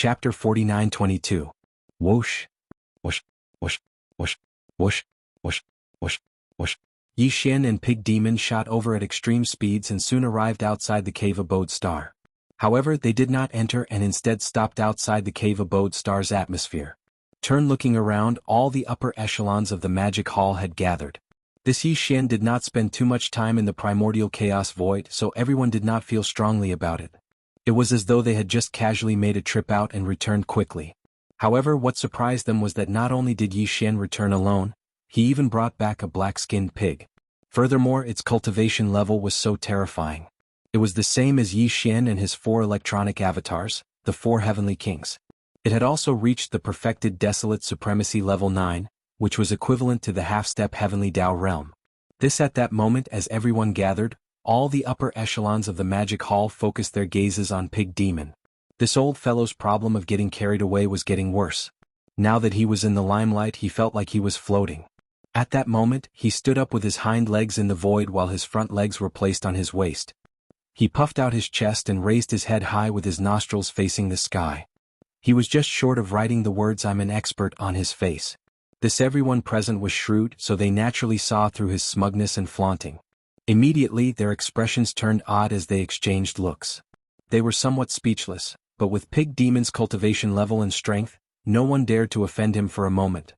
Chapter 49-22. Whoosh. Whoosh. Whoosh. Whoosh. Whoosh. Whoosh. Whoosh. Whoosh. Yi Xian and Pig Demon shot over at extreme speeds and soon arrived outside the cave abode star. However, they did not enter and instead stopped outside the cave abode star's atmosphere. Looking around, all the upper echelons of the magic hall had gathered. This Yi Xian did not spend too much time in the primordial chaos void, so everyone did not feel strongly about it. It was as though they had just casually made a trip out and returned quickly. However, what surprised them was that not only did Yi Xian return alone, he even brought back a black-skinned pig. Furthermore, its cultivation level was so terrifying. It was the same as Yi Xian and his 4 electronic avatars, the 4 heavenly kings. It had also reached the perfected desolate supremacy level 9, which was equivalent to the half-step heavenly Dao realm. This at that moment, as everyone gathered, all the upper echelons of the magic hall focused their gazes on Pig Demon. This old fellow's problem of getting carried away was getting worse. Now that he was in the limelight, he felt like he was floating. At that moment, he stood up with his hind legs in the void while his front legs were placed on his waist. He puffed out his chest and raised his head high with his nostrils facing the sky. He was just short of writing the words "I'm an expert" on his face. This everyone present was shrewd, so they naturally saw through his smugness and flaunting. Immediately, their expressions turned odd as they exchanged looks. They were somewhat speechless, but with Pig Demon's cultivation level and strength, no one dared to offend him for a moment.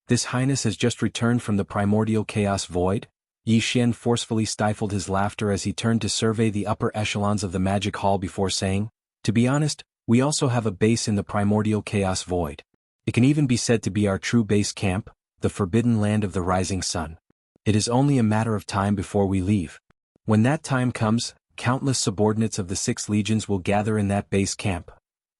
This highness has just returned from the primordial chaos void? Yi Xian forcefully stifled his laughter as he turned to survey the upper echelons of the magic hall before saying, "To be honest, we also have a base in the primordial chaos void. It can even be said to be our true base camp, the forbidden land of the rising sun. It is only a matter of time before we leave. When that time comes, countless subordinates of the 6 legions will gather in that base camp.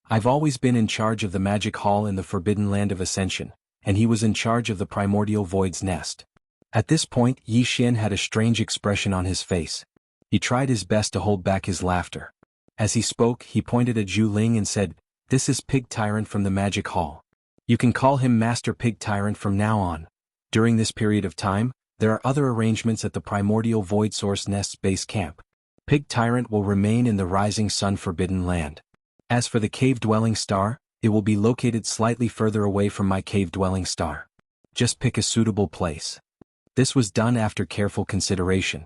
I've always been in charge of the magic hall in the forbidden land of ascension, and he was in charge of the primordial void's nest." At this point, Yi Xian had a strange expression on his face. He tried his best to hold back his laughter. As he spoke, he pointed at Zhu Ling and said, "This is Pig Tyrant from the magic hall. You can call him Master Pig Tyrant from now on. During this period of time, there are other arrangements at the primordial void source nest's base camp. Pig Tyrant will remain in the rising sun forbidden land. As for the cave-dwelling star, it will be located slightly further away from my cave-dwelling star. Just pick a suitable place." This was done after careful consideration.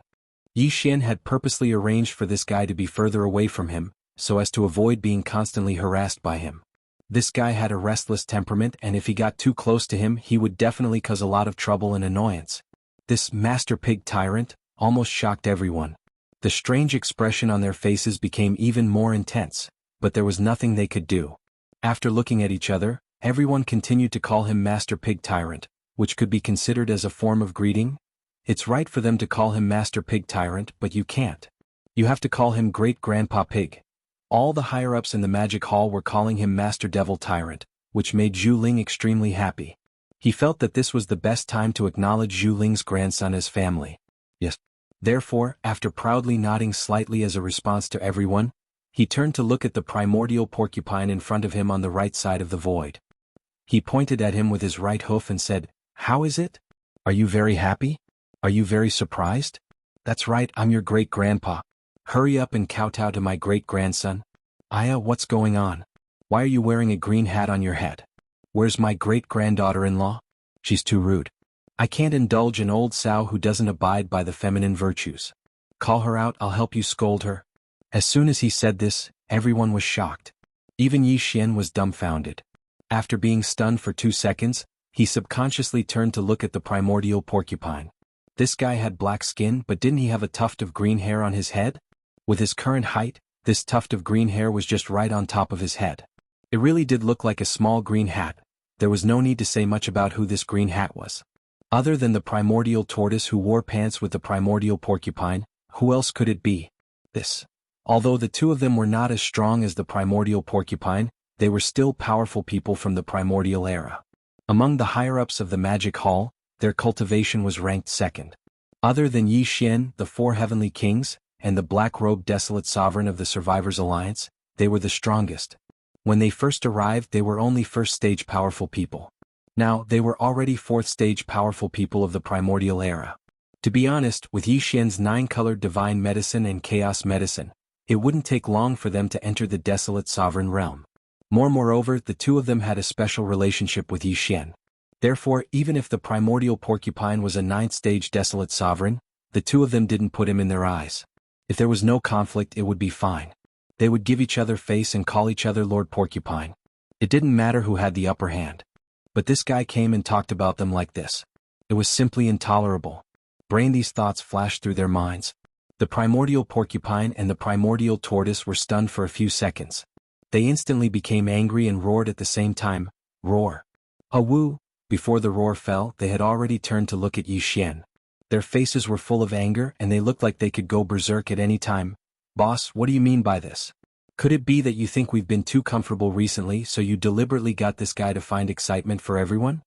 Yi Xian had purposely arranged for this guy to be further away from him, so as to avoid being constantly harassed by him. This guy had a restless temperament, and if he got too close to him, he would definitely cause a lot of trouble and annoyance. This Master Pig Tyrant almost shocked everyone. The strange expression on their faces became even more intense, but there was nothing they could do. After looking at each other, everyone continued to call him Master Pig Tyrant, which could be considered as a form of greeting. It's right for them to call him Master Pig Tyrant, but you can't. You have to call him Great Grandpa Pig. All the higher-ups in the magic hall were calling him Master Devil Tyrant, which made Zhu Ling extremely happy. He felt that this was the best time to acknowledge Zhu Ling's grandson as family. Yes. Therefore, after proudly nodding slightly as a response to everyone, he turned to look at the primordial porcupine in front of him on the right side of the void. He pointed at him with his right hoof and said, "How is it? Are you very happy? Are you very surprised? That's right, I'm your great-grandpa. Hurry up and kowtow to my great-grandson." "Aya, what's going on? Why are you wearing a green hat on your head? Where's my great-granddaughter-in-law? She's too rude. I can't indulge an old sow who doesn't abide by the feminine virtues. Call her out, I'll help you scold her." As soon as he said this, everyone was shocked. Even Yi Xian was dumbfounded. After being stunned for 2 seconds, he subconsciously turned to look at the primordial porcupine. This guy had black skin, but didn't he have a tuft of green hair on his head? With his current height, this tuft of green hair was just right on top of his head. It really did look like a small green hat. There was no need to say much about who this green hat was. Other than the primordial tortoise who wore pants with the primordial porcupine, who else could it be? This. Although the 2 of them were not as strong as the primordial porcupine, they were still powerful people from the primordial era. Among the higher-ups of the magic hall, their cultivation was ranked 2nd. Other than Yi Xian, the 4 heavenly kings, and the black-robed desolate sovereign of the Survivors Alliance, they were the strongest. When they first arrived, they were only 1st-stage powerful people. Now, they were already 4th-stage powerful people of the primordial era. To be honest, with Yi Xian's 9-colored divine medicine and chaos medicine, it wouldn't take long for them to enter the desolate sovereign realm. Moreover, the two of them had a special relationship with Yi Xian. Therefore, even if the primordial porcupine was a ninth-stage desolate sovereign, the two of them didn't put him in their eyes. If there was no conflict, it would be fine. They would give each other face and call each other Lord Porcupine. It didn't matter who had the upper hand. But this guy came and talked about them like this. It was simply intolerable. These thoughts flashed through their minds. The primordial porcupine and the primordial tortoise were stunned for a few seconds. They instantly became angry and roared at the same time. Roar. Woo! Before the roar fell, they had already turned to look at Yi Xian. Their faces were full of anger and they looked like they could go berserk at any time. Boss, what do you mean by this? Could it be that you think we've been too comfortable recently, so you deliberately got this guy to find excitement for everyone?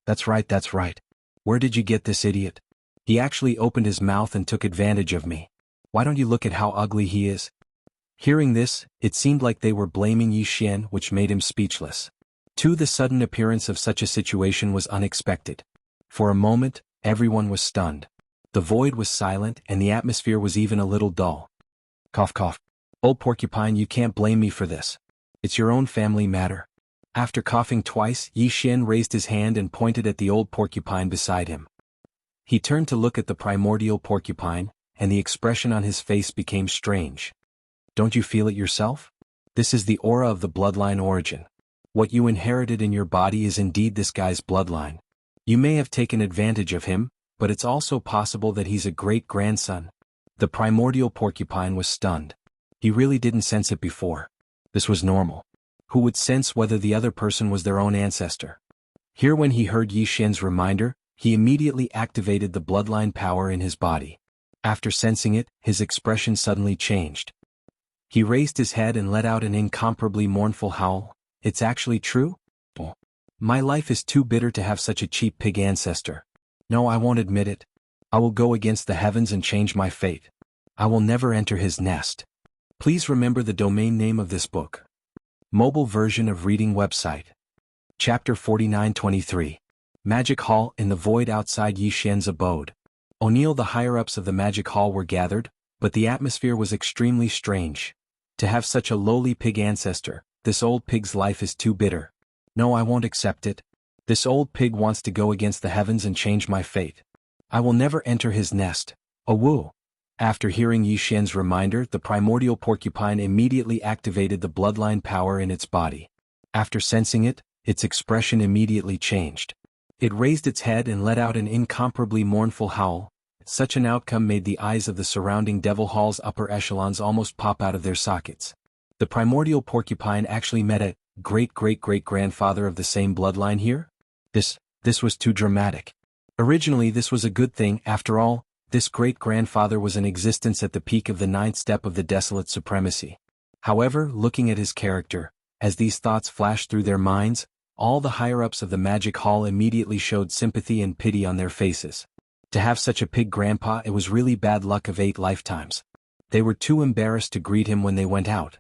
That's right, that's right. Where did you get this idiot? He actually opened his mouth and took advantage of me. Why don't you look at how ugly he is? Hearing this, it seemed like they were blaming Yi Xian, which made him speechless. The sudden appearance of such a situation was unexpected. For a moment, everyone was stunned. The void was silent and the atmosphere was even a little dull. Cough cough. Old Porcupine, you can't blame me for this. It's your own family matter. After coughing twice, Yi Xian raised his hand and pointed at the old porcupine beside him. He turned to look at the primordial porcupine, and the expression on his face became strange. Don't you feel it yourself? This is the aura of the bloodline origin. What you inherited in your body is indeed this guy's bloodline. You may have taken advantage of him, but it's also possible that he's a great-grandson. The primordial porcupine was stunned. He really didn't sense it before. This was normal. Who would sense whether the other person was their own ancestor? Here, when he heard Yi Xian's reminder, he immediately activated the bloodline power in his body. After sensing it, his expression suddenly changed. He raised his head and let out an incomparably mournful howl. It's actually true? Oh. My life is too bitter to have such a cheap pig ancestor. No, I won't admit it. I will go against the heavens and change my fate. I will never enter his nest. Please remember the domain name of this book. Mobile version of reading website. Chapter 4923. Magic Hall. In the void outside Yi Xian's abode. The higher-ups of the Magic Hall were gathered, but the atmosphere was extremely strange. To have such a lowly pig ancestor, this old pig's life is too bitter. No, I won't accept it. This old pig wants to go against the heavens and change my fate. I will never enter his nest. Woo! After hearing Yi Xian's reminder, the primordial porcupine immediately activated the bloodline power in its body. After sensing it, its expression immediately changed. It raised its head and let out an incomparably mournful howl. Such an outcome made the eyes of the surrounding Devil Hall's upper echelons almost pop out of their sockets. The primordial porcupine actually met a great-great-great-grandfather of the same bloodline here? This was too dramatic. Originally, this was a good thing. After all, this great-grandfather was in existence at the peak of the ninth step of the desolate supremacy. However, looking at his character, as these thoughts flashed through their minds, all the higher-ups of the Magic Hall immediately showed sympathy and pity on their faces. To have such a pig grandpa, it was really bad luck of 8 lifetimes. They were too embarrassed to greet him when they went out.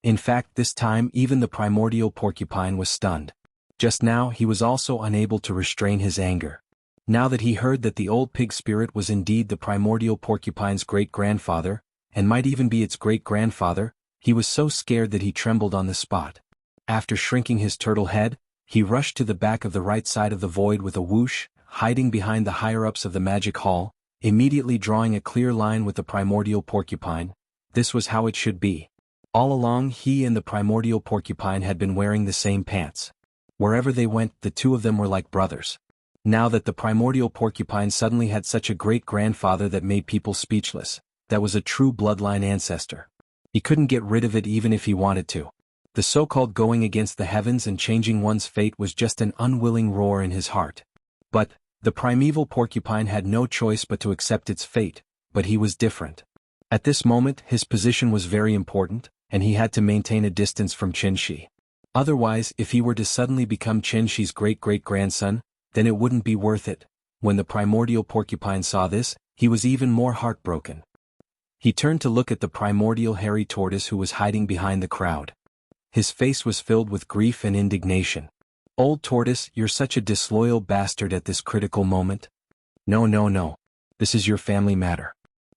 In fact, this time even the primordial porcupine was stunned. Just now he was also unable to restrain his anger. Now that he heard that the old pig spirit was indeed the primordial porcupine's great-grandfather, and might even be its great-grandfather, he was so scared that he trembled on the spot. After shrinking his turtle head, he rushed to the back of the right side of the void with a whoosh, hiding behind the higher-ups of the Magic Hall, immediately drawing a clear line with the primordial porcupine. This was how it should be. All along, he and the primordial porcupine had been wearing the same pants. Wherever they went, the two of them were like brothers. Now that the primordial porcupine suddenly had such a great-grandfather that made people speechless, that was a true bloodline ancestor. He couldn't get rid of it even if he wanted to. The so-called going against the heavens and changing one's fate was just an unwilling roar in his heart. But the primeval porcupine had no choice but to accept its fate, but he was different. At this moment, his position was very important, and he had to maintain a distance from Qinshi. Otherwise, if he were to suddenly become Qinshi's great-great-grandson, then it wouldn't be worth it. When the primordial porcupine saw this, he was even more heartbroken. He turned to look at the primordial hairy tortoise who was hiding behind the crowd. His face was filled with grief and indignation. Old tortoise, you're such a disloyal bastard at this critical moment. No. This is your family matter.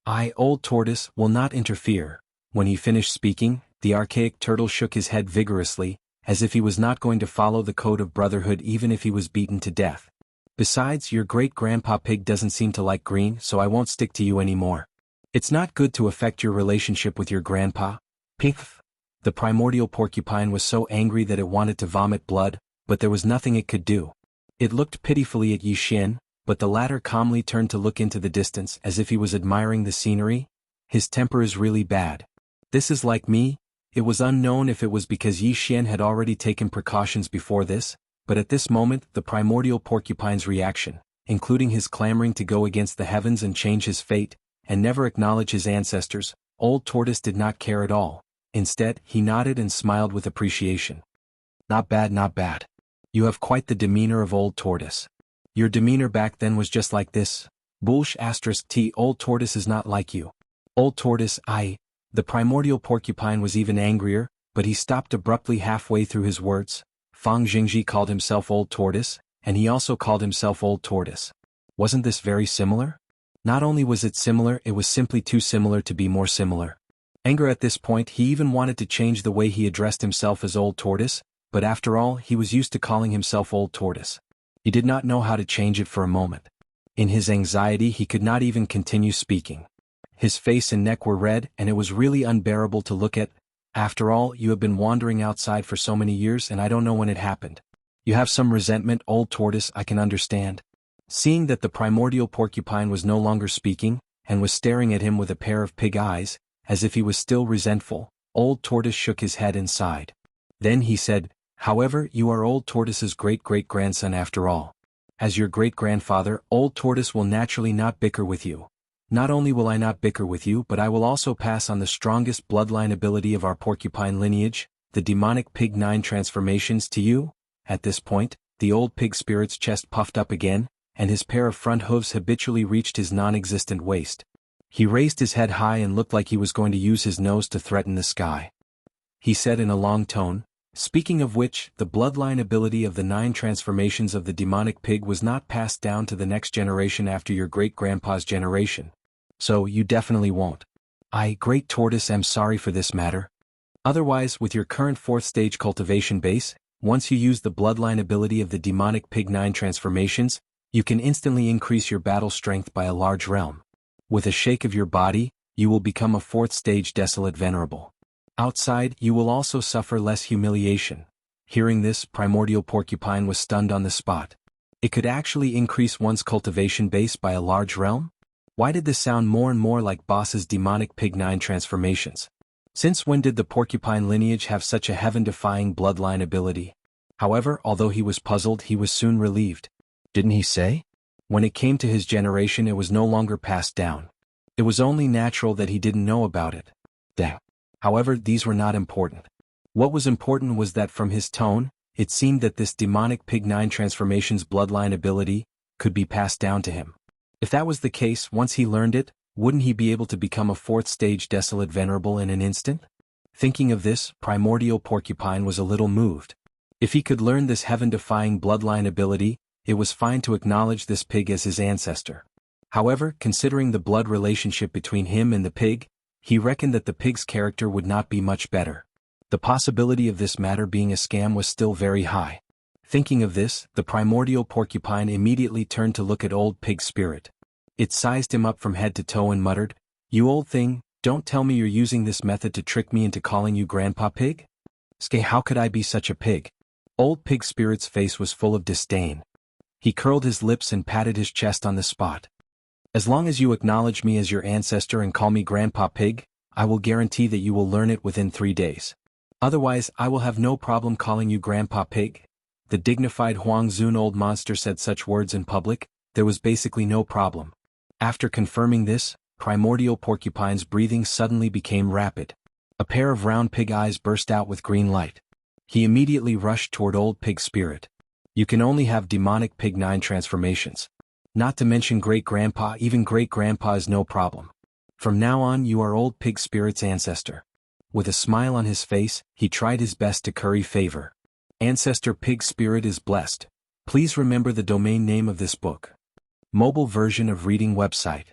I, old tortoise, will not interfere. When he finished speaking, The archaic turtle shook his head vigorously, as if he was not going to follow the code of brotherhood even if he was beaten to death. Besides, your great-grandpa pig doesn't seem to like green, so I won't stick to you anymore. It's not good to affect your relationship with your grandpa. Pif! The primordial porcupine was so angry that it wanted to vomit blood, but there was nothing it could do. It looked pitifully at Yi Xian, but the latter calmly turned to look into the distance as if he was admiring the scenery. His temper is really bad. This is like me. It was unknown if it was because Yi Xian had already taken precautions before this, but at this moment the primordial porcupine's reaction, including his clamoring to go against the heavens and change his fate, and never acknowledge his ancestors, Old Tortoise did not care at all. Instead, he nodded and smiled with appreciation. Not bad, not bad. You have quite the demeanor of Old Tortoise. Your demeanor back then was just like this. Bullsh *t. Old Tortoise is not like you. Old Tortoise, The primordial porcupine was even angrier, but he stopped abruptly halfway through his words. Fang Jingji called himself Old Tortoise, and he also called himself Old Tortoise. Wasn't this very similar? Not only was it similar, it was simply too similar to be more similar. Anger at this point, he even wanted to change the way he addressed himself as Old Tortoise, but after all, he was used to calling himself Old Tortoise. He did not know how to change it for a moment. In his anxiety, he could not even continue speaking. His face and neck were red, and it was really unbearable to look at. After all, you have been wandering outside for so many years and I don't know when it happened. You have some resentment, Old Tortoise, I can understand. Seeing that the primordial porcupine was no longer speaking, and was staring at him with a pair of pig eyes, as if he was still resentful, Old Tortoise shook his head and sighed. Then he said, however, you are Old Tortoise's great-great-grandson after all. As your great-grandfather, Old Tortoise will naturally not bicker with you. Not only will I not bicker with you, but I will also pass on the strongest bloodline ability of our porcupine lineage, the demonic pig 9 transformations, to you. At this point, the old pig spirit's chest puffed up again, and his pair of front hooves habitually reached his non-existent waist. He raised his head high and looked like he was going to use his nose to threaten the sky. He said in a long tone, speaking of which, the bloodline ability of the 9 transformations of the demonic pig was not passed down to the next generation after your great-grandpa's generation. So you definitely won't. I, Great Tortoise, am sorry for this matter. Otherwise, with your current 4th stage cultivation base, once you use the bloodline ability of the demonic pig 9 transformations, you can instantly increase your battle strength by a large realm. With a shake of your body, you will become a 4th stage desolate venerable. Outside, you will also suffer less humiliation. Hearing this, primordial porcupine was stunned on the spot. It could actually increase one's cultivation base by a large realm? Why did this sound more and more like Boss's demonic pig 9 transformations? Since when did the porcupine lineage have such a heaven-defying bloodline ability? However, although he was puzzled, he was soon relieved. Didn't he say? When it came to his generation, it was no longer passed down. It was only natural that he didn't know about it. However, these were not important. What was important was that from his tone, it seemed that this demonic pig 9 transformations bloodline ability could be passed down to him. If that was the case, once he learned it, wouldn't he be able to become a 4th stage desolate venerable in an instant? Thinking of this, primordial porcupine was a little moved. If he could learn this heaven-defying bloodline ability, it was fine to acknowledge this pig as his ancestor. However, considering the blood relationship between him and the pig, he reckoned that the pig's character would not be much better. The possibility of this matter being a scam was still very high. Thinking of this, the primordial porcupine immediately turned to look at Old Pig Spirit. It sized him up from head to toe and muttered, "You old thing, don't tell me you're using this method to trick me into calling you Grandpa Pig? How could I be such a pig?" Old Pig Spirit's face was full of disdain. He curled his lips and patted his chest on the spot. "As long as you acknowledge me as your ancestor and call me Grandpa Pig, I will guarantee that you will learn it within 3 days. Otherwise, I will have no problem calling you Grandpa Pig." The dignified Huang Zun old monster said such words in public, there was basically no problem. After confirming this, primordial porcupine's breathing suddenly became rapid. A pair of round pig eyes burst out with green light. He immediately rushed toward Old Pig Spirit. You can only have demonic pig 9 transformations. Not to mention great-grandpa, even great-grandpa is no problem. From now on you are Old Pig Spirit's ancestor. With a smile on his face, he tried his best to curry favor. Ancestor Pig Spirit is blessed. Please remember the domain name of this book. Mobile version of reading website.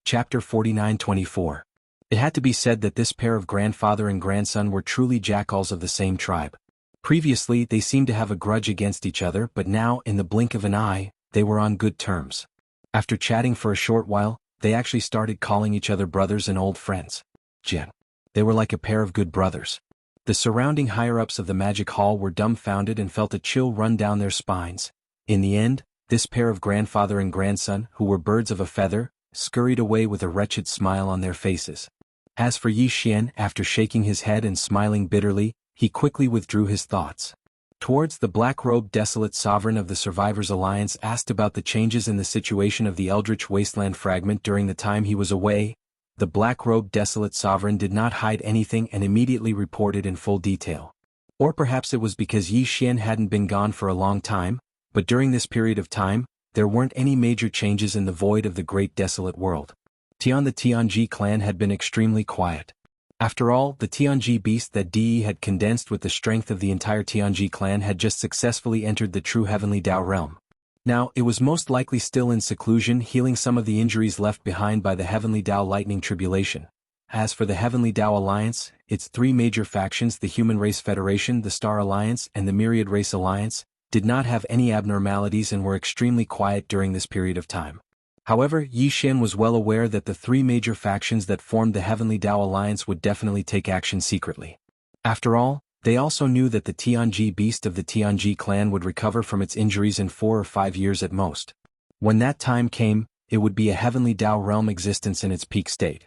Chapter 49-24. It had to be said that this pair of grandfather and grandson were truly jackals of the same tribe. Previously, they seemed to have a grudge against each other, but now, in the blink of an eye, they were on good terms. After chatting for a short while, they actually started calling each other brothers and old friends. Jian. They were like a pair of good brothers. The surrounding higher-ups of the magic hall were dumbfounded and felt a chill run down their spines. In the end, this pair of grandfather and grandson, who were birds of a feather, scurried away with a wretched smile on their faces. As for Yi Xian, after shaking his head and smiling bitterly, he quickly withdrew his thoughts. Towards the black-robed desolate sovereign of the Survivors' Alliance asked about the changes in the situation of the Eldritch Wasteland fragment during the time he was away. The black-robed desolate sovereign did not hide anything and immediately reported in full detail. Or perhaps it was because Yi Xian hadn't been gone for a long time, but during this period of time, there weren't any major changes in the void of the great desolate world. The Tianji clan had been extremely quiet. After all, the Tianji beast that De had condensed with the strength of the entire Tianji clan had just successfully entered the true Heavenly Dao realm. Now, it was most likely still in seclusion, healing some of the injuries left behind by the Heavenly Dao lightning tribulation. As for the Heavenly Dao Alliance, its three major factions, the Human Race Federation, the Star Alliance, and the Myriad Race Alliance, did not have any abnormalities and were extremely quiet during this period of time. However, Yi Xian was well aware that the three major factions that formed the Heavenly Dao Alliance would definitely take action secretly. After all, they also knew that the Tianji beast of the Tianji clan would recover from its injuries in 4 or 5 years at most. When that time came, it would be a Heavenly Dao realm existence in its peak state.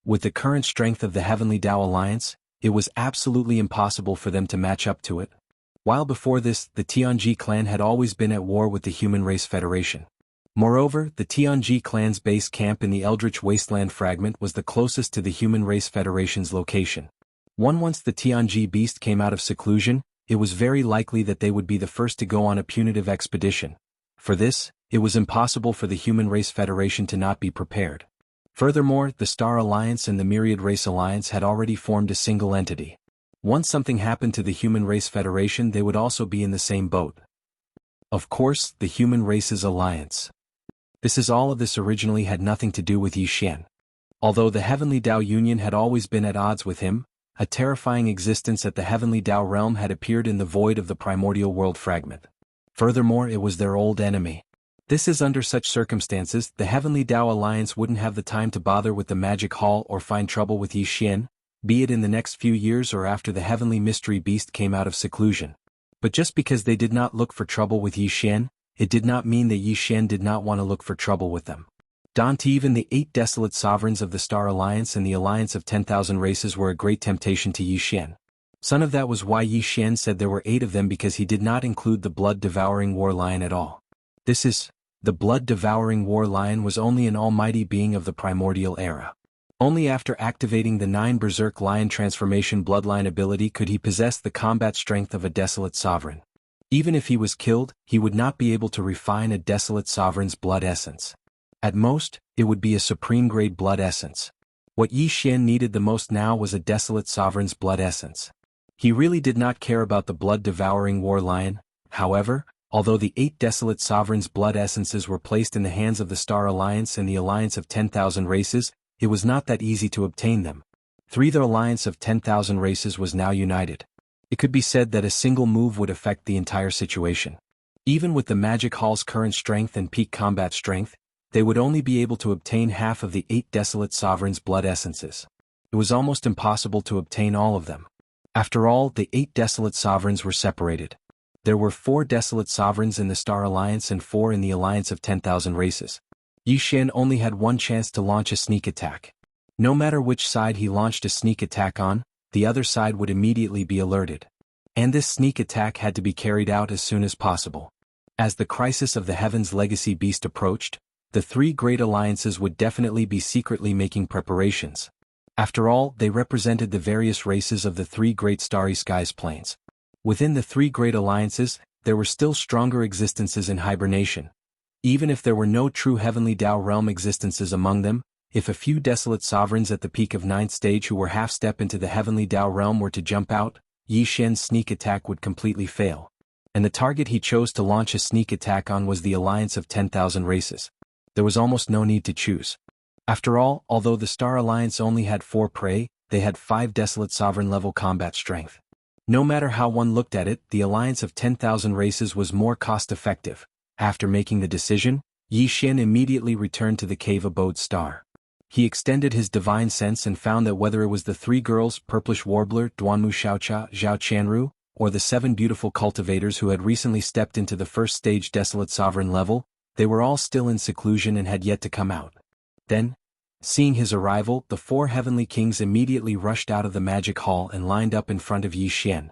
With the current strength of the Heavenly Dao Alliance, it was absolutely impossible for them to match up to it. While before this, the Tianji clan had always been at war with the Human Race Federation. Moreover, the Tianji clan's base camp in the Eldritch Wasteland fragment was the closest to the Human Race Federation's location. Once the Tianji beast came out of seclusion, it was very likely that they would be the first to go on a punitive expedition. For this, it was impossible for the Human Race Federation to not be prepared. Furthermore, the Star Alliance and the Myriad Race Alliance had already formed a single entity. Once something happened to the Human Race Federation, they would also be in the same boat. Of course, the Human Races Alliance. All of this originally had nothing to do with Yi Xian. Although the Heavenly Dao Union had always been at odds with him, a terrifying existence at the Heavenly Dao realm had appeared in the void of the primordial world fragment. Furthermore, it was their old enemy. Under such circumstances, the Heavenly Dao Alliance wouldn't have the time to bother with the Magic Hall or find trouble with Yi Xian, be it in the next few years or after the Heavenly Mystery Beast came out of seclusion. But just because they did not look for trouble with Yi Xian, it did not mean that Yi Xian did not want to look for trouble with them. Even the 8 desolate sovereigns of the Star Alliance and the Alliance of 10,000 races were a great temptation to Yi Xian. Some of that was why Yi Xian said there were 8 of them, because he did not include the blood-devouring war lion at all. The blood-devouring war lion was only an almighty being of the primordial era. Only after activating the 9 Berserk Lion transformation bloodline ability could he possess the combat strength of a desolate sovereign. Even if he was killed, he would not be able to refine a desolate sovereign's blood essence. At most, it would be a supreme-grade blood essence. What Yi Xian needed the most now was a desolate sovereign's blood essence. He really did not care about the blood-devouring war lion. However, although the 8 desolate sovereigns' blood essences were placed in the hands of the Star Alliance and the Alliance of 10,000 races, it was not that easy to obtain them. The Alliance of 10,000 races was now united. It could be said that a single move would affect the entire situation. Even with the Magic Hall's current strength and peak combat strength, they would only be able to obtain half of the 8 desolate sovereigns' blood essences. It was almost impossible to obtain all of them. After all, the 8 desolate sovereigns were separated. There were 4 desolate sovereigns in the Star Alliance and 4 in the Alliance of 10,000 races. Yi Xian only had one chance to launch a sneak attack. No matter which side he launched a sneak attack on, the other side would immediately be alerted. And this sneak attack had to be carried out as soon as possible. As the crisis of the Heaven's Legacy Beast approached, the 3 great alliances would definitely be secretly making preparations. After all, they represented the various races of the 3 great starry skies planes. Within the 3 great alliances, there were still stronger existences in hibernation. Even if there were no true Heavenly Dao realm existences among them, if a few desolate sovereigns at the peak of 9th stage who were half-step into the Heavenly Dao realm were to jump out, Yi Xian's sneak attack would completely fail. And the target he chose to launch a sneak attack on was the Alliance of 10,000 races. There was almost no need to choose. After all, although the Star Alliance only had 4 prey, they had 5 desolate sovereign-level combat strength. No matter how one looked at it, the alliance of 10,000 races was more cost-effective. After making the decision, Yi Xian immediately returned to the cave abode Star. He extended his divine sense and found that whether it was the 3 girls, Purplish Warbler, Duanmu Xiaocha, Zhao Qianru, or the 7 beautiful cultivators who had recently stepped into the first stage desolate sovereign level, they were all still in seclusion and had yet to come out. Then, seeing his arrival, the 4 heavenly kings immediately rushed out of the magic hall and lined up in front of Yi Xian.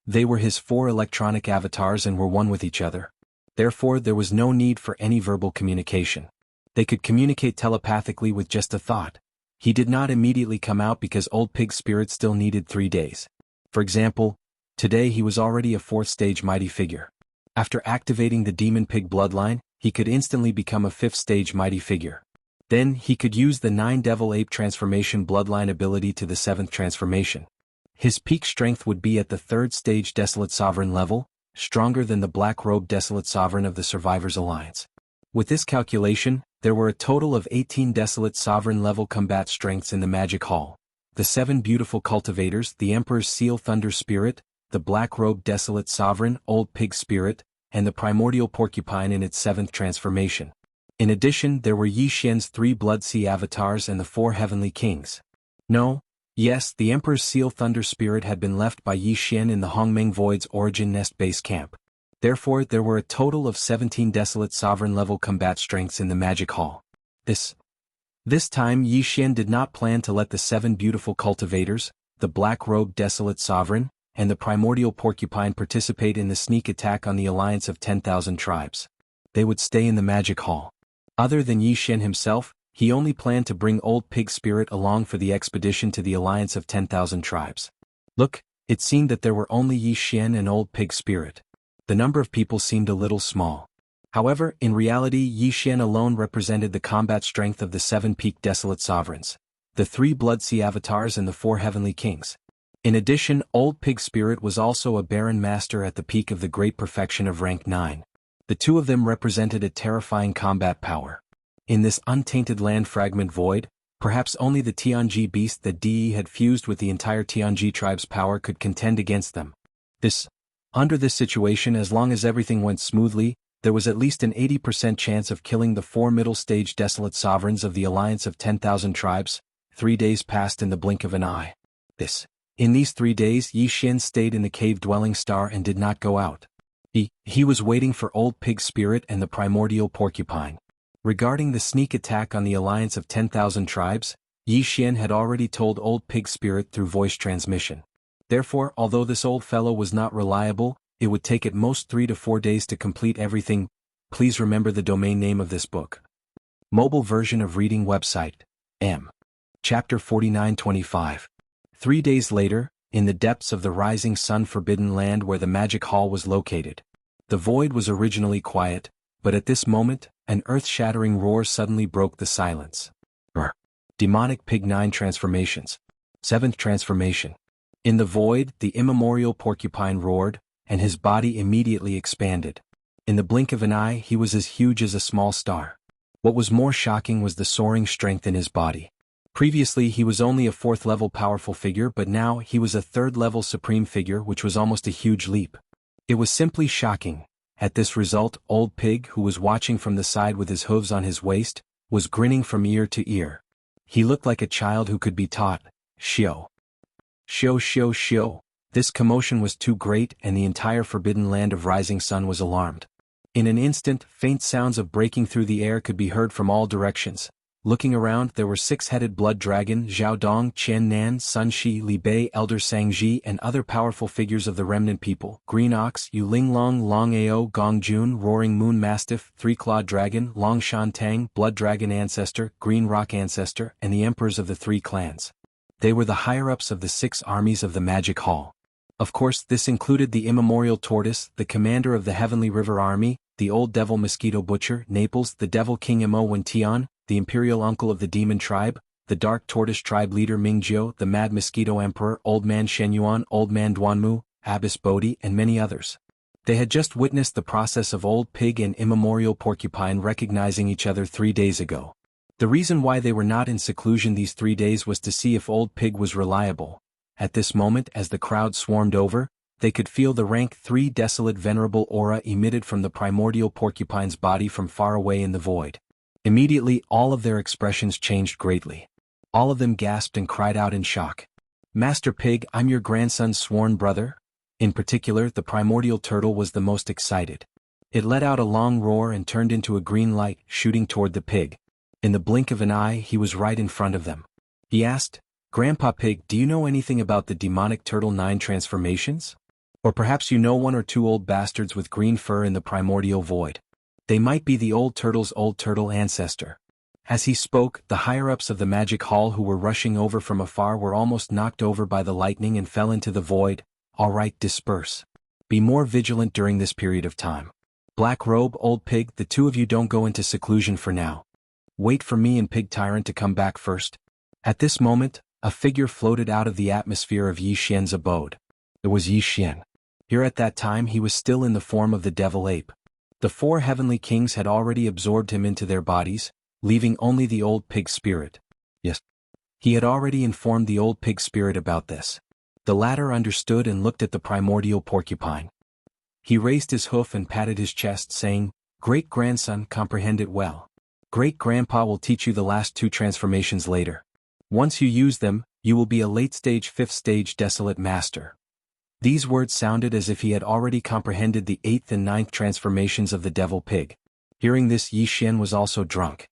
They were his 4 electronic avatars and were one with each other. Therefore, there was no need for any verbal communication. They could communicate telepathically with just a thought. He did not immediately come out because Old Pig's spirit still needed 3 days. For example, today he was already a 4th stage mighty figure. After activating the Demon Pig bloodline, he could instantly become a 5th stage mighty figure. Then he could use the 9 Devil Ape transformation bloodline ability to the 7th transformation. His peak strength would be at the 3rd stage Desolate Sovereign level, stronger than the Black Robe Desolate Sovereign of the Survivors Alliance. With this calculation, there were a total of 18 Desolate Sovereign level combat strengths in the Magic Hall. The 7 beautiful cultivators, the Emperor's Seal Thunder Spirit, the Black Robe Desolate Sovereign Old Pig Spirit, and the Primordial Porcupine in its 7th transformation. In addition, there were Yi Xian's 3 Blood Sea avatars and the 4 heavenly kings. Yes, the Emperor's Seal Thunder Spirit had been left by Yi Xian in the Hongmeng Void's Origin Nest base camp. Therefore, there were a total of 17 Desolate Sovereign-level combat strengths in the Magic Hall. This time Yi Xian did not plan to let the 7 beautiful cultivators, the Black Robe Desolate Sovereign, and the Primordial Porcupine participate in the sneak attack on the alliance of 10,000 tribes. They would stay in the Magic Hall. Other than Yi Xian himself, he only planned to bring Old Pig Spirit along for the expedition to the alliance of 10,000 tribes. Look, it seemed that there were only Yi Xian and Old Pig Spirit. The number of people seemed a little small. However, in reality Yi Xian alone represented the combat strength of the 7 peak Desolate Sovereigns, the 3 Blood Sea avatars and the 4 heavenly kings. In addition, Old Pig Spirit was also a Baron Master at the peak of the Great Perfection of rank 9. The 2 of them represented a terrifying combat power. In this untainted land fragment void, perhaps only the Tianji beast that De had fused with the entire Tianji tribe's power could contend against them. Under this situation, as long as everything went smoothly, there was at least an 80% chance of killing the 4 middle-stage Desolate Sovereigns of the alliance of 10,000 tribes. 3 days passed in the blink of an eye. In these 3 days Yi Xian stayed in the cave-dwelling Star and did not go out. He was waiting for Old Pig Spirit and the Primordial Porcupine. Regarding the sneak attack on the alliance of 10,000 tribes, Yi Xian had already told Old Pig Spirit through voice transmission. Therefore, although this old fellow was not reliable, it would take at most 3 to 4 days to complete everything. Please remember the domain name of this book. Mobile version of reading website. M. Chapter 4925. 3 days later, in the depths of the rising sun forbidden land where the Magic Hall was located. The void was originally quiet, but at this moment, an earth-shattering roar suddenly broke the silence. Demonic Pig 9 transformations. 7th transformation. In the void, the immemorial porcupine roared, and his body immediately expanded. In the blink of an eye he was as huge as a small star. What was more shocking was the soaring strength in his body. Previously he was only a 4th-level powerful figure, but now he was a 3rd-level supreme figure, which was almost a huge leap. It was simply shocking. At this result, Old Pig, who was watching from the side with his hooves on his waist, was grinning from ear to ear. He looked like a child who could be taught. Shio. Shio shio shio. This commotion was too great and the entire forbidden land of Rising Sun was alarmed. In an instant, faint sounds of breaking through the air could be heard from all directions. Looking around, there were 6-headed blood dragon, Zhao Dong, Qian Nan, Sun Shi, Li Bei, Elder Sangji, and other powerful figures of the remnant people, Green Ox, Yu Linglong, Long Ao, Gong Jun, Roaring Moon Mastiff, 3-clawed dragon, Long Shan Tang, Blood Dragon Ancestor, Green Rock Ancestor, and the emperors of the 3 clans. They were the higher-ups of the 6 armies of the Magic Hall. Of course, this included the Immemorial Tortoise, the commander of the Heavenly River Army, the Old Devil Mosquito Butcher, Naples, the Devil King Mo Wen Tian, the Imperial Uncle of the Demon Tribe, the Dark Tortoise Tribe Leader Mingjiu, the Mad Mosquito Emperor, Old Man Shenyuan, Old Man Duanmu, Abbess Bodhi, and many others. They had just witnessed the process of Old Pig and Immemorial Porcupine recognizing each other 3 days ago. The reason why they were not in seclusion these 3 days was to see if Old Pig was reliable. At this moment, as the crowd swarmed over, they could feel the rank 3 desolate venerable aura emitted from the primordial porcupine's body from far away in the void. Immediately, all of their expressions changed greatly. All of them gasped and cried out in shock. "Master Pig, I'm your grandson's sworn brother?" In particular, the primordial turtle was the most excited. It let out a long roar and turned into a green light, shooting toward the pig. In the blink of an eye, he was right in front of them. He asked, "Grandpa Pig, do you know anything about the demonic turtle 9 transformations? Or perhaps you know 1 or 2 old bastards with green fur in the primordial void. They might be the old turtle's old turtle ancestor." As he spoke, the higher-ups of the magic hall who were rushing over from afar were almost knocked over by the lightning and fell into the void. "All right, disperse. Be more vigilant during this period of time. Black Robe, Old Pig, the 2 of you don't go into seclusion for now. Wait for me and Pig Tyrant to come back first." At this moment, a figure floated out of the atmosphere of Yi Xian's abode. It was Yi Xian. Here at that time he was still in the form of the devil ape. The 4 heavenly kings had already absorbed him into their bodies, leaving only the old pig spirit. Yes. He had already informed the old pig spirit about this. The latter understood and looked at the primordial porcupine. He raised his hoof and patted his chest, saying, "Great-grandson, comprehend it well. Great-grandpa will teach you the last 2 transformations later. Once you use them, you will be a late-stage 5th stage desolate master." These words sounded as if he had already comprehended the 8th and 9th transformations of the devil pig. Hearing this, Yi Xian was also drunk.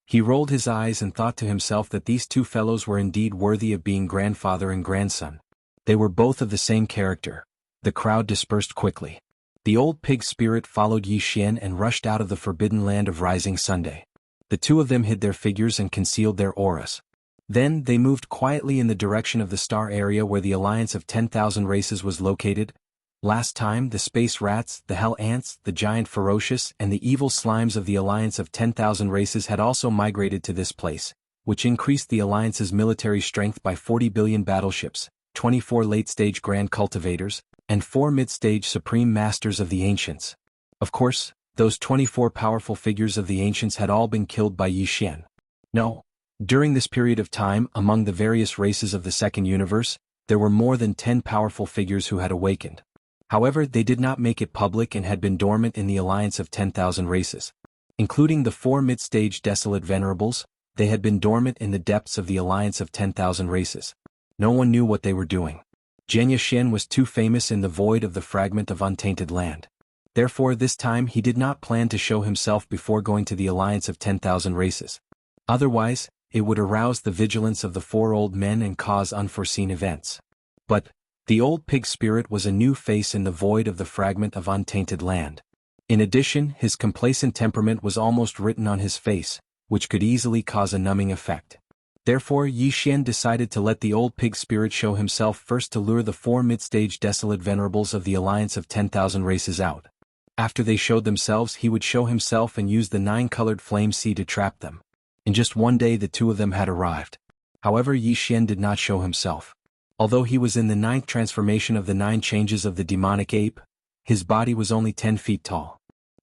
He rolled his eyes and thought to himself that these 2 fellows were indeed worthy of being grandfather and grandson. They were both of the same character. The crowd dispersed quickly. The old pig spirit followed Yi Xian and rushed out of the forbidden land of Rising Sunday. The 2 of them hid their figures and concealed their auras. Then they moved quietly in the direction of the star area where the alliance of 10,000 races was located. Last time, the space rats, the hell ants, the giant ferocious, and the evil slimes of the alliance of 10,000 races had also migrated to this place, which increased the alliance's military strength by 40 billion battleships, 24 late-stage grand cultivators, and 4 mid-stage supreme masters of the ancients. Of course, those 24 powerful figures of the ancients had all been killed by Yi Xian. No. During this period of time, among the various races of the second universe, there were more than 10 powerful figures who had awakened. However, they did not make it public and had been dormant in the alliance of 10,000 races. Including the 4 mid-stage desolate venerables, they had been dormant in the depths of the alliance of 10,000 races. No one knew what they were doing. Jianghu Xian was too famous in the void of the fragment of untainted land. Therefore this time he did not plan to show himself before going to the alliance of 10,000 races. Otherwise, it would arouse the vigilance of the 4 old men and cause unforeseen events. But the old pig spirit was a new face in the void of the fragment of untainted land. In addition, his complacent temperament was almost written on his face, which could easily cause a numbing effect. Therefore Yi Xian decided to let the old pig spirit show himself first to lure the 4 mid-stage desolate venerables of the alliance of 10,000 races out. After they showed themselves, he would show himself and use the 9-colored flame sea to trap them. In just 1 day the 2 of them had arrived. However, Yi Xian did not show himself. Although he was in the 9th transformation of the 9 changes of the demonic ape, his body was only 10 feet tall.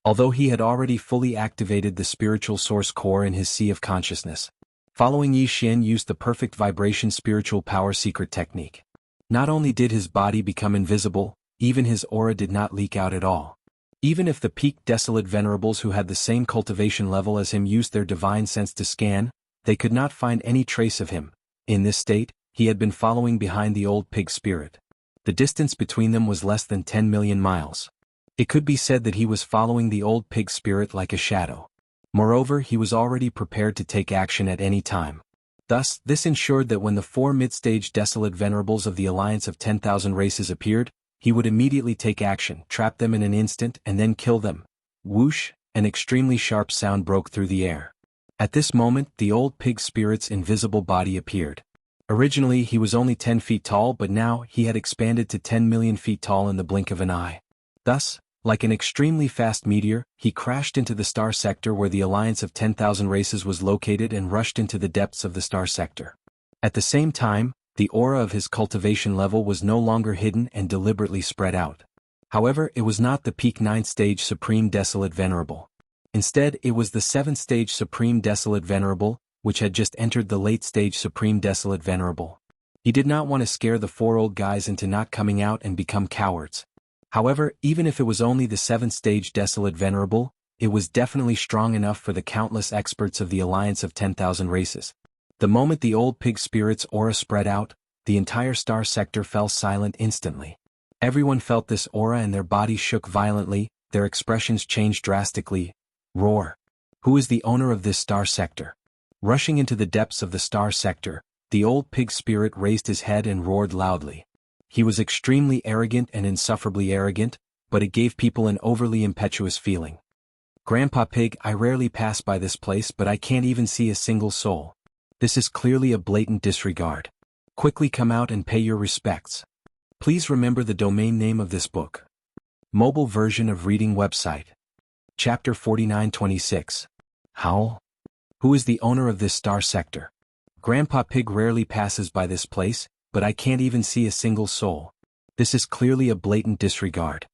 Although he had already fully activated the spiritual source core in his sea of consciousness. Following, Yi Xian used the perfect vibration spiritual power secret technique. Not only did his body become invisible, even his aura did not leak out at all. Even if the peak desolate venerables who had the same cultivation level as him used their divine sense to scan, they could not find any trace of him. In this state, he had been following behind the old pig spirit. The distance between them was less than 10 million miles. It could be said that he was following the old pig spirit like a shadow. Moreover, he was already prepared to take action at any time. Thus, this ensured that when the 4 mid-stage desolate venerables of the alliance of 10,000 races appeared, he would immediately take action, trap them in an instant, and then kill them. Whoosh! An extremely sharp sound broke through the air. At this moment, the old pig spirit's invisible body appeared. Originally, he was only 10 feet tall, but now he had expanded to 10 million feet tall in the blink of an eye. Thus, like an extremely fast meteor, he crashed into the star sector where the alliance of 10,000 races was located and rushed into the depths of the star sector. At the same time, the aura of his cultivation level was no longer hidden and deliberately spread out. However, it was not the peak 9th stage supreme desolate venerable. Instead, it was the 7th-stage Supreme Desolate Venerable, which had just entered the late-stage Supreme Desolate Venerable. He did not want to scare the 4 old guys into not coming out and become cowards. However, even if it was only the 7th-stage Desolate Venerable, it was definitely strong enough for the countless experts of the Alliance of 10,000 Races. The moment the old pig spirit's aura spread out, the entire star sector fell silent instantly. Everyone felt this aura and their bodies shook violently, their expressions changed drastically. Roar! Who is the owner of this star sector? Rushing into the depths of the star sector, the old pig spirit raised his head and roared loudly. He was extremely arrogant and insufferably arrogant, but it gave people an overly impetuous feeling. Grandpa Pig, I rarely pass by this place, but I can't even see a single soul. This is clearly a blatant disregard. Quickly come out and pay your respects. Please remember the domain name of this book. Mobile version of reading website. Chapter 4926. Howl? Who is the owner of this star sector? Grandpa Pig rarely passes by this place, but I can't even see a single soul. This is clearly a blatant disregard.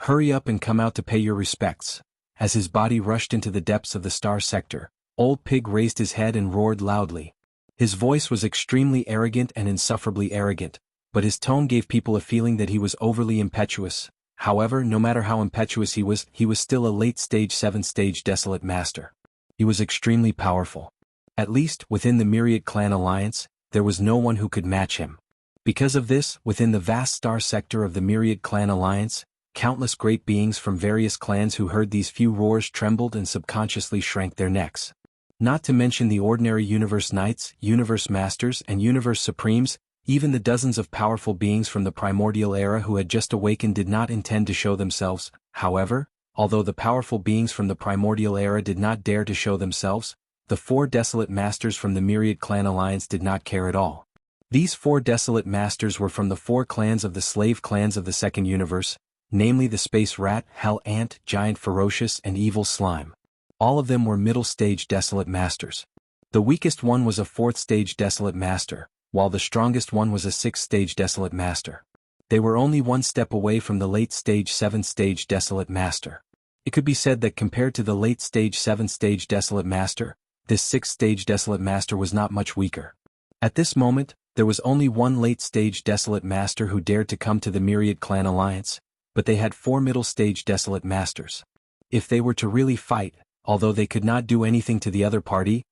Hurry up and come out to pay your respects. As his body rushed into the depths of the star sector, Old Pig raised his head and roared loudly. His voice was extremely arrogant and insufferably arrogant, but his tone gave people a feeling that he was overly impetuous. However, no matter how impetuous he was still a late-stage 7th-stage Desolate Master. He was extremely powerful. At least, within the Myriad Clan Alliance, there was no one who could match him. Because of this, within the vast star sector of the Myriad Clan Alliance, countless great beings from various clans who heard these few roars trembled and subconsciously shrank their necks. Not to mention the ordinary Universe Knights, Universe Masters, and Universe Supremes, even the dozens of powerful beings from the primordial era who had just awakened did not intend to show themselves. However, although the powerful beings from the primordial era did not dare to show themselves, the 4 Desolate Masters from the Myriad Clan Alliance did not care at all. These 4 Desolate Masters were from the 4 clans of the slave clans of the Second Universe, namely the Space Rat, Hell Ant, Giant Ferocious, and Evil Slime. All of them were middle-stage Desolate Masters. The weakest one was a 4th-stage Desolate Master, while the strongest one was a 6th-stage Desolate Master. They were only one step away from the late-stage 7th-stage Desolate Master. It could be said that compared to the late-stage 7th-stage Desolate Master, this 6th-stage Desolate Master was not much weaker. At this moment, there was only one late-stage Desolate Master who dared to come to the Myriad Clan Alliance, but they had 4 middle-stage Desolate Masters. If they were to really fight, although they could not do anything to the other party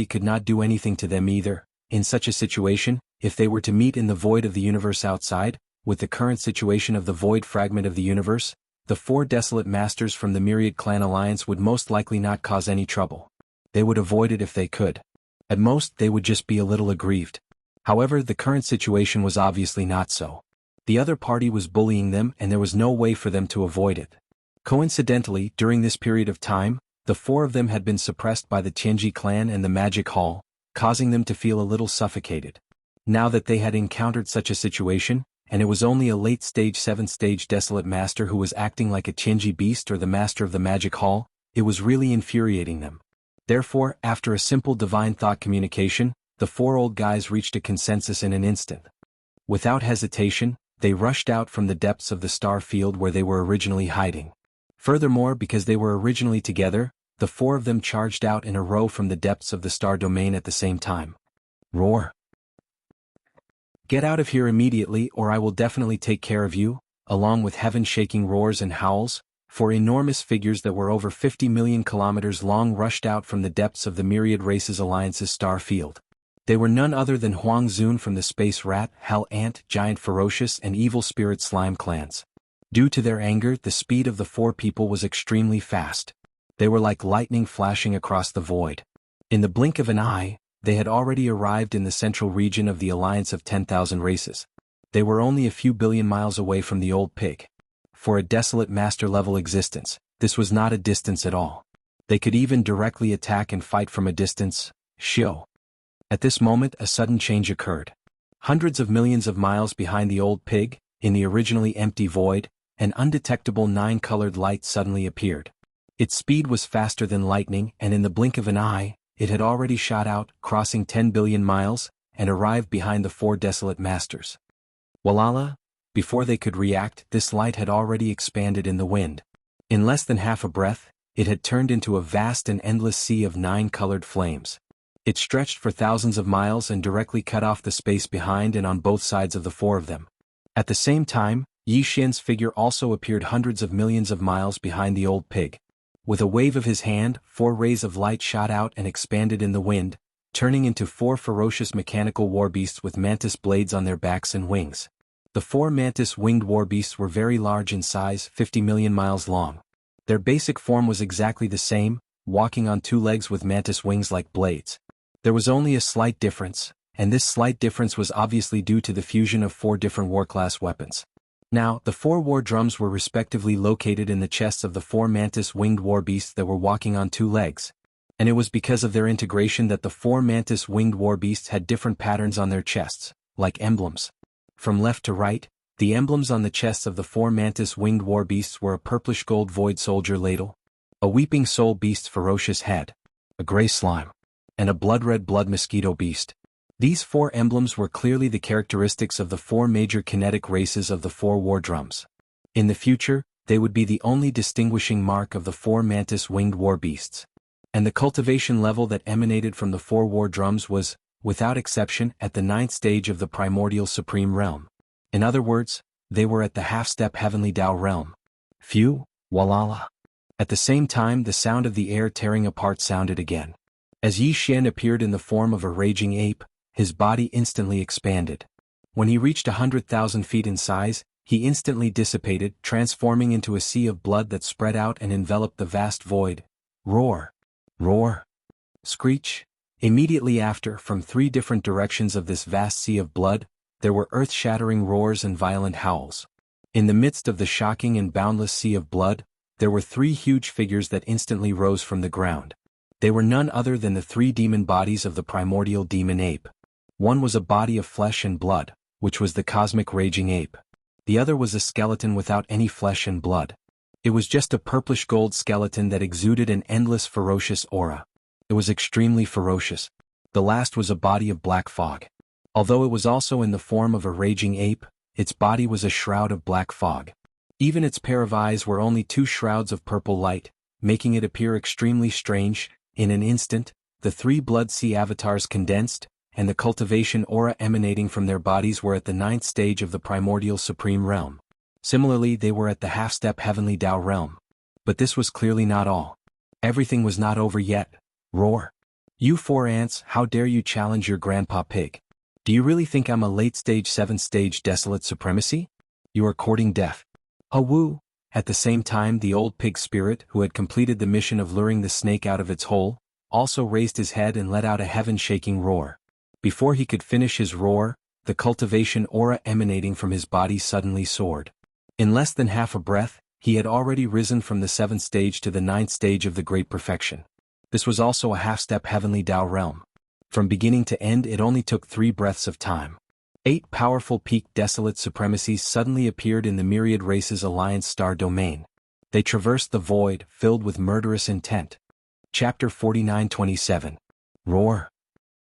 could not do anything to them either. In such a situation, if they were to meet in the void of the universe outside, with the current situation of the void fragment of the universe, the 4 Desolate Masters from the Myriad Clan Alliance would most likely not cause any trouble. They would avoid it if they could. At most, they would just be a little aggrieved. However, the current situation was obviously not so. The other party was bullying them and there was no way for them to avoid it. Coincidentally, during this period of time, the 4 of them had been suppressed by the Tianji clan and the Magic Hall, causing them to feel a little suffocated. Now that they had encountered such a situation, and it was only a late-stage 7th-stage Desolate Master who was acting like a Tianji beast or the Master of the Magic Hall, it was really infuriating them. Therefore, after a simple divine thought communication, the 4 old guys reached a consensus in an instant. Without hesitation, they rushed out from the depths of the star field where they were originally hiding. Furthermore, because they were originally together, the 4 of them charged out in a row from the depths of the star domain at the same time. Roar! Get out of here immediately or I will definitely take care of you, along with heaven-shaking roars and howls, 4 enormous figures that were over 50 million kilometers long rushed out from the depths of the Myriad Races Alliance's star field. They were none other than Huang Zun from the Space Rat, Hell Ant, Giant Ferocious, and Evil Spirit Slime clans. Due to their anger, the speed of the 4 people was extremely fast. They were like lightning flashing across the void. In the blink of an eye, they had already arrived in the central region of the Alliance of 10,000 Races. They were only a few billion miles away from the old pig. For a Desolate Master-level existence, this was not a distance at all. They could even directly attack and fight from a distance. Shio. At this moment, a sudden change occurred. Hundreds of millions of miles behind the old pig, in the originally empty void, an undetectable 9-colored light suddenly appeared. Its speed was faster than lightning, and in the blink of an eye, it had already shot out, crossing 10 billion miles, and arrived behind the 4 Desolate Masters. Walala! Before they could react, this light had already expanded in the wind. In less than half a breath, it had turned into a vast and endless sea of 9-colored flames. It stretched for thousands of miles and directly cut off the space behind and on both sides of the four of them. At the same time, Yi Xian's figure also appeared hundreds of millions of miles behind the old pig. With a wave of his hand, 4 rays of light shot out and expanded in the wind, turning into 4 ferocious mechanical warbeasts with mantis blades on their backs and wings. The 4 mantis-winged warbeasts were very large in size, 50 million miles long. Their basic form was exactly the same, walking on 2 legs with mantis wings like blades. There was only a slight difference, and this slight difference was obviously due to the fusion of 4 different war-class weapons. Now, the 4 war drums were respectively located in the chests of the 4 mantis-winged warbeasts that were walking on 2 legs. And it was because of their integration that the 4 mantis-winged warbeasts had different patterns on their chests, like emblems. From left to right, the emblems on the chests of the 4 mantis-winged warbeasts were a purplish-gold void soldier ladle, a weeping soul beast's ferocious head, a gray slime, and a blood-red blood mosquito beast. These 4 emblems were clearly the characteristics of the 4 major kinetic races of the 4 war drums. In the future, they would be the only distinguishing mark of the 4 mantis-winged warbeasts. And the cultivation level that emanated from the 4 war drums was, without exception, at the 9th stage of the primordial supreme realm. In other words, they were at the half-step heavenly Tao realm. Phew, walala. At the same time, the sound of the air tearing apart sounded again. As Yi Xian appeared in the form of a raging ape, his body instantly expanded. When he reached 100,000 feet in size, he instantly dissipated, transforming into a sea of blood that spread out and enveloped the vast void. Roar! Roar! Screech! Immediately after, from 3 different directions of this vast sea of blood, there were earth-shattering roars and violent howls. In the midst of the shocking and boundless sea of blood, there were 3 huge figures that instantly rose from the ground. They were none other than the 3 demon bodies of the primordial demon ape. One was a body of flesh and blood, which was the cosmic raging ape. The other was a skeleton without any flesh and blood. It was just a purplish-gold skeleton that exuded an endless ferocious aura. It was extremely ferocious. The last was a body of black fog. Although it was also in the form of a raging ape, its body was a shroud of black fog. Even its pair of eyes were only 2 shrouds of purple light, making it appear extremely strange. In an instant, the 3 blood sea avatars condensed, and the cultivation aura emanating from their bodies were at the 9th stage of the primordial supreme realm. Similarly, they were at the half-step heavenly Tao realm. But this was clearly not all. Everything was not over yet. Roar! You 4 ants, how dare you challenge your grandpa pig? Do you really think I'm a late-stage 7th stage desolate supremacy? You are courting death. Woo! At the same time, the old pig spirit, who had completed the mission of luring the snake out of its hole, also raised his head and let out a heaven-shaking roar. Before he could finish his roar, the cultivation aura emanating from his body suddenly soared. In less than half a breath, he had already risen from the 7th stage to the 9th stage of the Great Perfection. This was also a half-step heavenly Tao realm. From beginning to end, it only took 3 breaths of time. 8 powerful peak desolate supremacies suddenly appeared in the Myriad Races Alliance star domain. They traversed the void, filled with murderous intent. Chapter 49-27. Roar!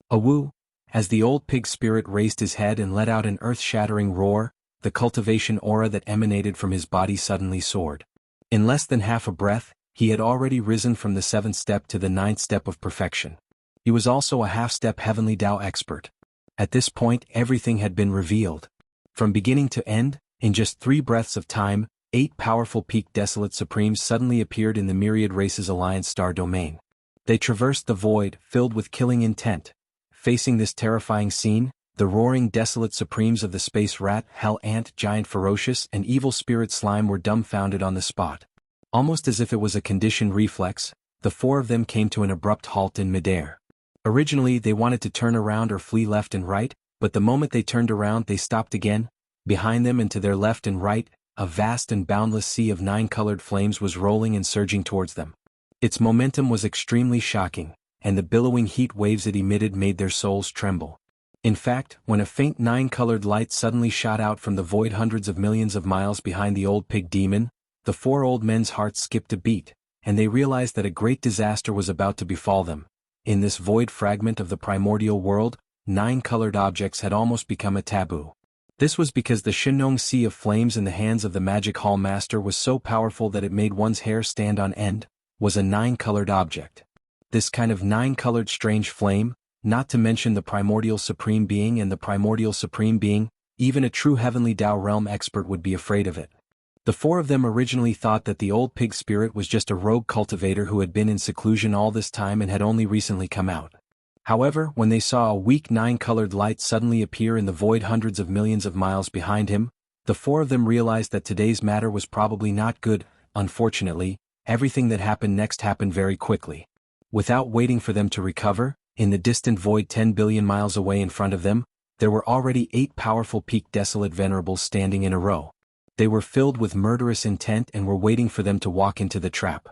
Woo! As the old pig spirit raised his head and let out an earth-shattering roar, the cultivation aura that emanated from his body suddenly soared. In less than half a breath, he had already risen from the 7th step to the 9th step of perfection. He was also a half-step heavenly Tao expert. At this point, everything had been revealed. From beginning to end, in just 3 breaths of time, 8 powerful peak desolate supremes suddenly appeared in the Myriad Races Alliance star domain. They traversed the void, filled with killing intent. Facing this terrifying scene, the roaring desolate supremes of the space rat, hell ant, giant ferocious, and evil spirit slime were dumbfounded on the spot. Almost as if it was a conditioned reflex, the 4 of them came to an abrupt halt in midair. Originally, they wanted to turn around or flee left and right, but the moment they turned around, they stopped again. Behind them and to their left and right, a vast and boundless sea of 9-colored flames was rolling and surging towards them. Its momentum was extremely shocking, and the billowing heat waves it emitted made their souls tremble. In fact, when a faint 9-colored light suddenly shot out from the void hundreds of millions of miles behind the old pig demon, the 4 old men's hearts skipped a beat, and they realized that a great disaster was about to befall them. In this void fragment of the primordial world, 9-colored objects had almost become a taboo. This was because the Shinong Sea of Flames in the hands of the Magic Hall Master was so powerful that it made one's hair stand on end. was a 9-colored object. This kind of 9-colored strange flame, not to mention the primordial supreme being and the primordial supreme being, even a true heavenly Tao realm expert would be afraid of it. The 4 of them originally thought that the old pig spirit was just a rogue cultivator who had been in seclusion all this time and had only recently come out. However, when they saw a weak 9-colored light suddenly appear in the void hundreds of millions of miles behind him, the 4 of them realized that today's matter was probably not good. Unfortunately, everything that happened next happened very quickly. Without waiting for them to recover, in the distant void 10 billion miles away in front of them, there were already 8 powerful peaked desolate venerables standing in a row. They were filled with murderous intent and were waiting for them to walk into the trap.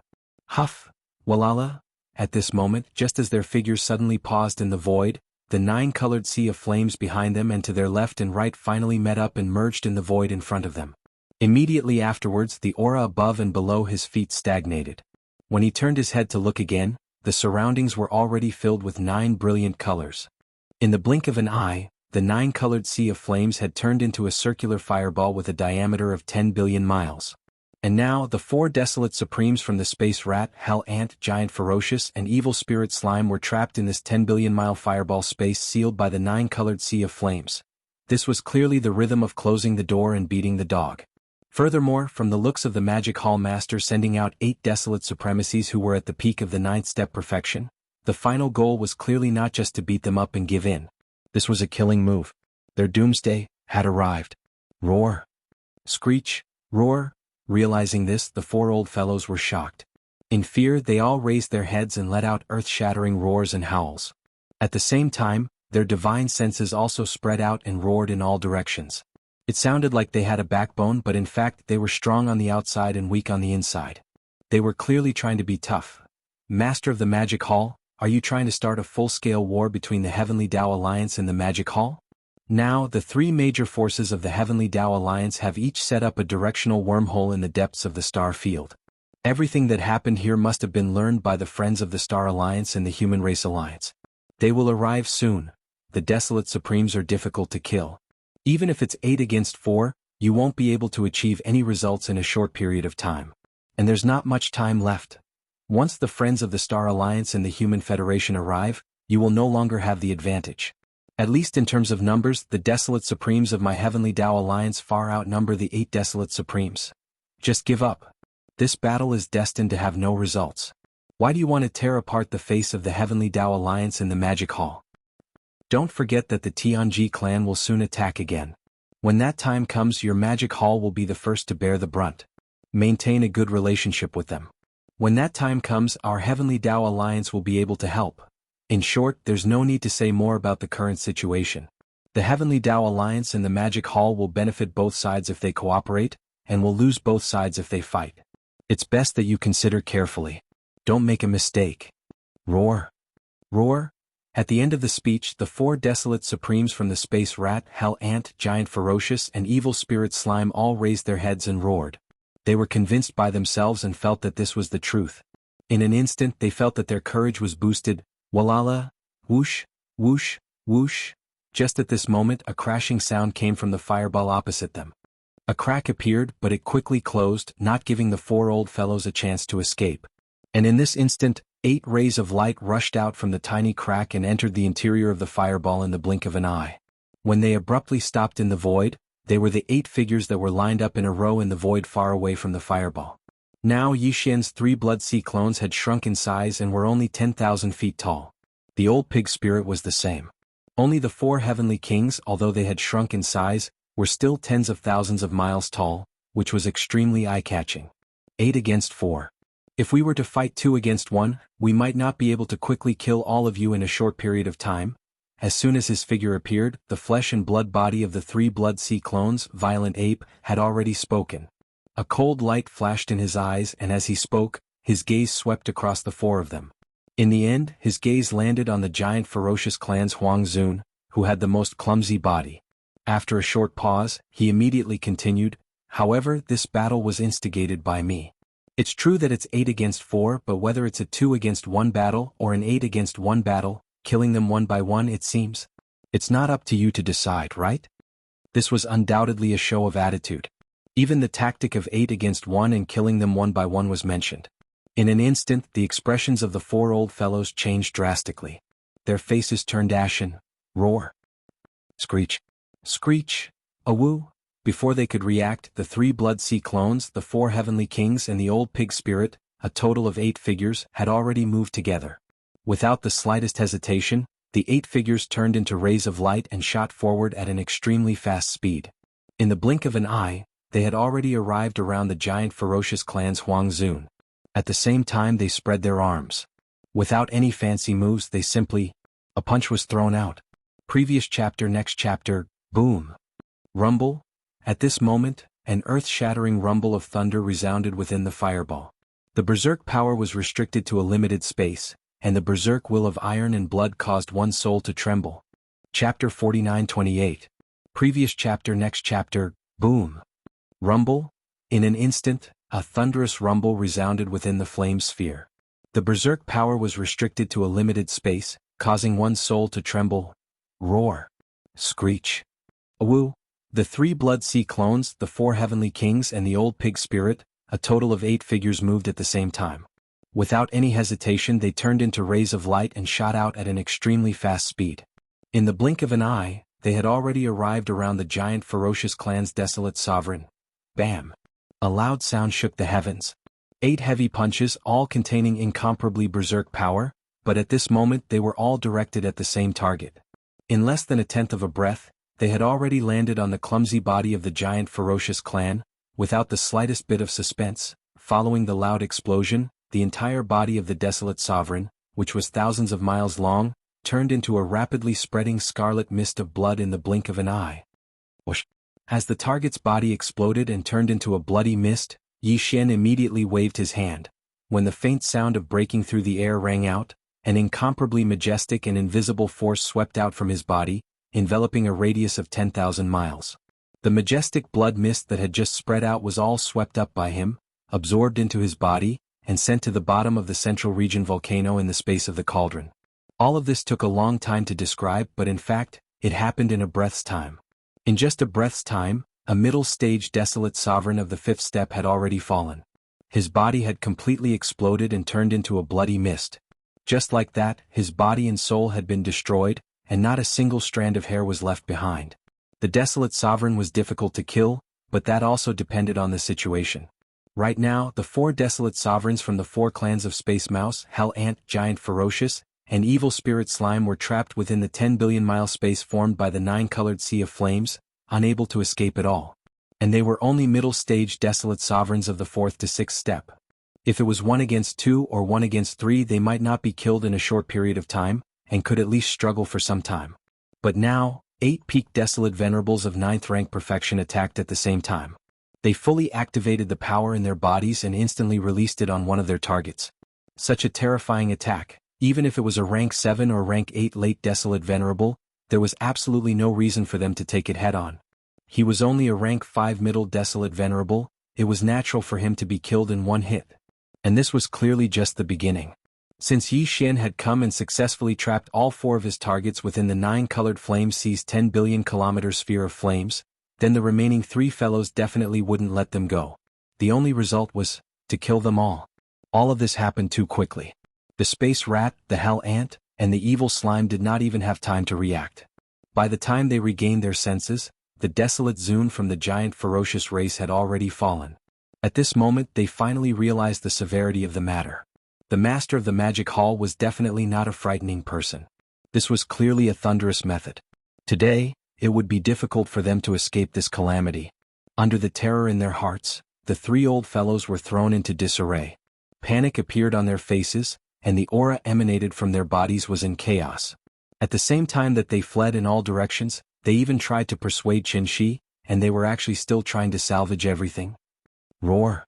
Huff! Walala! At this moment, just as their figures suddenly paused in the void, the 9-colored sea of flames behind them and to their left and right finally met up and merged in the void in front of them. Immediately afterwards, the aura above and below his feet stagnated. When he turned his head to look again, the surroundings were already filled with 9 brilliant colors. In the blink of an eye, the 9-colored sea of flames had turned into a circular fireball with a diameter of 10 billion miles. And now, the 4 desolate supremes from the space rat, hell ant, giant ferocious, and evil spirit slime were trapped in this 10 billion mile fireball space sealed by the 9-colored sea of flames. This was clearly the rhythm of closing the door and beating the dog. Furthermore, from the looks of the Magic Hall Master sending out 8 desolate supremacies who were at the peak of the 9th step perfection, the final goal was clearly not just to beat them up and give in. This was a killing move. Their doomsday had arrived. Roar! Screech! Roar! Realizing this, the 4 old fellows were shocked. In fear, they all raised their heads and let out earth-shattering roars and howls. At the same time, their divine senses also spread out and roared in all directions. It sounded like they had a backbone, but in fact they were strong on the outside and weak on the inside. They were clearly trying to be tough. Master of the Magic Hall, are you trying to start a full-scale war between the Heavenly Tao Alliance and the Magic Hall? Now, the 3 major forces of the Heavenly Tao Alliance have each set up a directional wormhole in the depths of the star field. Everything that happened here must have been learned by the Friends of the Star Alliance and the Human Race Alliance. They will arrive soon. The Desolate Supremes are difficult to kill. Even if it's 8 against 4, you won't be able to achieve any results in a short period of time. And there's not much time left. Once the Friends of the Star Alliance and the Human Federation arrive, you will no longer have the advantage. At least in terms of numbers, the Desolate Supremes of my Heavenly Tao Alliance far outnumber the 8 Desolate Supremes. Just give up. This battle is destined to have no results. Why do you want to tear apart the face of the Heavenly Tao Alliance in the Magic Hall? Don't forget that the Tianji clan will soon attack again. When that time comes, your Magic Hall will be the first to bear the brunt. Maintain a good relationship with them. When that time comes, our Heavenly Tao Alliance will be able to help. In short, there's no need to say more about the current situation. The Heavenly Tao Alliance and the Magic Hall will benefit both sides if they cooperate, and will lose both sides if they fight. It's best that you consider carefully. Don't make a mistake. Roar! Roar! At the end of the speech, the 4 desolate supremes from the space rat, hell ant, giant ferocious, and evil spirit slime all raised their heads and roared. They were convinced by themselves and felt that this was the truth. In an instant they felt that their courage was boosted. Walala! Whoosh! Whoosh! Whoosh! Just at this moment a crashing sound came from the fireball opposite them. A crack appeared, but it quickly closed, not giving the 4 old fellows a chance to escape. And in this instant, 8 rays of light rushed out from the tiny crack and entered the interior of the fireball in the blink of an eye. When they abruptly stopped in the void, they were the 8 figures that were lined up in a row in the void far away from the fireball. Now Yixian's 3 Blood Sea clones had shrunk in size and were only 10,000 feet tall. The old pig spirit was the same. Only the 4 heavenly kings, although they had shrunk in size, were still tens of thousands of miles tall, which was extremely eye-catching. 8 against 4. If we were to fight 2 against 1, we might not be able to quickly kill all of you in a short period of time. As soon as his figure appeared, the flesh and blood body of the 3 Blood Sea clones, Violent Ape, had already spoken. A cold light flashed in his eyes, and as he spoke, his gaze swept across the 4 of them. In the end, his gaze landed on the giant ferocious clan's Huang Zun, who had the most clumsy body. After a short pause, he immediately continued, "However, this battle was instigated by me. It's true that it's 8 against 4, but whether it's a 2 against 1 battle or an 8 against 1 battle, killing them one by one it seems. It's not up to you to decide, right?" This was undoubtedly a show of attitude. Even the tactic of 8 against 1 and killing them one by one was mentioned. In an instant, the expressions of the four old fellows changed drastically. Their faces turned ashen. Roar. Screech. Screech. Awoo. Before they could react, the three Blood Sea clones, the four heavenly kings and the old pig spirit, a total of 8 figures, had already moved together. Without the slightest hesitation, the 8 figures turned into rays of light and shot forward at an extremely fast speed. In the blink of an eye, they had already arrived around the giant ferocious clan's Huangzun. At the same time they spread their arms. Without any fancy moves, they simply... A punch was thrown out. Previous chapter, next chapter, boom. Rumble. At this moment, an earth-shattering rumble of thunder resounded within the fireball. The berserk power was restricted to a limited space, and the berserk will of iron and blood caused one soul to tremble. Chapter 49-28. Previous chapter, next chapter, boom. Rumble. In an instant, a thunderous rumble resounded within the flame sphere. The berserk power was restricted to a limited space, causing one soul to tremble. Roar. Screech. Awoo. The 3 Blood Sea clones, the 4 heavenly kings and the old pig spirit, a total of 8 figures moved at the same time. Without any hesitation they turned into rays of light and shot out at an extremely fast speed. In the blink of an eye, they had already arrived around the giant ferocious clan's desolate sovereign. Bam! A loud sound shook the heavens. 8 heavy punches, all containing incomparably berserk power, but at this moment they were all directed at the same target. In less than a tenth of a breath, they had already landed on the clumsy body of the giant ferocious clan, without the slightest bit of suspense. Following the loud explosion, the entire body of the desolate sovereign, which was thousands of miles long, turned into a rapidly spreading scarlet mist of blood in the blink of an eye. Whoosh! As the target's body exploded and turned into a bloody mist, Yi Xian immediately waved his hand. When the faint sound of breaking through the air rang out, an incomparably majestic and invisible force swept out from his body, enveloping a radius of 10,000 miles. The majestic blood mist that had just spread out was all swept up by him, absorbed into his body, and sent to the bottom of the central region volcano in the space of the cauldron. All of this took a long time to describe, but in fact, it happened in a breath's time. In just a breath's time, a middle-stage desolate sovereign of the 5th step had already fallen. His body had completely exploded and turned into a bloody mist. Just like that, his body and soul had been destroyed, and not a single strand of hair was left behind. The desolate sovereign was difficult to kill, but that also depended on the situation. Right now, the 4 desolate sovereigns from the 4 clans of Space Mouse, Hell Ant, Giant Ferocious, and Evil Spirit Slime were trapped within the 10 billion mile space formed by the 9-colored sea of flames, unable to escape at all. And they were only middle-stage desolate sovereigns of the 4th to 6th step. If it was 1 against 2 or 1 against 3, they might not be killed in a short period of time, and could at least struggle for some time. But now, 8 peak desolate venerables of 9th rank perfection attacked at the same time. They fully activated the power in their bodies and instantly released it on one of their targets. Such a terrifying attack, even if it was a rank 7 or rank 8 late desolate venerable, there was absolutely no reason for them to take it head-on. He was only a rank 5 middle desolate venerable, it was natural for him to be killed in one hit. And this was clearly just the beginning. Since Yi Xian had come and successfully trapped all 4 of his targets within the 9-colored flame sea's 10 billion kilometer sphere of flames, then the remaining 3 fellows definitely wouldn't let them go. The only result was to kill them all. All of this happened too quickly. The space rat, the hell ant, and the evil slime did not even have time to react. By the time they regained their senses, the desolate Zune from the giant ferocious race had already fallen. At this moment they finally realized the severity of the matter. The master of the magic hall was definitely not a frightening person. This was clearly a thunderous method. Today, it would be difficult for them to escape this calamity. Under the terror in their hearts, the 3 old fellows were thrown into disarray. Panic appeared on their faces, and the aura emanated from their bodies was in chaos. At the same time that they fled in all directions, they even tried to persuade Qin Shi, and they were actually still trying to salvage everything. Roar.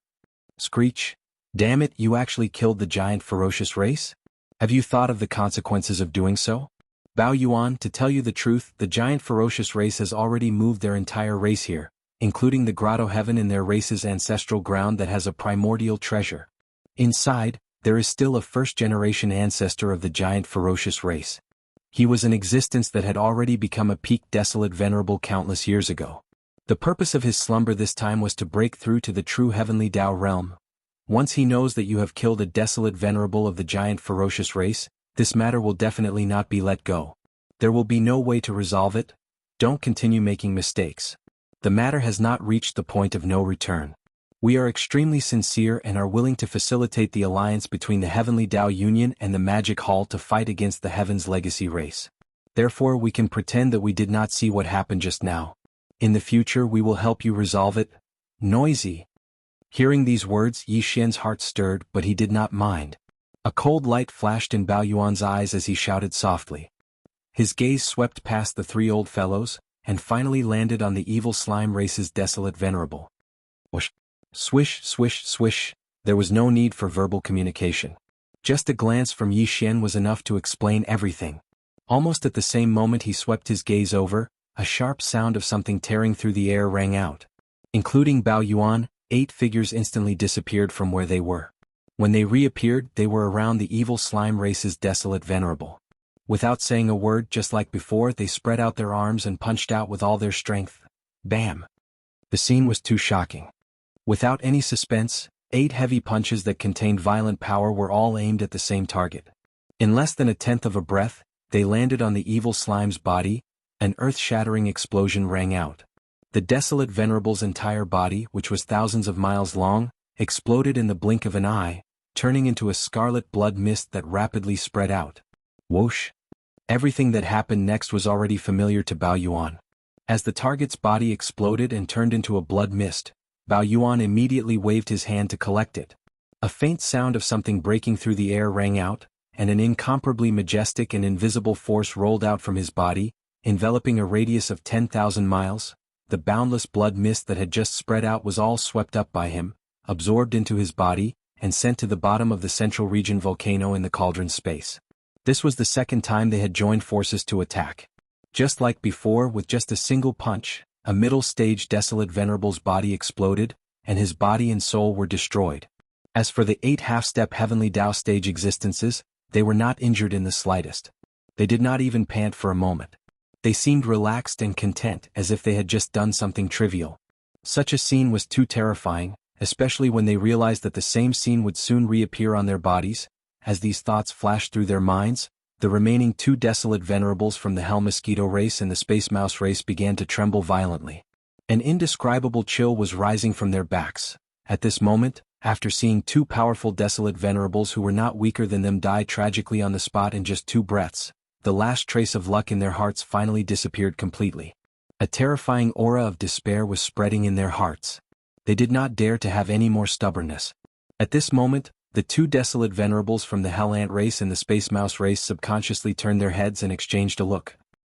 Screech. Damn it, you actually killed the giant ferocious race? Have you thought of the consequences of doing so? Bao Yuan, to tell you the truth, the giant ferocious race has already moved their entire race here, including the grotto heaven in their race's ancestral ground that has a primordial treasure. Inside, there is still a first-generation ancestor of the giant ferocious race. He was an existence that had already become a peak desolate venerable countless years ago. The purpose of his slumber this time was to break through to the true heavenly Tao realm. Once he knows that you have killed a desolate venerable of the giant ferocious race, this matter will definitely not be let go. There will be no way to resolve it. Don't continue making mistakes. The matter has not reached the point of no return. We are extremely sincere and are willing to facilitate the alliance between the Heavenly Tao Union and the Magic Hall to fight against the Heaven's Legacy race. Therefore we can pretend that we did not see what happened just now. In the future we will help you resolve it. Noisy. Hearing these words, Yi Xian's heart stirred, but he did not mind. A cold light flashed in Bao Yuan's eyes as he shouted softly. His gaze swept past the three old fellows, and finally landed on the evil slime race's desolate venerable. Whoosh. Swish, swish, swish. There was no need for verbal communication. Just a glance from Yi Xian was enough to explain everything. Almost at the same moment he swept his gaze over, a sharp sound of something tearing through the air rang out. Including Bao Yuan, 8 figures instantly disappeared from where they were. When they reappeared, they were around the evil slime race's desolate venerable. Without saying a word, just like before, they spread out their arms and punched out with all their strength. Bam! The scene was too shocking. Without any suspense, 8 heavy punches that contained violent power were all aimed at the same target. In less than a tenth of a breath, they landed on the evil slime's body. An earth-shattering explosion rang out. The desolate venerable's entire body, which was thousands of miles long, exploded in the blink of an eye, turning into a scarlet blood mist that rapidly spread out. Whoosh! Everything that happened next was already familiar to Bao Yuan. As the target's body exploded and turned into a blood mist, Bao Yuan immediately waved his hand to collect it. A faint sound of something breaking through the air rang out, and an incomparably majestic and invisible force rolled out from his body, enveloping a radius of 10,000 miles. The boundless blood mist that had just spread out was all swept up by him, absorbed into his body, and sent to the bottom of the central region volcano in the cauldron space. This was the second time they had joined forces to attack. Just like before, with just a single punch, a middle-stage desolate venerable's body exploded, and his body and soul were destroyed. As for the 8 half-step heavenly Tao stage existences, they were not injured in the slightest. They did not even pant for a moment. They seemed relaxed and content, as if they had just done something trivial. Such a scene was too terrifying, especially when they realized that the same scene would soon reappear on their bodies. As these thoughts flashed through their minds, the remaining 2 desolate venerables from the Hell Mosquito race and the Space Mouse race began to tremble violently. An indescribable chill was rising from their backs. At this moment, after seeing 2 powerful desolate venerables who were not weaker than them die tragically on the spot in just 2 breaths, the last trace of luck in their hearts finally disappeared completely. A terrifying aura of despair was spreading in their hearts. They did not dare to have any more stubbornness. At this moment, the 2 desolate venerables from the Hell Ant race and the Space Mouse race subconsciously turned their heads and exchanged a look.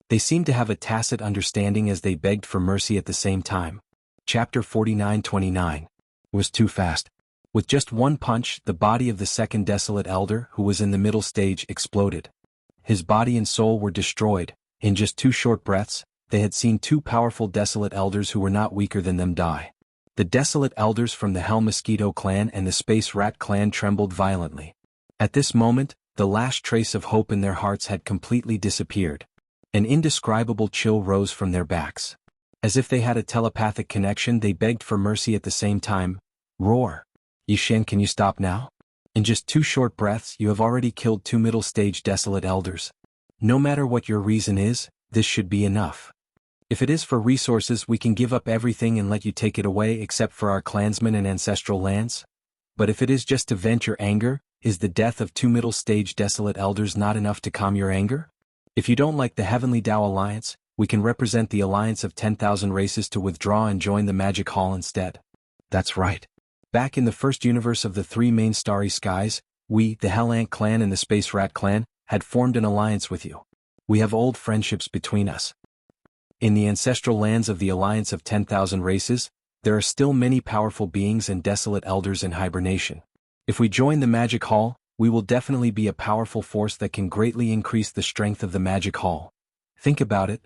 They seemed to have a tacit understanding as they begged for mercy at the same time. Chapter 49-29. Was too fast. With just one punch, the body of the second desolate elder, who was in the middle stage, exploded. His body and soul were destroyed. In just 2 short breaths, they had seen 2 powerful desolate elders who were not weaker than them die. The desolate elders from the Hell Mosquito clan and the Space Rat clan trembled violently. At this moment, the last trace of hope in their hearts had completely disappeared. An indescribable chill rose from their backs. As if they had a telepathic connection, they begged for mercy at the same time. Roar! Yi Xian, can you stop now? In just 2 short breaths, you have already killed 2 middle-stage desolate elders. No matter what your reason is, this should be enough. If it is for resources, we can give up everything and let you take it away except for our clansmen and ancestral lands. But if it is just to vent your anger, is the death of 2 middle-stage desolate elders not enough to calm your anger? If you don't like the Heavenly Tao Alliance, we can represent the alliance of 10,000 races to withdraw and join the Magic Hall instead. That's right. Back in the first universe of the 3 main starry skies, we, the Hell Ant clan and the Space Rat clan, had formed an alliance with you. We have old friendships between us. In the ancestral lands of the alliance of 10,000 races, there are still many powerful beings and desolate elders in hibernation. If we join the Magic Hall, we will definitely be a powerful force that can greatly increase the strength of the Magic Hall. Think about it.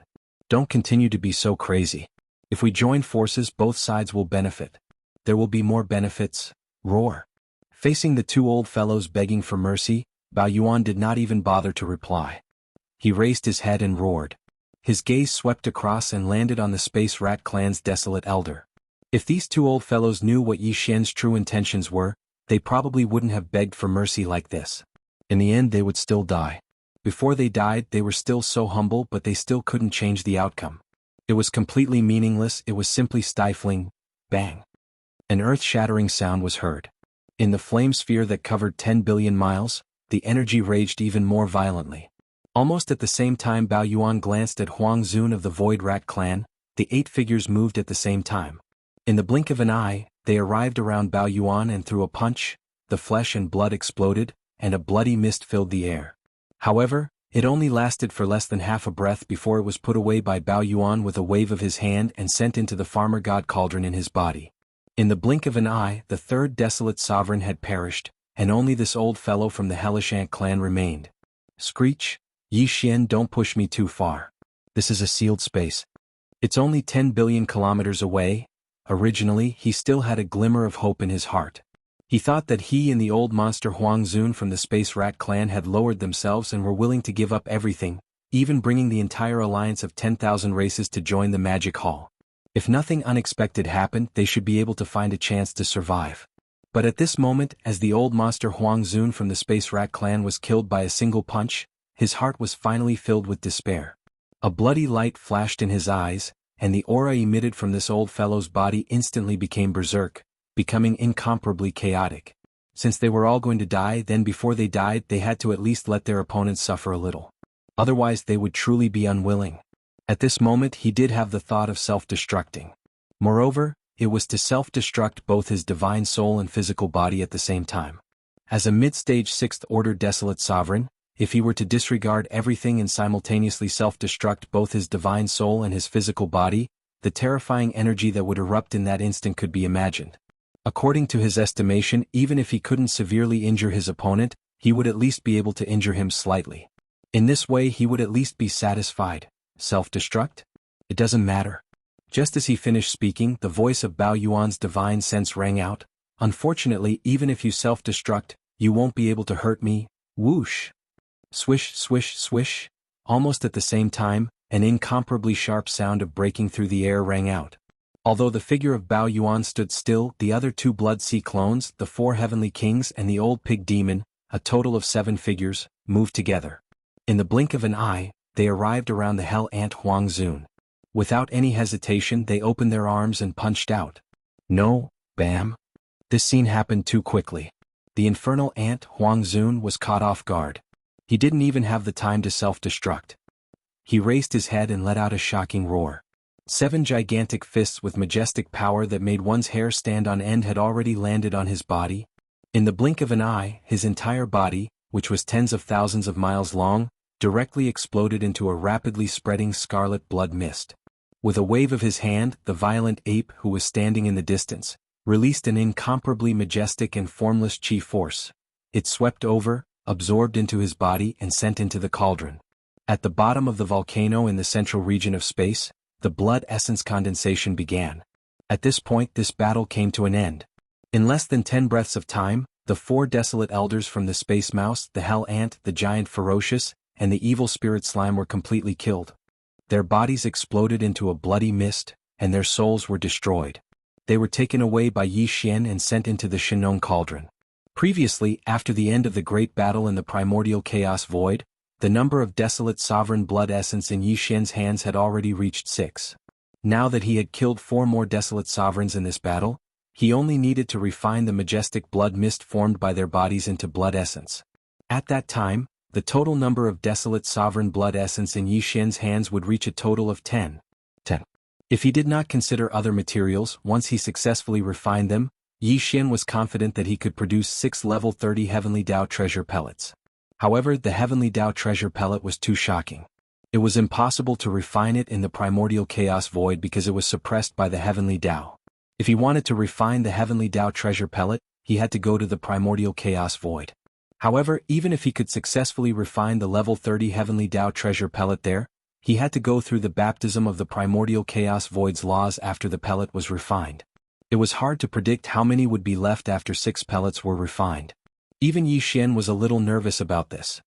Don't continue to be so crazy. If we join forces, both sides will benefit. There will be more benefits. Roar. Facing the 2 old fellows begging for mercy, Bao Yuan did not even bother to reply. He raised his head and roared. His gaze swept across and landed on the Space Rat clan's desolate elder. If these 2 old fellows knew what Yi Xian's true intentions were, they probably wouldn't have begged for mercy like this. In the end they would still die. Before they died they were still so humble, but they still couldn't change the outcome. It was completely meaningless, it was simply stifling. Bang. An earth-shattering sound was heard. In the flame sphere that covered 10 billion miles, the energy raged even more violently. Almost at the same time Bao Yuan glanced at Huang Zun of the Void Rat clan, the 8 figures moved at the same time. In the blink of an eye, they arrived around Bao Yuan and through a punch, the flesh and blood exploded, and a bloody mist filled the air. However, it only lasted for less than half a breath before it was put away by Bao Yuan with a wave of his hand and sent into the farmer god cauldron in his body. In the blink of an eye, the third desolate sovereign had perished, and only this old fellow from the hellish ant clan remained. Screech, Yi Xian, don't push me too far. This is a sealed space. It's only 10 billion kilometers away. Originally, he still had a glimmer of hope in his heart. He thought that he and the old monster Huang Zun from the Space Rat clan had lowered themselves and were willing to give up everything, even bringing the entire alliance of 10,000 races to join the Magic Hall. If nothing unexpected happened, they should be able to find a chance to survive. But at this moment, as the old monster Huang Zun from the Space Rat clan was killed by a single punch, his heart was finally filled with despair. A bloody light flashed in his eyes, and the aura emitted from this old fellow's body instantly became berserk, becoming incomparably chaotic. Since they were all going to die, then before they died they had to at least let their opponents suffer a little. Otherwise they would truly be unwilling. At this moment he did have the thought of self-destructing. Moreover, it was to self-destruct both his divine soul and physical body at the same time. As a mid-stage 6th order desolate sovereign, if he were to disregard everything and simultaneously self-destruct both his divine soul and his physical body, the terrifying energy that would erupt in that instant could be imagined. According to his estimation, even if he couldn't severely injure his opponent, he would at least be able to injure him slightly. In this way he would at least be satisfied. Self-destruct? It doesn't matter. Just as he finished speaking, the voice of Bao Yuan's divine sense rang out. Unfortunately, even if you self-destruct, you won't be able to hurt me. Whoosh! Swish, swish, swish. Almost at the same time, an incomparably sharp sound of breaking through the air rang out. Although the figure of Bao Yuan stood still, the other 2 Blood Sea clones, the 4 heavenly kings and the old pig demon, a total of 7 figures, moved together. In the blink of an eye, they arrived around the hell ant Huang Zun. Without any hesitation they opened their arms and punched out. No, bam. This scene happened too quickly. The infernal ant Huang Zun was caught off guard. He didn't even have the time to self-destruct. He raised his head and let out a shocking roar. 7 gigantic fists with majestic power that made one's hair stand on end had already landed on his body. In the blink of an eye, his entire body, which was tens of thousands of miles long, directly exploded into a rapidly spreading scarlet blood mist. With a wave of his hand, the violent ape who was standing in the distance released an incomparably majestic and formless chi force. It swept over, absorbed into his body and sent into the cauldron. At the bottom of the volcano in the central region of space, the blood essence condensation began. At this point this battle came to an end. In less than 10 breaths of time, the 4 desolate elders from the space mouse, the hell ant, the giant ferocious, and the evil spirit slime were completely killed. Their bodies exploded into a bloody mist, and their souls were destroyed. They were taken away by Yi Xian and sent into the Shinong cauldron. Previously, after the end of the great battle in the primordial chaos void, the number of desolate sovereign blood essence in Yi Xian's hands had already reached 6. Now that he had killed 4 more desolate sovereigns in this battle, he only needed to refine the majestic blood mist formed by their bodies into blood essence. At that time, the total number of desolate sovereign blood essence in Yi Xian's hands would reach a total of 10. If he did not consider other materials, once he successfully refined them, Yi Xian was confident that he could produce 6 level 30 Heavenly Dao treasure pellets. However, the Heavenly Dao treasure pellet was too shocking. It was impossible to refine it in the primordial chaos void because it was suppressed by the Heavenly Dao. If he wanted to refine the Heavenly Dao treasure pellet, he had to go to the primordial chaos void. However, even if he could successfully refine the level 30 Heavenly Dao treasure pellet there, he had to go through the baptism of the primordial chaos void's laws after the pellet was refined. It was hard to predict how many would be left after 6 pellets were refined. Even Yi Xian was a little nervous about this.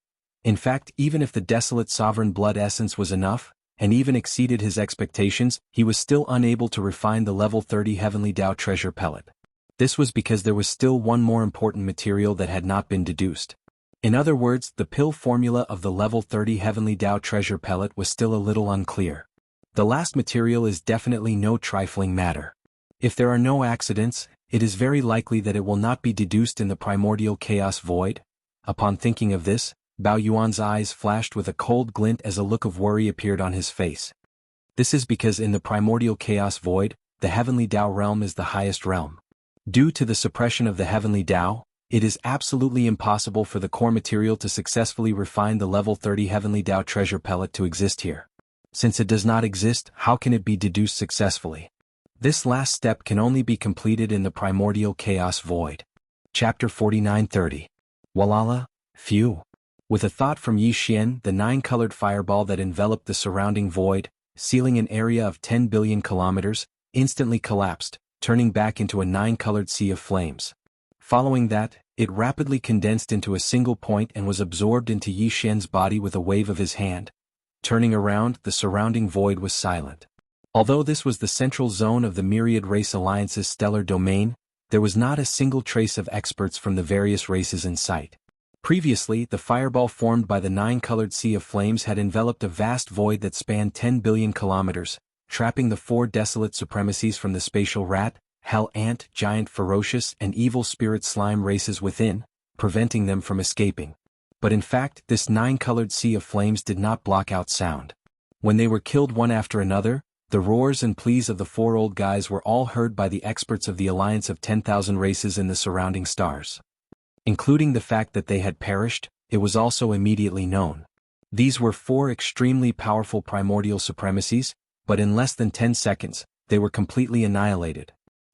In fact, even if the desolate sovereign blood essence was enough, and even exceeded his expectations, he was still unable to refine the level 30 Heavenly Dao treasure pellet. This was because there was still one more important material that had not been deduced. In other words, the pill formula of the level 30 Heavenly Tao treasure pellet was still a little unclear. The last material is definitely no trifling matter. If there are no accidents, it is very likely that it will not be deduced in the primordial chaos void. Upon thinking of this, Bao Yuan's eyes flashed with a cold glint as a look of worry appeared on his face. This is because in the primordial chaos void, the Heavenly Tao realm is the highest realm. Due to the suppression of the Heavenly Tao, it is absolutely impossible for the core material to successfully refine the level 30 Heavenly Tao treasure pellet to exist here. Since it does not exist, how can it be deduced successfully? This last step can only be completed in the primordial chaos void. Chapter 49:30. Walala, phew. With a thought from Yi Xian, the 9-colored fireball that enveloped the surrounding void, sealing an area of 10 billion kilometers, instantly collapsed, turning back into a 9-colored sea of flames. Following that, it rapidly condensed into a single point and was absorbed into Yi Xian's body with a wave of his hand. Turning around, the surrounding void was silent. Although this was the central zone of the Myriad Race Alliance's stellar domain, there was not a single trace of experts from the various races in sight. Previously, the fireball formed by the 9-colored sea of flames had enveloped a vast void that spanned 10 billion kilometers, trapping the 4 desolate supremacies from the spatial rat, hell ant, giant ferocious and evil spirit slime races within, preventing them from escaping. But in fact, this 9-colored sea of flames did not block out sound. When they were killed one after another, the roars and pleas of the 4 old guys were all heard by the experts of the alliance of 10,000 races in the surrounding stars. Including the fact that they had perished, it was also immediately known. These were 4 extremely powerful primordial supremacies, but in less than 10 seconds, they were completely annihilated.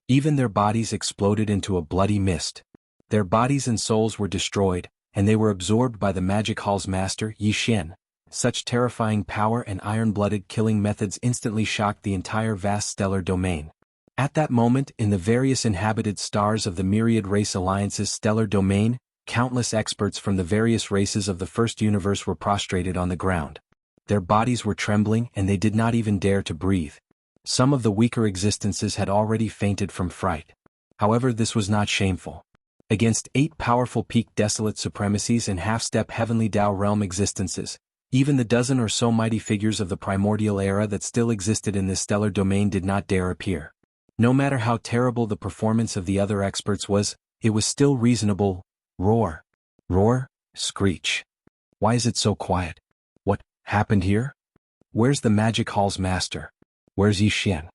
Even their bodies exploded into a bloody mist. Their bodies and souls were destroyed, and they were absorbed by the Magic Hall's master, Yi Xian. Such terrifying power and iron-blooded killing methods instantly shocked the entire vast stellar domain. At that moment, in the various inhabited stars of the Myriad Race Alliance's stellar domain, countless experts from the various races of the first universe were prostrated on the ground. Their bodies were trembling and they did not even dare to breathe. Some of the weaker existences had already fainted from fright. However, this was not shameful. Against 8 powerful peak desolate supremacies and half-step Heavenly Tao realm existences, even the dozen or so mighty figures of the primordial era that still existed in this stellar domain did not dare appear. No matter how terrible the performance of the other experts was, it was still reasonable. Roar. Roar. Screech. Why is it so quiet? What happened here? Where's the Magic Hall's master? Where's Yi Xian?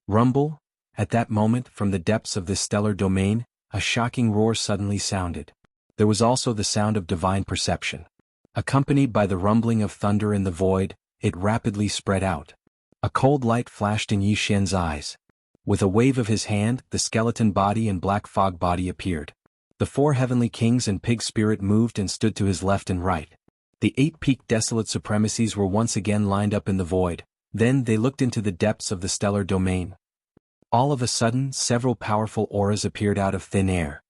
Rumble. At that moment, from the depths of this stellar domain, a shocking roar suddenly sounded. There was also the sound of divine perception. Accompanied by the rumbling of thunder in the void, it rapidly spread out. A cold light flashed in Yi Xian's eyes. With a wave of his hand, the skeleton body and black fog body appeared. The 4 heavenly kings and pig spirit moved and stood to his left and right. The 8 peak desolate supremacies were once again lined up in the void. Then they looked into the depths of the stellar domain. All of a sudden, several powerful auras appeared out of thin air.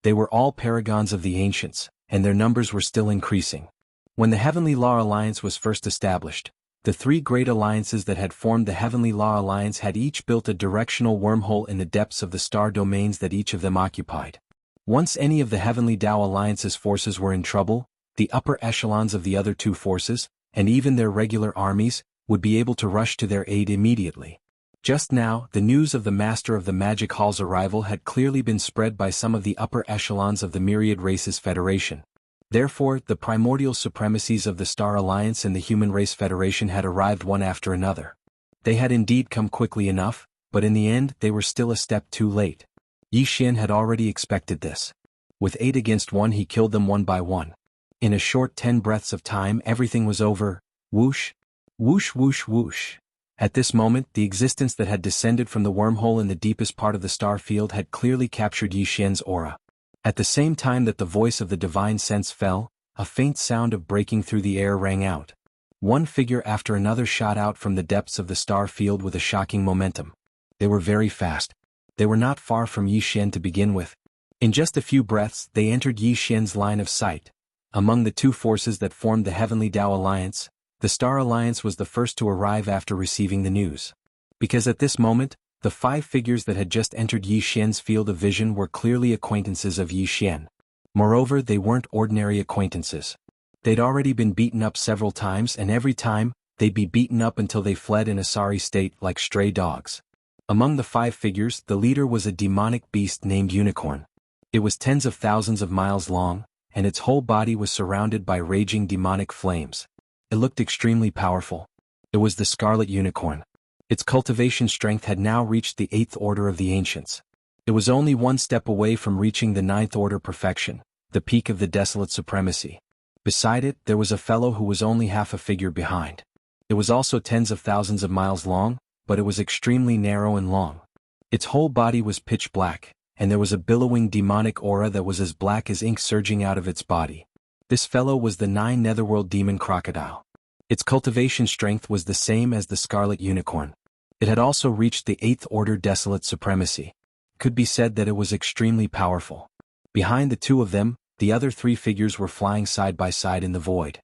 They were all paragons of the ancients, and their numbers were still increasing. When the Heavenly Law Alliance was first established, the 3 great alliances that had formed the Heavenly Law Alliance had each built a directional wormhole in the depths of the star domains that each of them occupied. Once any of the Heavenly Tao Alliance's forces were in trouble, the upper echelons of the other 2 forces, and even their regular armies, would be able to rush to their aid immediately. Just now, the news of the Master of the Magic Hall's arrival had clearly been spread by some of the upper echelons of the Myriad Races Federation. Therefore, the primordial supremacies of the Star Alliance and the Human Race Federation had arrived one after another. They had indeed come quickly enough, but in the end they were still a step too late. Yi Xian had already expected this. With 8 against 1 he killed them one by one. In a short 10 breaths of time everything was over. Whoosh. Whoosh whoosh whoosh. At this moment, the existence that had descended from the wormhole in the deepest part of the star field had clearly captured Yi Xian's aura. At the same time that the voice of the divine sense fell, a faint sound of breaking through the air rang out. One figure after another shot out from the depths of the star field with a shocking momentum. They were very fast. They were not far from Yi Xian to begin with. In just a few breaths, they entered Yi Xian's line of sight. Among the 2 forces that formed the Heavenly Tao Alliance, the Star Alliance was the first to arrive after receiving the news. Because at this moment, The 5 figures that had just entered Yi Xian's field of vision were clearly acquaintances of Yi Xian. Moreover, they weren't ordinary acquaintances. They'd already been beaten up several times, and every time, they'd be beaten up until they fled in a sorry state like stray dogs. Among the 5 figures, the leader was a demonic beast named Unicorn. It was tens of thousands of miles long, and its whole body was surrounded by raging demonic flames. It looked extremely powerful. It was the Scarlet Unicorn. Its cultivation strength had now reached the 8th order of the ancients. It was only one step away from reaching the 9th order perfection, the peak of the desolate supremacy. Beside it, there was a fellow who was only half a figure behind. It was also tens of thousands of miles long, but it was extremely narrow and long. Its whole body was pitch black, and there was a billowing demonic aura that was as black as ink surging out of its body. This fellow was the 9 Netherworld Demon Crocodile. Its cultivation strength was the same as the Scarlet Unicorn. It had also reached the 8th order desolate supremacy. Could be said that it was extremely powerful. Behind the 2 of them, the other 3 figures were flying side by side in the void.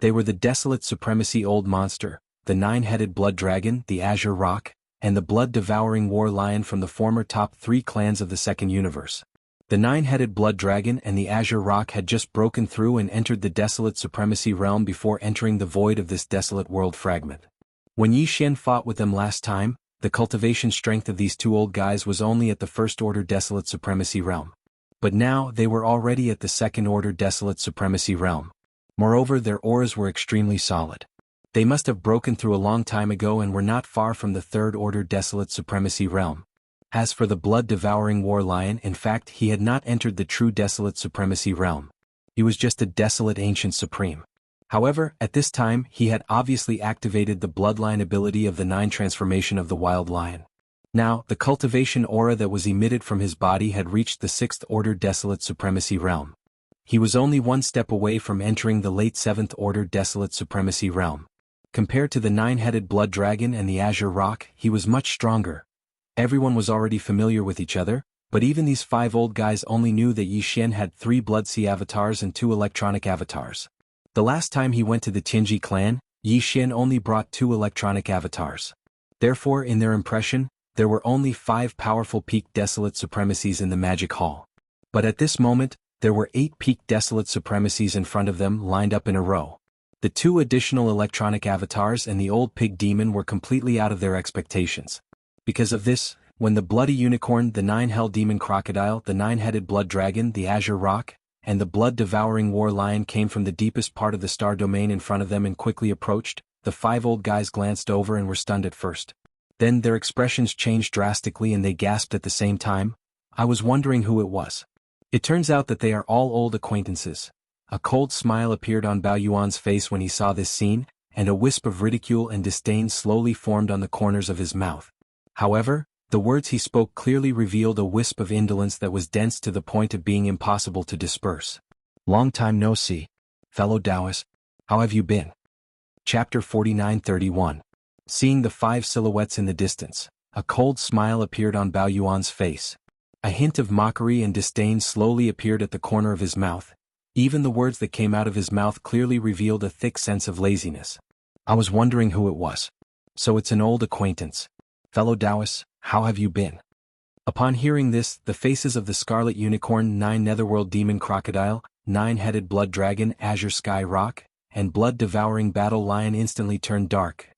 They were the desolate supremacy old monster, the 9-headed blood dragon, the Azure Rock, and the blood-devouring war lion from the former top 3 clans of the Second Universe. The 9-headed blood dragon and the Azure Rock had just broken through and entered the desolate supremacy realm before entering the void of this desolate world fragment. When Yi Xian fought with them last time, the cultivation strength of these 2 old guys was only at the 1st order desolate supremacy realm. But now they were already at the 2nd order desolate supremacy realm. Moreover, their auras were extremely solid. They must have broken through a long time ago and were not far from the 3rd order desolate supremacy realm. As for the blood-devouring war lion, in fact, he had not entered the true desolate supremacy realm. He was just a desolate ancient supreme. However, at this time, he had obviously activated the bloodline ability of the 9 transformation of the wild lion. Now, the cultivation aura that was emitted from his body had reached the 6th order desolate supremacy realm. He was only one step away from entering the late 7th order desolate supremacy realm. Compared to the 9-headed blood dragon and the Azure Rock, he was much stronger. Everyone was already familiar with each other, but even these 5 old guys only knew that Yi Xian had 3 Blood Sea avatars and 2 electronic avatars. The last time he went to the Tianji clan, Yi Xian only brought 2 electronic avatars. Therefore, in their impression, there were only 5 powerful peak desolate supremacies in the magic hall. But at this moment, there were 8 peak desolate supremacies in front of them lined up in a row. The 2 additional electronic avatars and the old pig demon were completely out of their expectations. Because of this, when the bloody unicorn, the 9-hell demon crocodile, the 9-headed blood dragon, the Azure Rock, and the blood-devouring war lion came from the deepest part of the star domain in front of them and quickly approached, the 5 old guys glanced over and were stunned at first. Then their expressions changed drastically and they gasped at the same time. I was wondering who it was. It turns out that they are all old acquaintances. A cold smile appeared on Bao Yuan's face when he saw this scene, and a wisp of ridicule and disdain slowly formed on the corners of his mouth. However, the words he spoke clearly revealed a wisp of indolence that was dense to the point of being impossible to disperse. Long time no see, fellow Taoist. How have you been? Chapter 49-31. Seeing the 5 silhouettes in the distance, a cold smile appeared on Bao Yuan's face. A hint of mockery and disdain slowly appeared at the corner of his mouth. Even the words that came out of his mouth clearly revealed a thick sense of laziness. I was wondering who it was. So it's an old acquaintance. Fellow Taoists, how have you been? Upon hearing this, the faces of the Scarlet Unicorn, 9 Netherworld Demon Crocodile, 9-headed Blood Dragon, Azure Sky Rock, and Blood-Devouring Battle Lion instantly turned dark.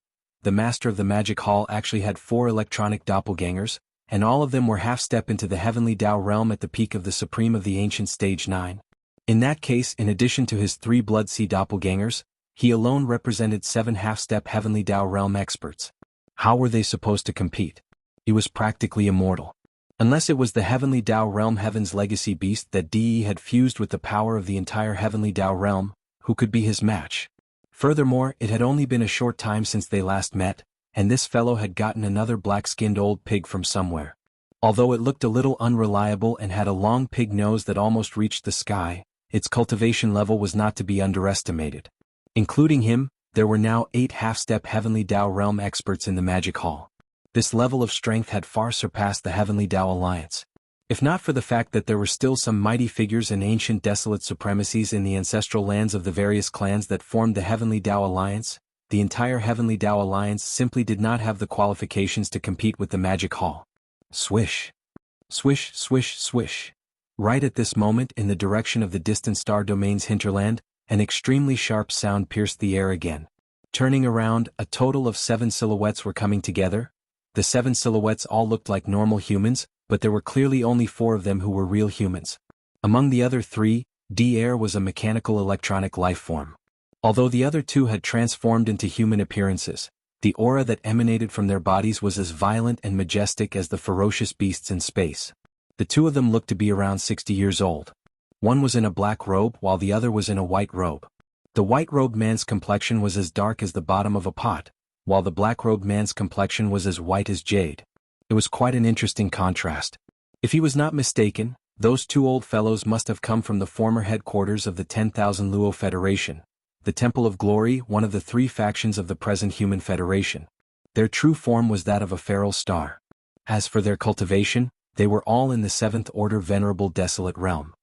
The Master of the Magic Hall actually had 4 electronic doppelgangers, and all of them were half-step into the Heavenly Tao realm at the peak of the Supreme of the Ancient Stage 9. In that case, in addition to his 3 Blood Sea doppelgangers, he alone represented 7 half-step Heavenly Tao realm experts. How were they supposed to compete? He was practically immortal. Unless it was the Heavenly Tao realm Heaven's legacy beast that DE had fused with the power of the entire Heavenly Tao realm, who could be his match? Furthermore, it had only been a short time since they last met, and this fellow had gotten another black-skinned old pig from somewhere. Although it looked a little unreliable and had a long pig nose that almost reached the sky, its cultivation level was not to be underestimated. Including him, there were now 8 half-step Heavenly Tao realm experts in the Magic Hall. This level of strength had far surpassed the Heavenly Tao Alliance. If not for the fact that there were still some mighty figures and ancient desolate supremacies in the ancestral lands of the various clans that formed the Heavenly Tao Alliance, the entire Heavenly Tao Alliance simply did not have the qualifications to compete with the Magic Hall. Swish. Swish, swish, swish. Right at this moment, in the direction of the distant star domain's hinterland, an extremely sharp sound pierced the air again. Turning around, a total of 7 silhouettes were coming together. The 7 silhouettes all looked like normal humans, but there were clearly only 4 of them who were real humans. Among the other 3, D-Air was a mechanical electronic life form. Although the other 2 had transformed into human appearances, the aura that emanated from their bodies was as violent and majestic as the ferocious beasts in space. The 2 of them looked to be around 60 years old. One was in a black robe while the other was in a white robe. The white-robed man's complexion was as dark as the bottom of a pot, while the black-robed man's complexion was as white as jade. It was quite an interesting contrast. If he was not mistaken, those 2 old fellows must have come from the former headquarters of the 10,000 Luo Federation, the Temple of Glory, one of the 3 factions of the present Human Federation. Their true form was that of a feral star. As for their cultivation, they were all in the 7th Order Venerable Desolate Realm.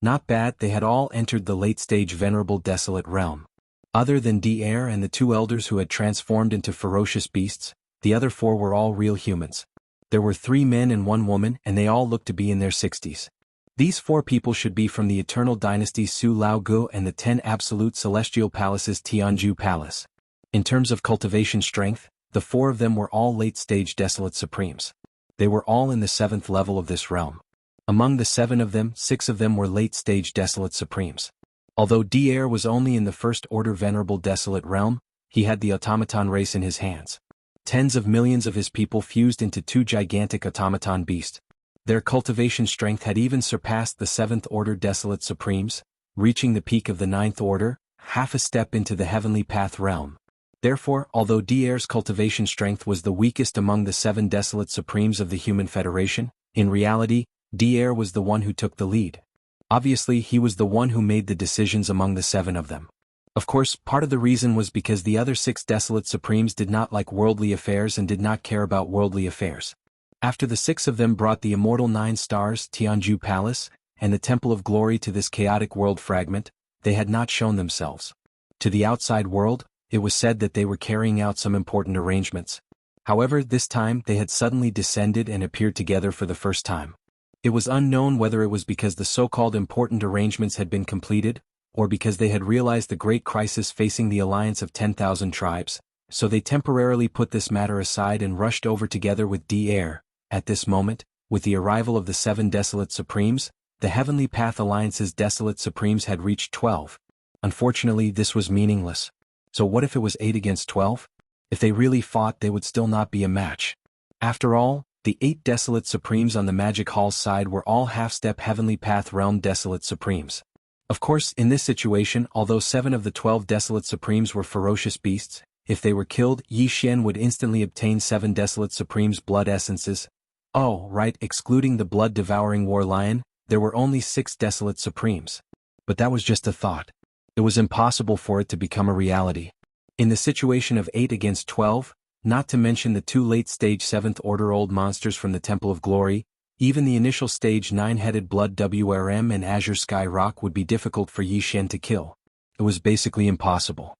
Not bad, they had all entered the late-stage Venerable Desolate Realm. Other than D-Air and the 2 elders who had transformed into ferocious beasts, the other 4 were all real humans. There were 3 men and 1 woman, and they all looked to be in their 60s. These 4 people should be from the Eternal Dynasty Su Lao Gu and the 10 Absolute Celestial Palaces Tianju Palace. In terms of cultivation strength, the 4 of them were all late-stage Desolate Supremes. They were all in the 7th level of this realm. Among the 7 of them, 6 of them were late-stage Desolate Supremes. Although D-Air was only in the 1st Order Venerable Desolate Realm, he had the automaton race in his hands. Tens of millions of his people fused into 2 gigantic automaton beasts. Their cultivation strength had even surpassed the 7th Order Desolate Supremes, reaching the peak of the 9th Order, half a step into the Heavenly Path realm. Therefore, although D-Air's cultivation strength was the weakest among the 7 Desolate Supremes of the Human Federation, in reality, D-Air was the one who took the lead. Obviously, he was the one who made the decisions among the 7 of them. Of course, part of the reason was because the other 6 Desolate Supremes did not like worldly affairs and did not care about worldly affairs. After the 6 of them brought the immortal 9 stars, Tianju Palace, and the Temple of Glory to this chaotic world fragment, they had not shown themselves. To the outside world, it was said that they were carrying out some important arrangements. However, this time they had suddenly descended and appeared together for the first time. It was unknown whether it was because the so-called important arrangements had been completed, or because they had realized the great crisis facing the alliance of 10,000 tribes, so they temporarily put this matter aside and rushed over together with D-Air. At this moment, with the arrival of the 7 Desolate Supremes, the Heavenly Path Alliance's Desolate Supremes had reached 12. Unfortunately, this was meaningless. So what if it was 8 against 12? If they really fought, they would still not be a match. After all, the 8 Desolate Supremes on the Magic Hall's side were all half-step Heavenly Path Realm Desolate Supremes. Of course, in this situation, although 7 of the 12 Desolate Supremes were ferocious beasts, if they were killed, Yi Xian would instantly obtain 7 Desolate Supremes' blood essences. Oh, right, excluding the blood-devouring War Lion, there were only 6 Desolate Supremes. But that was just a thought. It was impossible for it to become a reality. In the situation of 8 against 12, not to mention the 2 late-stage 7th Order old monsters from the Temple of Glory, even the initial stage 9-headed Blood WRM and Azure Sky Rock would be difficult for Yi Xian to kill. It was basically impossible.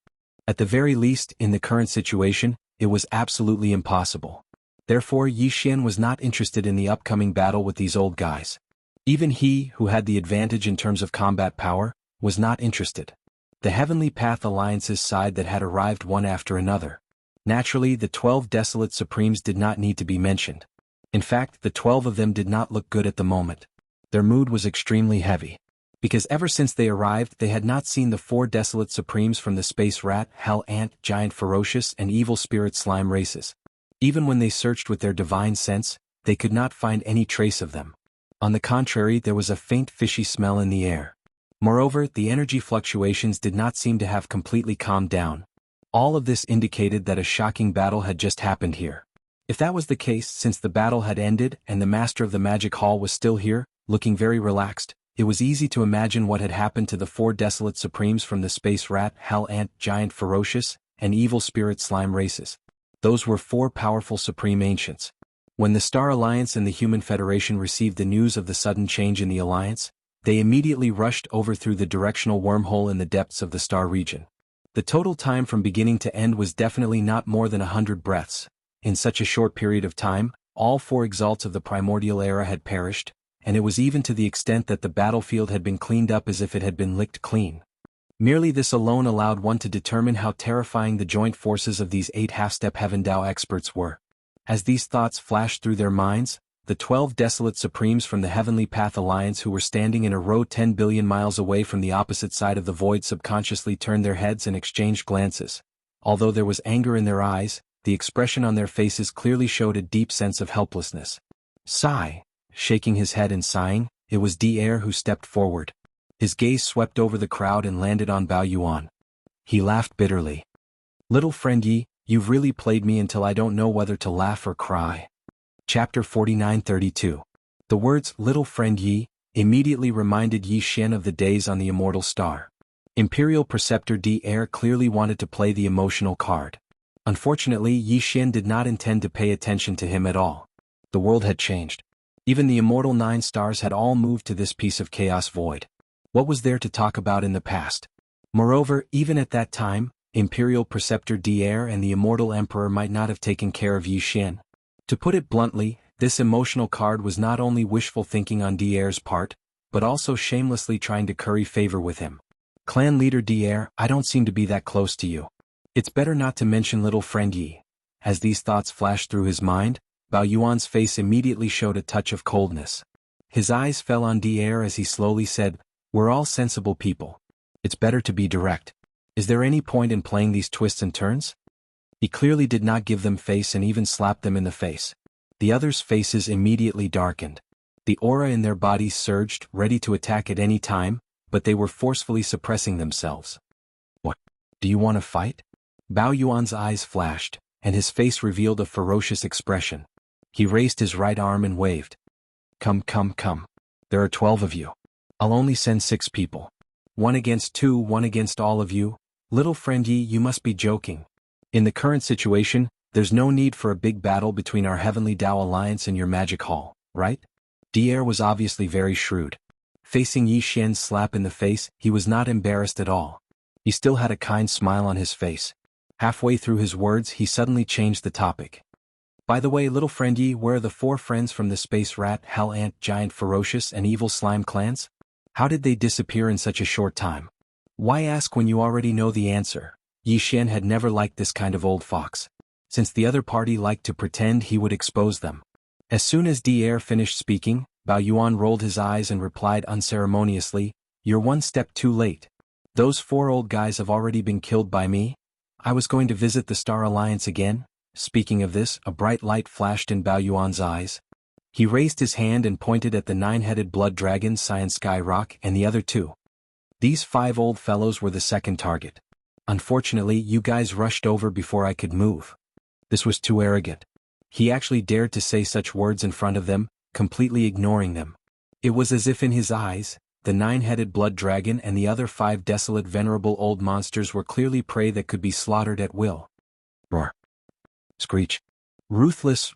At the very least, in the current situation, it was absolutely impossible. Therefore, Yi Xian was not interested in the upcoming battle with these old guys. Even he, who had the advantage in terms of combat power, was not interested. The Heavenly Path Alliance's side that had arrived one after another. Naturally, the 12 Desolate Supremes did not need to be mentioned. In fact, the 12 of them did not look good at the moment. Their mood was extremely heavy. Because ever since they arrived, they had not seen the 4 Desolate Supremes from the Space Rat, Hell Ant, Giant Ferocious, and Evil Spirit Slime races. Even when they searched with their divine sense, they could not find any trace of them. On the contrary, there was a faint fishy smell in the air. Moreover, the energy fluctuations did not seem to have completely calmed down. All of this indicated that a shocking battle had just happened here. If that was the case, since the battle had ended and the Master of the Magic Hall was still here, looking very relaxed, it was easy to imagine what had happened to the 4 Desolate Supremes from the Space Rat, Hell Ant, Giant Ferocious, and Evil Spirit Slime races. Those were 4 powerful Supreme Ancients. When the Star Alliance and the Human Federation received the news of the sudden change in the Alliance, they immediately rushed over through the directional wormhole in the depths of the Star region. The total time from beginning to end was definitely not more than 100 breaths. In such a short period of time, all 4 exalts of the primordial era had perished, and it was even to the extent that the battlefield had been cleaned up as if it had been licked clean. Merely this alone allowed one to determine how terrifying the joint forces of these 8 half-step Heaven Dao experts were. As these thoughts flashed through their minds, the 12 desolate supremes from the Heavenly Path Alliance who were standing in a row 10 billion miles away from the opposite side of the void subconsciously turned their heads and exchanged glances. Although there was anger in their eyes, the expression on their faces clearly showed a deep sense of helplessness. Sigh. Shaking his head and sighing, it was Di'er who stepped forward. His gaze swept over the crowd and landed on Bao Yuan. He laughed bitterly. Little friend Yi, you've really played me until I don't know whether to laugh or cry. Chapter 49-32. The words, little friend Yi, immediately reminded Yi Xian of the days on the Immortal Star. Imperial Preceptor Di'er clearly wanted to play the emotional card. Unfortunately, Yi Xian did not intend to pay attention to him at all. The world had changed. Even the immortal 9 stars had all moved to this piece of chaos void. What was there to talk about in the past? Moreover, even at that time, Imperial Preceptor Di'er and the Immortal Emperor might not have taken care of Yi Xian. To put it bluntly, this emotional card was not only wishful thinking on Di'er's part, but also shamelessly trying to curry favor with him. Clan leader Di'er, I don't seem to be that close to you. It's better not to mention little friend Yi. As these thoughts flashed through his mind, Bao Yuan's face immediately showed a touch of coldness. His eyes fell on Di'er as he slowly said, we're all sensible people. It's better to be direct. Is there any point in playing these twists and turns? He clearly did not give them face and even slapped them in the face. The others' faces immediately darkened. The aura in their bodies surged, ready to attack at any time, but they were forcefully suppressing themselves. What? Do you want to fight? Bao Yuan's eyes flashed, and his face revealed a ferocious expression. He raised his right arm and waved. Come. There are 12 of you. I'll only send 6 people. 1 against 2, 1 against all of you. Little friend Yi, you must be joking. In the current situation, there's no need for a big battle between our Heavenly Dao Alliance and your magic hall, right? Di'er was obviously very shrewd. Facing Yi Xian's slap in the face, he was not embarrassed at all. He still had a kind smile on his face. Halfway through his words, he suddenly changed the topic. By the way, little friend Yi, where are the 4 friends from the Space Rat, Hell Ant, Giant Ferocious and Evil Slime clans? How did they disappear in such a short time? Why ask when you already know the answer? Yi Xian had never liked this kind of old fox. Since the other party liked to pretend, he would expose them. As soon as Di'er finished speaking, Bao Yuan rolled his eyes and replied unceremoniously, you're 1 step too late. Those 4 old guys have already been killed by me. I was going to visit the Star Alliance again. Speaking of this, a bright light flashed in Bao Yuan's eyes. He raised his hand and pointed at the 9-headed blood dragon Cyan Skyrock and the other 2. These 5 old fellows were the second target. Unfortunately, you guys rushed over before I could move. This was too arrogant. He actually dared to say such words in front of them, completely ignoring them. It was as if in his eyes, the 9-headed blood dragon and the other 5 desolate venerable old monsters were clearly prey that could be slaughtered at will. Roar. Screech. Ruthless.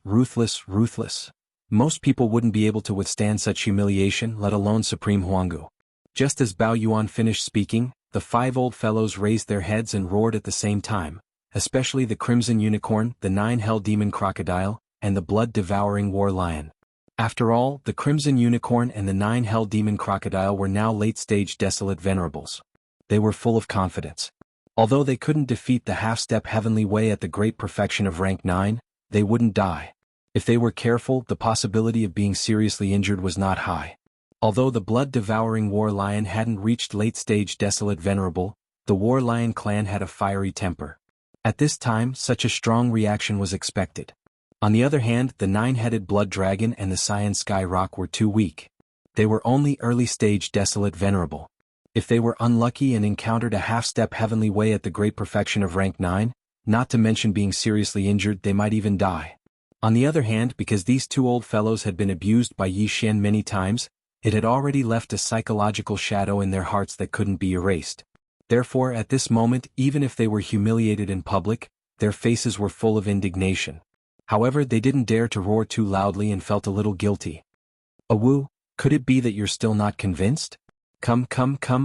Most people wouldn't be able to withstand such humiliation, let alone Supreme Huanggu. Just as Bao Yuan finished speaking, the 5 old fellows raised their heads and roared at the same time, especially the Crimson Unicorn, the 9 Hell Demon Crocodile, and the blood-devouring War Lion. After all, the Crimson Unicorn and the 9 Hell Demon Crocodile were now late-stage desolate venerables. They were full of confidence. Although they couldn't defeat the half-step Heavenly Way at the great perfection of rank 9, they wouldn't die. If they were careful, the possibility of being seriously injured was not high. Although the blood-devouring War Lion hadn't reached late-stage desolate venerable, the War Lion clan had a fiery temper. At this time, such a strong reaction was expected. On the other hand, the 9-headed blood dragon and the Cyan Skyrock were too weak. They were only early-stage desolate venerable. If they were unlucky and encountered a half-step Heavenly Way at the great perfection of rank 9, not to mention being seriously injured, they might even die. On the other hand, because these 2 old fellows had been abused by Yi Xian many times, it had already left a psychological shadow in their hearts that couldn't be erased. Therefore, at this moment, even if they were humiliated in public, their faces were full of indignation. However, they didn't dare to roar too loudly and felt a little guilty. Awu, could it be that you're still not convinced? Come,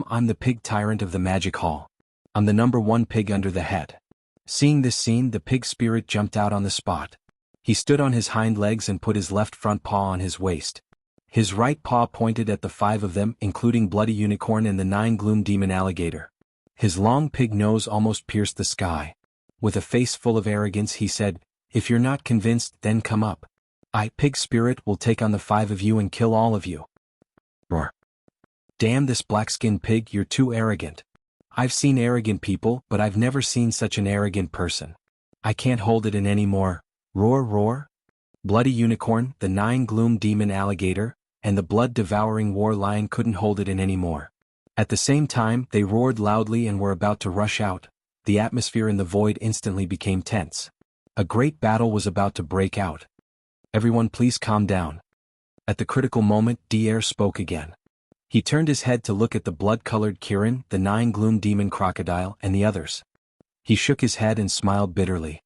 I'm the pig tyrant of the magic hall. I'm the #1 pig under the head. Seeing this scene, the pig spirit jumped out on the spot. He stood on his hind legs and put his left front paw on his waist. His right paw pointed at the 5 of them, including Bloody Unicorn and the 9 Gloom Demon Alligator. His long pig nose almost pierced the sky. With a face full of arrogance he said, "If you're not convinced, then come up. I, pig spirit, will take on the 5 of you and kill all of you." Roar. "Damn this black-skinned pig, you're too arrogant. I've seen arrogant people, but I've never seen such an arrogant person. I can't hold it in anymore." Roar, roar. Bloody Unicorn, the 9 Gloom Demon Alligator, and the blood-devouring war lion couldn't hold it in anymore. At the same time, they roared loudly and were about to rush out. The atmosphere in the void instantly became tense. A great battle was about to break out. "Everyone please calm down." At the critical moment, Dier spoke again. He turned his head to look at the blood-colored Kirin, the 9 Gloom Demon Crocodile, and the others. He shook his head and smiled bitterly.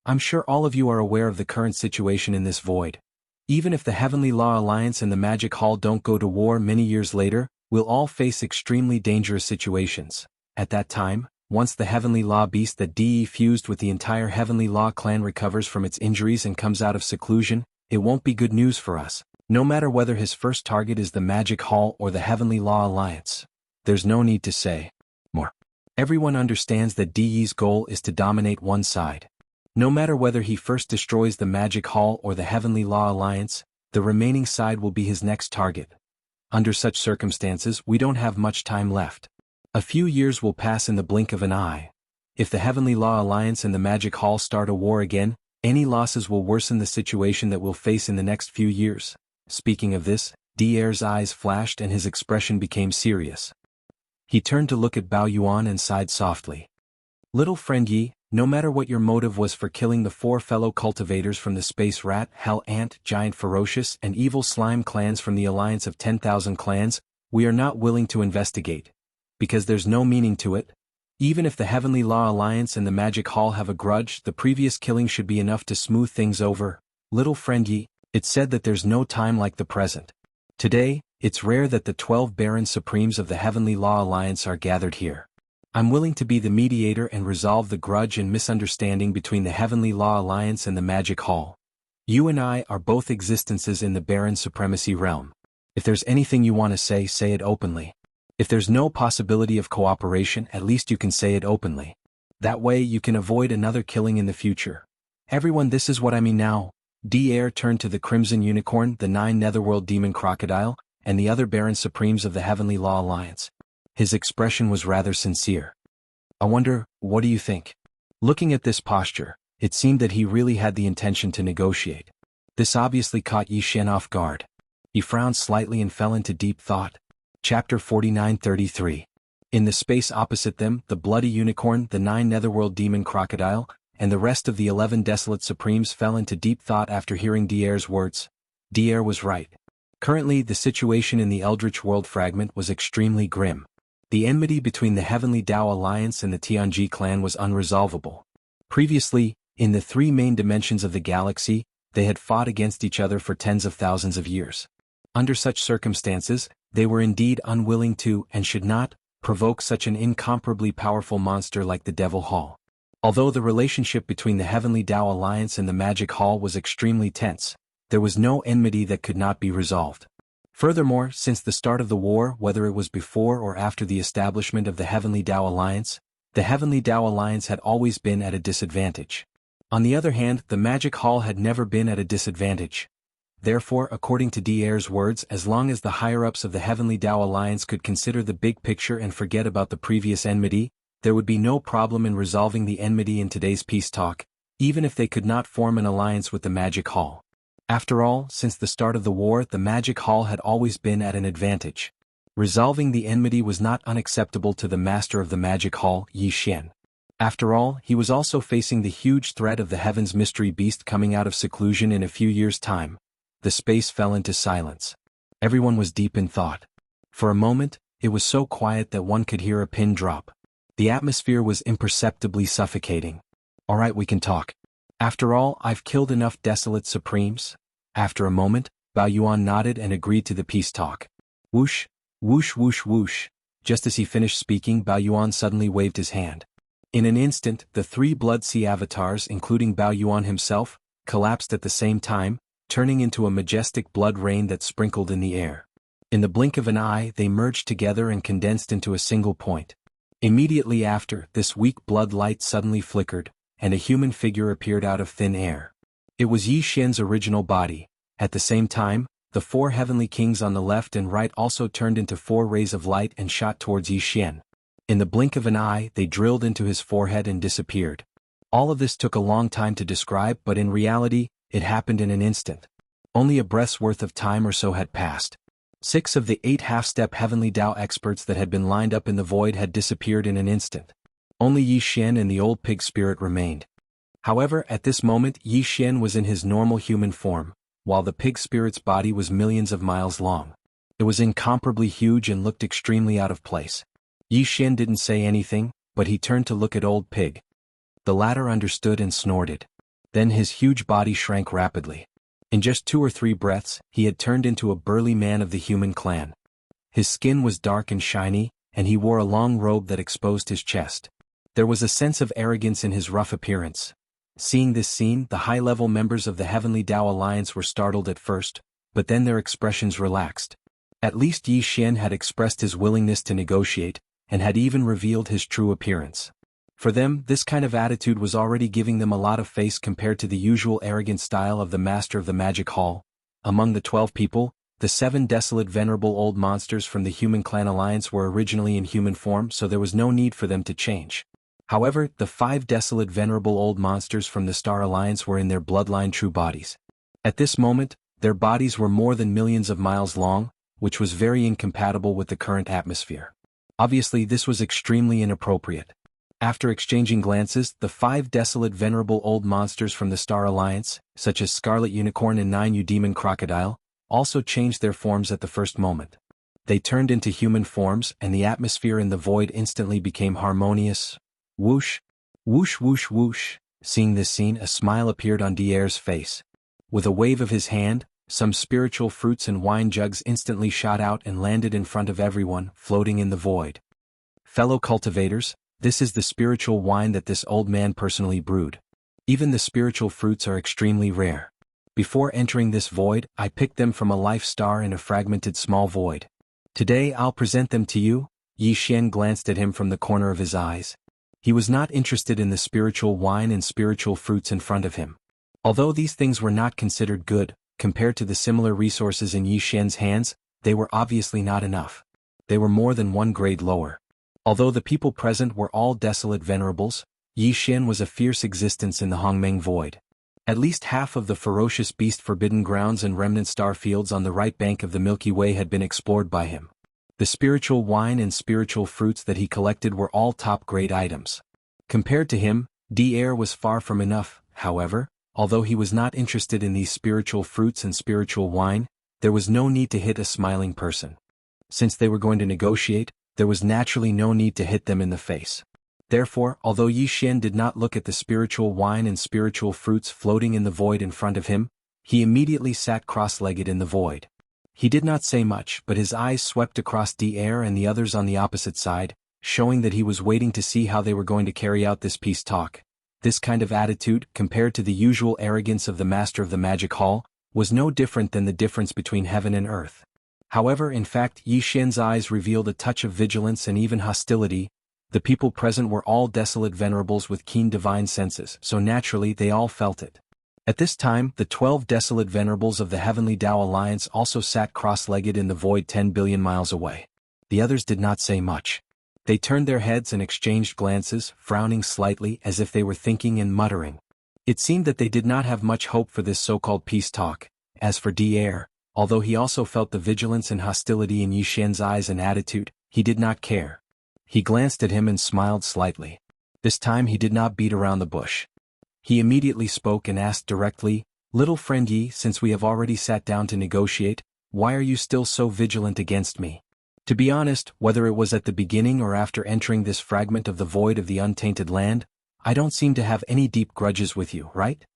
"I'm sure all of you are aware of the current situation in this void. Even if the Heavenly Law Alliance and the Magic Hall don't go to war many years later, we'll all face extremely dangerous situations. At that time, once the Heavenly Law beast that DE fused with the entire Heavenly Law clan recovers from its injuries and comes out of seclusion, it won't be good news for us. No matter whether his first target is the Magic Hall or the Heavenly Law Alliance. There's no need to say more. Everyone understands that DE's goal is to dominate one side. No matter whether he first destroys the Magic Hall or the Heavenly Law Alliance, the remaining side will be his next target. Under such circumstances, we don't have much time left. A few years will pass in the blink of an eye. If the Heavenly Law Alliance and the Magic Hall start a war again, any losses will worsen the situation that we'll face in the next few years." Speaking of this, Dier's eyes flashed and his expression became serious. He turned to look at Bao Yuan and sighed softly. "Little friend Yi, no matter what your motive was for killing the 4 fellow cultivators from the Space Rat, Hell Ant, Giant Ferocious, and Evil Slime clans from the Alliance of 10,000 clans, we are not willing to investigate. Because there's no meaning to it. Even if the Heavenly Law Alliance and the Magic Hall have a grudge, the previous killing should be enough to smooth things over. Little friend Yi, it's said that there's no time like the present. Today, it's rare that the 12 Barons Supremes of the Heavenly Law Alliance are gathered here. I'm willing to be the mediator and resolve the grudge and misunderstanding between the Heavenly Law Alliance and the Magic Hall. You and I are both existences in the Baron Supremacy realm. If there's anything you want to say it openly. If there's no possibility of cooperation, at least you can say it openly. That way you can avoid another killing in the future. Everyone, this is what I mean now." Dier turned to the Crimson Unicorn, the 9 Netherworld Demon Crocodile, and the other Baron Supremes of the Heavenly Law Alliance. His expression was rather sincere. "I wonder, what do you think?" Looking at this posture, it seemed that he really had the intention to negotiate. This obviously caught Yi Xian off guard. He frowned slightly and fell into deep thought. Chapter 49-33. In the space opposite them, the Bloody Unicorn, the 9 Netherworld Demon Crocodile, and the rest of the 11 Desolate Supremes fell into deep thought after hearing Dier's words. Dier was right. Currently, the situation in the Eldritch World Fragment was extremely grim. The enmity between the Heavenly Dao Alliance and the Tianji clan was unresolvable. Previously, in the 3 main dimensions of the galaxy, they had fought against each other for tens of thousands of years. Under such circumstances, they were indeed unwilling to, and should not, provoke such an incomparably powerful monster like the Devil Hall. Although the relationship between the Heavenly Dao Alliance and the Magic Hall was extremely tense, there was no enmity that could not be resolved. Furthermore, since the start of the war, whether it was before or after the establishment of the Heavenly Dao Alliance, the Heavenly Dao Alliance had always been at a disadvantage. On the other hand, the Magic Hall had never been at a disadvantage. Therefore, according to Dier's words, as long as the higher-ups of the Heavenly Dao Alliance could consider the big picture and forget about the previous enmity, there would be no problem in resolving the enmity in today's peace talk, even if they could not form an alliance with the Magic Hall. After all, since the start of the war, the Magic Hall had always been at an advantage. Resolving the enmity was not unacceptable to the master of the Magic Hall, Yi Xian. After all, he was also facing the huge threat of the Heaven's Mystery Beast coming out of seclusion in a few years' time. The space fell into silence. Everyone was deep in thought. For a moment, it was so quiet that one could hear a pin drop. The atmosphere was imperceptibly suffocating. "All right, we can talk. After all, I've killed enough Desolate Supremes." After a moment, Bao Yuan nodded and agreed to the peace talk. Whoosh, whoosh whoosh whoosh. Just as he finished speaking, Bao Yuan suddenly waved his hand. In an instant, the 3 Blood Sea avatars, including Bao Yuan himself, collapsed at the same time, turning into a majestic blood rain that sprinkled in the air. In the blink of an eye, they merged together and condensed into a single point. Immediately after, this weak blood light suddenly flickered, and a human figure appeared out of thin air. It was Yi Xian's original body. At the same time, the 4 heavenly kings on the left and right also turned into 4 rays of light and shot towards Yi Xian. In the blink of an eye, they drilled into his forehead and disappeared. All of this took a long time to describe, but in reality, it happened in an instant. Only a breath's worth of time or so had passed. 6 of the 8 half-step heavenly Dao experts that had been lined up in the void had disappeared in an instant. Only Yi Xian and the old pig spirit remained. However, at this moment Yi Xian was in his normal human form, while the pig spirit's body was millions of miles long. It was incomparably huge and looked extremely out of place. Yi Xian didn't say anything, but he turned to look at old pig. The latter understood and snorted. Then his huge body shrank rapidly. In just 2 or 3 breaths, he had turned into a burly man of the human clan. His skin was dark and shiny, and he wore a long robe that exposed his chest. There was a sense of arrogance in his rough appearance. Seeing this scene, the high-level members of the Heavenly Dao Alliance were startled at first, but then their expressions relaxed. At least Yi Xian had expressed his willingness to negotiate, and had even revealed his true appearance. For them, this kind of attitude was already giving them a lot of face compared to the usual arrogant style of the Master of the Magic Hall. Among the 12 people, the 7 desolate venerable old monsters from the Human Clan Alliance were originally in human form, so there was no need for them to change. However, the 5 desolate venerable old monsters from the Star Alliance were in their bloodline true bodies. At this moment, their bodies were more than millions of miles long, which was very incompatible with the current atmosphere. Obviously, this was extremely inappropriate. After exchanging glances, the 5 desolate venerable old monsters from the Star Alliance, such as Scarlet Unicorn and 9 Eudemon Crocodile, also changed their forms at the first moment. They turned into human forms, and the atmosphere in the void instantly became harmonious. Whoosh! Whoosh whoosh whoosh! Seeing this scene, a smile appeared on Dier's face. With a wave of his hand, some spiritual fruits and wine jugs instantly shot out and landed in front of everyone, floating in the void. Fellow cultivators, this is the spiritual wine that this old man personally brewed. Even the spiritual fruits are extremely rare. Before entering this void, I picked them from a life star in a fragmented small void. Today I'll present them to you. Yi Xian glanced at him from the corner of his eyes. He was not interested in the spiritual wine and spiritual fruits in front of him. Although these things were not considered good, compared to the similar resources in Yi Xian's hands, they were obviously not enough. They were more than 1 grade lower. Although the people present were all desolate venerables, Yi Xian was a fierce existence in the Hongmeng Void. At least half of the ferocious beast forbidden grounds and remnant star fields on the right bank of the Milky Way had been explored by him. The spiritual wine and spiritual fruits that he collected were all top-grade items. Compared to him, Dier was far from enough. However, although he was not interested in these spiritual fruits and spiritual wine, there was no need to hit a smiling person. Since they were going to negotiate, there was naturally no need to hit them in the face. Therefore, although Yi Xian did not look at the spiritual wine and spiritual fruits floating in the void in front of him, he immediately sat cross-legged in the void. He did not say much, but his eyes swept across Dier and the others on the opposite side, showing that he was waiting to see how they were going to carry out this peace talk. This kind of attitude, compared to the usual arrogance of the Master of the Magic Hall, was no different than the difference between heaven and earth. However, in fact, Yi Xian's eyes revealed a touch of vigilance and even hostility. The people present were all desolate venerables with keen divine senses, so naturally they all felt it. At this time, the 12 desolate venerables of the Heavenly Dao Alliance also sat cross-legged in the void 10 billion miles away. The others did not say much. They turned their heads and exchanged glances, frowning slightly as if they were thinking and muttering. It seemed that they did not have much hope for this so-called peace talk. As for Dier, although he also felt the vigilance and hostility in Yi Xian's eyes and attitude, he did not care. He glanced at him and smiled slightly. This time he did not beat around the bush. He immediately spoke and asked directly, "Little friend Yi, since we have already sat down to negotiate, why are you still so vigilant against me? To be honest, whether it was at the beginning or after entering this fragment of the void of the untainted land, I don't seem to have any deep grudges with you, right?"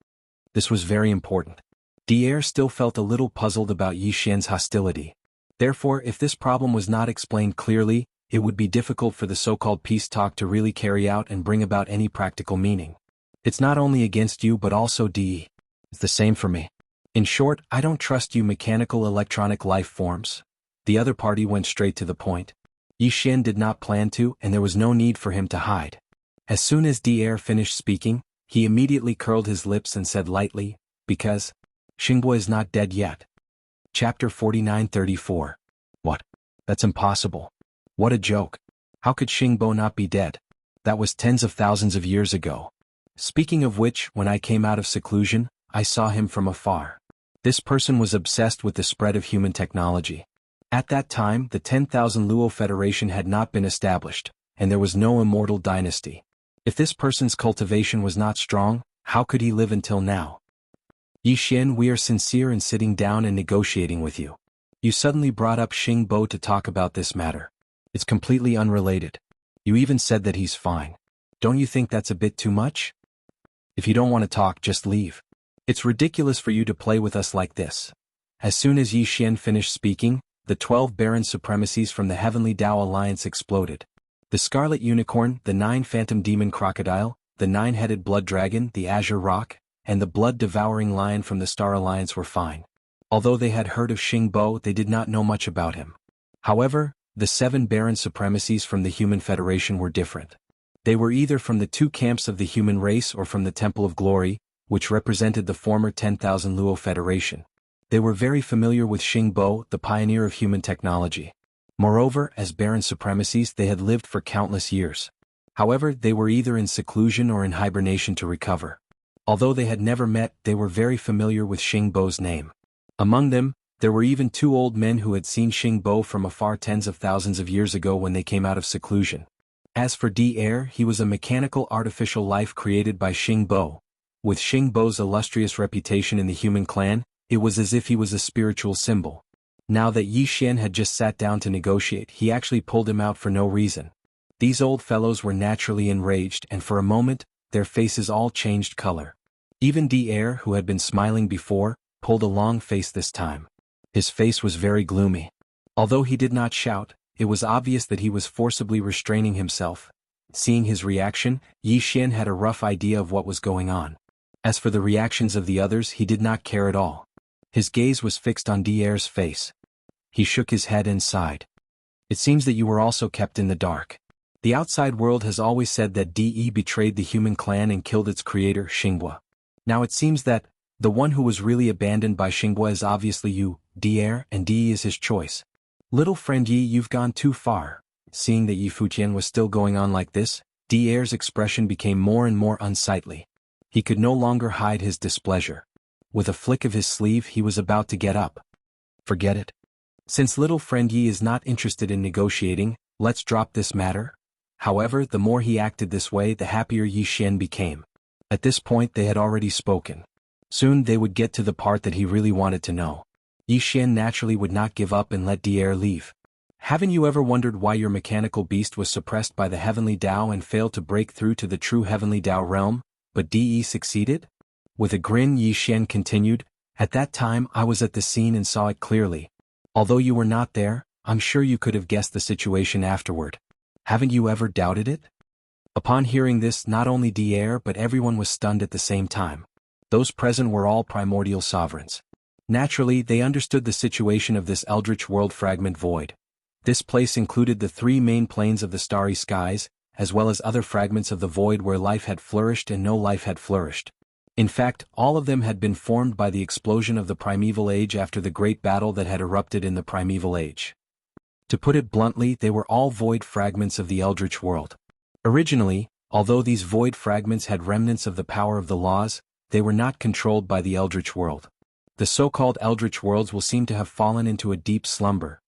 This was very important. Dier still felt a little puzzled about Yi Xian's hostility. Therefore, if this problem was not explained clearly, it would be difficult for the so-called peace talk to really carry out and bring about any practical meaning. It's not only against you but also DE. It's the same for me. In short, I don't trust you mechanical electronic life forms. The other party went straight to the point. Yi Xian did not plan to, and there was no need for him to hide. As soon as Di'er finished speaking, he immediately curled his lips and said lightly, because Xingbo is not dead yet. Chapter 49-34. What? That's impossible. What a joke. How could Xingbo not be dead? That was tens of thousands of years ago. Speaking of which, when I came out of seclusion, I saw him from afar. This person was obsessed with the spread of human technology. At that time, the 10,000 Luo Federation had not been established, and there was no immortal dynasty. If this person's cultivation was not strong, how could he live until now? Yi Xian, we are sincere in sitting down and negotiating with you. You suddenly brought up Xingbo to talk about this matter. It's completely unrelated. You even said that he's fine. Don't you think that's a bit too much? If you don't want to talk, just leave. It's ridiculous for you to play with us like this. As soon as Yi Xian finished speaking, the 12 Baron Supremacies from the Heavenly Tao Alliance exploded. The Scarlet Unicorn, the 9 Phantom Demon Crocodile, the 9-headed Blood Dragon, the Azure Roc, and the blood-devouring lion from the Star Alliance were fine. Although they had heard of Xingbo, they did not know much about him. However, the 7 Baron Supremacies from the Human Federation were different. They were either from the 2 camps of the human race or from the Temple of Glory, which represented the former 10,000 Luo Federation. They were very familiar with Xingbo, the pioneer of human technology. Moreover, as Baron Supremacies, they had lived for countless years. However, they were either in seclusion or in hibernation to recover. Although they had never met, they were very familiar with Xingbo's name. Among them, there were even 2 old men who had seen Xingbo from afar tens of thousands of years ago when they came out of seclusion. As for Di'er, he was a mechanical artificial life created by Xingbo. With Xingbo's illustrious reputation in the human clan, it was as if he was a spiritual symbol. Now that Yi Xian had just sat down to negotiate, he actually pulled him out for no reason. These old fellows were naturally enraged, and for a moment, their faces all changed color. Even Di'er, who had been smiling before, pulled a long face this time. His face was very gloomy. Although he did not shout, it was obvious that he was forcibly restraining himself. Seeing his reaction, Yi Xian had a rough idea of what was going on. As for the reactions of the others, he did not care at all. His gaze was fixed on Di'er's face. He shook his head and sighed. It seems that you were also kept in the dark. The outside world has always said that De betrayed the human clan and killed its creator, Xingbo. Now it seems that the one who was really abandoned by Xingbo is obviously you, Di'er, and De is his choice. Little friend Yi, you've gone too far. Seeing that Yi Fuqian was still going on like this, Di'er's expression became more and more unsightly. He could no longer hide his displeasure. With a flick of his sleeve, he was about to get up. Forget it. Since little friend Yi is not interested in negotiating, let's drop this matter. However, the more he acted this way, the happier Yi Xian became. At this point, they had already spoken. Soon they would get to the part that he really wanted to know. Yi Xian naturally would not give up and let Di'er leave. Haven't you ever wondered why your mechanical beast was suppressed by the Heavenly Tao and failed to break through to the true Heavenly Tao realm, but De succeeded? With a grin, Yi Xian continued, at that time I was at the scene and saw it clearly. Although you were not there, I'm sure you could have guessed the situation afterward. Haven't you ever doubted it? Upon hearing this, not only Di'er but everyone was stunned at the same time. Those present were all primordial sovereigns. Naturally, they understood the situation of this eldritch world fragment void. This place included the 3 main planes of the starry skies, as well as other fragments of the void where life had flourished and no life had flourished. In fact, all of them had been formed by the explosion of the primeval age after the great battle that had erupted in the primeval age. To put it bluntly, they were all void fragments of the eldritch world. Originally, although these void fragments had remnants of the power of the laws, they were not controlled by the eldritch world. The so-called eldritch worlds will seem to have fallen into a deep slumber.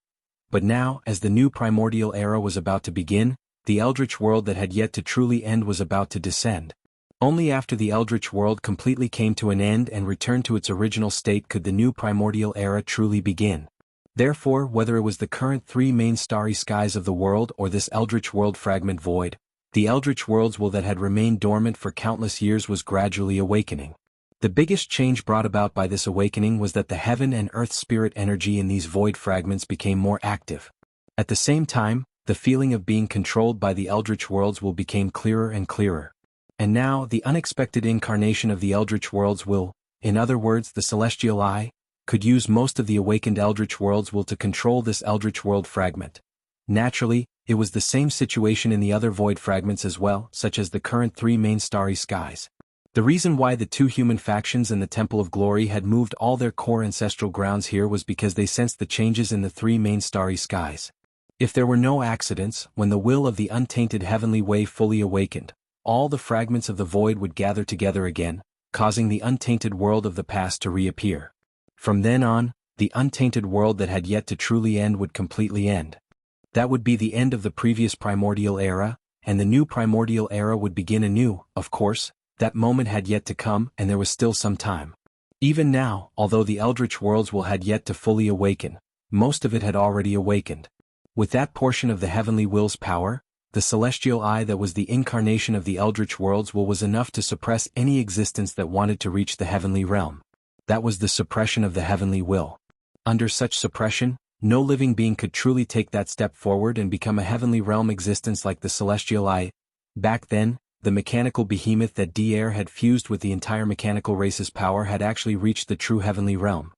But now, as the new primordial era was about to begin, the eldritch world that had yet to truly end was about to descend. Only after the eldritch world completely came to an end and returned to its original state could the new primordial era truly begin. Therefore, whether it was the current 3 main starry skies of the world or this eldritch world fragment void, the eldritch worlds that had remained dormant for countless years was gradually awakening. The biggest change brought about by this awakening was that the heaven and earth spirit energy in these void fragments became more active. At the same time, the feeling of being controlled by the Eldritch Worlds will become clearer and clearer. And now, the unexpected incarnation of the Eldritch Worlds will, in other words the Celestial Eye, could use most of the awakened Eldritch Worlds will to control this Eldritch World fragment. Naturally, it was the same situation in the other void fragments as well, such as the current 3 main starry skies. The reason why the 2 human factions in the Temple of Glory had moved all their core ancestral grounds here was because they sensed the changes in the 3 main starry skies. If there were no accidents, when the will of the untainted heavenly way fully awakened, all the fragments of the void would gather together again, causing the untainted world of the past to reappear. From then on, the untainted world that had yet to truly end would completely end. That would be the end of the previous primordial era, and the new primordial era would begin anew. Of course, that moment had yet to come and there was still some time. Even now, although the Eldritch Worlds will had yet to fully awaken, most of it had already awakened. With that portion of the heavenly will's power, the Celestial Eye that was the incarnation of the Eldritch Worlds was enough to suppress any existence that wanted to reach the heavenly realm. That was the suppression of the heavenly will. Under such suppression, no living being could truly take that step forward and become a heavenly realm existence like the Celestial Eye. Back then, the mechanical behemoth that D-Air had fused with the entire mechanical race's power had actually reached the true heavenly realm.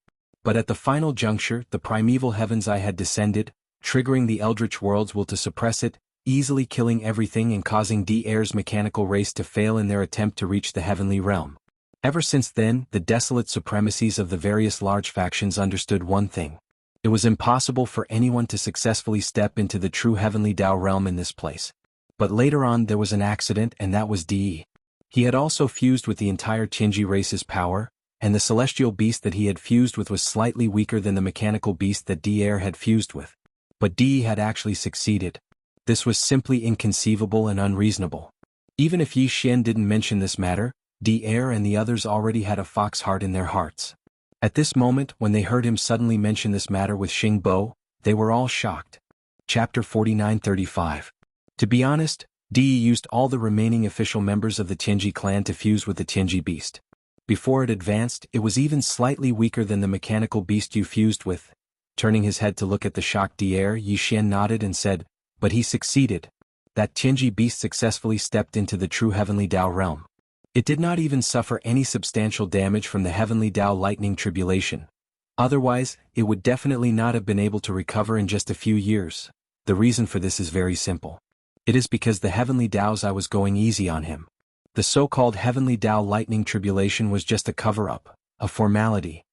But at the final juncture, the primeval heaven's eye had descended, triggering the Eldritch Worlds will to suppress it, easily killing everything and causing D-Air's mechanical race to fail in their attempt to reach the heavenly realm. Ever since then, the desolate supremacies of the various large factions understood one thing. It was impossible for anyone to successfully step into the true heavenly Tao realm in this place. But later on there was an accident, and that was De. He had also fused with the entire Qingji race's power, and the celestial beast that he had fused with was slightly weaker than the mechanical beast that D-Air had fused with. But De had actually succeeded. This was simply inconceivable and unreasonable. Even if Yi Xian didn't mention this matter, D-Air and the others already had a fox heart in their hearts. At this moment, when they heard him suddenly mention this matter with Xing Bo, they were all shocked. Chapter 49:35. To be honest, De used all the remaining official members of the Tianji clan to fuse with the Tianji beast. Before it advanced, it was even slightly weaker than the mechanical beast you fused with. Turning his head to look at the shocked D-Air, Yi Xian nodded and said, "But he succeeded. That Tianji beast successfully stepped into the true heavenly Tao realm. It did not even suffer any substantial damage from the heavenly Tao lightning tribulation. Otherwise, it would definitely not have been able to recover in just a few years. The reason for this is very simple. It is because the heavenly Tao's eye was going easy on him. The so-called heavenly Tao lightning tribulation was just a cover-up, a formality.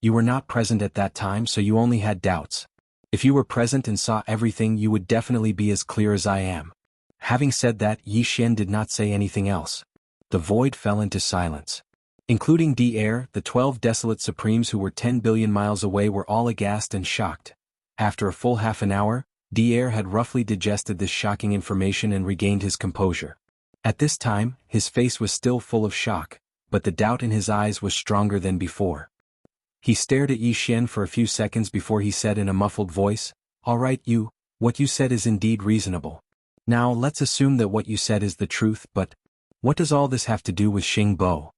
You were not present at that time, so you only had doubts. If you were present and saw everything, you would definitely be as clear as I am." Having said that, Yi Xian did not say anything else. The void fell into silence. Including D-Air, the 12 desolate supremes who were 10 billion miles away were all aghast and shocked. After a full half an hour, D-Air had roughly digested this shocking information and regained his composure. At this time, his face was still full of shock, but the doubt in his eyes was stronger than before. He stared at Yi Xian for a few seconds before he said in a muffled voice, "All right, what you said is indeed reasonable. Now let's assume that what you said is the truth, but what does all this have to do with Xing Bo?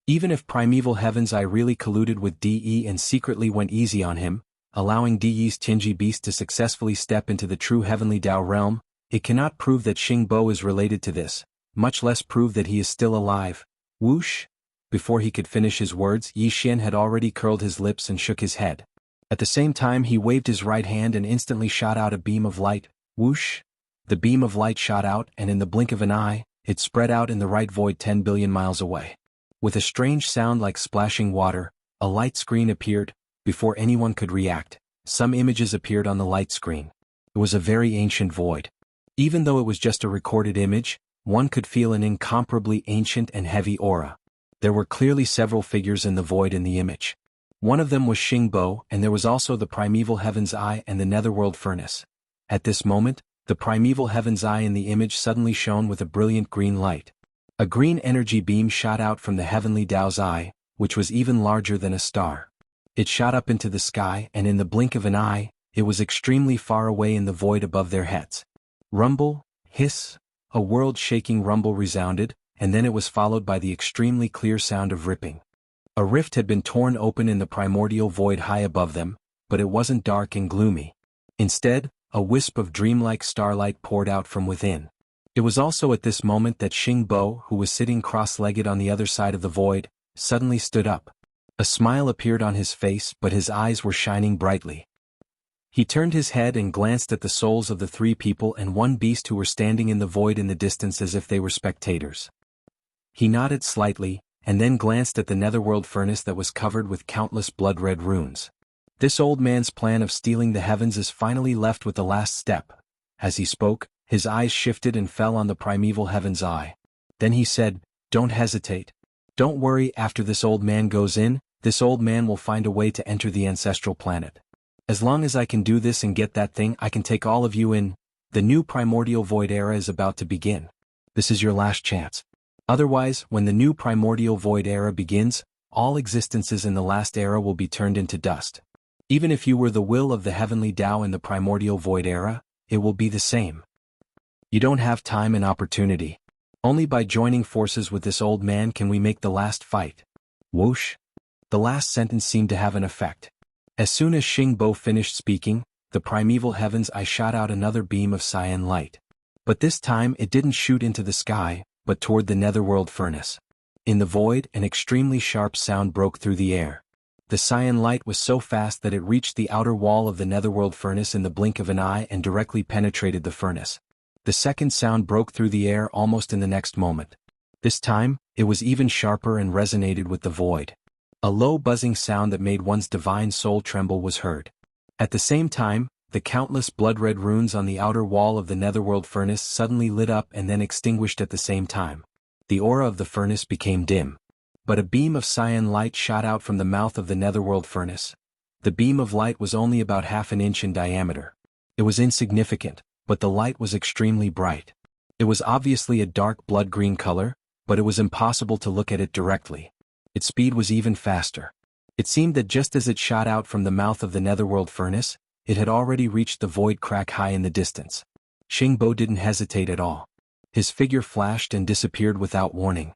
Even if Primeval Heaven's Eye really colluded with De and secretly went easy on him, allowing De's Tianji beast to successfully step into the true heavenly Tao realm, it cannot prove that Xing Bo is related to this, much less prove that he is still alive." Whoosh! Before he could finish his words, Yi Xian had already curled his lips and shook his head. At the same time he waved his right hand and instantly shot out a beam of light. Whoosh! The beam of light shot out, and in the blink of an eye, it spread out in the right void 10 billion miles away. With a strange sound like splashing water, a light screen appeared. Before anyone could react, some images appeared on the light screen. It was a very ancient void. Even though it was just a recorded image, one could feel an incomparably ancient and heavy aura. There were clearly several figures in the void in the image. One of them was Xing Bo, and there was also the Primeval Heaven's Eye and the Netherworld Furnace. At this moment, the Primeval Heaven's Eye in the image suddenly shone with a brilliant green light. A green energy beam shot out from the heavenly Tao's eye, which was even larger than a star. It shot up into the sky, and in the blink of an eye, it was extremely far away in the void above their heads. Rumble, hiss, a world-shaking rumble resounded, and then it was followed by the extremely clear sound of ripping. A rift had been torn open in the primordial void high above them, but it wasn't dark and gloomy. Instead, a wisp of dreamlike starlight poured out from within. It was also at this moment that Xingbo, who was sitting cross-legged on the other side of the void, suddenly stood up. A smile appeared on his face, but his eyes were shining brightly. He turned his head and glanced at the souls of the 3 people and 1 beast who were standing in the void in the distance as if they were spectators. He nodded slightly, and then glanced at the netherworld furnace that was covered with countless blood-red runes. This old man's plan of stealing the heavens is finally left with the last step. As he spoke, his eyes shifted and fell on the primeval heaven's eye. Then he said, "Don't hesitate. Don't worry, after this old man goes in, this old man will find a way to enter the ancestral planet. As long as I can do this and get that thing, I can take all of you in. The new primordial void era is about to begin. This is your last chance. Otherwise, when the new primordial void era begins, all existences in the last era will be turned into dust. Even if you were the will of the heavenly Tao in the primordial void era, it will be the same. You don't have time and opportunity. Only by joining forces with this old man can we make the last fight." Whoosh! The last sentence seemed to have an effect. As soon as Xingbo finished speaking, the primeval heavens' eye shot out another beam of cyan light. But this time it didn't shoot into the sky, but toward the netherworld furnace. In the void, an extremely sharp sound broke through the air. The cyan light was so fast that it reached the outer wall of the netherworld furnace in the blink of an eye and directly penetrated the furnace. The second sound broke through the air almost in the next moment. This time, it was even sharper and resonated with the void. A low buzzing sound that made one's divine soul tremble was heard. At the same time, the countless blood-red runes on the outer wall of the netherworld furnace suddenly lit up and then extinguished at the same time. The aura of the furnace became dim. But a beam of cyan light shot out from the mouth of the netherworld furnace. The beam of light was only about half an inch in diameter. It was insignificant, but the light was extremely bright. It was obviously a dark blood-green color, but it was impossible to look at it directly. Its speed was even faster. It seemed that just as it shot out from the mouth of the netherworld furnace, it had already reached the void crack high in the distance. Xingbo didn't hesitate at all. His figure flashed and disappeared without warning.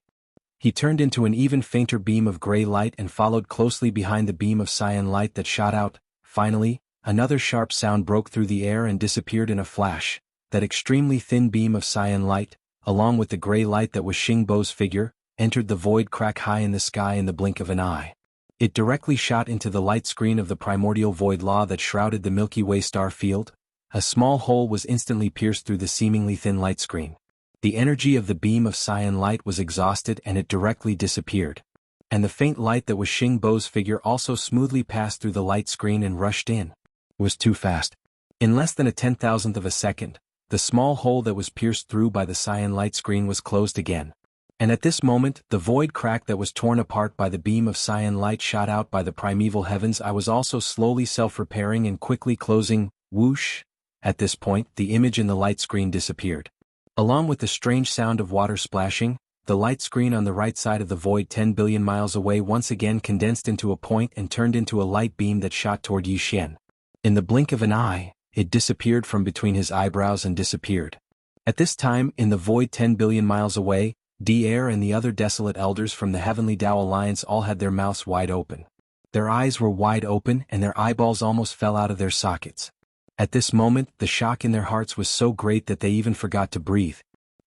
He turned into an even fainter beam of gray light and followed closely behind the beam of cyan light that shot out. Finally, another sharp sound broke through the air and disappeared in a flash. That extremely thin beam of cyan light, along with the gray light that was Xingbo's figure, entered the void crack high in the sky in the blink of an eye. It directly shot into the light screen of the primordial void law that shrouded the Milky Way star field. A small hole was instantly pierced through the seemingly thin light screen. The energy of the beam of cyan light was exhausted and it directly disappeared. And the faint light that was Xingbo's figure also smoothly passed through the light screen and rushed in. It was too fast. In less than a 10,000th of a second, the small hole that was pierced through by the cyan light screen was closed again. And at this moment, the void crack that was torn apart by the beam of cyan light shot out by the primeval heavens I was also slowly self-repairing and quickly closing. Whoosh! At this point, the image in the light screen disappeared. Along with the strange sound of water splashing, the light screen on the right side of the void 10 billion miles away once again condensed into a point and turned into a light beam that shot toward Yi Xian. In the blink of an eye, it disappeared from between his eyebrows and disappeared. At this time, in the void 10 billion miles away, Air and the other desolate elders from the Heavenly Tao Alliance all had their mouths wide open. Their eyes were wide open and their eyeballs almost fell out of their sockets. At this moment, the shock in their hearts was so great that they even forgot to breathe.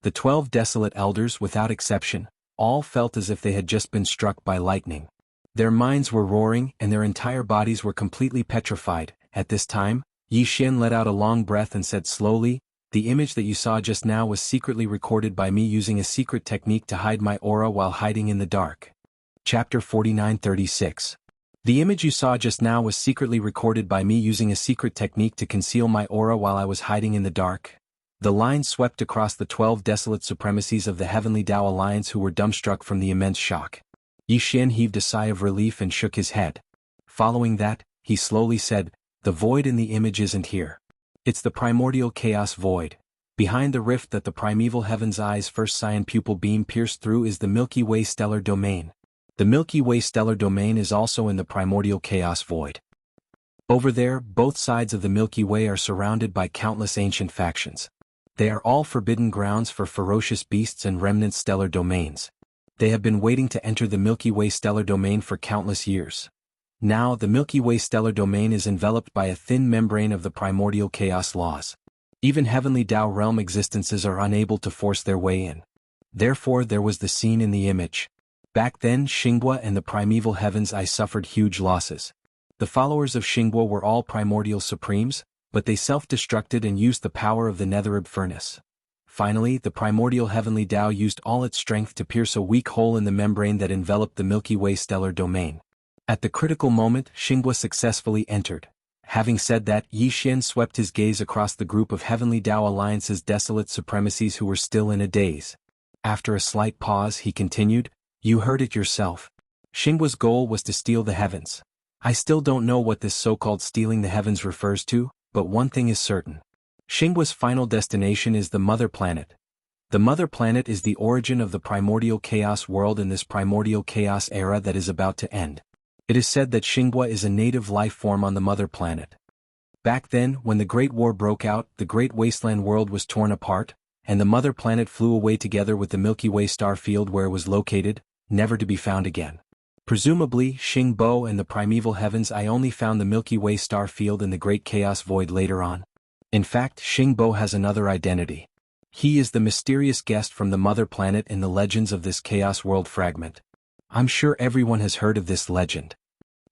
The 12 desolate elders, without exception, all felt as if they had just been struck by lightning. Their minds were roaring and their entire bodies were completely petrified. At this time, Yi Xian let out a long breath and said slowly, "The image that you saw just now was secretly recorded by me using a secret technique to hide my aura while hiding in the dark." Chapter 49:36. The image you saw just now was secretly recorded by me using a secret technique to conceal my aura while I was hiding in the dark. The line swept across the 12 desolate supremacies of the Heavenly Tao Alliance who were dumbstruck from the immense shock. Yi Xian heaved a sigh of relief and shook his head. Following that, he slowly said, "The void in the image isn't here. It's the primordial chaos void. Behind the rift that the primeval heaven's eye's first cyan pupil beam pierced through is the Milky Way stellar domain. The Milky Way stellar domain is also in the primordial chaos void. Over there, both sides of the Milky Way are surrounded by countless ancient factions. They are all forbidden grounds for ferocious beasts and remnant stellar domains. They have been waiting to enter the Milky Way stellar domain for countless years. Now the Milky Way stellar domain is enveloped by a thin membrane of the primordial chaos laws. Even heavenly Tao realm existences are unable to force their way in. Therefore there was the scene in the image. Back then Xinghua and the primeval heavens I suffered huge losses. The followers of Xinghua were all primordial supremes, but they self-destructed and used the power of the netherib furnace. Finally, the primordial heavenly Tao used all its strength to pierce a weak hole in the membrane that enveloped the Milky Way stellar domain. At the critical moment, Xinghua successfully entered. Having said that, Yi Xian swept his gaze across the group of heavenly Tao alliance's desolate supremacies who were still in a daze. After a slight pause, he continued, "You heard it yourself. Xinghua's goal was to steal the heavens. I still don't know what this so-called stealing the heavens refers to, but one thing is certain. Xinghua's final destination is the Mother Planet. The Mother Planet is the origin of the primordial chaos world in this primordial chaos era that is about to end. It is said that Xinghua is a native life form on the Mother Planet. Back then, when the Great War broke out, the Great Wasteland world was torn apart, and the Mother Planet flew away together with the Milky Way star field where it was located, never to be found again. Presumably, Xingbo and the primeval heavens I only found the Milky Way star field in the Great Chaos Void later on. In fact, Xingbo has another identity. He is the mysterious guest from the Mother Planet in the legends of this Chaos World fragment. I'm sure everyone has heard of this legend.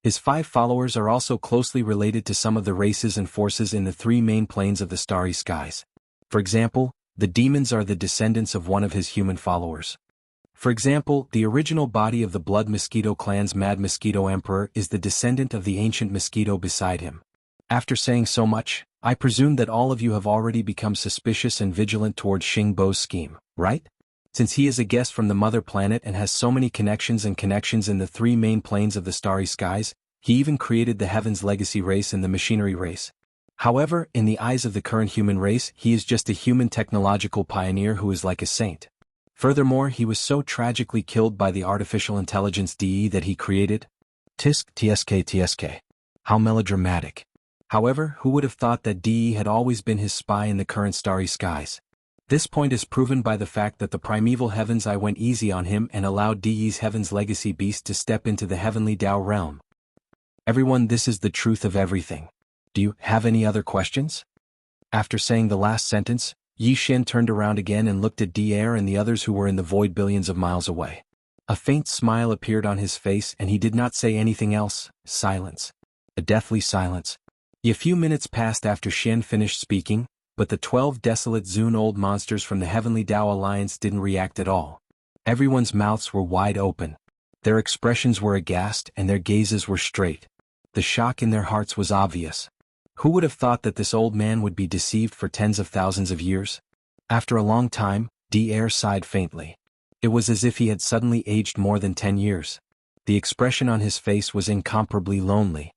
His 5 followers are also closely related to some of the races and forces in the 3 main planes of the starry skies. For example, the demons are the descendants of one of his human followers. For example, the original body of the Blood Mosquito clan's Mad Mosquito Emperor is the descendant of the ancient mosquito beside him. After saying so much, I presume that all of you have already become suspicious and vigilant towards Xingbo's scheme, right? Since he is a guest from the Mother Planet and has so many connections in the 3 main planes of the starry skies, he even created the Heavens Legacy race and the Machinery race. However, in the eyes of the current human race, he is just a human technological pioneer who is like a saint. Furthermore, he was so tragically killed by the artificial intelligence DE that he created. Tsk. How melodramatic. However, who would have thought that DE had always been his spy in the current starry skies? This point is proven by the fact that the primeval heavens I went easy on him and allowed DE's Heaven's Legacy beast to step into the heavenly Tao realm. Everyone, this is the truth of everything. Do you have any other questions? After saying the last sentence, Yi Xian turned around again and looked at Di'er and the others who were in the void billions of miles away. A faint smile appeared on his face and he did not say anything else. Silence. A deathly silence. A few minutes passed after Xian finished speaking, but the 12 desolate Zun old monsters from the Heavenly Tao Alliance didn't react at all. Everyone's mouths were wide open. Their expressions were aghast and their gazes were straight. The shock in their hearts was obvious. Who would have thought that this old man would be deceived for tens of thousands of years? After a long time, Di'er sighed faintly. It was as if he had suddenly aged more than 10 years. The expression on his face was incomparably lonely.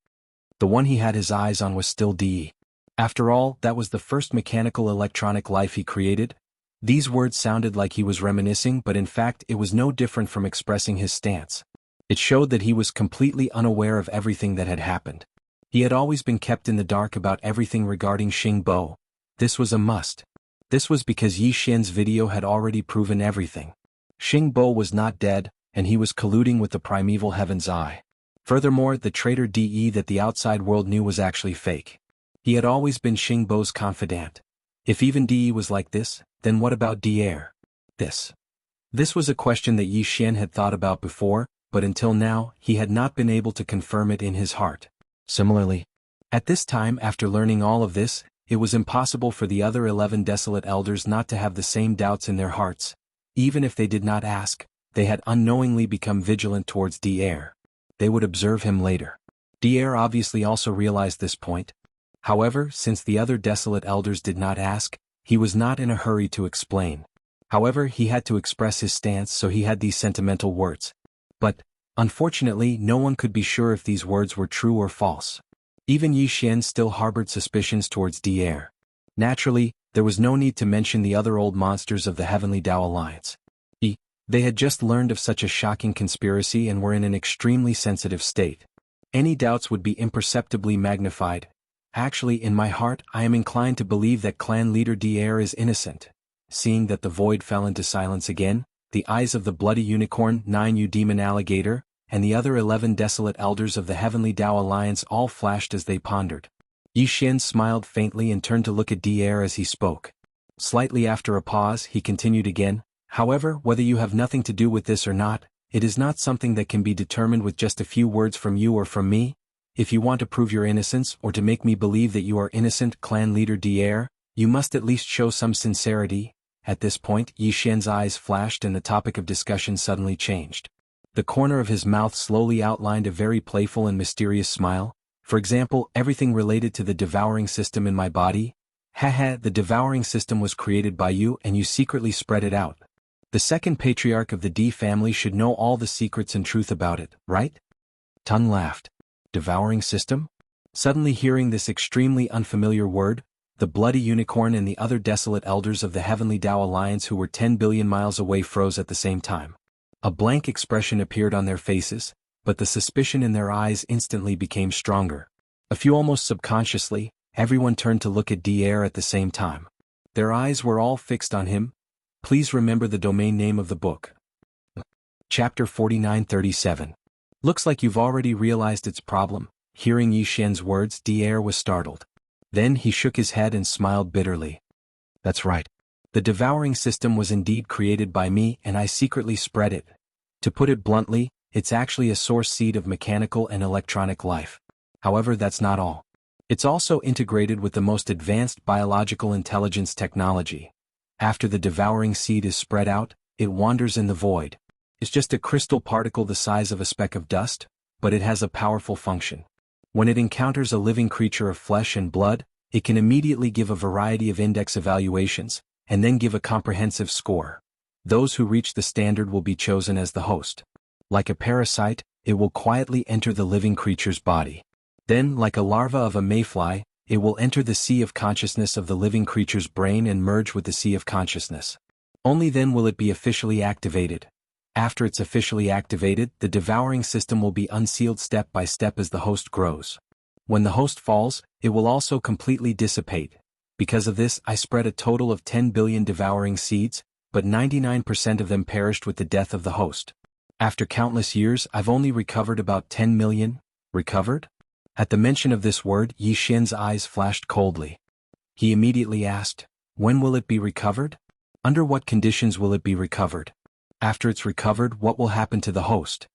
The one he had his eyes on was still Di. After all, that was the first mechanical electronic life he created. These words sounded like he was reminiscing, but in fact it was no different from expressing his stance. It showed that he was completely unaware of everything that had happened. He had always been kept in the dark about everything regarding Xingbo. This was a must. This was because Yi Xian's video had already proven everything. Xingbo was not dead, and he was colluding with the primeval Heaven's Eye. Furthermore, the traitor DE that the outside world knew was actually fake. He had always been Xingbo's confidant. If even DE was like this, then what about Di'er? This was a question that Yi Xian had thought about before, but until now, he had not been able to confirm it in his heart. Similarly, at this time after learning all of this, it was impossible for the other 11 desolate elders not to have the same doubts in their hearts. Even if they did not ask, they had unknowingly become vigilant towards Di'er. They would observe him later. Di'er obviously also realized this point. However, since the other desolate elders did not ask, he was not in a hurry to explain. However, he had to express his stance, so he had these sentimental words. But, unfortunately, no one could be sure if these words were true or false. Even Yi Xian still harbored suspicions towards Di'er. Naturally, there was no need to mention the other old monsters of the Heavenly Tao Alliance. They had just learned of such a shocking conspiracy and were in an extremely sensitive state. Any doubts would be imperceptibly magnified. Actually, in my heart, I am inclined to believe that clan leader Di'er is innocent. Seeing that the void fell into silence again, the eyes of the bloody unicorn 9U demon alligator, and the other 11 desolate elders of the Heavenly Tao Alliance all flashed as they pondered. Yi Xian smiled faintly and turned to look at Dier as he spoke. Slightly after a pause, he continued again, "However, whether you have nothing to do with this or not, it is not something that can be determined with just a few words from you or from me. If you want to prove your innocence or to make me believe that you are innocent, clan leader Dier, you must at least show some sincerity." At this point, Yi Xian's eyes flashed and the topic of discussion suddenly changed. The corner of his mouth slowly outlined a very playful and mysterious smile. "For example, everything related to the devouring system in my body? Haha, the devouring system was created by you and you secretly spread it out. The second patriarch of the D family should know all the secrets and truth about it, right?" Tung laughed. "Devouring system?" Suddenly hearing this extremely unfamiliar word, the bloody unicorn and the other desolate elders of the Heavenly Tao Alliance who were 10 billion miles away froze at the same time. A blank expression appeared on their faces, but the suspicion in their eyes instantly became stronger. A few almost subconsciously, everyone turned to look at Dier at the same time. Their eyes were all fixed on him. Please remember the domain name of the book. Chapter 4937. Looks like you've already realized its problem. Hearing Yi Xian's words, Dier was startled. Then he shook his head and smiled bitterly. "That's right. The devouring system was indeed created by me and I secretly spread it. To put it bluntly, it's actually a source seed of mechanical and electronic life. However, that's not all. It's also integrated with the most advanced biological intelligence technology. After the devouring seed is spread out, it wanders in the void. It's just a crystal particle the size of a speck of dust, but it has a powerful function. When it encounters a living creature of flesh and blood, it can immediately give a variety of index evaluations, and then give a comprehensive score. Those who reach the standard will be chosen as the host. Like a parasite, it will quietly enter the living creature's body. Then, like a larva of a mayfly, it will enter the sea of consciousness of the living creature's brain and merge with the sea of consciousness. Only then will it be officially activated. After it's officially activated, the devouring system will be unsealed step by step as the host grows. When the host falls, it will also completely dissipate. Because of this, I spread a total of 10 billion devouring seeds, but 99% of them perished with the death of the host. After countless years, I've only recovered about 10 million. Recovered? At the mention of this word, Yi Xian's eyes flashed coldly. He immediately asked, "When will it be recovered? Under what conditions will it be recovered? After it's recovered, what will happen to the host?"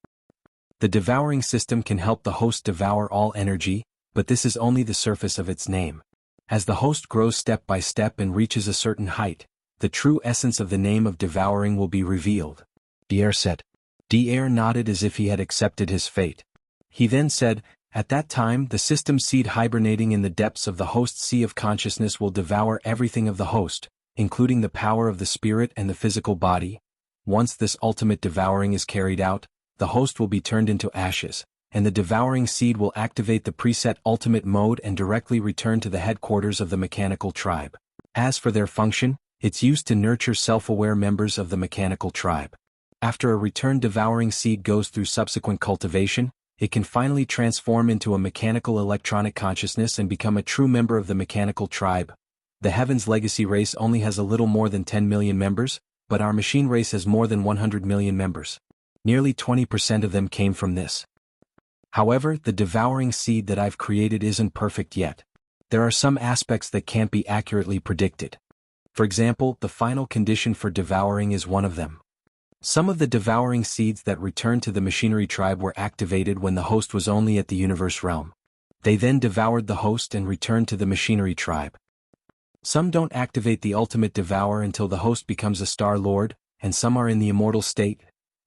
The devouring system can help the host devour all energy, but this is only the surface of its name. As the host grows step by step and reaches a certain height, the true essence of the name of devouring will be revealed. Dier said. Dier nodded as if he had accepted his fate. He then said, "At that time, the system seed hibernating in the depths of the host's sea of consciousness will devour everything of the host, including the power of the spirit and the physical body. Once this ultimate devouring is carried out, the host will be turned into ashes, and the devouring seed will activate the preset ultimate mode and directly return to the headquarters of the mechanical tribe. As for their function, it's used to nurture self-aware members of the mechanical tribe. After a returned devouring seed goes through subsequent cultivation, it can finally transform into a mechanical electronic consciousness and become a true member of the mechanical tribe. The Heaven's Legacy race only has a little more than 10 million members, but our machine race has more than 100 million members. Nearly 20% of them came from this. However, the devouring seed that I've created isn't perfect yet. There are some aspects that can't be accurately predicted. For example, the final condition for devouring is one of them. Some of the devouring seeds that returned to the machinery tribe were activated when the host was only at the universe realm. They then devoured the host and returned to the machinery tribe. Some don't activate the ultimate devour until the host becomes a star lord, and some are in the immortal state.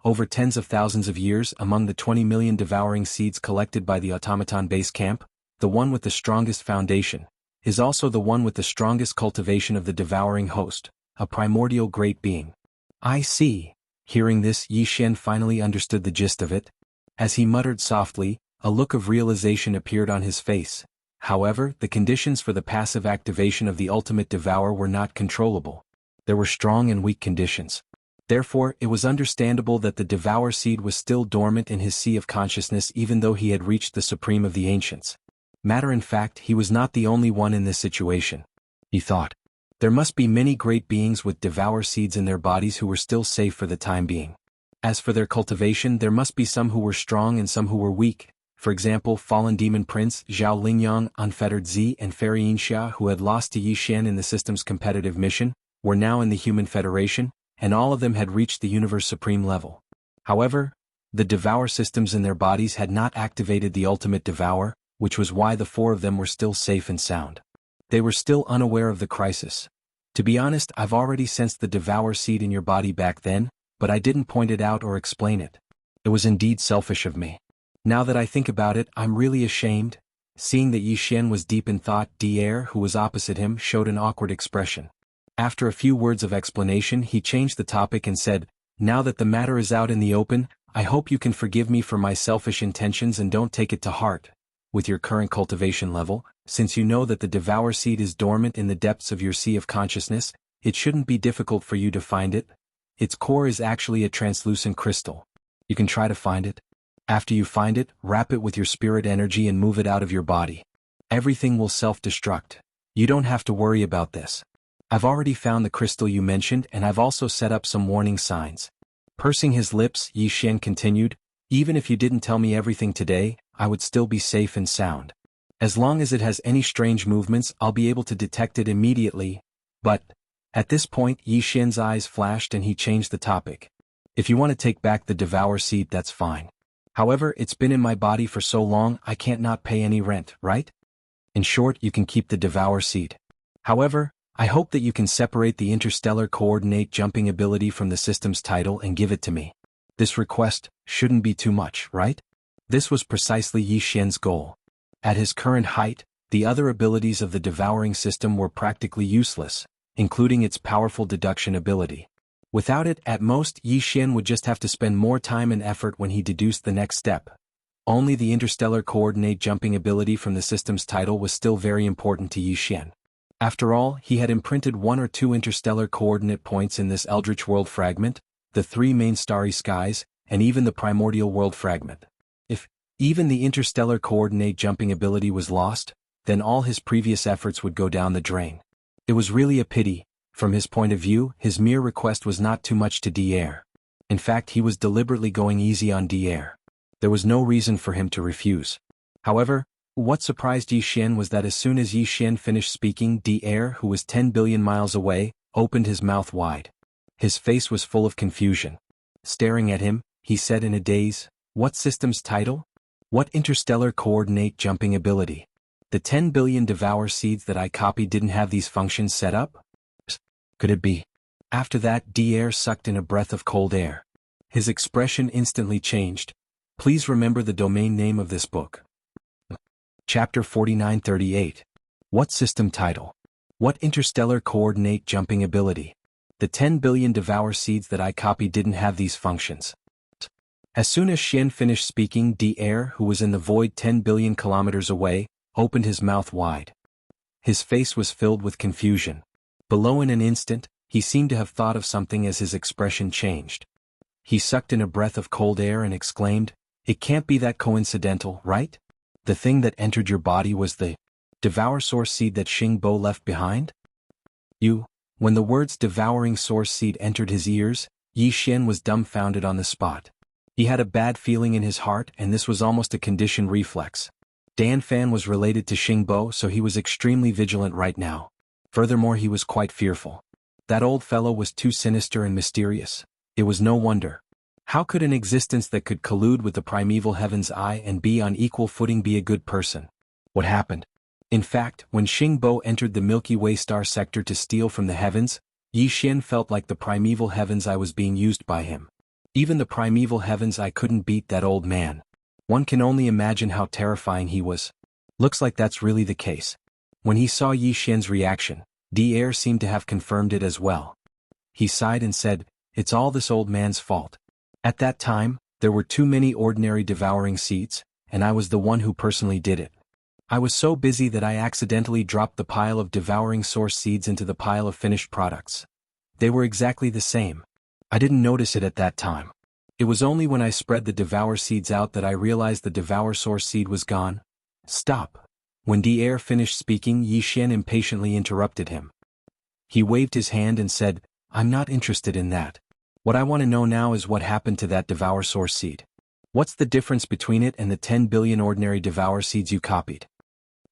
Over tens of thousands of years, among the 20 million devouring seeds collected by the automaton base camp, the one with the strongest foundation is also the one with the strongest cultivation of the devouring host, a primordial great being. I see. Hearing this, Yi Xian finally understood the gist of it. As he muttered softly, a look of realization appeared on his face. However, the conditions for the passive activation of the ultimate devour were not controllable. There were strong and weak conditions. Therefore, it was understandable that the devour seed was still dormant in his sea of consciousness even though he had reached the supreme of the ancients. Matter in fact, he was not the only one in this situation. He thought. There must be many great beings with devour seeds in their bodies who were still safe for the time being. As for their cultivation, there must be some who were strong and some who were weak. For example, Fallen Demon Prince, Zhao Lingyang, Unfettered Z, and Fairy Yinxia, who had lost to Yi Xian in the system's competitive mission, were now in the Human Federation, and all of them had reached the Universe Supreme level. However, the Devour systems in their bodies had not activated the ultimate Devour, which was why the four of them were still safe and sound. They were still unaware of the crisis. To be honest, I've already sensed the Devour seed in your body back then, but I didn't point it out or explain it. It was indeed selfish of me. Now that I think about it, I'm really ashamed. Seeing that Yi Xian was deep in thought, Dier, who was opposite him, showed an awkward expression. After a few words of explanation, he changed the topic and said, "Now that the matter is out in the open, I hope you can forgive me for my selfish intentions and don't take it to heart. With your current cultivation level, since you know that the Devour seed is dormant in the depths of your sea of consciousness, it shouldn't be difficult for you to find it. Its core is actually a translucent crystal. You can try to find it. After you find it, wrap it with your spirit energy and move it out of your body. Everything will self-destruct. You don't have to worry about this. I've already found the crystal you mentioned, and I've also set up some warning signs." Pursing his lips, Yi Xian continued, "Even if you didn't tell me everything today, I would still be safe and sound. As long as it has any strange movements, I'll be able to detect it immediately, but..." At this point, Yi Xian's eyes flashed and he changed the topic. "If you want to take back the Devour seed, that's fine. However, it's been in my body for so long I can't not pay any rent, right? In short, you can keep the Devour seed. However, I hope that you can separate the interstellar coordinate jumping ability from the system's title and give it to me. This request shouldn't be too much, right?" This was precisely Yi Xian's goal. At his current height, the other abilities of the devouring system were practically useless, including its powerful deduction ability. Without it, at most, Yi Xian would just have to spend more time and effort when he deduced the next step. Only the interstellar coordinate jumping ability from the system's title was still very important to Yi Xian. After all, he had imprinted 1 or 2 interstellar coordinate points in this Eldritch World fragment, the 3 main starry skies, and even the Primordial World fragment. If even the interstellar coordinate jumping ability was lost, then all his previous efforts would go down the drain. It was really a pity. From his point of view, his mere request was not too much to Dier. In fact, he was deliberately going easy on Dier. There was no reason for him to refuse. However, what surprised Yi Xian was that as soon as Yi Xian finished speaking, Dier, who was 10 billion miles away, opened his mouth wide. His face was full of confusion. Staring at him, he said in a daze, "What system's title? What interstellar coordinate jumping ability? The 10 billion Devour seeds that I copied didn't have these functions set up? Could it be?" After that, Dier sucked in a breath of cold air. His expression instantly changed. Please remember the domain name of this book. Chapter 4938. What system title? What interstellar coordinate jumping ability? The 10 billion Devour seeds that I copied didn't have these functions. As soon as Xian finished speaking, Dier, who was in the void 10 billion kilometers away, opened his mouth wide. His face was filled with confusion. Below in an instant, he seemed to have thought of something as his expression changed. He sucked in a breath of cold air and exclaimed, "It can't be that coincidental, right? The thing that entered your body was the Devour Source Seed that Xing Bo left behind?" When the words Devouring Source Seed entered his ears, Yi Xian was dumbfounded on the spot. He had a bad feeling in his heart, and this was almost a conditioned reflex. Dan Fan was related to Xing Bo, so he was extremely vigilant right now. Furthermore, he was quite fearful. That old fellow was too sinister and mysterious. It was no wonder. How could an existence that could collude with the primeval heaven's eye and be on equal footing be a good person? What happened? In fact, when Xing Bo entered the Milky Way star sector to steal from the heavens, Yi Xian felt like the primeval heaven's eye was being used by him. Even the primeval heaven's eye couldn't beat that old man. One can only imagine how terrifying he was. Looks like that's really the case. When he saw Yi Xian's reaction, Dier seemed to have confirmed it as well. He sighed and said, "It's all this old man's fault. At that time, there were too many ordinary devouring seeds, and I was the one who personally did it. I was so busy that I accidentally dropped the pile of devouring source seeds into the pile of finished products. They were exactly the same. I didn't notice it at that time. It was only when I spread the devour seeds out that I realized the devour source seed was gone." "Stop." When Dier finished speaking, Yi Xian impatiently interrupted him. He waved his hand and said, "I'm not interested in that. What I want to know now is what happened to that Devour Source Seed. What's the difference between it and the 10 billion ordinary Devour Seeds you copied?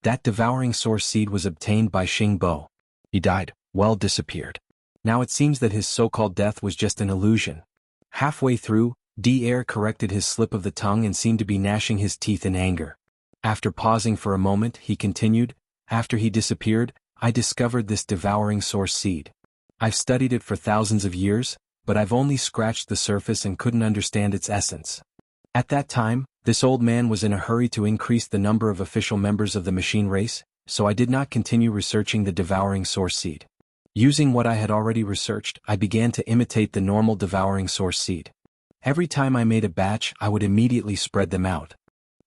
That Devouring Source Seed was obtained by Xing Bo. He died, well, disappeared. Now it seems that his so-called death was just an illusion. Halfway through, D-Air corrected his slip of the tongue and seemed to be gnashing his teeth in anger. After pausing for a moment, he continued, after he disappeared, I discovered this Devouring Source Seed. I've studied it for thousands of years, but I've only scratched the surface and couldn't understand its essence. At that time, this old man was in a hurry to increase the number of official members of the machine race, so I did not continue researching the Devouring Source Seed. Using what I had already researched, I began to imitate the normal Devouring Source Seed. Every time I made a batch, I would immediately spread them out.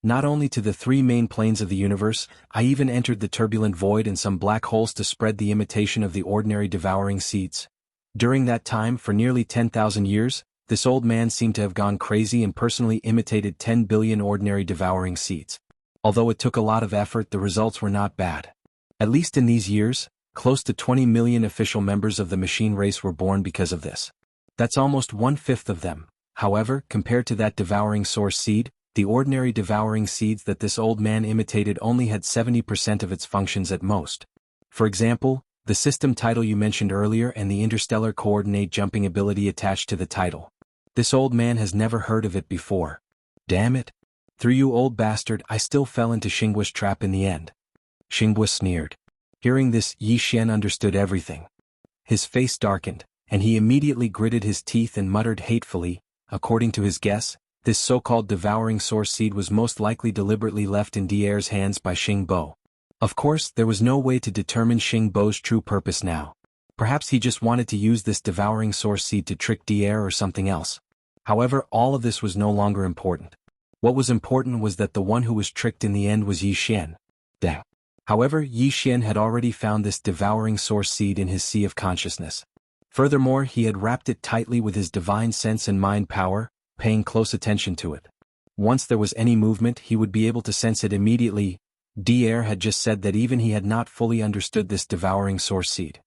Not only to the 3 main planes of the universe, I even entered the turbulent void and some black holes to spread the imitation of the ordinary devouring seeds. During that time, for nearly 10,000 years, this old man seemed to have gone crazy and personally imitated 10 billion ordinary devouring seeds. Although it took a lot of effort, the results were not bad. At least in these years, close to 20 million official members of the machine race were born because of this. That's almost 1/5 of them. However, compared to that devouring source seed, the ordinary devouring seeds that this old man imitated only had 70% of its functions at most. For example, the system title you mentioned earlier and the interstellar coordinate jumping ability attached to the title. This old man has never heard of it before. Damn it. Through you old bastard, I still fell into Xingguo's trap in the end. Xingguo sneered. Hearing this, Yi Xian understood everything. His face darkened, and he immediately gritted his teeth and muttered hatefully. According to his guess, this so-called devouring source seed was most likely deliberately left in Dier's hands by Xing Bo. Of course, there was no way to determine Xing Bo's true purpose now. Perhaps he just wanted to use this devouring source seed to trick Dier or something else. However, all of this was no longer important. What was important was that the one who was tricked in the end was Yi Xian. However, Yi Xian had already found this devouring source seed in his sea of consciousness. Furthermore, he had wrapped it tightly with his divine sense and mind power, paying close attention to it. Once there was any movement, he would be able to sense it immediately. Dier had just said that even he had not fully understood this devouring source seed.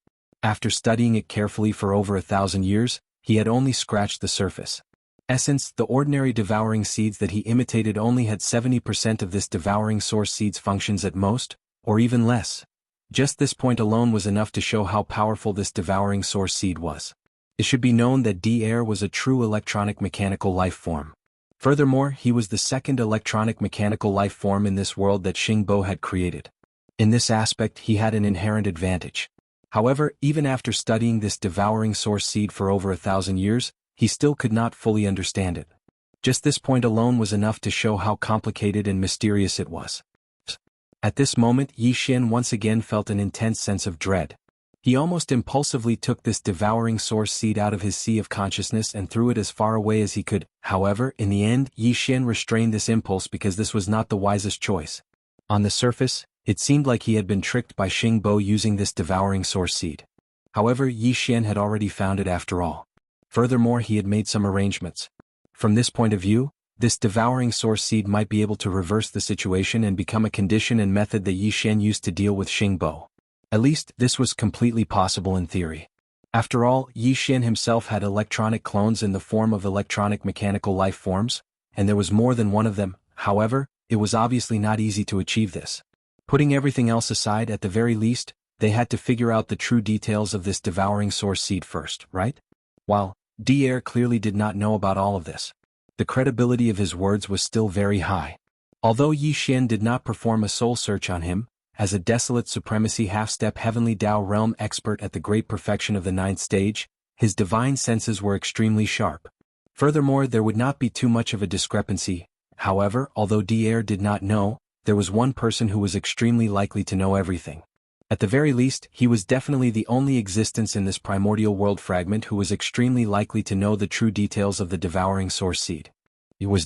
After studying it carefully for over 1,000 years, he had only scratched the surface. Essence, the ordinary devouring seeds that he imitated only had 70% of this devouring source seed's functions at most, or even less. Just this point alone was enough to show how powerful this devouring source seed was. It should be known that Dier was a true electronic mechanical life form. Furthermore, he was the second electronic mechanical life form in this world that Xing Bo had created. In this aspect, he had an inherent advantage. However, even after studying this devouring source seed for over 1,000 years, he still could not fully understand it. Just this point alone was enough to show how complicated and mysterious it was. At this moment, Yi Xian once again felt an intense sense of dread. He almost impulsively took this devouring source seed out of his sea of consciousness and threw it as far away as he could. However, in the end, Yi Xian restrained this impulse because this was not the wisest choice. On the surface, it seemed like he had been tricked by Xing Bo using this devouring source seed. However, Yi Xian had already found it after all. Furthermore, he had made some arrangements. From this point of view, this devouring source seed might be able to reverse the situation and become a condition and method that Yi Xian used to deal with Xing Bo. At least, this was completely possible in theory. After all, Yi Xian himself had electronic clones in the form of electronic mechanical life forms, and there was more than one of them. However, it was obviously not easy to achieve this. Putting everything else aside, at the very least, they had to figure out the true details of this devouring source seed first, right? While Dier clearly did not know about all of this, the credibility of his words was still very high. Although Yi Xian did not perform a soul search on him, as a desolate supremacy half-step heavenly Tao realm expert at the great perfection of the 9th stage, his divine senses were extremely sharp. Furthermore, there would not be too much of a discrepancy. However, although Dier did not know, there was one person who was extremely likely to know everything. At the very least, he was definitely the only existence in this primordial world fragment who was extremely likely to know the true details of the devouring source seed. It was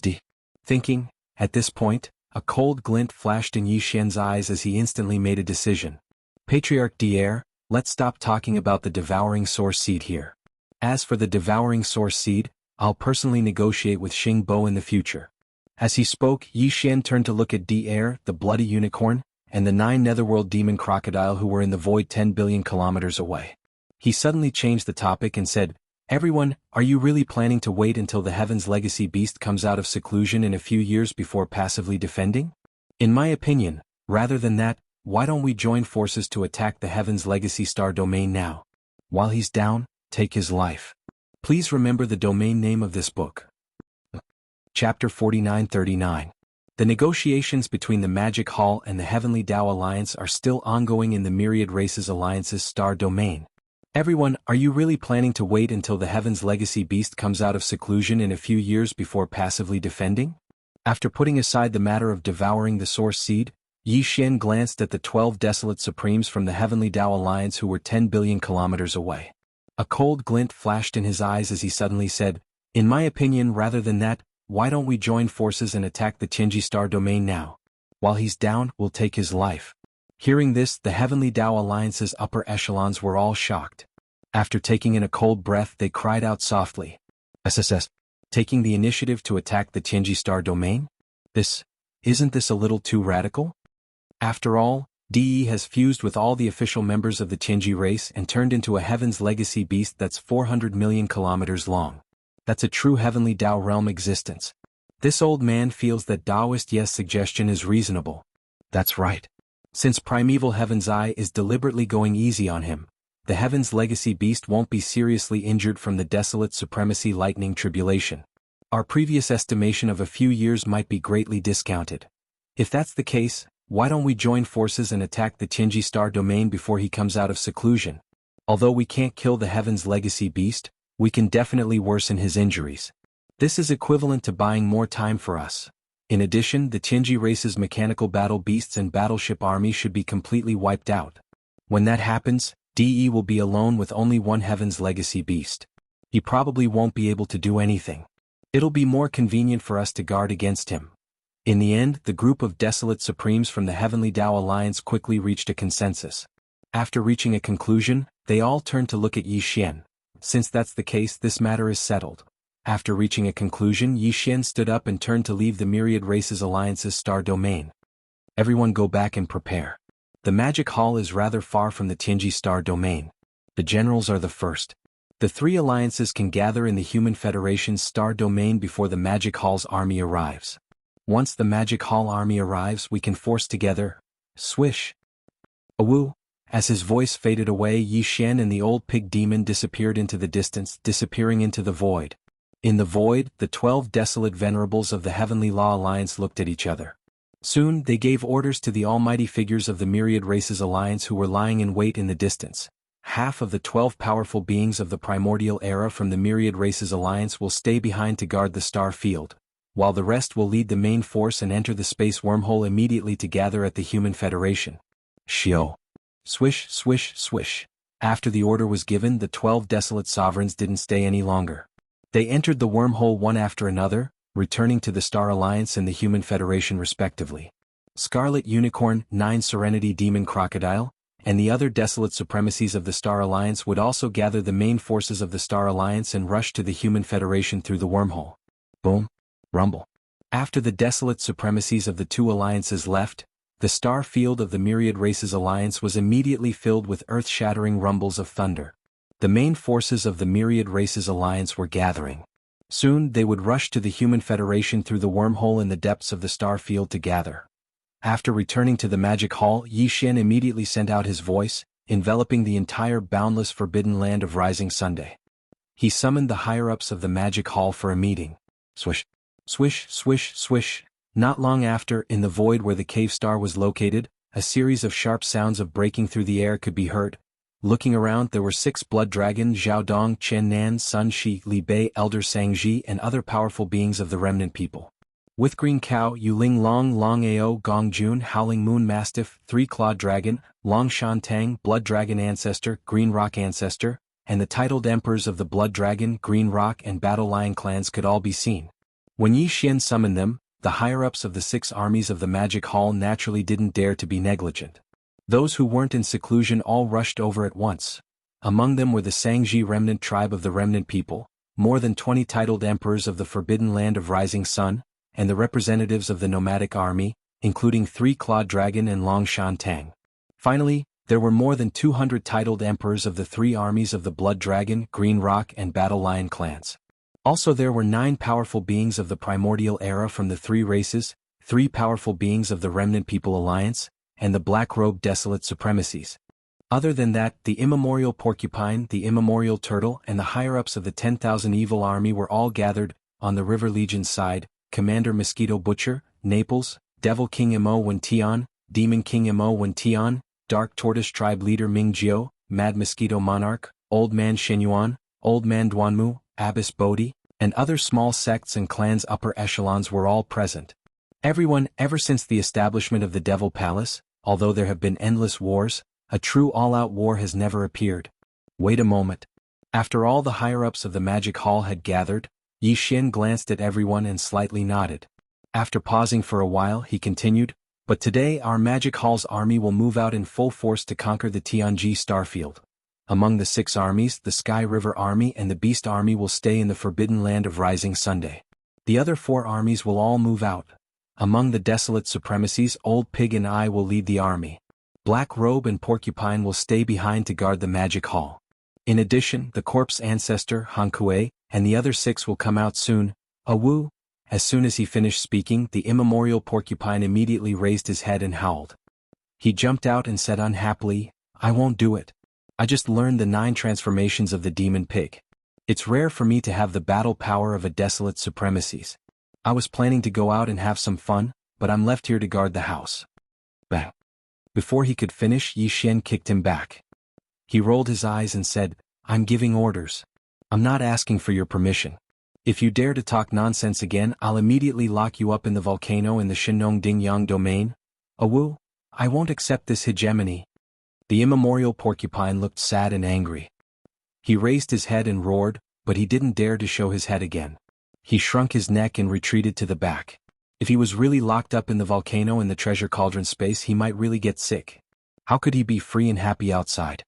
thinking. At this point, a cold glint flashed in Yi Xian's eyes as he instantly made a decision. Patriarch Dier, let's stop talking about the devouring source seed here. As for the devouring source seed, I'll personally negotiate with Xing Bo in the future. As he spoke, Yi Xian turned to look at Dier, the bloody unicorn, and the 9 netherworld demon crocodile who were in the void 10 billion kilometers away. He suddenly changed the topic and said, Everyone, are you really planning to wait until the Heaven's Legacy beast comes out of seclusion in a few years before passively defending? In my opinion, rather than that, why don't we join forces to attack the Heaven's Legacy star domain now? While he's down, take his life. Please remember the domain name of this book. Chapter 4939. The negotiations between the Magic Hall and the Heavenly Tao Alliance are still ongoing in the Myriad Races Alliance's star domain. Everyone, are you really planning to wait until the Heaven's Legacy beast comes out of seclusion in a few years before passively defending? After putting aside the matter of devouring the Source Seed, Yi Xian glanced at the 12 desolate supremes from the Heavenly Tao Alliance who were 10 billion kilometers away. A cold glint flashed in his eyes as he suddenly said, "In my opinion, rather than that, why don't we join forces and attack the Qingji star domain now? While he's down, we'll take his life." Hearing this, the Heavenly Tao Alliance's upper echelons were all shocked. After taking in a cold breath, they cried out softly, "SSS, taking the initiative to attack the Qingji star domain? Isn't this a little too radical?" After all, DE has fused with all the official members of the Qingji race and turned into a Heaven's Legacy beast that's 400 million kilometers long. That's a true Heavenly Tao realm existence. This old man feels that Taoist Ye's suggestion is reasonable. That's right. Since Primeval Heaven's Eye is deliberately going easy on him, the Heaven's Legacy beast won't be seriously injured from the Desolate Supremacy Lightning Tribulation. Our previous estimation of a few years might be greatly discounted. If that's the case, why don't we join forces and attack the Qingji star domain before he comes out of seclusion? Although we can't kill the Heaven's Legacy beast, we can definitely worsen his injuries. This is equivalent to buying more time for us. In addition, the Qingji race's mechanical battle beasts and battleship army should be completely wiped out. When that happens, DE will be alone with only one Heaven's Legacy beast. He probably won't be able to do anything. It'll be more convenient for us to guard against him. In the end, the group of desolate supremes from the Heavenly Tao Alliance quickly reached a consensus. After reaching a conclusion, they all turned to look at Yi Xian. Since that's the case, this matter is settled. After reaching a conclusion, Yi Xian stood up and turned to leave the Myriad Races Alliance's star domain. Everyone go back and prepare. The Magic Hall is rather far from the Qingji star domain. The generals are the first. The three alliances can gather in the Human Federation's star domain before the Magic Hall's army arrives. Once the Magic Hall army arrives, we can force together. Swish. Awoo. As his voice faded away, Yi Xian and the old pig demon disappeared into the distance, disappearing into the void. In the void, the 12 desolate venerables of the Heavenly Law Alliance looked at each other. Soon, they gave orders to the almighty figures of the Myriad Races Alliance who were lying in wait in the distance. Half of the 12 powerful beings of the primordial era from the Myriad Races Alliance will stay behind to guard the star field, while the rest will lead the main force and enter the space wormhole immediately to gather at the Human Federation. Shio. Swish, swish, swish. After the order was given, the 12 desolate sovereigns didn't stay any longer. They entered the wormhole one after another, returning to the Star Alliance and the Human Federation respectively. Scarlet Unicorn, 9 Serenity Demon Crocodile, and the other desolate supremacies of the Star Alliance would also gather the main forces of the Star Alliance and rush to the Human Federation through the wormhole. Boom. Rumble. After the desolate supremacies of the two alliances left, the star field of the Myriad Races Alliance was immediately filled with earth-shattering rumbles of thunder. The main forces of the Myriad Races Alliance were gathering. Soon they would rush to the Human Federation through the wormhole in the depths of the star field to gather. After returning to the Magic Hall, Yi Xian immediately sent out his voice, enveloping the entire boundless forbidden land of Rising Sunday. He summoned the higher-ups of the Magic Hall for a meeting. Swish. Swish, swish, swish. Not long after, in the void where the cave star was located, a series of sharp sounds of breaking through the air could be heard. Looking around, there were 6 blood dragons: Zhao Dong, Chen Nan, Sun Shi, Li Bei, Elder Sangji, and other powerful beings of the remnant people. With Green Cow, Yuling Long, Long Ao, Gong Jun, Howling Moon Mastiff, 3-clawed dragon, Long Shan Tang, Blood Dragon Ancestor, Green Rock Ancestor, and the titled emperors of the Blood Dragon, Green Rock, and Battle Lion clans could all be seen. When Yi Xian summoned them, the higher-ups of the 6 armies of the Magic Hall naturally didn't dare to be negligent. Those who weren't in seclusion all rushed over at once. Among them were the Sangji remnant tribe of the remnant people, more than 20 titled emperors of the forbidden land of Rising Sun, and the representatives of the nomadic army, including 3-clawed dragon and Long Shan Tang. Finally, There were more than 200 titled emperors of the three armies of the Blood Dragon, Green Rock and Battle Lion clans. Also there were 9 powerful beings of the Primordial Era from the 3 races, 3 powerful beings of the Remnant People Alliance, and the Black-Robed Desolate Supremacies. Other than that, the Immemorial Porcupine, the Immemorial Turtle, and the higher-ups of the 10,000 Evil Army were all gathered. On the River Legion's side, Commander Mosquito Butcher, Naples, Devil King Mo Wention, Demon King Mo Wention, Dark Tortoise Tribe Leader Ming Jiao, Mad Mosquito Monarch, Old Man Shenyuan, Old Man Duanmu, Abbess Bodhi, and other small sects and clans' upper echelons were all present. Everyone, ever since the establishment of the Devil Palace, although there have been endless wars, a true all-out war has never appeared. Wait a moment. After all the higher-ups of the Magic Hall had gathered, Yi Xian glanced at everyone and slightly nodded. After pausing for a while, he continued, "But today our Magic Hall's army will move out in full force to conquer the Tianji Starfield. Among the 6 armies, the Sky River Army and the Beast Army will stay in the Forbidden Land of Rising Sunday. The other 4 armies will all move out. Among the Desolate Supremacies, Old Pig and I will lead the army. Black Robe and Porcupine will stay behind to guard the Magic Hall. In addition, the Corpse Ancestor, Han Kuei, and the other 6 will come out soon. Awu." As soon as he finished speaking, the Immemorial Porcupine immediately raised his head and howled. He jumped out and said unhappily, "I won't do it. I just learned the 9 transformations of the Demon Pig. It's rare for me to have the battle power of a Desolate Supremacies. I was planning to go out and have some fun, but I'm left here to guard the house." Bah. Before he could finish, Yi Xian kicked him back. He rolled his eyes and said, "I'm giving orders. I'm not asking for your permission. If you dare to talk nonsense again, I'll immediately lock you up in the volcano in the Shenong Dingyang domain. Awu, I won't accept this hegemony." The Immemorial Porcupine looked sad and angry. He raised his head and roared, but he didn't dare to show his head again. He shrunk his neck and retreated to the back. If he was really locked up in the volcano in the treasure cauldron space, he might really get sick. How could he be free and happy outside?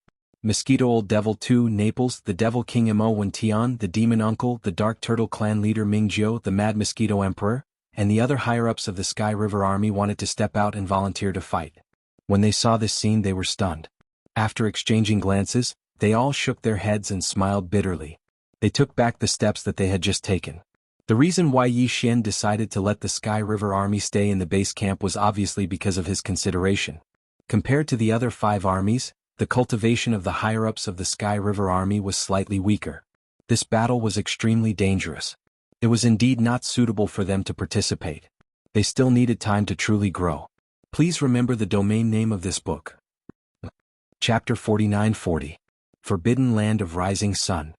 Mosquito Old Devil 2 Naples, the Devil King Mo Wention, the Demon Uncle, the Dark Turtle Clan Leader Ming Jiao, the Mad Mosquito Emperor, and the other higher-ups of the Sky River Army wanted to step out and volunteer to fight. When they saw this scene, they were stunned. After exchanging glances, they all shook their heads and smiled bitterly. They took back the steps that they had just taken. The reason why Yi Xian decided to let the Sky River Army stay in the base camp was obviously because of his consideration. Compared to the other 5 armies, the cultivation of the higher-ups of the Sky River Army was slightly weaker. This battle was extremely dangerous. It was indeed not suitable for them to participate. They still needed time to truly grow. Please remember the domain name of this book. Chapter 4940. Forbidden Land of Rising Sun.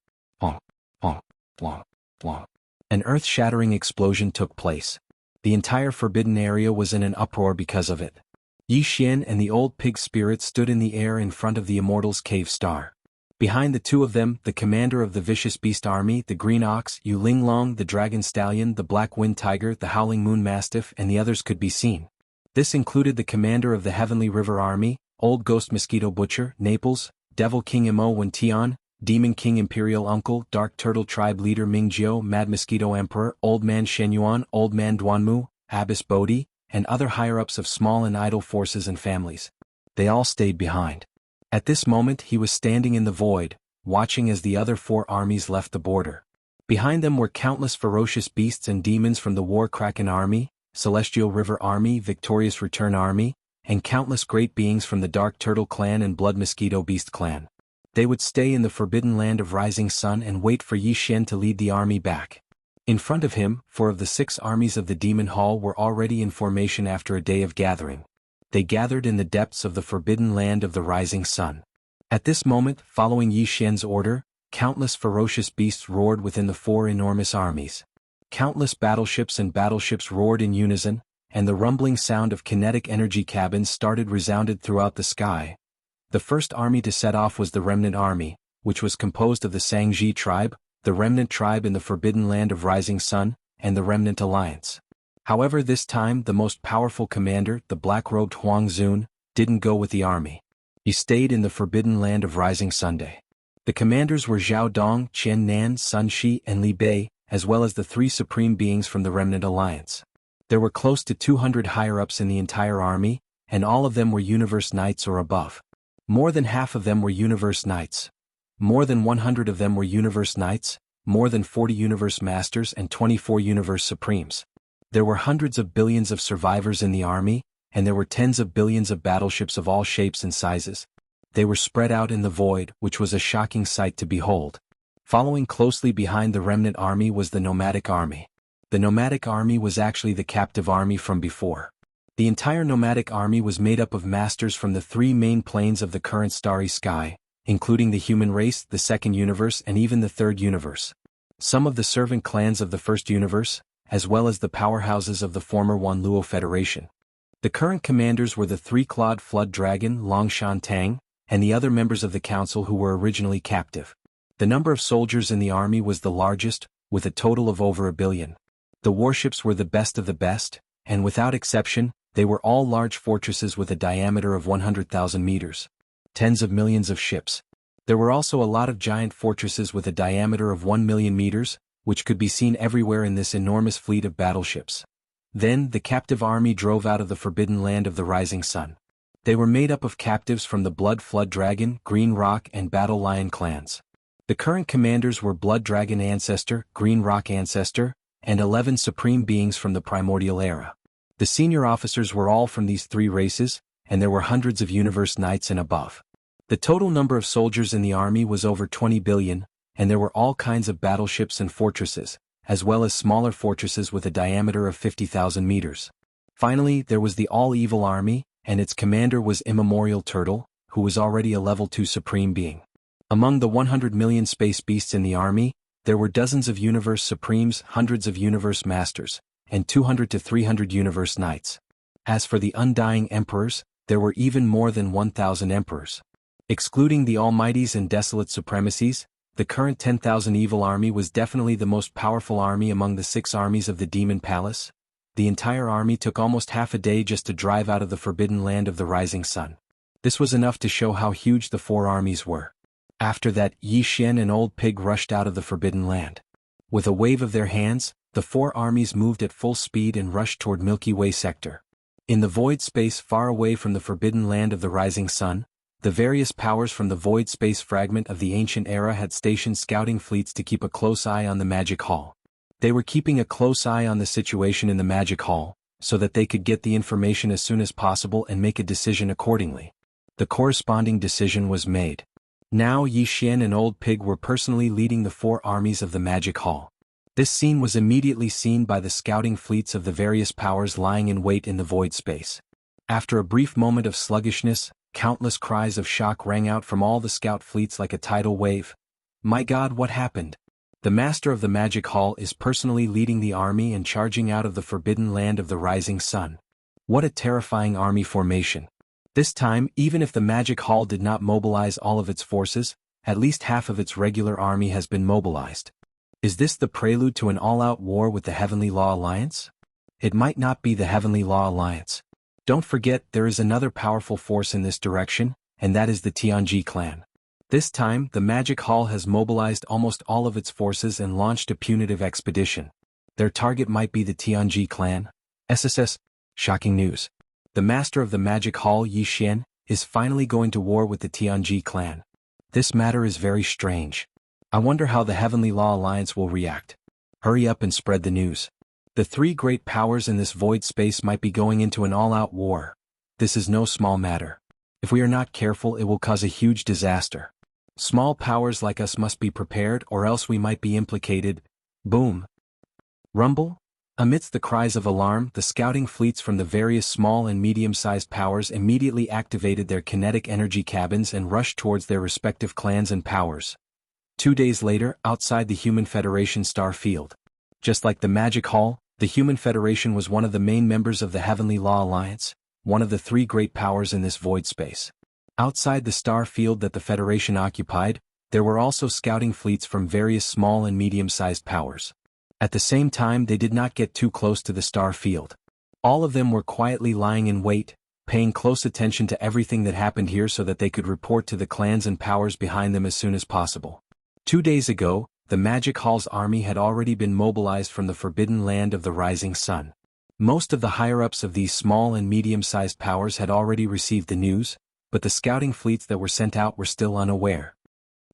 An earth-shattering explosion took place. The entire forbidden area was in an uproar because of it. Yi Xian and the old pig spirit stood in the air in front of the Immortals' cave star. Behind the 2 of them, the commander of the Vicious Beast Army, the Green Ox, Yu Linglong, the Dragon Stallion, the Black Wind Tiger, the Howling Moon Mastiff, and the others could be seen. This included the commander of the Heavenly River Army, Old Ghost Mosquito Butcher, Naples, Devil King Mo Wention, Demon King Imperial Uncle, Dark Turtle Tribe Leader Ming Jiao, Mad Mosquito Emperor, Old Man Shenyuan, Old Man Duanmu, Abbess Bodhi, and other higher-ups of small and idle forces and families. They all stayed behind. At this moment he was standing in the void, watching as the other 4 armies left the border. Behind them were countless ferocious beasts and demons from the War Kraken Army, Celestial River Army, Victorious Return Army, and countless great beings from the Dark Turtle Clan and Blood Mosquito Beast Clan. They would stay in the Forbidden Land of Rising Sun and wait for Yi Xian to lead the army back. In front of him, 4 of the 6 armies of the Demon Hall were already in formation after a day of gathering. They gathered in the depths of the Forbidden Land of the Rising Sun. At this moment, following Yi Xian's order, countless ferocious beasts roared within the 4 enormous armies. Countless battleships and battleships roared in unison, and the rumbling sound of kinetic energy cabins started resounded throughout the sky. The first army to set off was the Remnant Army, which was composed of the Sangji tribe, the Remnant tribe in the Forbidden Land of Rising Sun, and the Remnant Alliance. However, this time the most powerful commander, the black-robed Huang Zun, didn't go with the army. He stayed in the Forbidden Land of Rising Sunday. The commanders were Zhao Dong, Qian Nan, Sun Shi, and Li Bei, as well as the 3 supreme beings from the Remnant Alliance. There were close to 200 higher-ups in the entire army, and all of them were Universe Knights or above. More than half of them were Universe Knights. More than 100 of them were Universe Knights, more than 40 Universe Masters and 24 Universe Supremes. There were hundreds of billions of survivors in the army, and there were tens of billions of battleships of all shapes and sizes. They were spread out in the void, which was a shocking sight to behold. Following closely behind the remnant army was the nomadic army. The nomadic army was actually the captive army from before. The entire nomadic army was made up of masters from the three main planes of the current starry sky, including the human race, the second universe and even the third universe. Some of the servant clans of the first universe, as well as the powerhouses of the former Wanluo Federation. The current commanders were the three-clawed flood dragon Longshan Tang, and the other members of the council who were originally captive. The number of soldiers in the army was the largest, with a total of over 1 billion. The warships were the best of the best, and without exception, they were all large fortresses with a diameter of 100,000 meters. Tens of millions of ships. There were also a lot of giant fortresses with a diameter of 1 million meters, which could be seen everywhere in this enormous fleet of battleships. Then, the captive army drove out of the forbidden land of the rising sun. They were made up of captives from the Blood Flood Dragon, Green Rock and Battle Lion clans. The current commanders were Blood Dragon Ancestor, Green Rock Ancestor, and 11 supreme beings from the primordial era. The senior officers were all from these three races, and there were hundreds of Universe Knights and above. The total number of soldiers in the army was over 20 billion, and there were all kinds of battleships and fortresses, as well as smaller fortresses with a diameter of 50,000 meters. Finally, there was the all-evil army, and its commander was Immemorial Turtle, who was already a level 2 supreme being. Among the 100 million space beasts in the army, there were dozens of Universe Supremes, hundreds of Universe Masters, and 200 to 300 Universe Knights. As for the Undying Emperors, there were even more than 1,000 Emperors. Excluding the Almighties and Desolate Supremacies, the current 10,000 evil army was definitely the most powerful army among the 6 armies of the Demon Palace. The entire army took almost half a day just to drive out of the forbidden land of the rising sun. This was enough to show how huge the 4 armies were. After that, Yi Xian and Old Pig rushed out of the forbidden land. With a wave of their hands, the 4 armies moved at full speed and rushed toward Milky Way sector. In the void space far away from the forbidden land of the rising sun, the various powers from the void space fragment of the ancient era had stationed scouting fleets to keep a close eye on the Magic Hall. They were keeping a close eye on the situation in the Magic Hall, so that they could get the information as soon as possible and make a decision accordingly. The corresponding decision was made. Now Yi Xian and Old Pig were personally leading the 4 armies of the Magic Hall. This scene was immediately seen by the scouting fleets of the various powers lying in wait in the void space. After a brief moment of sluggishness, countless cries of shock rang out from all the scout fleets like a tidal wave. My God, what happened? The master of the Magic Hall is personally leading the army and charging out of the forbidden land of the rising sun. What a terrifying army formation. This time, even if the Magic Hall did not mobilize all of its forces, at least half of its regular army has been mobilized. Is this the prelude to an all-out war with the Heavenly Law Alliance? It might not be the Heavenly Law Alliance. Don't forget, there is another powerful force in this direction, and that is the Tianji clan. This time, the Magic Hall has mobilized almost all of its forces and launched a punitive expedition. Their target might be the Tianji clan. SSS. Shocking news. The master of the Magic Hall, Yi Xian, is finally going to war with the Tianji clan. This matter is very strange. I wonder how the Heavenly Law Alliance will react. Hurry up and spread the news. The 3 great powers in this void space might be going into an all-out war. This is no small matter. If we are not careful, it will cause a huge disaster. Small powers like us must be prepared, or else we might be implicated. Boom. Rumble? Amidst the cries of alarm, the scouting fleets from the various small and medium-sized powers immediately activated their kinetic energy cabins and rushed towards their respective clans and powers. 2 days later, outside the Human Federation star field. Just like the Magic Hall, the Human Federation was one of the main members of the Heavenly Law Alliance, one of the 3 great powers in this void space. Outside the star field that the Federation occupied, there were also scouting fleets from various small and medium-sized powers. At the same time, they did not get too close to the star field. All of them were quietly lying in wait, paying close attention to everything that happened here so that they could report to the clans and powers behind them as soon as possible. 2 days ago, the Magic Hall's army had already been mobilized from the forbidden land of the rising sun. Most of the higher-ups of these small and medium-sized powers had already received the news, but the scouting fleets that were sent out were still unaware.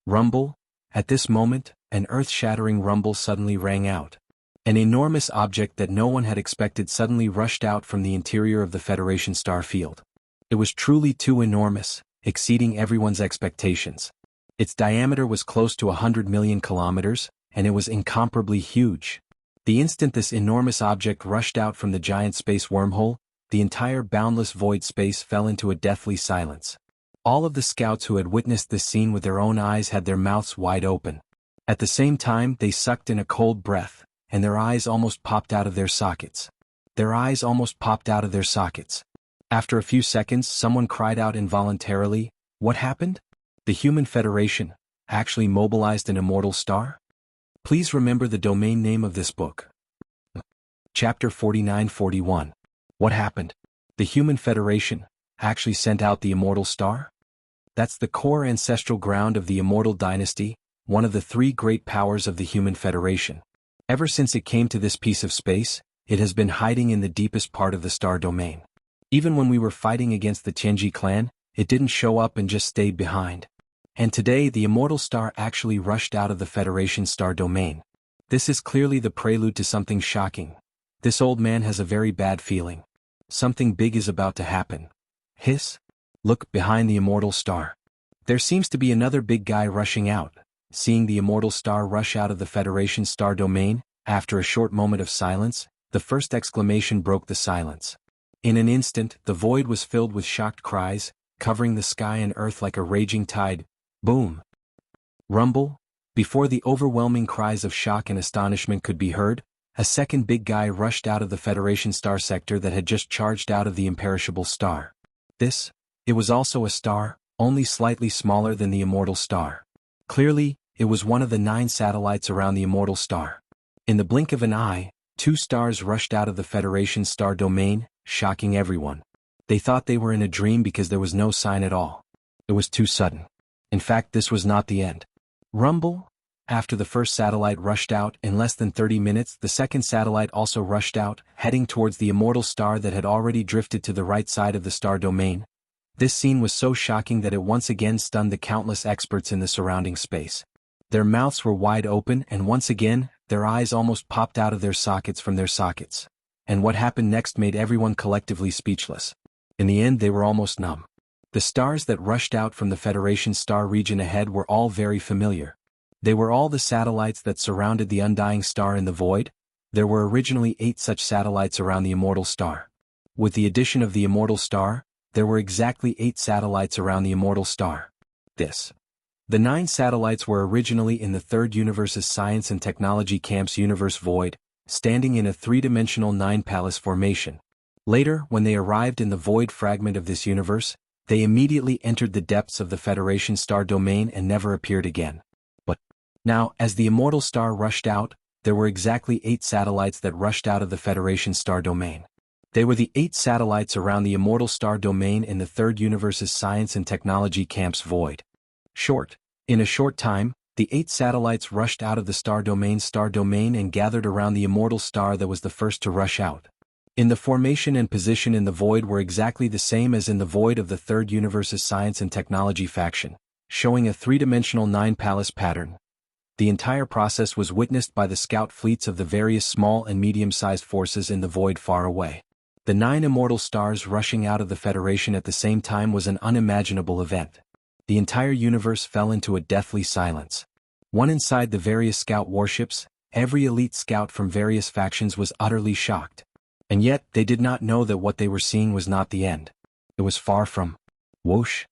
Rumble. At this moment, an earth-shattering rumble suddenly rang out. An enormous object that no one had expected suddenly rushed out from the interior of the Federation star field. It was truly too enormous, exceeding everyone's expectations. Its diameter was close to 100 million kilometers, and it was incomparably huge. The instant this enormous object rushed out from the giant space wormhole, the entire boundless void space fell into a deathly silence. All of the scouts who had witnessed this scene with their own eyes had their mouths wide open. At the same time, they sucked in a cold breath, and their eyes almost popped out of their sockets. Their eyes almost popped out of their sockets. After a few seconds, someone cried out involuntarily, "What happened? The Human Federation actually mobilized an immortal star?" Please remember the domain name of this book. Chapter 49-41. What happened? The Human Federation actually sent out the immortal star? That's the core ancestral ground of the Immortal Dynasty, one of the three great powers of the Human Federation. Ever since it came to this piece of space, it has been hiding in the deepest part of the star domain. Even when we were fighting against the Tianji clan, it didn't show up and just stayed behind. And today the immortal star actually rushed out of the Federation star domain. This is clearly the prelude to something shocking. This old man has a very bad feeling. Something big is about to happen. Hiss. Look behind the immortal star. There seems to be another big guy rushing out. Seeing the immortal star rush out of the Federation star domain, after a short moment of silence, the first exclamation broke the silence. In an instant, the void was filled with shocked cries, covering the sky and earth like a raging tide. Boom. Rumble. Before the overwhelming cries of shock and astonishment could be heard, a second big guy rushed out of the Federation star sector that had just charged out of the imperishable star. It was also a star, only slightly smaller than the immortal star. Clearly, it was one of the 9 satellites around the immortal star. In the blink of an eye, 2 stars rushed out of the Federation star domain, shocking everyone. They thought they were in a dream because there was no sign at all. It was too sudden. In fact, this was not the end. Rumble. After the first satellite rushed out, in less than 30 minutes, the second satellite also rushed out, heading towards the immortal star that had already drifted to the right side of the star domain. This scene was so shocking that it once again stunned the countless experts in the surrounding space. Their mouths were wide open, and once again, their eyes almost popped out of their sockets from their sockets. And what happened next made everyone collectively speechless. In the end, they were almost numb. The stars that rushed out from the Federation star region ahead were all very familiar. They were all the satellites that surrounded the undying star in the void. There were originally 8 such satellites around the immortal star. With the addition of the immortal star, there were exactly 8 satellites around the immortal star. The 9 satellites were originally in the Third Universe's Science and Technology Camp's universe void, standing in a 3-dimensional 9-palace formation. Later, when they arrived in the void fragment of this universe, they immediately entered the depths of the Federation star domain and never appeared again. But now, as the immortal star rushed out, there were exactly 8 satellites that rushed out of the Federation star domain. They were the 8 satellites around the immortal star domain in the Third Universe's Science and Technology Camp's void. In a short time, the 8 satellites rushed out of the star domain and gathered around the immortal star that was the first to rush out. In the formation and position in the void were exactly the same as in the void of the Third Universe's Science and Technology faction, showing a 3-dimensional 9-palace pattern. The entire process was witnessed by the scout fleets of the various small and medium-sized forces in the void far away. The 9 immortal stars rushing out of the Federation at the same time was an unimaginable event. The entire universe fell into a deathly silence. Inside the various scout warships, every elite scout from various factions was utterly shocked. And yet, they did not know that what they were seeing was not the end. It was far from whoosh,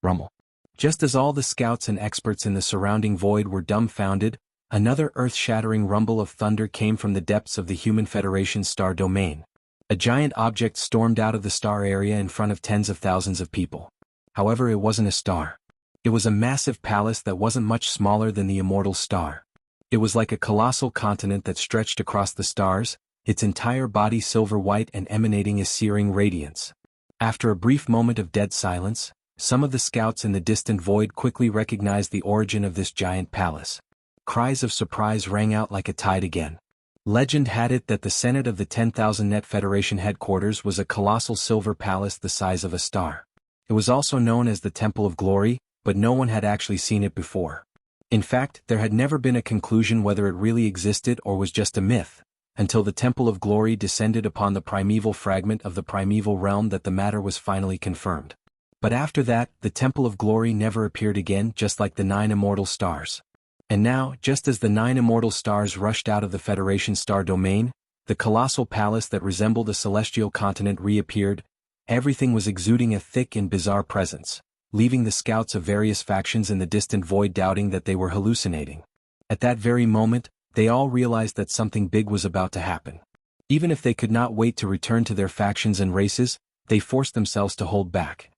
rumble. Just as all the scouts and experts in the surrounding void were dumbfounded, another earth-shattering rumble of thunder came from the depths of the Human Federation star domain. A giant object stormed out of the star area in front of tens of thousands of people. However, it wasn't a star. It was a massive palace that wasn't much smaller than the immortal star. It was like a colossal continent that stretched across the stars, its entire body silver white and emanating a searing radiance. After a brief moment of dead silence, some of the scouts in the distant void quickly recognized the origin of this giant palace. Cries of surprise rang out like a tide again. Legend had it that the Senate of the 10,000 Net Federation headquarters was a colossal silver palace the size of a star. It was also known as the Temple of Glory, but no one had actually seen it before. In fact, there had never been a conclusion whether it really existed or was just a myth, until the Temple of Glory descended upon the primeval fragment of the primeval realm that the matter was finally confirmed. But after that, the Temple of Glory never appeared again, just like the 9 immortal stars. And now, just as the 9 immortal stars rushed out of the Federation star domain, the colossal palace that resembled a celestial continent reappeared. Everything was exuding a thick and bizarre presence, leaving the scouts of various factions in the distant void doubting that they were hallucinating. At that very moment, they all realized that something big was about to happen. Even if they could not wait to return to their factions and races, they forced themselves to hold back.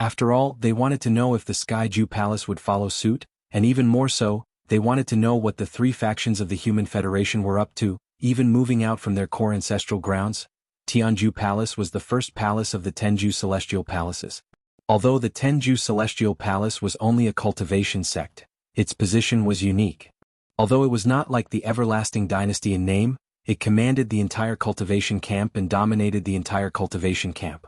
After all, they wanted to know if the Skyju Palace would follow suit, and even more so, they wanted to know what the 3 factions of the Human Federation were up to, even moving out from their core ancestral grounds. Tianju Palace was the first palace of the Tenju Celestial Palaces. Although the Tenju Celestial Palace was only a cultivation sect, its position was unique. Although it was not like the Everlasting Dynasty in name, it commanded the entire cultivation camp and dominated the entire cultivation camp.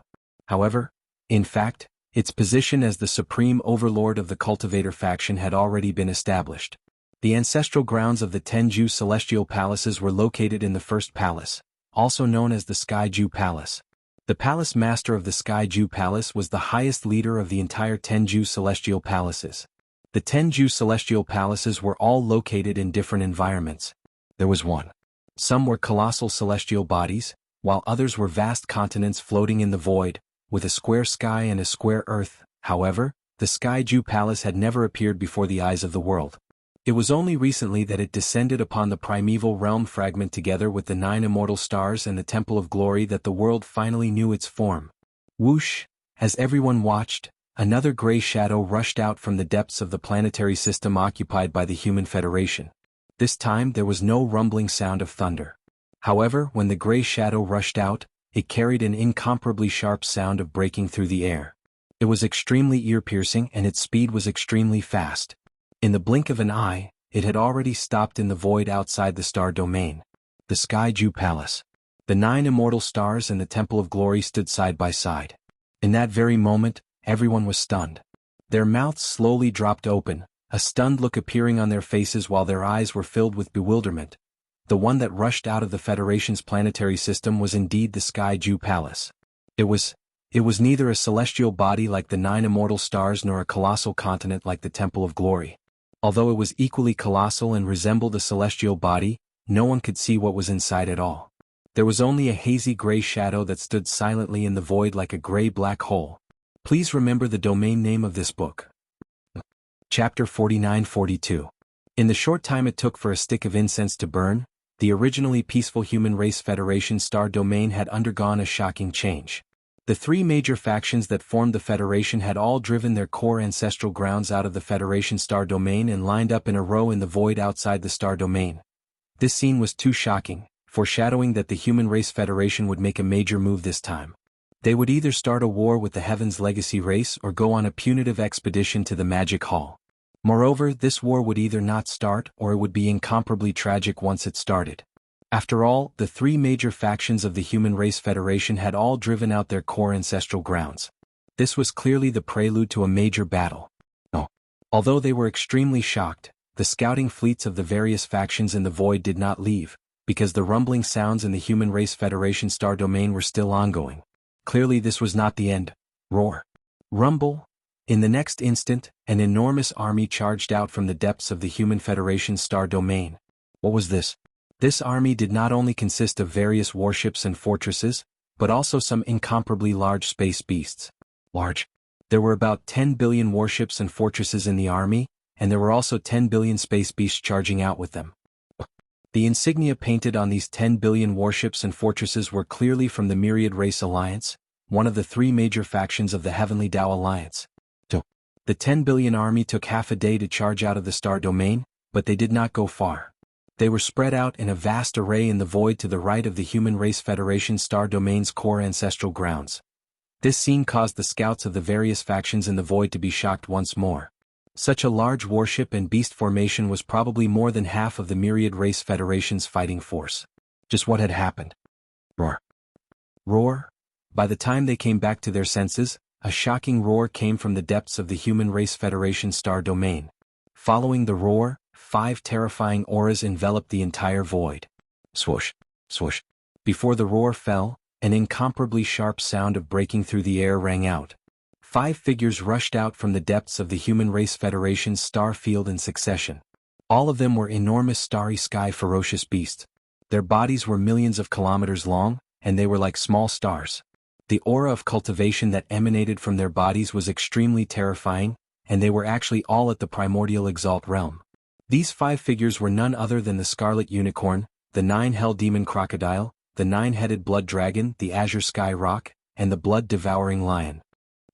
However, in fact, its position as the supreme overlord of the cultivator faction had already been established. The ancestral grounds of the Tenju Celestial Palaces were located in the first palace, also known as the Skyju Palace. The palace master of the Skyju Palace was the highest leader of the entire Tenju Celestial Palaces. The Tenju Celestial Palaces were all located in different environments. There was one. Some were colossal celestial bodies, while others were vast continents floating in the void, with a square sky and a square earth. However, the Skyju Palace had never appeared before the eyes of the world. It was only recently that it descended upon the primeval realm fragment together with the 9 immortal stars and the Temple of Glory that the world finally knew its form. Whoosh! As everyone watched, another gray shadow rushed out from the depths of the planetary system occupied by the Human Federation. This time there was no rumbling sound of thunder. However, when the gray shadow rushed out, it carried an incomparably sharp sound of breaking through the air. It was extremely ear-piercing and its speed was extremely fast. In the blink of an eye, it had already stopped in the void outside the star domain. The Skyju Palace. The 9 immortal stars and the Temple of Glory stood side by side. In that very moment, everyone was stunned. Their mouths slowly dropped open, a stunned look appearing on their faces while their eyes were filled with bewilderment. The one that rushed out of the Federation's planetary system was indeed the Skyju Palace. It was neither a celestial body like the 9 immortal stars nor a colossal continent like the Temple of Glory. Although it was equally colossal and resembled a celestial body, no one could see what was inside at all. There was only a hazy gray shadow that stood silently in the void like a gray black hole. Please remember the domain name of this book. Chapter 49-42. In the short time it took for a stick of incense to burn, the originally peaceful Human Race Federation star domain had undergone a shocking change. The 3 major factions that formed the Federation had all driven their core ancestral grounds out of the Federation star domain and lined up in a row in the void outside the star domain. This scene was too shocking, foreshadowing that the Human Race Federation would make a major move this time. They would either start a war with the Heaven's Legacy race or go on a punitive expedition to the Magic Hall. Moreover, this war would either not start or it would be incomparably tragic once it started. After all, the 3 major factions of the Human Race Federation had all driven out their core ancestral grounds. This was clearly the prelude to a major battle. Although they were extremely shocked, the scouting fleets of the various factions in the void did not leave, because the rumbling sounds in the Human Race Federation star domain were still ongoing. Clearly this was not the end. Roar. Rumble. In the next instant, an enormous army charged out from the depths of the Human Federation star domain. What was this? This army did not only consist of various warships and fortresses, but also some incomparably large space beasts. Large. There were about 10 billion warships and fortresses in the army, and there were also 10 billion space beasts charging out with them. The insignia painted on these 10 billion warships and fortresses were clearly from the Myriad Race Alliance, one of the 3 major factions of the Heavenly Tao Alliance. The 10 billion army took half a day to charge out of the star domain, but they did not go far. They were spread out in a vast array in the void to the right of the Human Race Federation star domain's core ancestral grounds. This scene caused the scouts of the various factions in the void to be shocked once more. Such a large warship and beast formation was probably more than half of the Myriad Race Federation's fighting force. Just what had happened? Roar. Roar. By the time they came back to their senses, a shocking roar came from the depths of the Human Race Federation star domain. Following the roar, 5 terrifying auras enveloped the entire void. Swoosh, swoosh. Before the roar fell, an incomparably sharp sound of breaking through the air rang out. 5 figures rushed out from the depths of the Human Race Federation's star field in succession. All of them were enormous starry sky ferocious beasts. Their bodies were millions of kilometers long, and they were like small stars. The aura of cultivation that emanated from their bodies was extremely terrifying, and they were actually all at the primordial exalt realm. These 5 figures were none other than the Scarlet Unicorn, the 9 Hell Demon Crocodile, the 9-headed Blood Dragon, the Azure Sky Rock, and the Blood-Devouring Lion.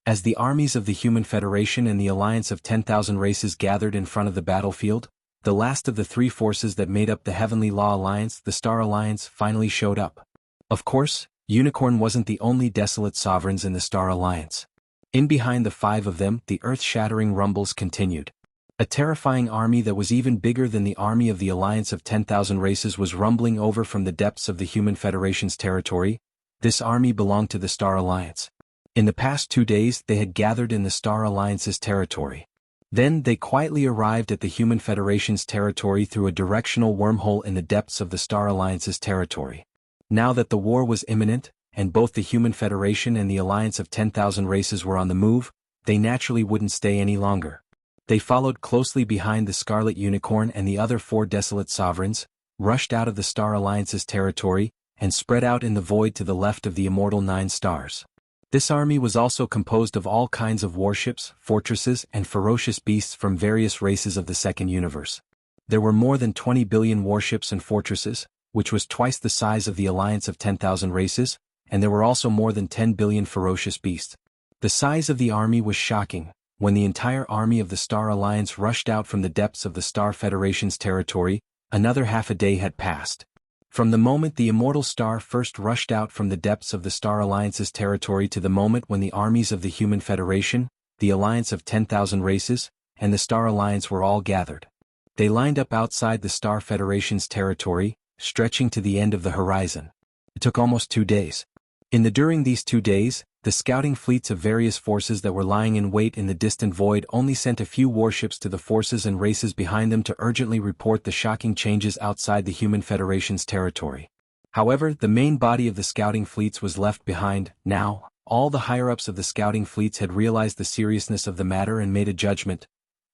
As the armies of the Human Federation and the Alliance of 10,000 Races gathered in front of the battlefield, the last of the 3 forces that made up the Heavenly Law Alliance, the Star Alliance, finally showed up. Of course, Unicorn wasn't the only desolate sovereigns in the Star Alliance. In behind the 5 of them, the earth-shattering rumbles continued. A terrifying army that was even bigger than the army of the Alliance of 10,000 Races was rumbling over from the depths of the Human Federation's territory. This army belonged to the Star Alliance. In the past 2 days, they had gathered in the Star Alliance's territory. Then they quietly arrived at the Human Federation's territory through a directional wormhole in the depths of the Star Alliance's territory. Now that the war was imminent, and both the Human Federation and the Alliance of 10,000 Races were on the move, they naturally wouldn't stay any longer. They followed closely behind the Scarlet Unicorn and the other 4 desolate sovereigns, rushed out of the Star Alliance's territory, and spread out in the void to the left of the immortal 9 stars. This army was also composed of all kinds of warships, fortresses, and ferocious beasts from various races of the Second Universe. There were more than 20 billion warships and fortresses, which was twice the size of the Alliance of 10,000 Races, and there were also more than 10 billion ferocious beasts. The size of the army was shocking. When the entire army of the Star Alliance rushed out from the depths of the Star Federation's territory, another half a day had passed. From the moment the immortal star first rushed out from the depths of the Star Alliance's territory to the moment when the armies of the Human Federation, the Alliance of 10,000 Races, and the Star Alliance were all gathered. They lined up outside the Star Federation's territory, stretching to the end of the horizon. It took almost 2 days. During these 2 days, the scouting fleets of various forces that were lying in wait in the distant void only sent a few warships to the forces and races behind them to urgently report the shocking changes outside the Human Federation's territory. However, the main body of the scouting fleets was left behind. Now, all the higher-ups of the scouting fleets had realized the seriousness of the matter and made a judgment.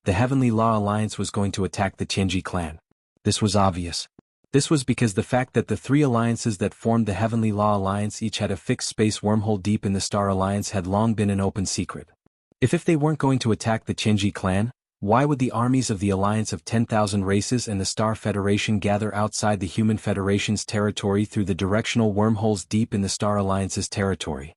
The Heavenly Law Alliance was going to attack the Tianji clan. This was obvious. This was because the fact that the 3 alliances that formed the Heavenly Law Alliance each had a fixed space wormhole deep in the Star Alliance had long been an open secret. If they weren't going to attack the Tianji clan, why would the armies of the Alliance of 10,000 Races and the Star Federation gather outside the Human Federation's territory through the directional wormholes deep in the Star Alliance's territory?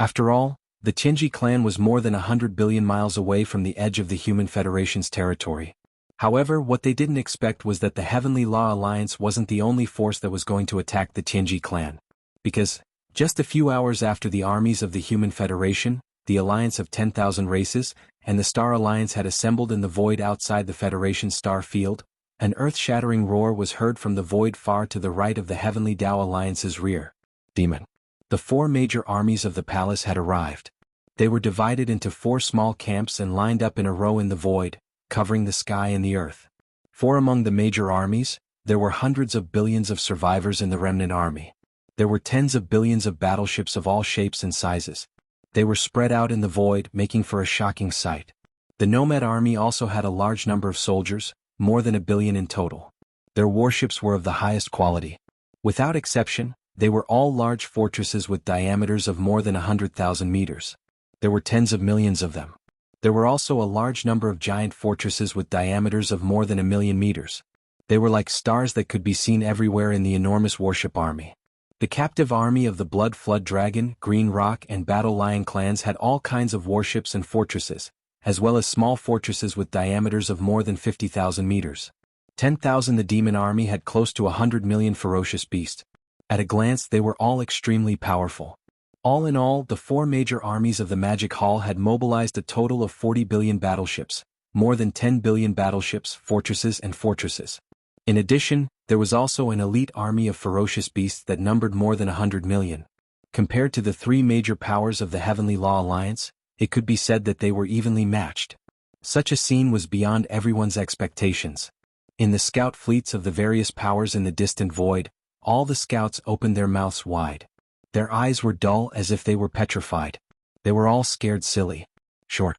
After all, the Tianji clan was more than 100 billion miles away from the edge of the Human Federation's territory. However, what they didn't expect was that the Heavenly Law Alliance wasn't the only force that was going to attack the Tianji clan. Because, just a few hours after the armies of the Human Federation, the Alliance of 10,000 Races, and the Star Alliance had assembled in the void outside the Federation's star field, an earth-shattering roar was heard from the void far to the right of the Heavenly Tao Alliance's rear. Demon. The 4 major armies of the palace had arrived. They were divided into 4 small camps and lined up in a row in the void, covering the sky and the earth. For among the major armies, there were hundreds of billions of survivors in the remnant army. There were tens of billions of battleships of all shapes and sizes. They were spread out in the void, making for a shocking sight. The Nomad army also had a large number of soldiers, more than 1 billion in total. Their warships were of the highest quality. Without exception, they were all large fortresses with diameters of more than 100,000 meters. There were tens of millions of them. There were also a large number of giant fortresses with diameters of more than 1 million meters. They were like stars that could be seen everywhere in the enormous warship army. The captive army of the Blood Flood Dragon, Green Rock, and Battle Lion clans had all kinds of warships and fortresses, as well as small fortresses with diameters of more than 50,000 meters. 10,000 The Demon Army had close to 100 million ferocious beasts. At a glance they were all extremely powerful. All in all, the 4 major armies of the Magic Hall had mobilized a total of 40 billion battleships, more than 10 billion battleships, fortresses and fortresses. In addition, there was also an elite army of ferocious beasts that numbered more than 100 million. Compared to the 3 major powers of the Heavenly Law Alliance, It could be said that they were evenly matched. Such a scene was beyond everyone's expectations. In the scout fleets of the various powers in the distant void, all the scouts opened their mouths wide. Their eyes were dull as if they were petrified. They were all scared silly. Sure.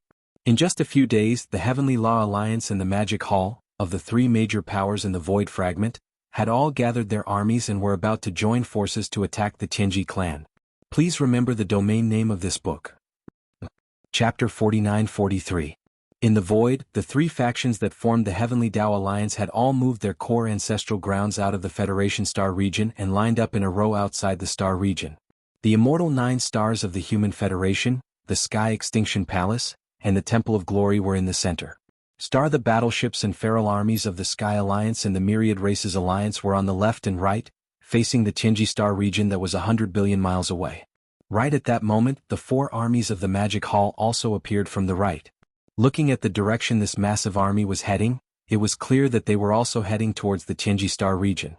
In just a few days, the Heavenly Law Alliance and the Magic Hall, of the three major powers in the Void Fragment, had all gathered their armies and were about to join forces to attack the Tianji clan. Please remember the domain name of this book. Chapter 49-43. In the Void, the three factions that formed the Heavenly Dao Alliance had all moved their core ancestral grounds out of the Federation Star region and lined up in a row outside the Star region. The immortal 9 stars of the Human Federation, the Sky Extinction Palace, and the Temple of Glory were in the center. The battleships and feral armies of the Sky Alliance and the Myriad Races Alliance were on the left and right, facing the Tianji Star region that was 100 billion miles away. Right at that moment, the 4 armies of the Magic Hall also appeared from the right. Looking at the direction this massive army was heading, it was clear that they were also heading towards the Tianji Star region.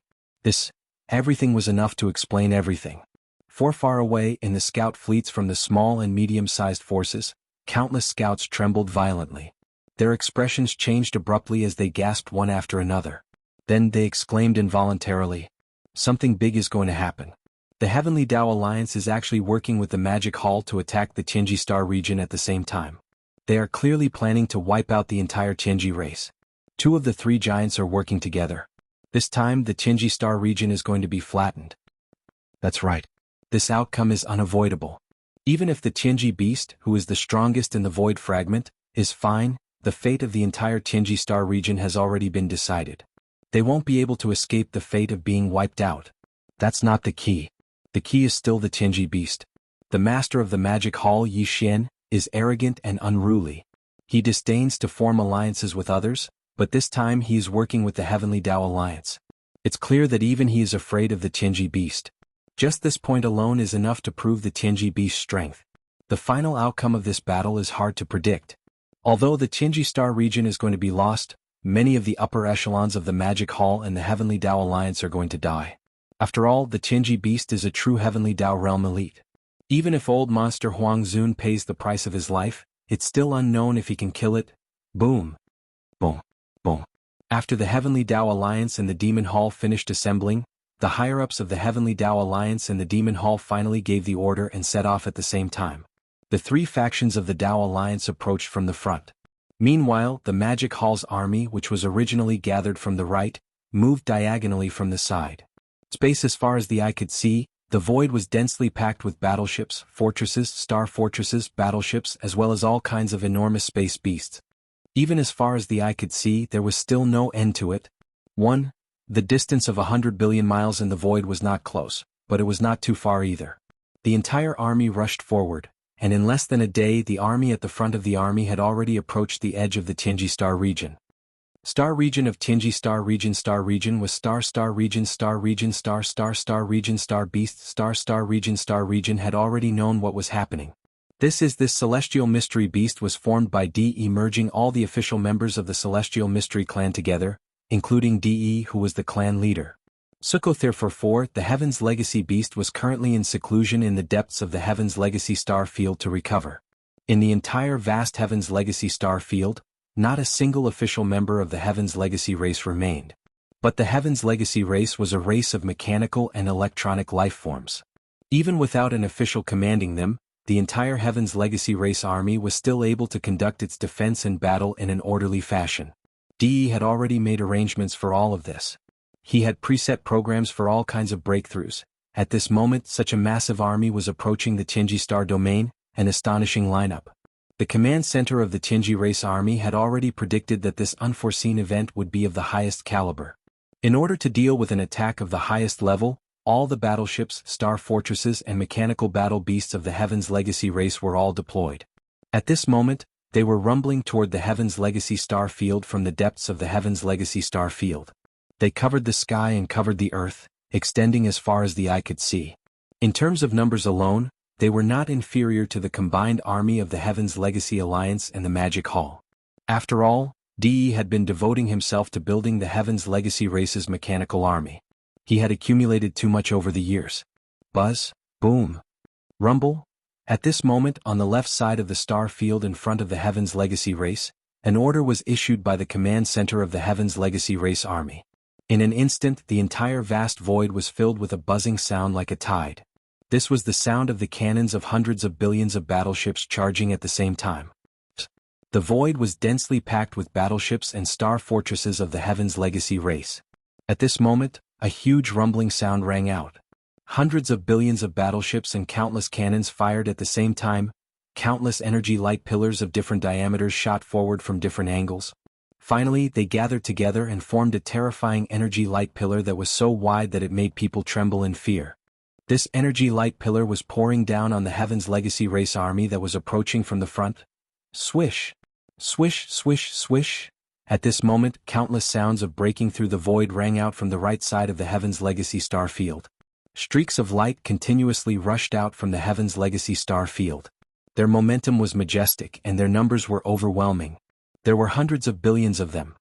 Everything was enough to explain everything. Far away in the scout fleets from the small and medium-sized forces, countless scouts trembled violently. Their expressions changed abruptly as they gasped one after another. Then they exclaimed involuntarily, "Something big is going to happen." The Heavenly Dao Alliance is actually working with the Magic Hall to attack the Tianji Star region at the same time. They are clearly planning to wipe out the entire Tianji race. 2 of the 3 giants are working together. This time the Tianji Star region is going to be flattened. That's right. This outcome is unavoidable. Even if the Tianji Beast, who is the strongest in the Void Fragment, is fine, the fate of the entire Tianji Star region has already been decided. They won't be able to escape the fate of being wiped out. That's not the key. The key is still the Tianji Beast. The master of the Magic Hall, Yi Xian, is arrogant and unruly. He disdains to form alliances with others, but this time he is working with the Heavenly Dao Alliance. It's clear that even he is afraid of the Tianji Beast. Just this point alone is enough to prove the Tianji Beast's strength. The final outcome of this battle is hard to predict. Although the Tianji Star region is going to be lost, many of the upper echelons of the Magic Hall and the Heavenly Dao Alliance are going to die. After all, the Tianji Beast is a true Heavenly Dao realm elite. Even if old monster Huang Zun pays the price of his life, it's still unknown if he can kill it. Boom. Boom. Boom. After the Heavenly Dao Alliance and the Demon Hall finished assembling, the higher-ups of the Heavenly Dao Alliance and the Demon Hall finally gave the order and set off at the same time. The 3 factions of the Dao Alliance approached from the front. Meanwhile, the Magic Hall's army, which was originally gathered from the right, moved diagonally from the side. Space as far as the eye could see, the void was densely packed with battleships, fortresses, star fortresses, battleships, as well as all kinds of enormous space beasts. Even as far as the eye could see, there was still no end to it. The distance of 100 billion miles in the void was not close, but it was not too far either. The entire army rushed forward, and in less than a day the army at the front of the army had already approached the edge of the Tianji Star region. Star region of Tianji Star region was star region star region star region star beast star region had already known what was happening. This celestial mystery beast was formed by DE, merging all the official members of the celestial mystery clan together, including DE, who was the clan leader. Therefore 4, the Heaven's Legacy Beast was currently in seclusion in the depths of the Heaven's Legacy Star Field to recover. In the entire vast Heaven's Legacy Star Field, not a single official member of the Heaven's Legacy race remained. But the Heaven's Legacy race was a race of mechanical and electronic life forms. Even without an official commanding them, the entire Heaven's Legacy race army was still able to conduct its defense and battle in an orderly fashion. DE had already made arrangements for all of this. He had preset programs for all kinds of breakthroughs. At this moment, such a massive army was approaching the Tianji Star domain, an astonishing lineup. The command center of the Tianji race army had already predicted that this unforeseen event would be of the highest caliber. In order to deal with an attack of the highest level, all the battleships, star fortresses and mechanical battle beasts of the Heaven's Legacy race were all deployed. At this moment, they were rumbling toward the Heaven's Legacy Star Field from the depths of the Heaven's Legacy Star Field. They covered the sky and covered the earth, extending as far as the eye could see. In terms of numbers alone, they were not inferior to the combined army of the Heaven's Legacy Alliance and the Magic Hall. After all, DE had been devoting himself to building the Heaven's Legacy race's mechanical army. He had accumulated too much over the years. Buzz, boom, rumble, At this moment, on the left side of the star field in front of the Heaven's Legacy race, an order was issued by the command center of the Heaven's Legacy race army. In an instant, the entire vast void was filled with a buzzing sound like a tide. This was the sound of the cannons of hundreds of billions of battleships charging at the same time. The void was densely packed with battleships and star fortresses of the Heaven's Legacy race. At this moment, a huge rumbling sound rang out. Hundreds of billions of battleships and countless cannons fired at the same time. Countless energy light pillars of different diameters shot forward from different angles. Finally, they gathered together and formed a terrifying energy light pillar that was so wide that it made people tremble in fear. This energy light pillar was pouring down on the Heaven's Legacy race army that was approaching from the front. Swish! Swish, swish, swish! At this moment, countless sounds of breaking through the void rang out from the right side of the Heaven's Legacy star field. Streaks of light continuously rushed out from the Heaven's Legacy star field. Their momentum was majestic and their numbers were overwhelming. There were hundreds of billions of them.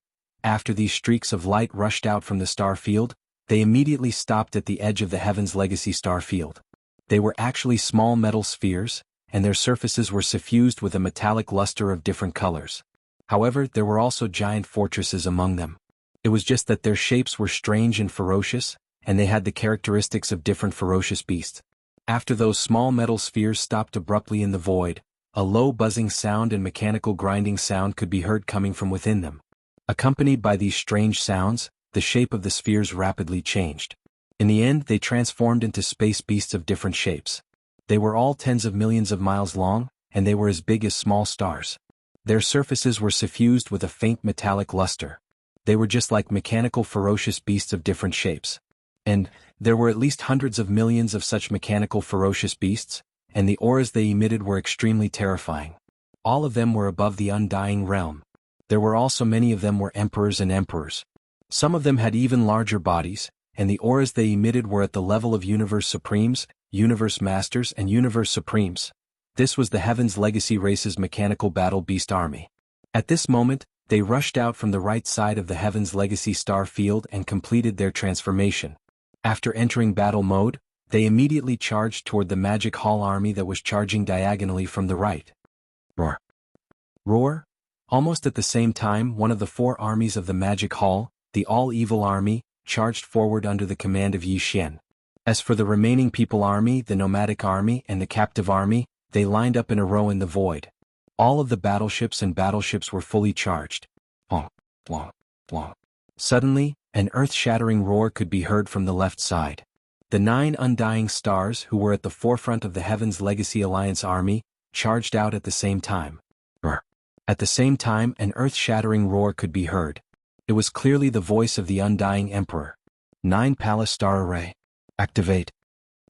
After these streaks of light rushed out from the star field, they immediately stopped at the edge of the Heaven's Legacy star field. They were actually small metal spheres, and their surfaces were suffused with a metallic luster of different colors. However, there were also giant fortresses among them. It was just that their shapes were strange and ferocious, and they had the characteristics of different ferocious beasts. After those small metal spheres stopped abruptly in the void, a low buzzing sound and mechanical grinding sound could be heard coming from within them. Accompanied by these strange sounds, the shape of the spheres rapidly changed. In the end, they transformed into space beasts of different shapes. They were all tens of millions of miles long, and they were as big as small stars. Their surfaces were suffused with a faint metallic luster. They were just like mechanical ferocious beasts of different shapes. And there were at least hundreds of millions of such mechanical ferocious beasts, and the auras they emitted were extremely terrifying. All of them were above the undying realm. There were also many of them were emperors and emperors. Some of them had even larger bodies, and the auras they emitted were at the level of Universe Supremes, Universe Masters and Universe Supremes. This was the Heaven's Legacy race's mechanical battle beast army. At this moment, they rushed out from the right side of the Heaven's Legacy star field and completed their transformation. After entering battle mode, they immediately charged toward the Magic Hall army that was charging diagonally from the right. Roar! Roar! Almost at the same time, one of the four armies of the Magic Hall, the All-Evil Army, charged forward under the command of Yi Xian. As for the remaining People Army, the Nomadic Army, and the Captive Army, they lined up in a row in the void. All of the battleships and battleships were fully charged. Plonk, plonk, plonk. Suddenly, an earth-shattering roar could be heard from the left side. The 9 undying stars who were at the forefront of the Heaven's Legacy Alliance army charged out at the same time. Roar. At the same time, an earth-shattering roar could be heard. It was clearly the voice of the undying Emperor. 9 Palace Star Array. Activate.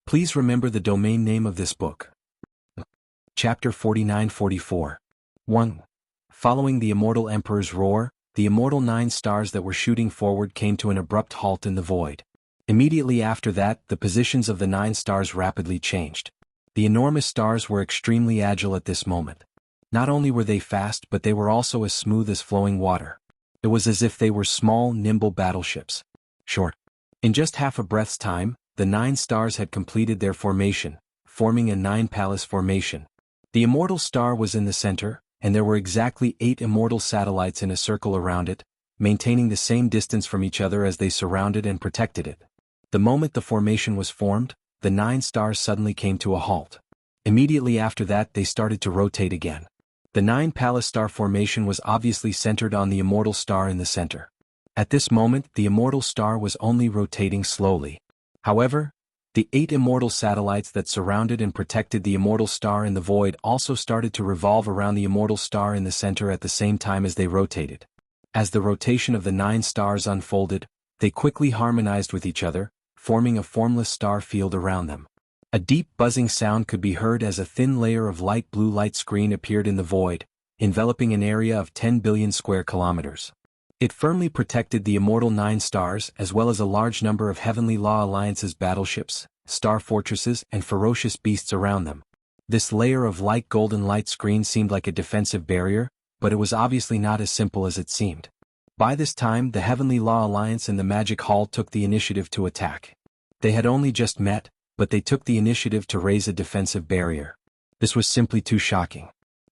Please remember the domain name of this book. Chapter 49-44. 1. Following the Immortal Emperor's roar, the immortal 9 stars that were shooting forward came to an abrupt halt in the void. Immediately after that, the positions of the 9 stars rapidly changed. The enormous stars were extremely agile at this moment. Not only were they fast, but they were also as smooth as flowing water. It was as if they were small, nimble battleships. Short. In just half a breath's time, the 9 stars had completed their formation, forming a 9-palace formation. The immortal star was in the center, and there were exactly 8 immortal satellites in a circle around it, maintaining the same distance from each other as they surrounded and protected it. The moment the formation was formed, the 9 stars suddenly came to a halt. Immediately after that, they started to rotate again. The 9-palace star formation was obviously centered on the immortal star in the center. At this moment, the immortal star was only rotating slowly. However, the 8 immortal satellites that surrounded and protected the immortal star in the void also started to revolve around the immortal star in the center at the same time as they rotated. As the rotation of the 9 stars unfolded, they quickly harmonized with each other, forming a formless star field around them. A deep buzzing sound could be heard as a thin layer of light blue light screen appeared in the void, enveloping an area of 10 billion square kilometers. It firmly protected the immortal 9 stars as well as a large number of Heavenly Law Alliance's battleships, star fortresses, and ferocious beasts around them. This layer of light golden light screen seemed like a defensive barrier, but it was obviously not as simple as it seemed. By this time, the Heavenly Law Alliance and the Magic Hall took the initiative to attack. They had only just met, but they took the initiative to raise a defensive barrier. This was simply too shocking.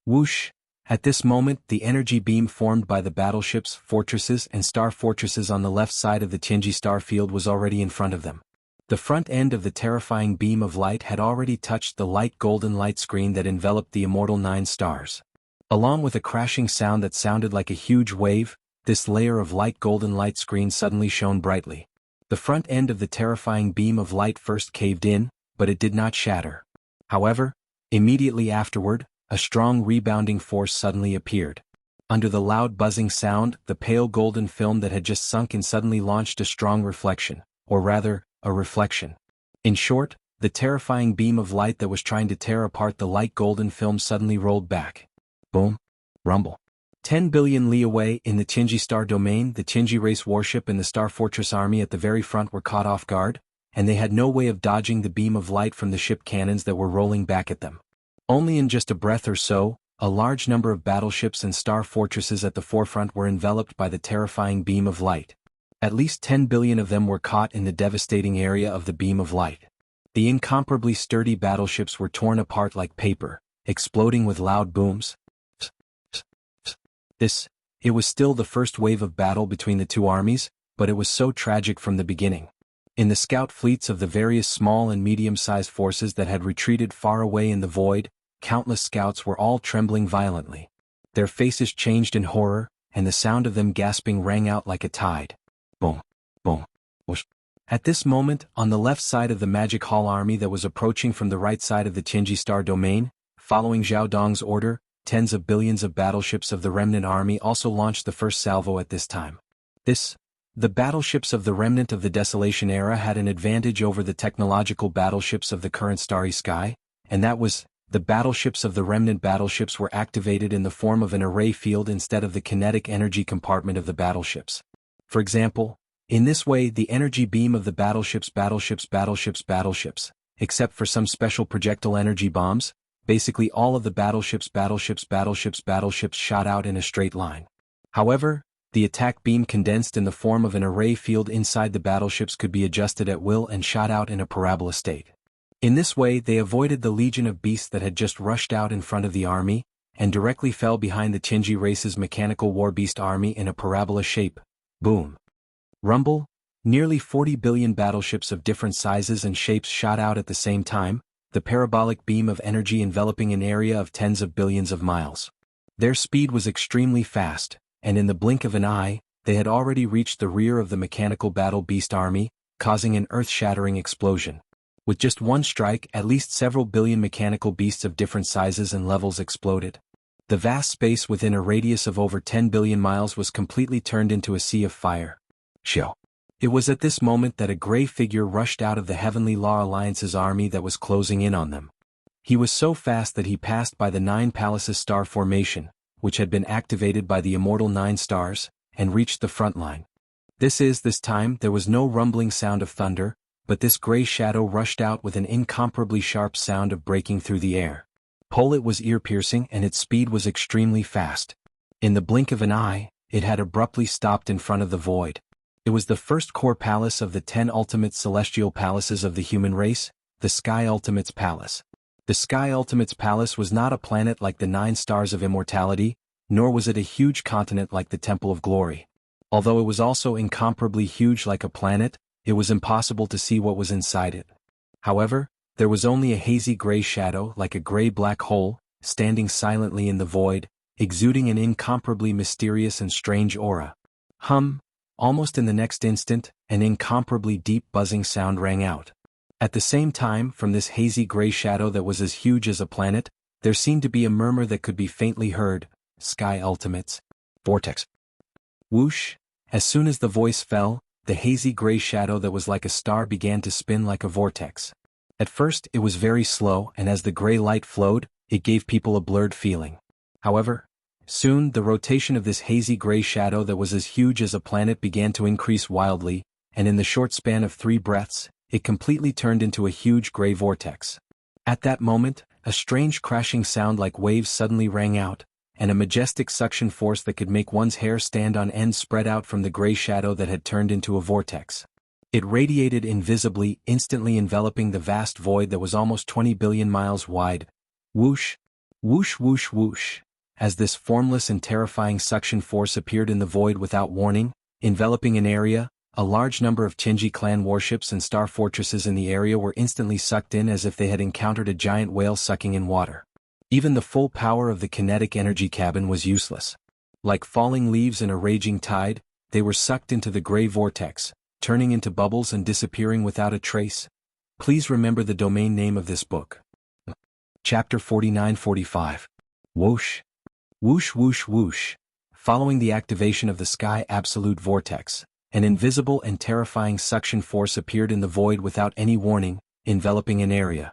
Whoosh! At this moment, the energy beam formed by the battleships, fortresses, and star fortresses on the left side of the Tianji star field was already in front of them. The front end of the terrifying beam of light had already touched the light golden light screen that enveloped the immortal 9 stars. Along with a crashing sound that sounded like a huge wave, this layer of light golden light screen suddenly shone brightly. The front end of the terrifying beam of light first caved in, but it did not shatter. However, immediately afterward, a strong rebounding force suddenly appeared. Under the loud buzzing sound, the pale golden film that had just sunk in suddenly launched a strong reflection, or rather, a reflection. In short, the terrifying beam of light that was trying to tear apart the light golden film suddenly rolled back. Boom. Rumble. 10 billion li away in the Tianji star domain, the Tianji race warship and the Star Fortress army at the very front were caught off guard, and they had no way of dodging the beam of light from the ship cannons that were rolling back at them. Only in just a breath or so, a large number of battleships and star fortresses at the forefront were enveloped by the terrifying beam of light. At least 10 billion of them were caught in the devastating area of the beam of light. The incomparably sturdy battleships were torn apart like paper, exploding with loud booms. It was still the first wave of battle between the two armies, but it was so tragic from the beginning. In the scout fleets of the various small and medium-sized forces that had retreated far away in the void, countless scouts were all trembling violently. Their faces changed in horror, and the sound of them gasping rang out like a tide. Boom, boom, whoosh. At this moment, on the left side of the Magic Hall army that was approaching from the right side of the Tianji star domain, following Zhao Dong's order, tens of billions of battleships of the remnant army also launched the first salvo at this time. The battleships of the remnant of the Desolation era had an advantage over the technological battleships of the current starry sky, and that was, the battleships of the remnant battleships were activated in the form of an array field instead of the kinetic energy compartment of the battleships. For example, in this way the energy beam of the battleships, except for some special projectile energy bombs, basically all of the battleships shot out in a straight line. However, the attack beam condensed in the form of an array field inside the battleships could be adjusted at will and shot out in a parabola state. In this way they avoided the legion of beasts that had just rushed out in front of the army, and directly fell behind the Tianji race's mechanical war beast army in a parabola shape. Boom. Rumble. Nearly 40 billion battleships of different sizes and shapes shot out at the same time, the parabolic beam of energy enveloping an area of tens of billions of miles. Their speed was extremely fast, and in the blink of an eye, they had already reached the rear of the mechanical battle beast army, causing an earth-shattering explosion. With just one strike, at least several billion mechanical beasts of different sizes and levels exploded. The vast space within a radius of over 10 billion miles was completely turned into a sea of fire. Shio. It was at this moment that a gray figure rushed out of the Heavenly Law Alliance's army that was closing in on them. He was so fast that he passed by the 9 Palaces star formation, which had been activated by the immortal 9 stars, and reached the front line. This time there was no rumbling sound of thunder, but this gray shadow rushed out with an incomparably sharp sound of breaking through the air. It was ear-piercing and its speed was extremely fast. In the blink of an eye, it had abruptly stopped in front of the void. It was the first core palace of the 10 ultimate celestial palaces of the human race, the Sky Ultimate's Palace. The Sky Ultimate's Palace was not a planet like the 9 stars of immortality, nor was it a huge continent like the Temple of Glory. Although it was also incomparably huge like a planet, it was impossible to see what was inside it. However, there was only a hazy gray shadow like a gray black hole, standing silently in the void, exuding an incomparably mysterious and strange aura. Almost in the next instant, an incomparably deep buzzing sound rang out. At the same time, from this hazy gray shadow that was as huge as a planet, there seemed to be a murmur that could be faintly heard. Sky Ultimates. Vortex. Whoosh! As soon as the voice fell, the hazy gray shadow that was like a star began to spin like a vortex. At first, it was very slow, and as the gray light flowed, it gave people a blurred feeling. However, soon the rotation of this hazy gray shadow that was as huge as a planet began to increase wildly, and in the short span of 3 breaths, it completely turned into a huge gray vortex. At that moment, a strange crashing sound like waves suddenly rang out, and a majestic suction force that could make one's hair stand on end spread out from the gray shadow that had turned into a vortex. It radiated invisibly, instantly enveloping the vast void that was almost 20 billion miles wide. Whoosh, whoosh whoosh whoosh. As this formless and terrifying suction force appeared in the void without warning, enveloping an area, a large number of Qingji clan warships and star fortresses in the area were instantly sucked in as if they had encountered a giant whale sucking in water. Even the full power of the kinetic energy cabin was useless. Like falling leaves in a raging tide, they were sucked into the gray vortex, turning into bubbles and disappearing without a trace. Please remember the domain name of this book. Chapter 49-45. Whoosh. Whoosh whoosh whoosh. Following the activation of the Sky Absolute Vortex, an invisible and terrifying suction force appeared in the void without any warning, enveloping an area.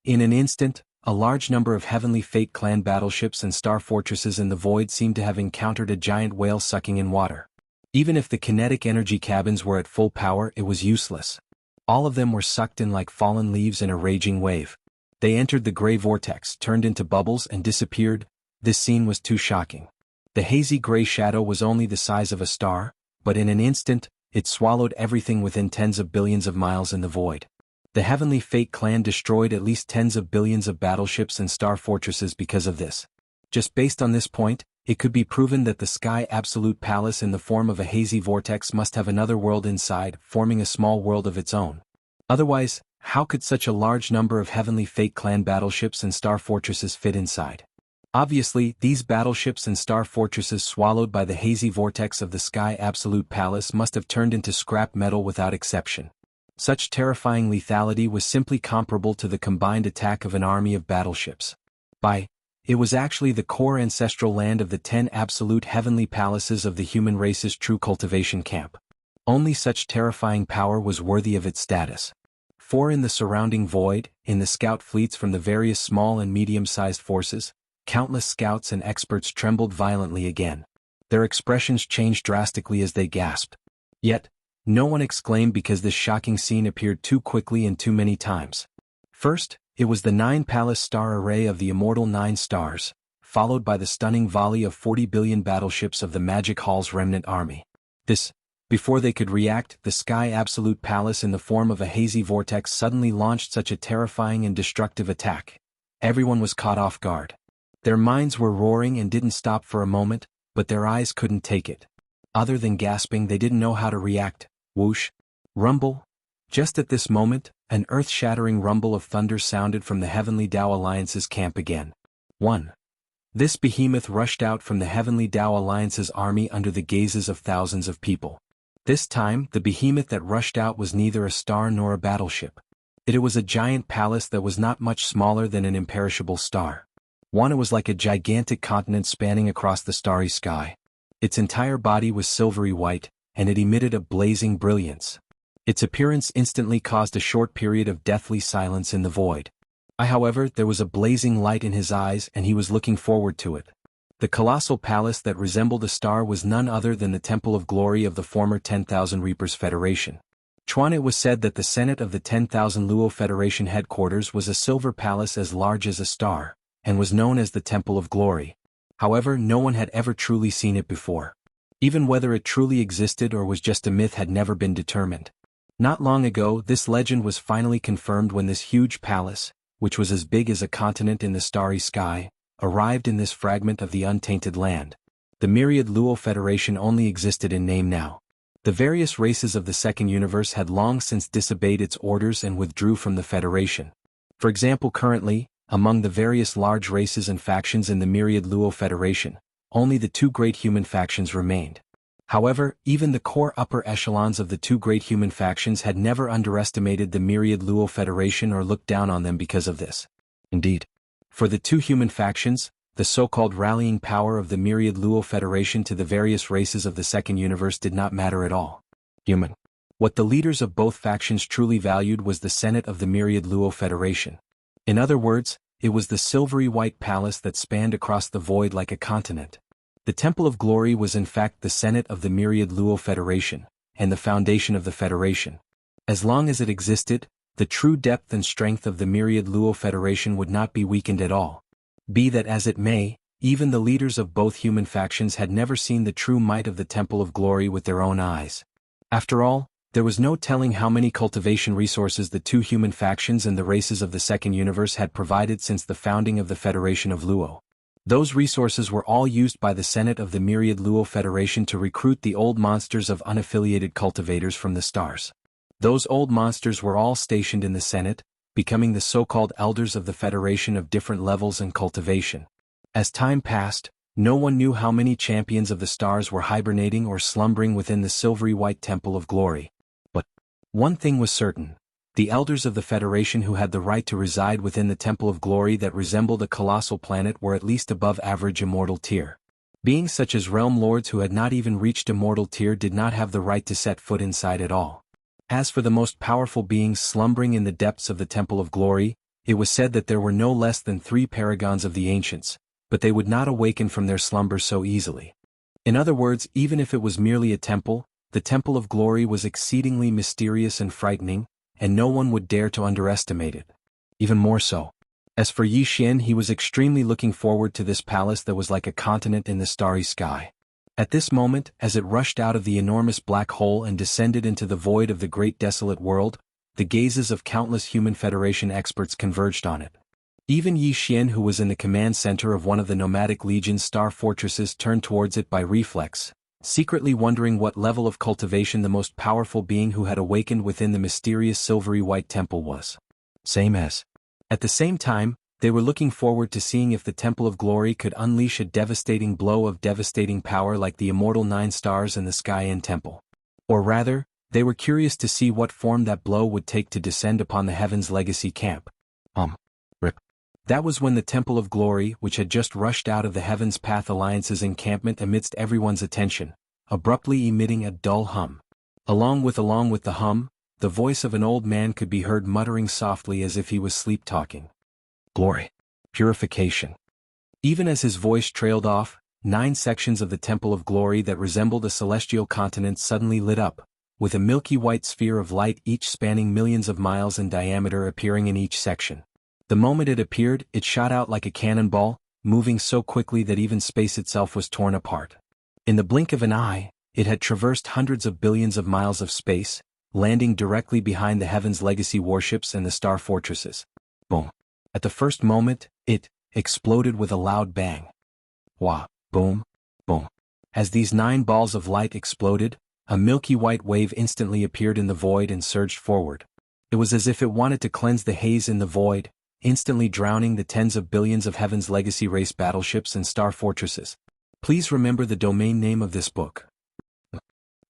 In an instant, a large number of Heavenly Fate clan battleships and star fortresses in the void seemed to have encountered a giant whale sucking in water. Even if the kinetic energy cabins were at full power, it was useless. All of them were sucked in like fallen leaves in a raging wave. They entered the gray vortex, turned into bubbles and disappeared. This scene was too shocking. The hazy gray shadow was only the size of a star, but in an instant, it swallowed everything within tens of billions of miles in the void. The Heavenly Fate clan destroyed at least tens of billions of battleships and star fortresses because of this. Just based on this point, it could be proven that the Sky Absolute Palace in the form of a hazy vortex must have another world inside, forming a small world of its own. Otherwise, how could such a large number of Heavenly Fate clan battleships and star fortresses fit inside? Obviously, these battleships and star fortresses swallowed by the hazy vortex of the Sky Absolute Palace must have turned into scrap metal without exception. Such terrifying lethality was simply comparable to the combined attack of an army of battleships. It was actually the core ancestral land of the 10 absolute heavenly palaces of the human race's true cultivation camp. Only such terrifying power was worthy of its status. For in the surrounding void, in the scout fleets from the various small and medium-sized forces, countless scouts and experts trembled violently again. Their expressions changed drastically as they gasped. Yet, no one exclaimed because this shocking scene appeared too quickly and too many times. First, it was the 9-palace star array of the immortal 9 stars, followed by the stunning volley of 40 billion battleships of the Magic Hall's remnant army. Before they could react, the Sky Absolute Palace in the form of a hazy vortex suddenly launched such a terrifying and destructive attack. Everyone was caught off guard. Their minds were roaring and didn't stop for a moment, but their eyes couldn't take it. Other than gasping, they didn't know how to react. Whoosh. Rumble. Just at this moment, an earth-shattering rumble of thunder sounded from the Heavenly Tao Alliance's camp again. 1. This behemoth rushed out from the Heavenly Tao Alliance's army under the gazes of thousands of people. This time, the behemoth that rushed out was neither a star nor a battleship. It was a giant palace that was not much smaller than an imperishable star. It was like a gigantic continent spanning across the starry sky. Its entire body was silvery white, and it emitted a blazing brilliance. Its appearance instantly caused a short period of deathly silence in the void. However, there was a blazing light in his eyes and he was looking forward to it. The colossal palace that resembled a star was none other than the Temple of Glory of the former 10,000 Reapers Federation. It was said that the Senate of the 10,000 Luo Federation headquarters was a silver palace as large as a star, and was known as the Temple of Glory. However, no one had ever truly seen it before. Even whether it truly existed or was just a myth had never been determined. Not long ago, this legend was finally confirmed when this huge palace, which was as big as a continent in the starry sky, arrived in this fragment of the untainted land. The myriad Luo Federation only existed in name now. The various races of the Second Universe had long since disobeyed its orders and withdrew from the Federation. For example, currently, among the various large races and factions in the myriad Luo Federation, only the 2 great human factions remained. However, even the core upper echelons of the 2 great human factions had never underestimated the myriad Luo Federation or looked down on them because of this. Indeed, for the 2 human factions, the so-called rallying power of the myriad Luo Federation to the various races of the Second Universe did not matter at all. What the leaders of both factions truly valued was the Senate of the myriad Luo Federation. In other words, it was the silvery white palace that spanned across the void like a continent. The Temple of Glory was in fact the Senate of the myriad Luo Federation, and the foundation of the Federation. As long as it existed, the true depth and strength of the myriad Luo Federation would not be weakened at all. Be that as it may, even the leaders of both human factions had never seen the true might of the Temple of Glory with their own eyes. After all, There was no telling how many cultivation resources the two human factions and the races of the Second Universe had provided since the founding of the Federation of Luo. Those resources were all used by the Senate of the Myriad Luo Federation to recruit the old monsters of unaffiliated cultivators from the stars. Those old monsters were all stationed in the Senate, becoming the so-called elders of the Federation of different levels and cultivation. As time passed, no one knew how many champions of the stars were hibernating or slumbering within the silvery white Temple of Glory. But one thing was certain. The elders of the Federation who had the right to reside within the Temple of Glory that resembled a colossal planet were at least above average immortal tier. Beings such as realm lords who had not even reached immortal tier did not have the right to set foot inside at all. As for the most powerful beings slumbering in the depths of the Temple of Glory, it was said that there were no less than 3 paragons of the ancients, but they would not awaken from their slumber so easily. In other words, even if it was merely a temple, the Temple of Glory was exceedingly mysterious and frightening, and no one would dare to underestimate it. Even more so. As for Yi Xian, he was extremely looking forward to this palace that was like a continent in the starry sky. At this moment, as it rushed out of the enormous black hole and descended into the void of the great desolate world, the gazes of countless human Federation experts converged on it. Even Yi Xian, who was in the command center of one of the nomadic legion's star fortresses, turned towards it by reflex, secretly wondering what level of cultivation the most powerful being who had awakened within the mysterious silvery white temple was. Same as. At the same time, they were looking forward to seeing if the Temple of Glory could unleash a devastating blow of devastating power like the immortal 9 stars in the Sky-End Temple. Or rather, they were curious to see what form that blow would take to descend upon the Heaven's Legacy camp. Rip. That was when the Temple of Glory, which had just rushed out of the Heaven's Path Alliance's encampment amidst everyone's attention, abruptly emitting a dull hum. Along with the hum, the voice of an old man could be heard muttering softly as if he was sleep-talking. Glory. Purification. Even as his voice trailed off, 9 sections of the Temple of Glory that resembled a celestial continent suddenly lit up, with a milky white sphere of light each spanning millions of miles in diameter appearing in each section. The moment it appeared, it shot out like a cannonball, moving so quickly that even space itself was torn apart. In the blink of an eye, it had traversed hundreds of billions of miles of space, landing directly behind the Heaven's Legacy warships and the star fortresses. Boom. At the first moment, it exploded with a loud bang. Wah, boom, boom. As these 9 balls of light exploded, a milky white wave instantly appeared in the void and surged forward. It was as if it wanted to cleanse the haze in the void, instantly drowning the tens of billions of Heaven's Legacy race battleships and star fortresses. Please remember the domain name of this book.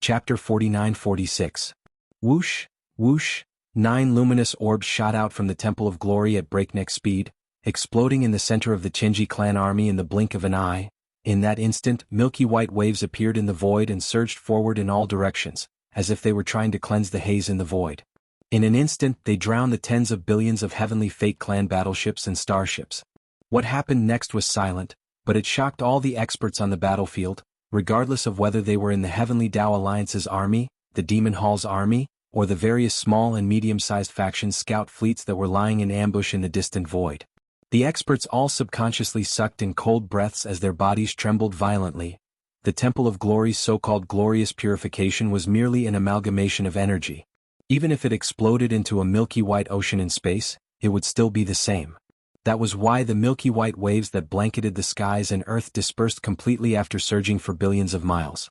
Chapter 49-46. Whoosh, whoosh, 9 luminous orbs shot out from the Temple of Glory at breakneck speed, exploding in the center of the Chenji clan army in the blink of an eye. In that instant, milky white waves appeared in the void and surged forward in all directions, as if they were trying to cleanse the haze in the void. In an instant, they drowned the tens of billions of heavenly Fate clan battleships and starships. What happened next was silent, but it shocked all the experts on the battlefield, regardless of whether they were in the Heavenly Tao Alliance's army, the Demon Hall's army, or the various small and medium-sized faction scout fleets that were lying in ambush in the distant void. The experts all subconsciously sucked in cold breaths as their bodies trembled violently. The Temple of Glory's so-called glorious purification was merely an amalgamation of energy. Even if it exploded into a milky white ocean in space, it would still be the same. That was why the milky white waves that blanketed the skies and earth dispersed completely after surging for billions of miles.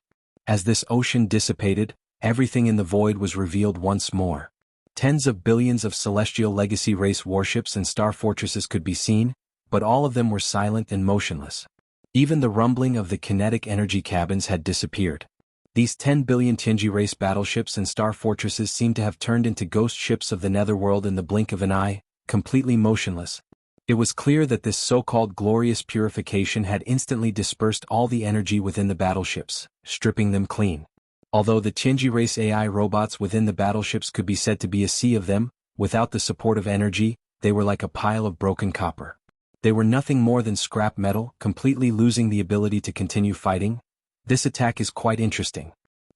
As this ocean dissipated, everything in the void was revealed once more. Tens of billions of celestial legacy race warships and star fortresses could be seen, but all of them were silent and motionless. Even the rumbling of the kinetic energy cabins had disappeared. These 10 billion Tianji race battleships and star fortresses seemed to have turned into ghost ships of the netherworld in the blink of an eye, completely motionless. It was clear that this so-called glorious purification had instantly dispersed all the energy within the battleships, stripping them clean. Although the Tianji race AI robots within the battleships could be said to be a sea of them, without the support of energy, they were like a pile of broken copper. They were nothing more than scrap metal, completely losing the ability to continue fighting. This attack is quite interesting.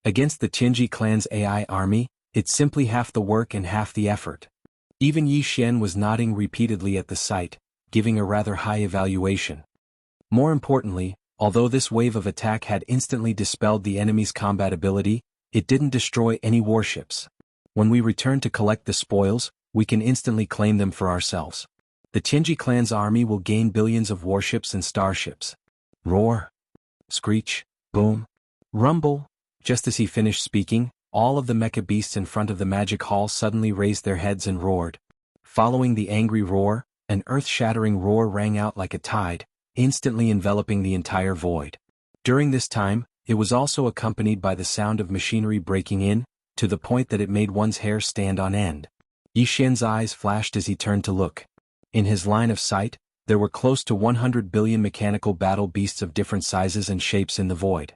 Against the Tianji clan's AI army, it's simply half the work and half the effort. Even Yi Xian was nodding repeatedly at the sight, giving a rather high evaluation. More importantly, although this wave of attack had instantly dispelled the enemy's combat ability, It didn't destroy any warships. When we return to collect the spoils, we can instantly claim them for ourselves. The Tianji clan's army will gain billions of warships and starships. Roar. Screech. Boom. Rumble. Just as he finished speaking, all of the mecha beasts in front of the magic hall suddenly raised their heads and roared. Following the angry roar, an earth-shattering roar rang out like a tide, instantly enveloping the entire void. During this time, it was also accompanied by the sound of machinery breaking in, to the point that it made one's hair stand on end. Yi Xian's eyes flashed as he turned to look. In his line of sight, there were close to 100 billion mechanical battle beasts of different sizes and shapes in the void.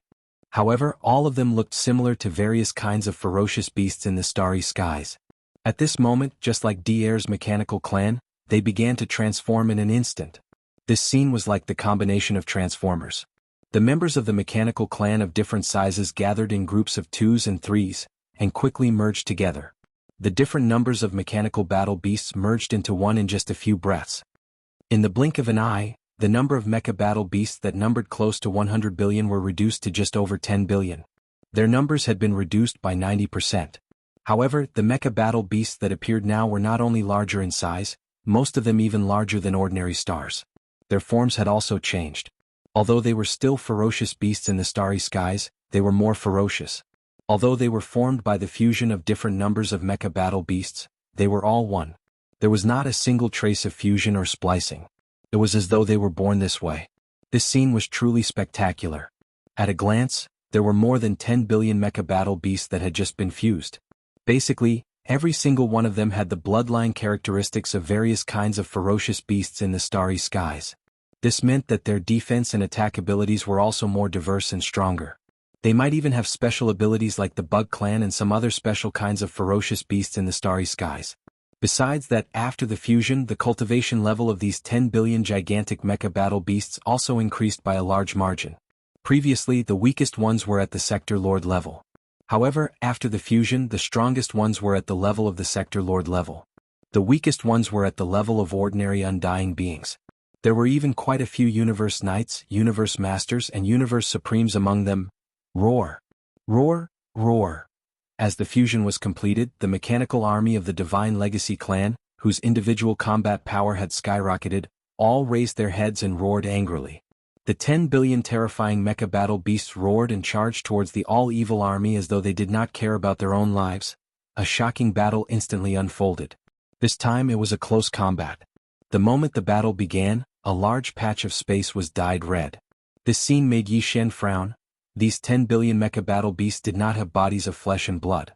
However, all of them looked similar to various kinds of ferocious beasts in the starry skies. At this moment, just like Dier's mechanical clan, they began to transform in an instant. This scene was like the combination of Transformers. The members of the mechanical clan of different sizes gathered in groups of 2s and 3s, and quickly merged together. The different numbers of mechanical battle beasts merged into one in just a few breaths. In the blink of an eye, the number of mecha battle beasts that numbered close to 100 billion were reduced to just over 10 billion. Their numbers had been reduced by 90%. However, the mecha battle beasts that appeared now were not only larger in size, most of them even larger than ordinary stars. Their forms had also changed. Although they were still ferocious beasts in the starry skies, they were more ferocious. Although they were formed by the fusion of different numbers of mecha battle beasts, they were all one. There was not a single trace of fusion or splicing. It was as though they were born this way. This scene was truly spectacular. At a glance, there were more than 10 billion mecha battle beasts that had just been fused. Basically, every single one of them had the bloodline characteristics of various kinds of ferocious beasts in the starry skies. This meant that their defense and attack abilities were also more diverse and stronger. They might even have special abilities like the Bug Clan and some other special kinds of ferocious beasts in the starry skies. Besides that, after the fusion, the cultivation level of these 10 billion gigantic mecha battle beasts also increased by a large margin. Previously, the weakest ones were at the Sector Lord level. However, after the fusion, the strongest ones were at the level of the Sector Lord level. The weakest ones were at the level of ordinary undying beings. There were even quite a few Universe Knights, Universe Masters, and Universe Supremes among them. Roar! Roar! Roar! As the fusion was completed, the mechanical army of the Divine Legacy clan, whose individual combat power had skyrocketed, all raised their heads and roared angrily. The 10 billion terrifying mecha battle beasts roared and charged towards the all-evil army as though they did not care about their own lives. A shocking battle instantly unfolded. This time it was a close combat. The moment the battle began, a large patch of space was dyed red. This scene made Yi Xian frown. These 10 billion mecha battle beasts did not have bodies of flesh and blood.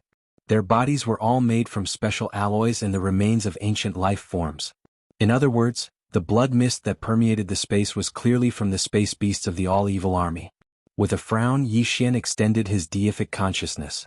Their bodies were all made from special alloys and the remains of ancient life forms. In other words, the blood mist that permeated the space was clearly from the space beasts of the all-evil army. With a frown, Yi Xian extended his deific consciousness.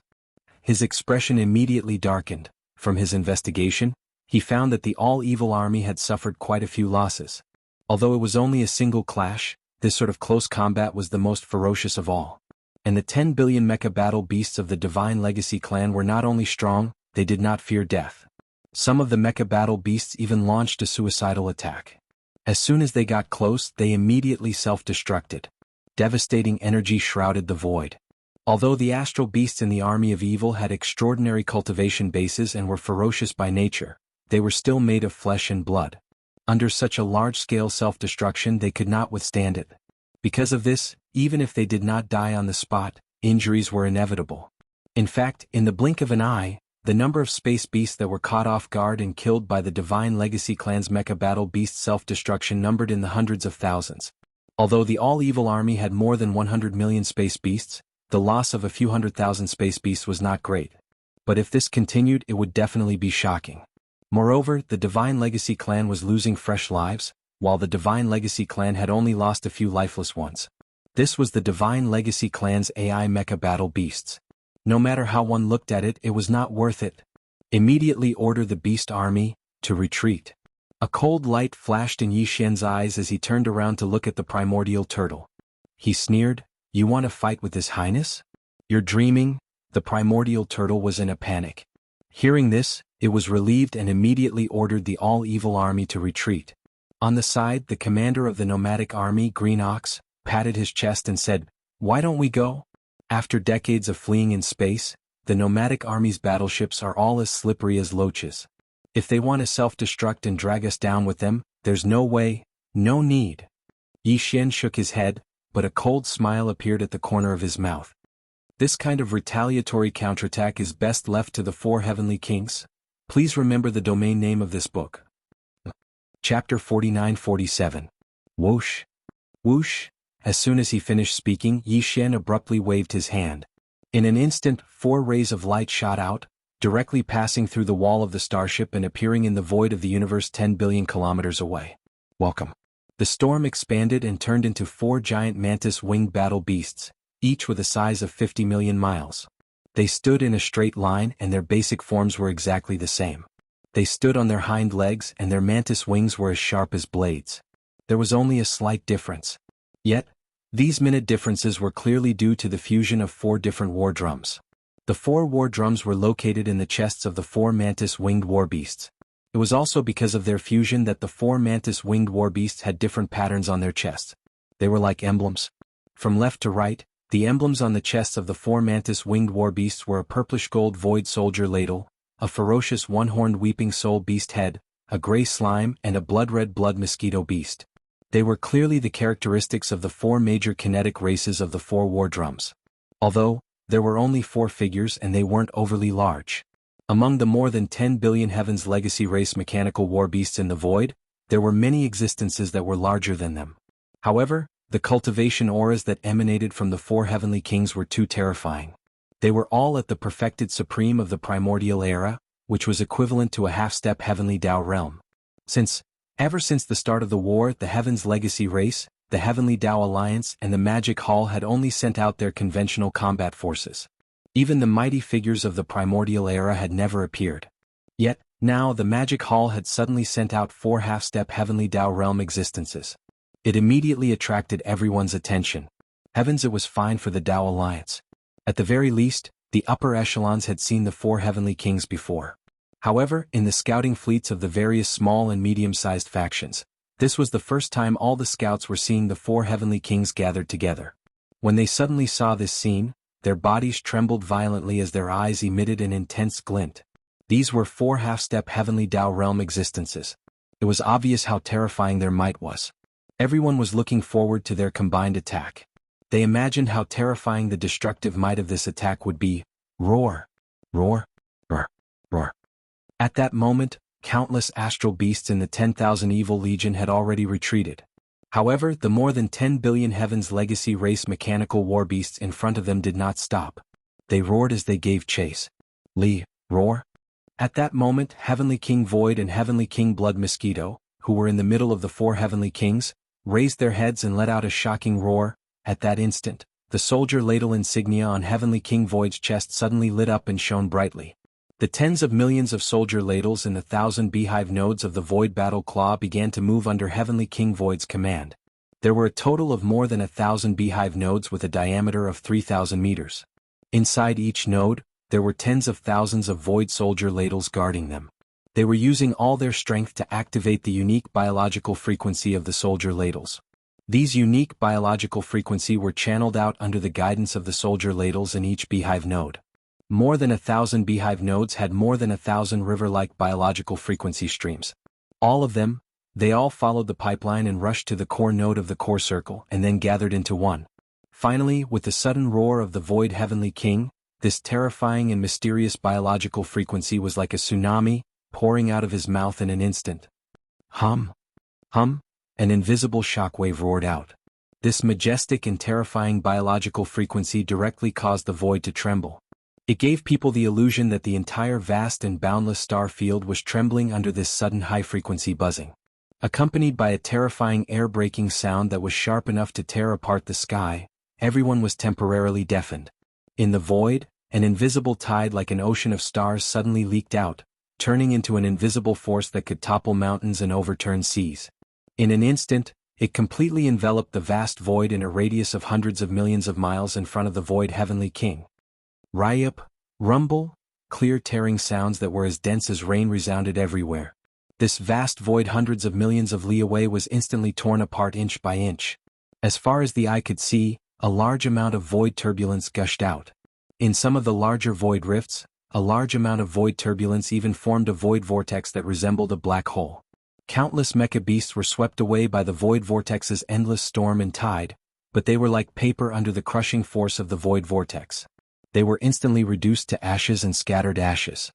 His expression immediately darkened. From his investigation, he found that the all-evil army had suffered quite a few losses. Although it was only a single clash, this sort of close combat was the most ferocious of all. And the 10 billion mecha battle beasts of the Divine Legacy clan were not only strong, they did not fear death. Some of the mecha battle beasts even launched a suicidal attack. As soon as they got close, they immediately self-destructed. Devastating energy shrouded the void. Although the astral beasts in the army of evil had extraordinary cultivation bases and were ferocious by nature, they were still made of flesh and blood. Under such a large-scale self-destruction they could not withstand it. Because of this, even if they did not die on the spot, injuries were inevitable. In fact, in the blink of an eye, the number of space beasts that were caught off guard and killed by the Divine Legacy clan's mecha battle beast self-destruction numbered in the hundreds of thousands. Although the all-evil army had more than 100 million space beasts, the loss of a few 100,000 space beasts was not great. But if this continued, it would definitely be shocking. Moreover, the Divine Legacy clan was losing fresh lives, while the Divine Legacy clan had only lost a few lifeless ones. This was the Divine Legacy clan's AI mecha battle beasts. No matter how one looked at it, it was not worth it. Immediately order the beast army to retreat. A cold light flashed in Yi Xian's eyes as he turned around to look at the primordial turtle. He sneered, "You want to fight with His Highness? You're dreaming." The primordial turtle was in a panic. Hearing this, it was relieved and immediately ordered the all-evil army to retreat. On the side, the commander of the nomadic army, Green Ox, patted his chest and said, "Why don't we go?" After decades of fleeing in space, the nomadic army's battleships are all as slippery as loaches. If they want to self-destruct and drag us down with them, there's no way, no need. Yi Xian shook his head, but a cold smile appeared at the corner of his mouth. This kind of retaliatory counterattack is best left to the four heavenly kings. Please remember the domain name of this book. Chapter 49-47. Whoosh. Whoosh. As soon as he finished speaking, Yi Xian abruptly waved his hand. In an instant, 4 rays of light shot out, directly passing through the wall of the starship and appearing in the void of the universe 10 billion kilometers away. Welcome. The storm expanded and turned into 4 giant mantis-winged battle beasts, each with a size of 50 million miles. They stood in a straight line and their basic forms were exactly the same. They stood on their hind legs and their mantis wings were as sharp as blades. There was only a slight difference. Yet, these minute differences were clearly due to the fusion of 4 different war drums. The 4 war drums were located in the chests of the 4 mantis-winged war beasts. It was also because of their fusion that the 4 mantis-winged war beasts had different patterns on their chests. They were like emblems. From left to right, the emblems on the chests of the 4 mantis-winged war beasts were a purplish-gold void soldier ladle, a ferocious one-horned weeping soul beast head, a gray slime and a blood-red blood mosquito beast. They were clearly the characteristics of the 4 major kinetic races of the 4 war drums. Although, there were only 4 figures and they weren't overly large. Among the more than 10 billion Heaven's Legacy race mechanical war beasts in the void, there were many existences that were larger than them. However, the cultivation auras that emanated from the 4 heavenly kings were too terrifying. They were all at the perfected supreme of the primordial era, which was equivalent to a half-step heavenly Tao realm. Ever since the start of the war, the Heaven's Legacy race, the Heavenly Tao Alliance and the Magic Hall had only sent out their conventional combat forces. Even the mighty figures of the primordial era had never appeared. Yet, now the Magic Hall had suddenly sent out 4 half-step Heavenly Tao realm existences. It immediately attracted everyone's attention. Heavens, it was fine for the Tao Alliance. At the very least, the upper echelons had seen the 4 heavenly kings before. However, in the scouting fleets of the various small and medium-sized factions, this was the first time all the scouts were seeing the 4 heavenly kings gathered together. When they suddenly saw this scene, their bodies trembled violently as their eyes emitted an intense glint. These were 4 half-step heavenly Tao realm existences. It was obvious how terrifying their might was. Everyone was looking forward to their combined attack. They imagined how terrifying the destructive might of this attack would be. Roar! Roar! Roar! Roar! At that moment, countless astral beasts in the 10,000 evil legion had already retreated. However, the more than 10 billion Heaven's Legacy race mechanical war beasts in front of them did not stop. They roared as they gave chase. Roar! At that moment, Heavenly King Void and Heavenly King Blood Mosquito, who were in the middle of the 4 heavenly kings, raised their heads and let out a shocking roar. At that instant, the soldier ladle insignia on Heavenly King Void's chest suddenly lit up and shone brightly. The tens of millions of soldier ladles and the 1,000 beehive nodes of the Void Battle Claw began to move under Heavenly King Void's command. There were a total of more than 1,000 beehive nodes with a diameter of 3,000 meters. Inside each node, there were tens of thousands of Void soldier ladles guarding them. They were using all their strength to activate the unique biological frequency of the soldier ladles. These unique biological frequency were channeled out under the guidance of the soldier ladles in each beehive node. More than 1,000 beehive nodes had more than 1,000 river-like biological frequency streams. All of them, they all followed the pipeline and rushed to the core node of the core circle and then gathered into one. Finally, with the sudden roar of the Void Heavenly King, this terrifying and mysterious biological frequency was like a tsunami, pouring out of his mouth in an instant. Hum! Hum! An invisible shockwave roared out. This majestic and terrifying biological frequency directly caused the void to tremble. It gave people the illusion that the entire vast and boundless star field was trembling under this sudden high-frequency buzzing. Accompanied by a terrifying air-breaking sound that was sharp enough to tear apart the sky, everyone was temporarily deafened. In the void, an invisible tide like an ocean of stars suddenly leaked out, turning into an invisible force that could topple mountains and overturn seas. In an instant, it completely enveloped the vast void in a radius of hundreds of millions of miles in front of the Void Heavenly King. Ryup, rumble, clear tearing sounds that were as dense as rain resounded everywhere. This vast void hundreds of millions of li away was instantly torn apart inch by inch. As far as the eye could see, a large amount of void turbulence gushed out. In some of the larger void rifts, a large amount of void turbulence even formed a void vortex that resembled a black hole. Countless mecha beasts were swept away by the void vortex's endless storm and tide, but they were like paper under the crushing force of the void vortex. They were instantly reduced to ashes and scattered ashes.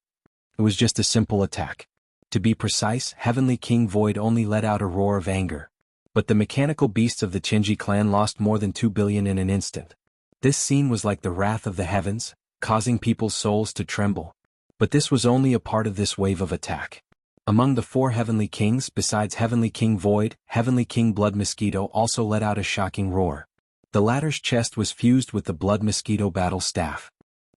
It was just a simple attack. To be precise, Heavenly King Void only let out a roar of anger. But the mechanical beasts of the Chenji clan lost more than 2 billion in an instant. This scene was like the wrath of the heavens, causing people's souls to tremble. But this was only a part of this wave of attack. Among the 4 Heavenly Kings, besides Heavenly King Void, Heavenly King Blood Mosquito also let out a shocking roar. The latter's chest was fused with the Blood Mosquito battle staff.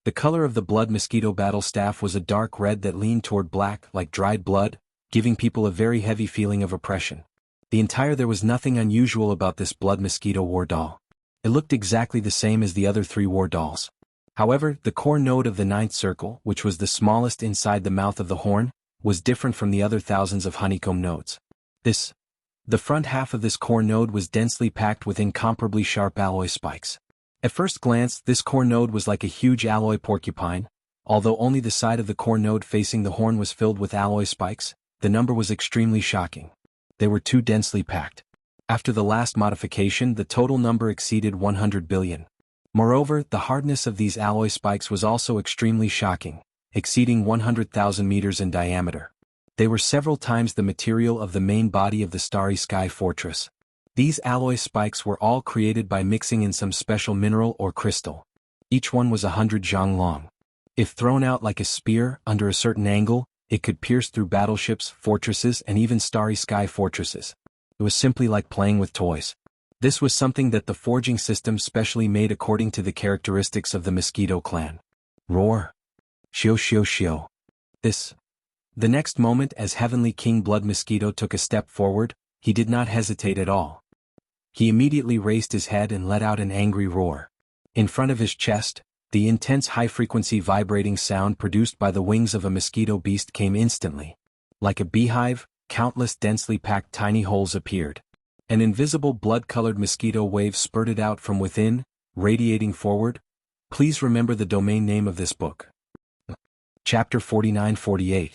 The color of the Blood Mosquito battle staff was a dark red that leaned toward black, like dried blood, giving people a very heavy feeling of oppression. There was nothing unusual about this Blood Mosquito war doll. It looked exactly the same as the other 3 war dolls. However, the core node of the 9th circle, which was the smallest inside the mouth of the horn, was different from the other thousands of honeycomb nodes. The front half of this core node was densely packed with incomparably sharp alloy spikes. At first glance, this core node was like a huge alloy porcupine. Although only the side of the core node facing the horn was filled with alloy spikes, the number was extremely shocking. They were too densely packed. After the last modification, the total number exceeded 100 billion. Moreover, the hardness of these alloy spikes was also extremely shocking, exceeding 100,000 meters in diameter. They were several times the material of the main body of the Starry Sky Fortress. These alloy spikes were all created by mixing in some special mineral or crystal. Each one was 100 zhang long. If thrown out like a spear, under a certain angle, it could pierce through battleships, fortresses, and even Starry Sky Fortresses. It was simply like playing with toys. This was something that the forging system specially made according to the characteristics of the Mosquito clan. Roar. Shio shio shio. The next moment, as Heavenly King Blood Mosquito took a step forward, he did not hesitate at all. He immediately raised his head and let out an angry roar. In front of his chest, the intense high-frequency vibrating sound produced by the wings of a mosquito beast came instantly. Like a beehive, countless densely packed tiny holes appeared. An invisible blood-colored mosquito wave spurted out from within, radiating forward. Please remember the domain name of this book. Chapter 49-48.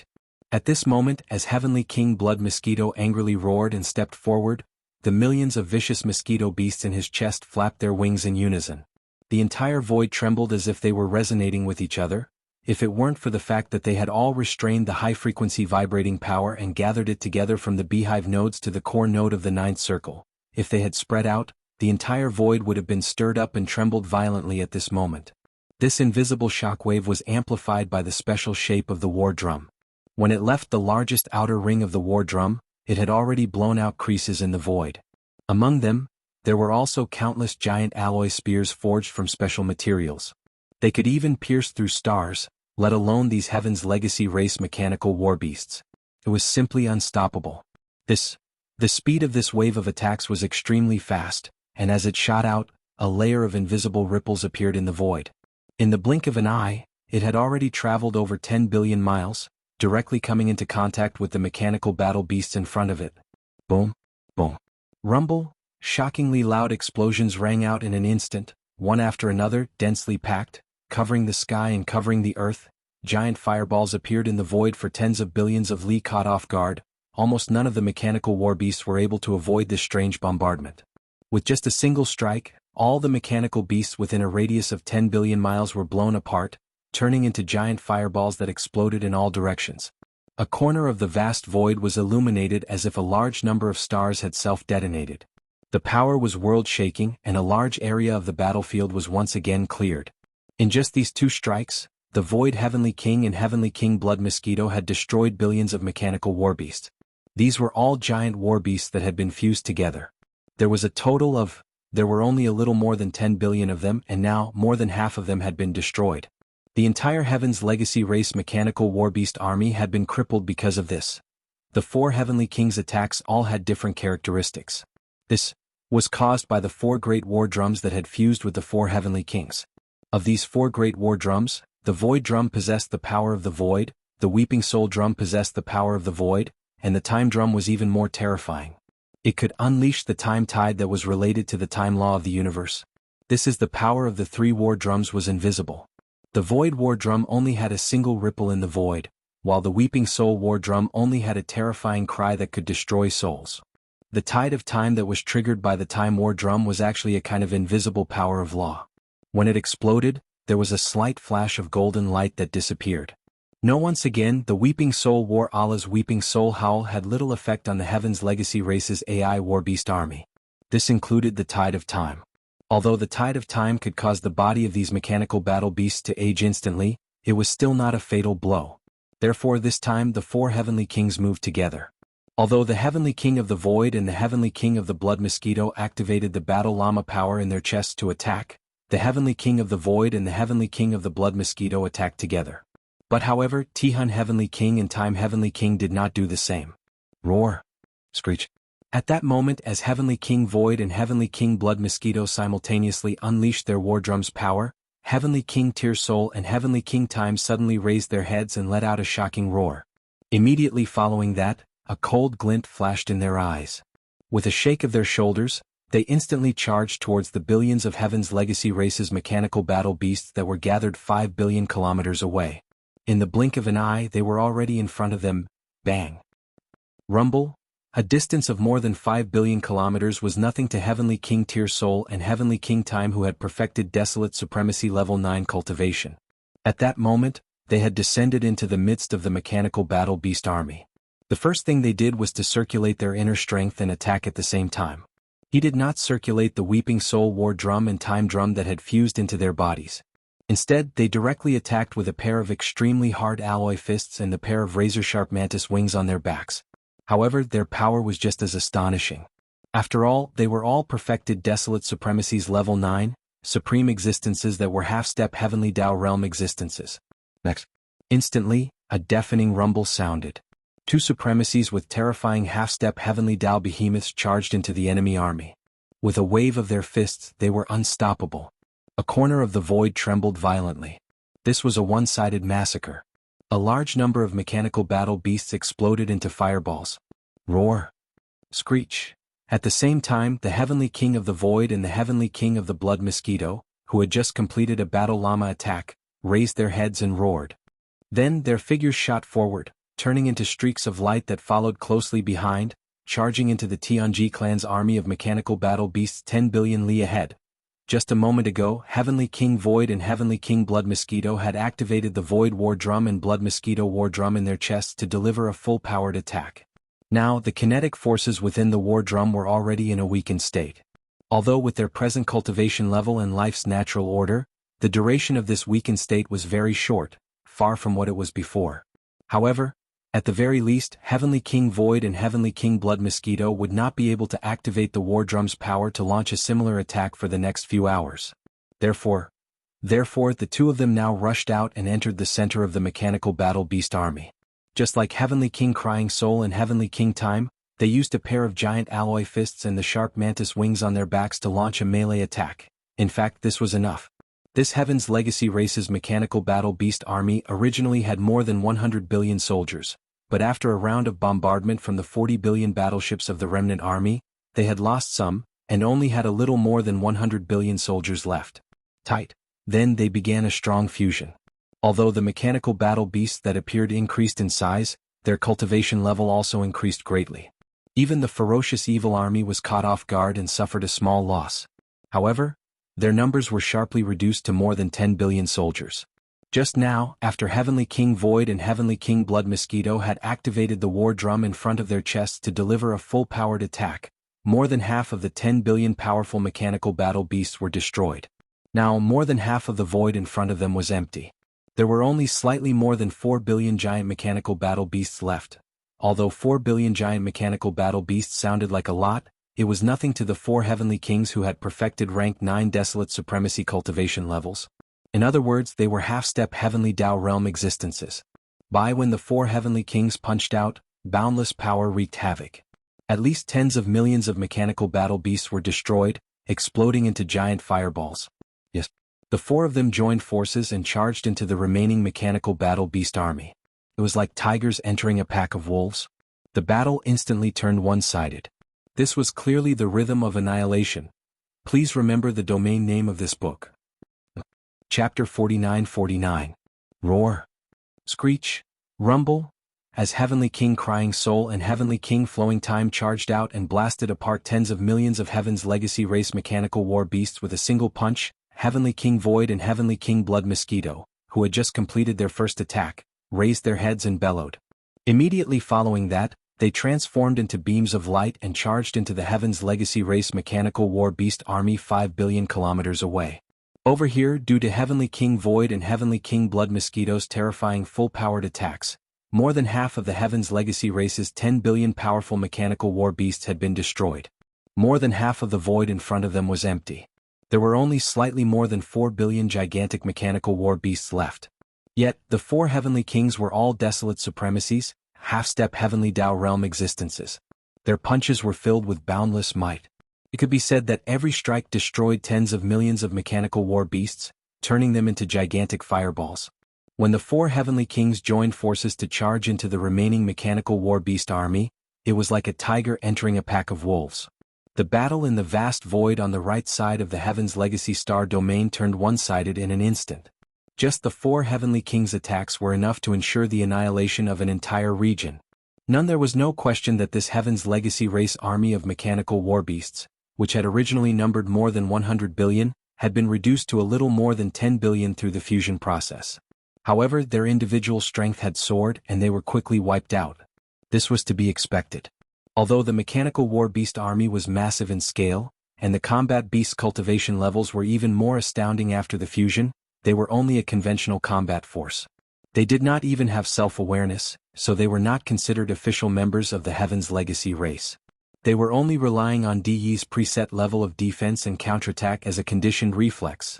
At this moment, as Heavenly King Blood Mosquito angrily roared and stepped forward, the millions of vicious mosquito beasts in his chest flapped their wings in unison. The entire void trembled as if they were resonating with each other, if it weren't for the fact that they had all restrained the high-frequency vibrating power and gathered it together from the beehive nodes to the core node of the 9th circle. If they had spread out, the entire void would have been stirred up and trembled violently at this moment. This invisible shockwave was amplified by the special shape of the war drum. When it left the largest outer ring of the war drum, it had already blown out creases in the void. Among them, there were also countless giant alloy spears forged from special materials. They could even pierce through stars, let alone these Heaven's Legacy race mechanical war beasts. It was simply unstoppable. The speed of this wave of attacks was extremely fast, and as it shot out, a layer of invisible ripples appeared in the void. In the blink of an eye, it had already traveled over 10 billion miles, directly coming into contact with the mechanical battle beasts in front of it. Boom, boom. Rumble, shockingly loud explosions rang out in an instant, one after another, densely packed, covering the sky and covering the earth. Giant fireballs appeared in the void for tens of billions of li caught off guard. Almost none of the mechanical war beasts were able to avoid this strange bombardment. With just a single strike, all the mechanical beasts within a radius of 10 billion miles were blown apart, turning into giant fireballs that exploded in all directions. A corner of the vast void was illuminated as if a large number of stars had self-detonated. The power was world-shaking, and a large area of the battlefield was once again cleared. In just these 2 strikes, the Void Heavenly King and Heavenly King Blood Mosquito had destroyed billions of mechanical war beasts. These were all giant war beasts that had been fused together. There were only a little more than 10 billion of them, and now more than half of them had been destroyed. The entire Heaven's Legacy race mechanical war beast army had been crippled because of this. The 4 Heavenly Kings' attacks all had different characteristics. This was caused by the 4 great war drums that had fused with the 4 Heavenly Kings. Of these 4 great war drums, the Void Drum possessed the power of the Void, the Weeping Soul Drum possessed the power of the Void, and the Time Drum was even more terrifying. It could unleash the time tide that was related to the time law of the universe. This is the power of the 3 war drums was invisible. The Void War Drum only had a single ripple in the void, while the Weeping Soul War Drum only had a terrifying cry that could destroy souls. The tide of time that was triggered by the Time War Drum was actually a kind of invisible power of law. When it exploded, there was a slight flash of golden light that disappeared. No, once again, the Weeping Soul War Allah's Weeping Soul Howl had little effect on the Heaven's Legacy Race's AI Warbeast army. This included the Tide of Time. Although the Tide of Time could cause the body of these mechanical battle beasts to age instantly, it was still not a fatal blow. Therefore this time the four Heavenly Kings moved together. Although the Heavenly King of the Void and the Heavenly King of the Blood Mosquito activated the Battle Llama power in their chests to attack, the Heavenly King of the Void and the Heavenly King of the Blood Mosquito attacked together. But however, Tihun Heavenly King and Time Heavenly King did not do the same. Roar! Screech! At that moment, as Heavenly King Void and Heavenly King Blood Mosquito simultaneously unleashed their war drum's power, Heavenly King Tear Soul and Heavenly King Time suddenly raised their heads and let out a shocking roar. Immediately following that, a cold glint flashed in their eyes. With a shake of their shoulders, they instantly charged towards the billions of Heaven's Legacy Race's mechanical battle beasts that were gathered 5 billion kilometers away. In the blink of an eye they were already in front of them. Bang! Rumble! A distance of more than 5 billion kilometers was nothing to Heavenly King Tear Soul and Heavenly King Time, who had perfected Desolate Supremacy Level 9 Cultivation. At that moment, they had descended into the midst of the mechanical battle beast army. The first thing they did was to circulate their inner strength and attack at the same time. He did not circulate the Weeping Soul War Drum and Time Drum that had fused into their bodies. Instead, they directly attacked with a pair of extremely hard alloy fists and the pair of razor-sharp mantis wings on their backs. However, their power was just as astonishing. After all, they were all perfected Desolate Supremacy's Level 9, supreme existences that were half-step Heavenly Tao Realm existences. Next. Instantly, a deafening rumble sounded. Two supremacies with terrifying half-step Heavenly Tao behemoths charged into the enemy army. With a wave of their fists, they were unstoppable. A corner of the void trembled violently. This was a one-sided massacre. A large number of mechanical battle beasts exploded into fireballs. Roar! Screech! At the same time, the Heavenly King of the Void and the Heavenly King of the Blood Mosquito, who had just completed a Battle Llama attack, raised their heads and roared. Then their figures shot forward, turning into streaks of light that followed closely behind, charging into the Tianji clan's army of mechanical battle beasts 10 billion li ahead. Just a moment ago, Heavenly King Void and Heavenly King Blood Mosquito had activated the Void War Drum and Blood Mosquito War Drum in their chests to deliver a full-powered attack. Now, the kinetic forces within the War Drum were already in a weakened state. Although with their present cultivation level and life's natural order, the duration of this weakened state was very short, far from what it was before. However, at the very least, Heavenly King Void and Heavenly King Blood Mosquito would not be able to activate the War Drum's power to launch a similar attack for the next few hours. Therefore, the two of them now rushed out and entered the center of the mechanical battle beast army. Just like Heavenly King Crying Soul and Heavenly King Time, they used a pair of giant alloy fists and the sharp mantis wings on their backs to launch a melee attack. In fact, this was enough. This Heaven's Legacy Race's mechanical battle beast army originally had more than 100 billion soldiers, but after a round of bombardment from the 40 billion battleships of the remnant army, they had lost some, and only had a little more than 100 billion soldiers left. Tight. Then they began a strong fusion. Although the mechanical battle beasts that appeared increased in size, their cultivation level also increased greatly. Even the ferocious evil army was caught off guard and suffered a small loss. However, their numbers were sharply reduced to more than 10 billion soldiers. Just now, after Heavenly King Void and Heavenly King Blood Mosquito had activated the War Drum in front of their chests to deliver a full-powered attack, more than half of the 10 billion powerful mechanical battle beasts were destroyed. Now, more than half of the void in front of them was empty. There were only slightly more than 4 billion giant mechanical battle beasts left. Although 4 billion giant mechanical battle beasts sounded like a lot, it was nothing to the 4 Heavenly Kings who had perfected rank 9 Desolate Supremacy cultivation levels. In other words, they were half-step Heavenly Tao Realm existences. When the 4 Heavenly Kings punched out, boundless power wreaked havoc. At least tens of millions of mechanical battle beasts were destroyed, exploding into giant fireballs. Yes. The 4 of them joined forces and charged into the remaining mechanical battle beast army. It was like tigers entering a pack of wolves. The battle instantly turned one-sided. This was clearly the rhythm of annihilation. Please remember the domain name of this book. Chapter 49-49. Roar. Screech. Rumble. As Heavenly King Crying Soul and Heavenly King Flowing Time charged out and blasted apart tens of millions of Heaven's legacy race mechanical war beasts with a single punch, Heavenly King Void and Heavenly King Blood Mosquito, who had just completed their first attack, raised their heads and bellowed. Immediately following that, they transformed into beams of light and charged into the Heaven's legacy race mechanical war beast army 5 billion kilometers away. Over here, due to Heavenly King Void and Heavenly King Blood Mosquito's terrifying full-powered attacks, more than half of the Heaven's legacy race's 10 billion powerful mechanical war beasts had been destroyed. More than half of the void in front of them was empty. There were only slightly more than 4 billion gigantic mechanical war beasts left. Yet, the 4 Heavenly Kings were all desolate supremacies, half-step Heavenly Tao realm existences. Their punches were filled with boundless might. It could be said that every strike destroyed tens of millions of mechanical war beasts, turning them into gigantic fireballs. When the 4 Heavenly Kings joined forces to charge into the remaining mechanical war beast army, it was like a tiger entering a pack of wolves. The battle in the vast void on the right side of the Heaven's Legacy Star domain turned one-sided in an instant. Just the 4 Heavenly Kings' attacks were enough to ensure the annihilation of an entire region. There was no question that this Heaven's Legacy race army of mechanical war beasts, which had originally numbered more than 100 billion, had been reduced to a little more than 10 billion through the fusion process. However, their individual strength had soared and they were quickly wiped out. This was to be expected. Although the mechanical war beast army was massive in scale, and the combat beast cultivation levels were even more astounding after the fusion, they were only a conventional combat force. They did not even have self-awareness, so they were not considered official members of the Heaven's Legacy race. They were only relying on DE's preset level of defense and counterattack as a conditioned reflex.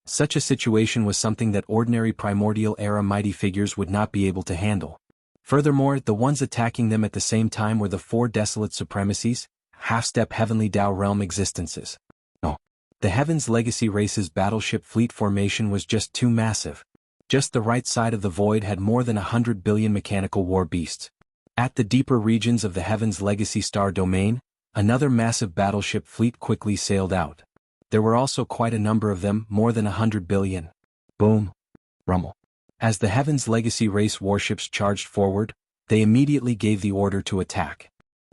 Such a situation was something that ordinary primordial era mighty figures would not be able to handle. Furthermore, the ones attacking them at the same time were the 4 desolate supremacies, half-step Heavenly Tao realm existences. The Heaven's Legacy race's battleship fleet formation was just too massive. Just the right side of the void had more than 100 billion mechanical war beasts. At the deeper regions of the Heaven's Legacy Star domain, another massive battleship fleet quickly sailed out. There were also quite a number of them, more than 100 billion. Boom. Rumble. As the Heaven's Legacy race warships charged forward, they immediately gave the order to attack.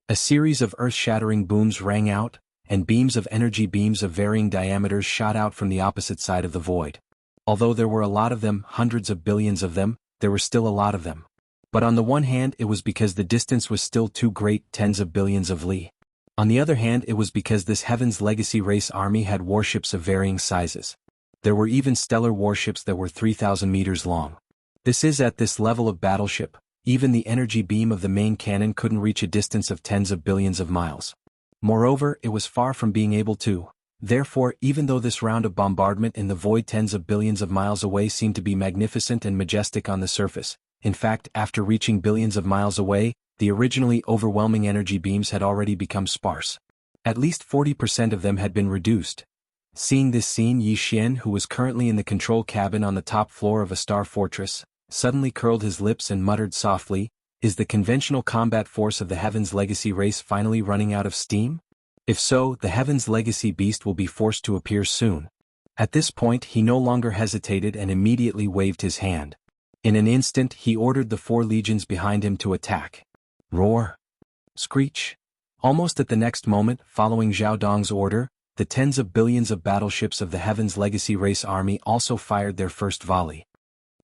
A series of earth-shattering booms rang out, and beams of energy beams of varying diameters shot out from the opposite side of the void. Although there were a lot of them, hundreds of billions of them, there were still a lot of them. But on the one hand it was because the distance was still too great, tens of billions of li. On the other hand it was because this Heaven's Legacy race army had warships of varying sizes. There were even stellar warships that were 3,000 meters long. This is at this level of battleship, even the energy beam of the main cannon couldn't reach a distance of tens of billions of miles. Moreover, it was far from being able to. Therefore, even though this round of bombardment in the void tens of billions of miles away seemed to be magnificent and majestic on the surface, in fact, after reaching billions of miles away, the originally overwhelming energy beams had already become sparse. At least 40% of them had been reduced. Seeing this scene, Yi Xian, who was currently in the control cabin on the top floor of a star fortress, suddenly curled his lips and muttered softly, "Is the conventional combat force of the Heaven's Legacy race finally running out of steam? If so, the Heaven's Legacy beast will be forced to appear soon." At this point he no longer hesitated and immediately waved his hand. In an instant he ordered the 4 legions behind him to attack. Roar. Screech. Almost at the next moment, following Zhao Dong's order, the tens of billions of battleships of the Heaven's Legacy race army also fired their first volley.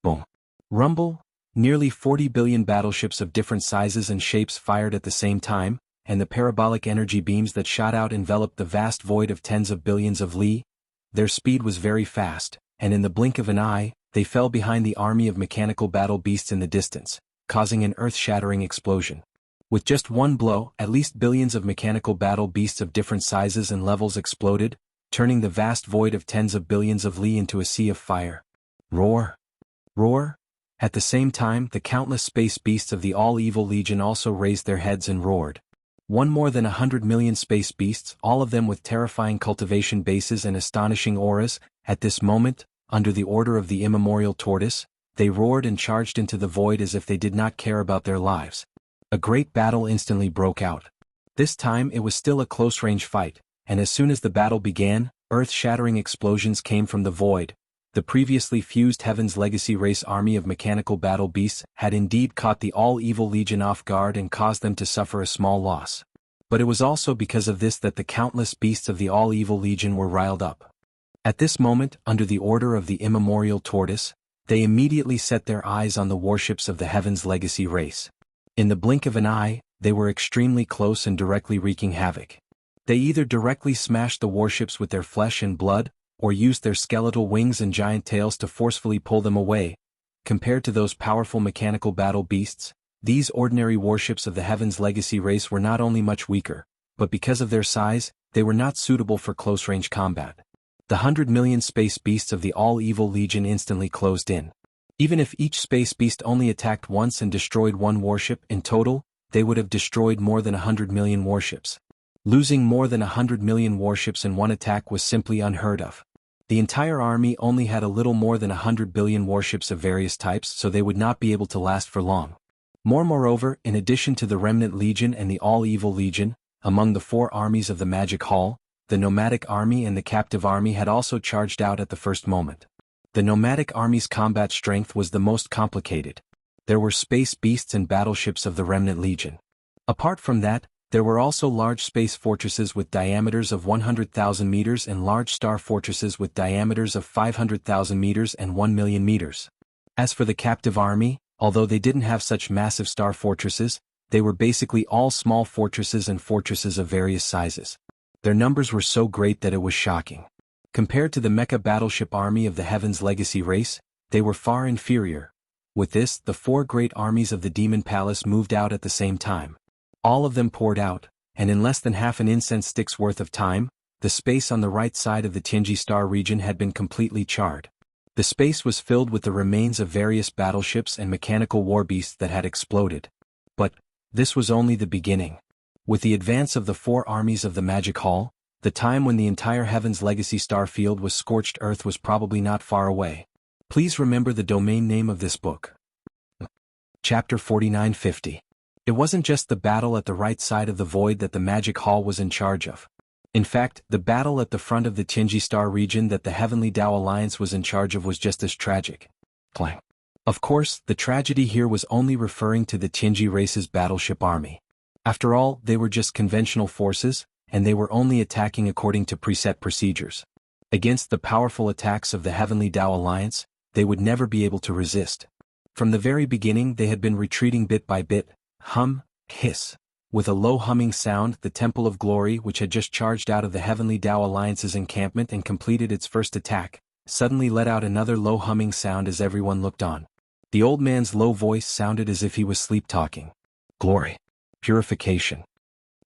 Boom. Rumble. Nearly 40 billion battleships of different sizes and shapes fired at the same time, and the parabolic energy beams that shot out enveloped the vast void of tens of billions of li. Their speed was very fast, and in the blink of an eye, they fell behind the army of mechanical battle beasts in the distance, causing an earth-shattering explosion. With just one blow, at least billions of mechanical battle beasts of different sizes and levels exploded, turning the vast void of tens of billions of li into a sea of fire. Roar. Roar. At the same time, the countless space beasts of the All-Evil Legion also raised their heads and roared. More than 100 million space beasts, all of them with terrifying cultivation bases and astonishing auras, at this moment, under the order of the immemorial tortoise, they roared and charged into the void as if they did not care about their lives. A great battle instantly broke out. This time it was still a close-range fight, and as soon as the battle began, earth-shattering explosions came from the void, The previously fused Heaven's Legacy race army of mechanical battle beasts had indeed caught the All-Evil Legion off guard and caused them to suffer a small loss. But it was also because of this that the countless beasts of the All-Evil Legion were riled up. At this moment, under the order of the immemorial tortoise, they immediately set their eyes on the warships of the Heaven's Legacy race. In the blink of an eye, they were extremely close and directly wreaking havoc. They either directly smashed the warships with their flesh and blood, or used their skeletal wings and giant tails to forcefully pull them away. Compared to those powerful mechanical battle beasts, these ordinary warships of the Heaven's Legacy race were not only much weaker, but because of their size, they were not suitable for close-range combat. The 100 million space beasts of the All-Evil Legion instantly closed in. Even if each space beast only attacked once and destroyed one warship, in total, they would have destroyed more than 100 million warships. Losing more than 100 million warships in one attack was simply unheard of. The entire army only had a little more than 100 billion warships of various types, so they would not be able to last for long. Moreover, in addition to the Remnant Legion and the All-Evil Legion, among the 4 armies of the Magic Hall, the Nomadic Army and the Captive Army had also charged out at the first moment. The Nomadic Army's combat strength was the most complicated. There were space beasts and battleships of the Remnant Legion. Apart from that, there were also large space fortresses with diameters of 100,000 meters and large star fortresses with diameters of 500,000 meters and 1 million meters. As for the Captive Army, although they didn't have such massive star fortresses, they were basically all small fortresses and fortresses of various sizes. Their numbers were so great that it was shocking. Compared to the Mecha Battleship Army of the Heaven's Legacy race, they were far inferior. With this, the 4 great armies of the Demon Palace moved out at the same time. All of them poured out, and in less than half an incense stick's worth of time, the space on the right side of the Tianji Star region had been completely charred. The space was filled with the remains of various battleships and mechanical war beasts that had exploded. But this was only the beginning. With the advance of the 4 armies of the Magic Hall, the time when the entire Heaven's Legacy star field was scorched earth was probably not far away. Please remember the domain name of this book. Chapter 4950. It wasn't just the battle at the right side of the void that the Magic Hall was in charge of. In fact, the battle at the front of the Tianji Star region that the Heavenly Tao Alliance was in charge of was just as tragic. Clang. Of course, the tragedy here was only referring to the Tianji race's battleship army. After all, they were just conventional forces, and they were only attacking according to preset procedures. Against the powerful attacks of the Heavenly Tao Alliance, they would never be able to resist. From the very beginning they had been retreating bit by bit, hum, hiss. With a low humming sound, the Temple of Glory, which had just charged out of the Heavenly Tao Alliance's encampment and completed its first attack, suddenly let out another low humming sound as everyone looked on. The old man's low voice sounded as if he was sleep-talking. Glory. Purification.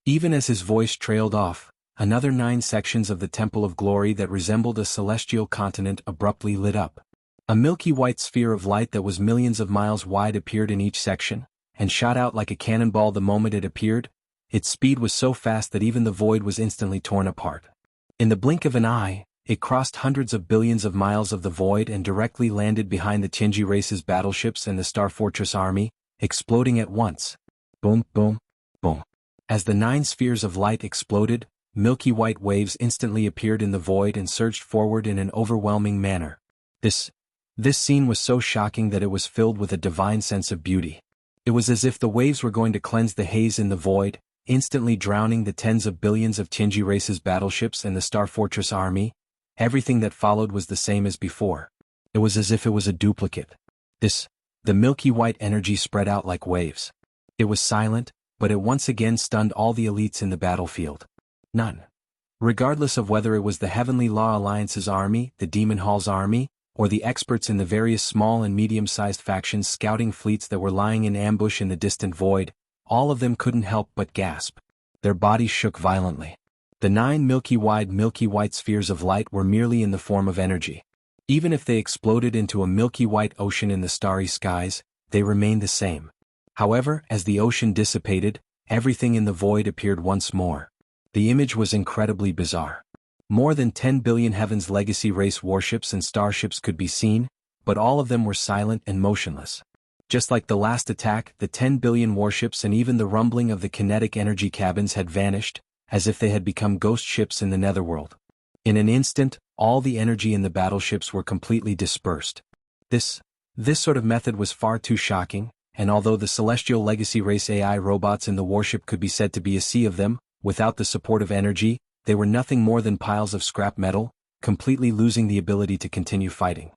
Even as his voice trailed off, another 9 sections of the Temple of Glory that resembled a celestial continent abruptly lit up. A milky white sphere of light that was millions of miles wide appeared in each section, and shot out like a cannonball the moment it appeared. Its speed was so fast that even the void was instantly torn apart. In the blink of an eye, it crossed hundreds of billions of miles of the void and directly landed behind the Tianji race's battleships and the Star Fortress army, exploding at once. Boom, boom, boom. As the 9 spheres of light exploded, milky white waves instantly appeared in the void and surged forward in an overwhelming manner. This scene was so shocking that it was filled with a divine sense of beauty. It was as if the waves were going to cleanse the haze in the void, instantly drowning the tens of billions of Tianji race's battleships and the Star Fortress army. Everything that followed was the same as before. It was as if it was a duplicate. The milky white energy spread out like waves. It was silent, but it once again stunned all the elites in the battlefield. None. Regardless of whether it was the Heavenly Law Alliance's army, the Demon Hall's army, or the experts in the various small and medium-sized factions scouting fleets that were lying in ambush in the distant void, all of them couldn't help but gasp. Their bodies shook violently. The 9 milky white spheres of light were merely in the form of energy. Even if they exploded into a milky white ocean in the starry skies, they remained the same. However, as the ocean dissipated, everything in the void appeared once more. The image was incredibly bizarre. More than 10 billion Heaven's Legacy race warships and starships could be seen, but all of them were silent and motionless. Just like the last attack, the 10 billion warships and even the rumbling of the kinetic energy cabins had vanished, as if they had become ghost ships in the netherworld. In an instant, all the energy in the battleships were completely dispersed. This sort of method was far too shocking, and although the Celestial Legacy Race AI robots in the warship could be said to be a sea of them, without the support of energy, they were nothing more than piles of scrap metal, completely losing the ability to continue fighting.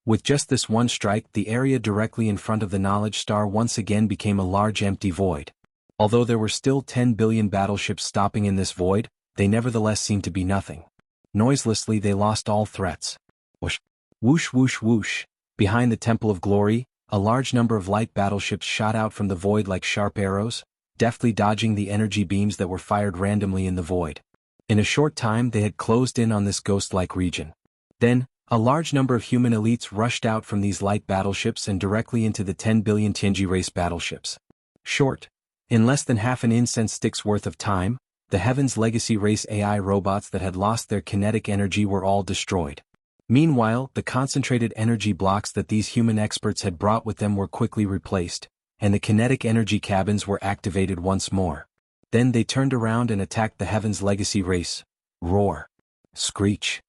With just this one strike, the area directly in front of the Knowledge Star once again became a large empty void. Although there were still 10 billion battleships stopping in this void, they nevertheless seemed to be nothing. Noiselessly they lost all threats. Whoosh, whoosh, whoosh, whoosh. Behind the Temple of Glory, a large number of light battleships shot out from the void like sharp arrows, deftly dodging the energy beams that were fired randomly in the void. In a short time they had closed in on this ghost-like region. Then, a large number of human elites rushed out from these light battleships and directly into the 10 billion Tianji race battleships. In less than half an incense stick's worth of time, the Heaven's Legacy Race AI robots that had lost their kinetic energy were all destroyed. Meanwhile, the concentrated energy blocks that these human experts had brought with them were quickly replaced, and the kinetic energy cabins were activated once more. Then they turned around and attacked the Heaven's Legacy Race. Roar. Screech.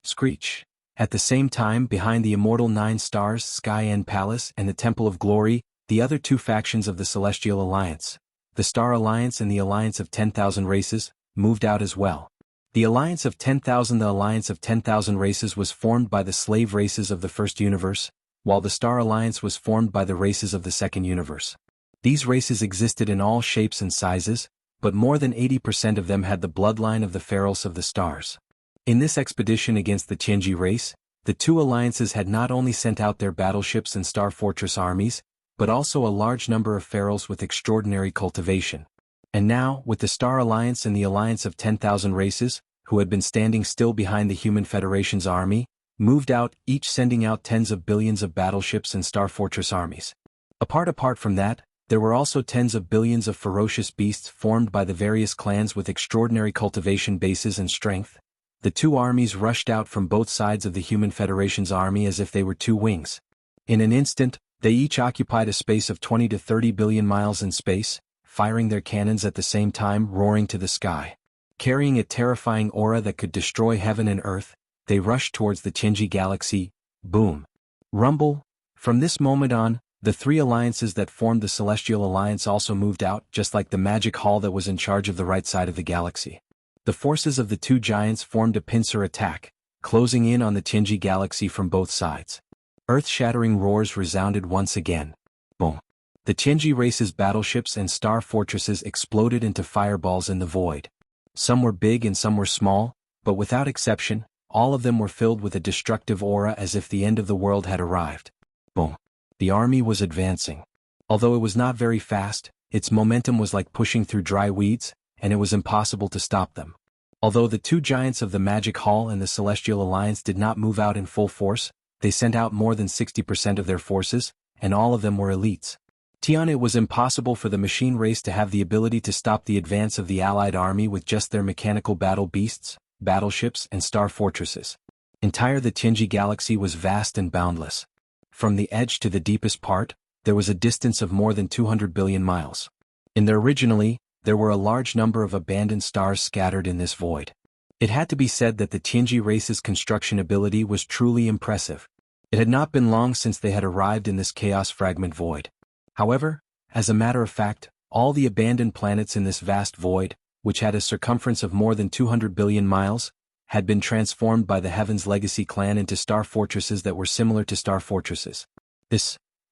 Screech. At the same time, behind the Immortal Nine Stars, Sky End Palace, and the Temple of Glory, the other two factions of the Celestial Alliance, the Star Alliance and the Alliance of 10,000 Races, moved out as well. The Alliance of 10,000 Races was formed by the slave races of the First Universe, while the Star Alliance was formed by the races of the Second Universe. These races existed in all shapes and sizes, but more than 80% of them had the bloodline of the Pharaohs of the Stars. In this expedition against the Tianji race, the two alliances had not only sent out their battleships and Star Fortress armies, but also a large number of pharaohs with extraordinary cultivation. And now, with the Star Alliance and the Alliance of 10,000 Races, who had been standing still behind the Human Federation's army, moved out, each sending out tens of billions of battleships and Star Fortress armies. Apart from that, there were also tens of billions of ferocious beasts formed by the various clans with extraordinary cultivation bases and strength. The two armies rushed out from both sides of the Human Federation's army as if they were two wings. In an instant, they each occupied a space of 20 to 30 billion miles in space, firing their cannons at the same time, roaring to the sky. Carrying a terrifying aura that could destroy heaven and earth, they rushed towards the Tianji galaxy. Boom. Rumble. From this moment on, the three alliances that formed the Celestial Alliance also moved out, just like the magic hall that was in charge of the right side of the galaxy. The forces of the two giants formed a pincer attack, closing in on the Tianji galaxy from both sides. Earth-shattering roars resounded once again. Boom. The Tianji race's battleships and star fortresses exploded into fireballs in the void. Some were big and some were small, but without exception, all of them were filled with a destructive aura as if the end of the world had arrived. Boom. The army was advancing. Although it was not very fast, its momentum was like pushing through dry weeds, and it was impossible to stop them. Although the two giants of the Magic Hall and the Celestial Alliance did not move out in full force, they sent out more than 60% of their forces, and all of them were elites. It was impossible for the machine race to have the ability to stop the advance of the Allied army with just their mechanical battle beasts, battleships, and star fortresses. The Tianji galaxy was vast and boundless. From the edge to the deepest part, there was a distance of more than 200 billion miles. Originally, there were a large number of abandoned stars scattered in this void. It had to be said that the Tianji race's construction ability was truly impressive. It had not been long since they had arrived in this chaos fragment void. However, as a matter of fact, all the abandoned planets in this vast void, which had a circumference of more than 200 billion miles, had been transformed by the Heaven's Legacy clan into star fortresses that were similar to star fortresses.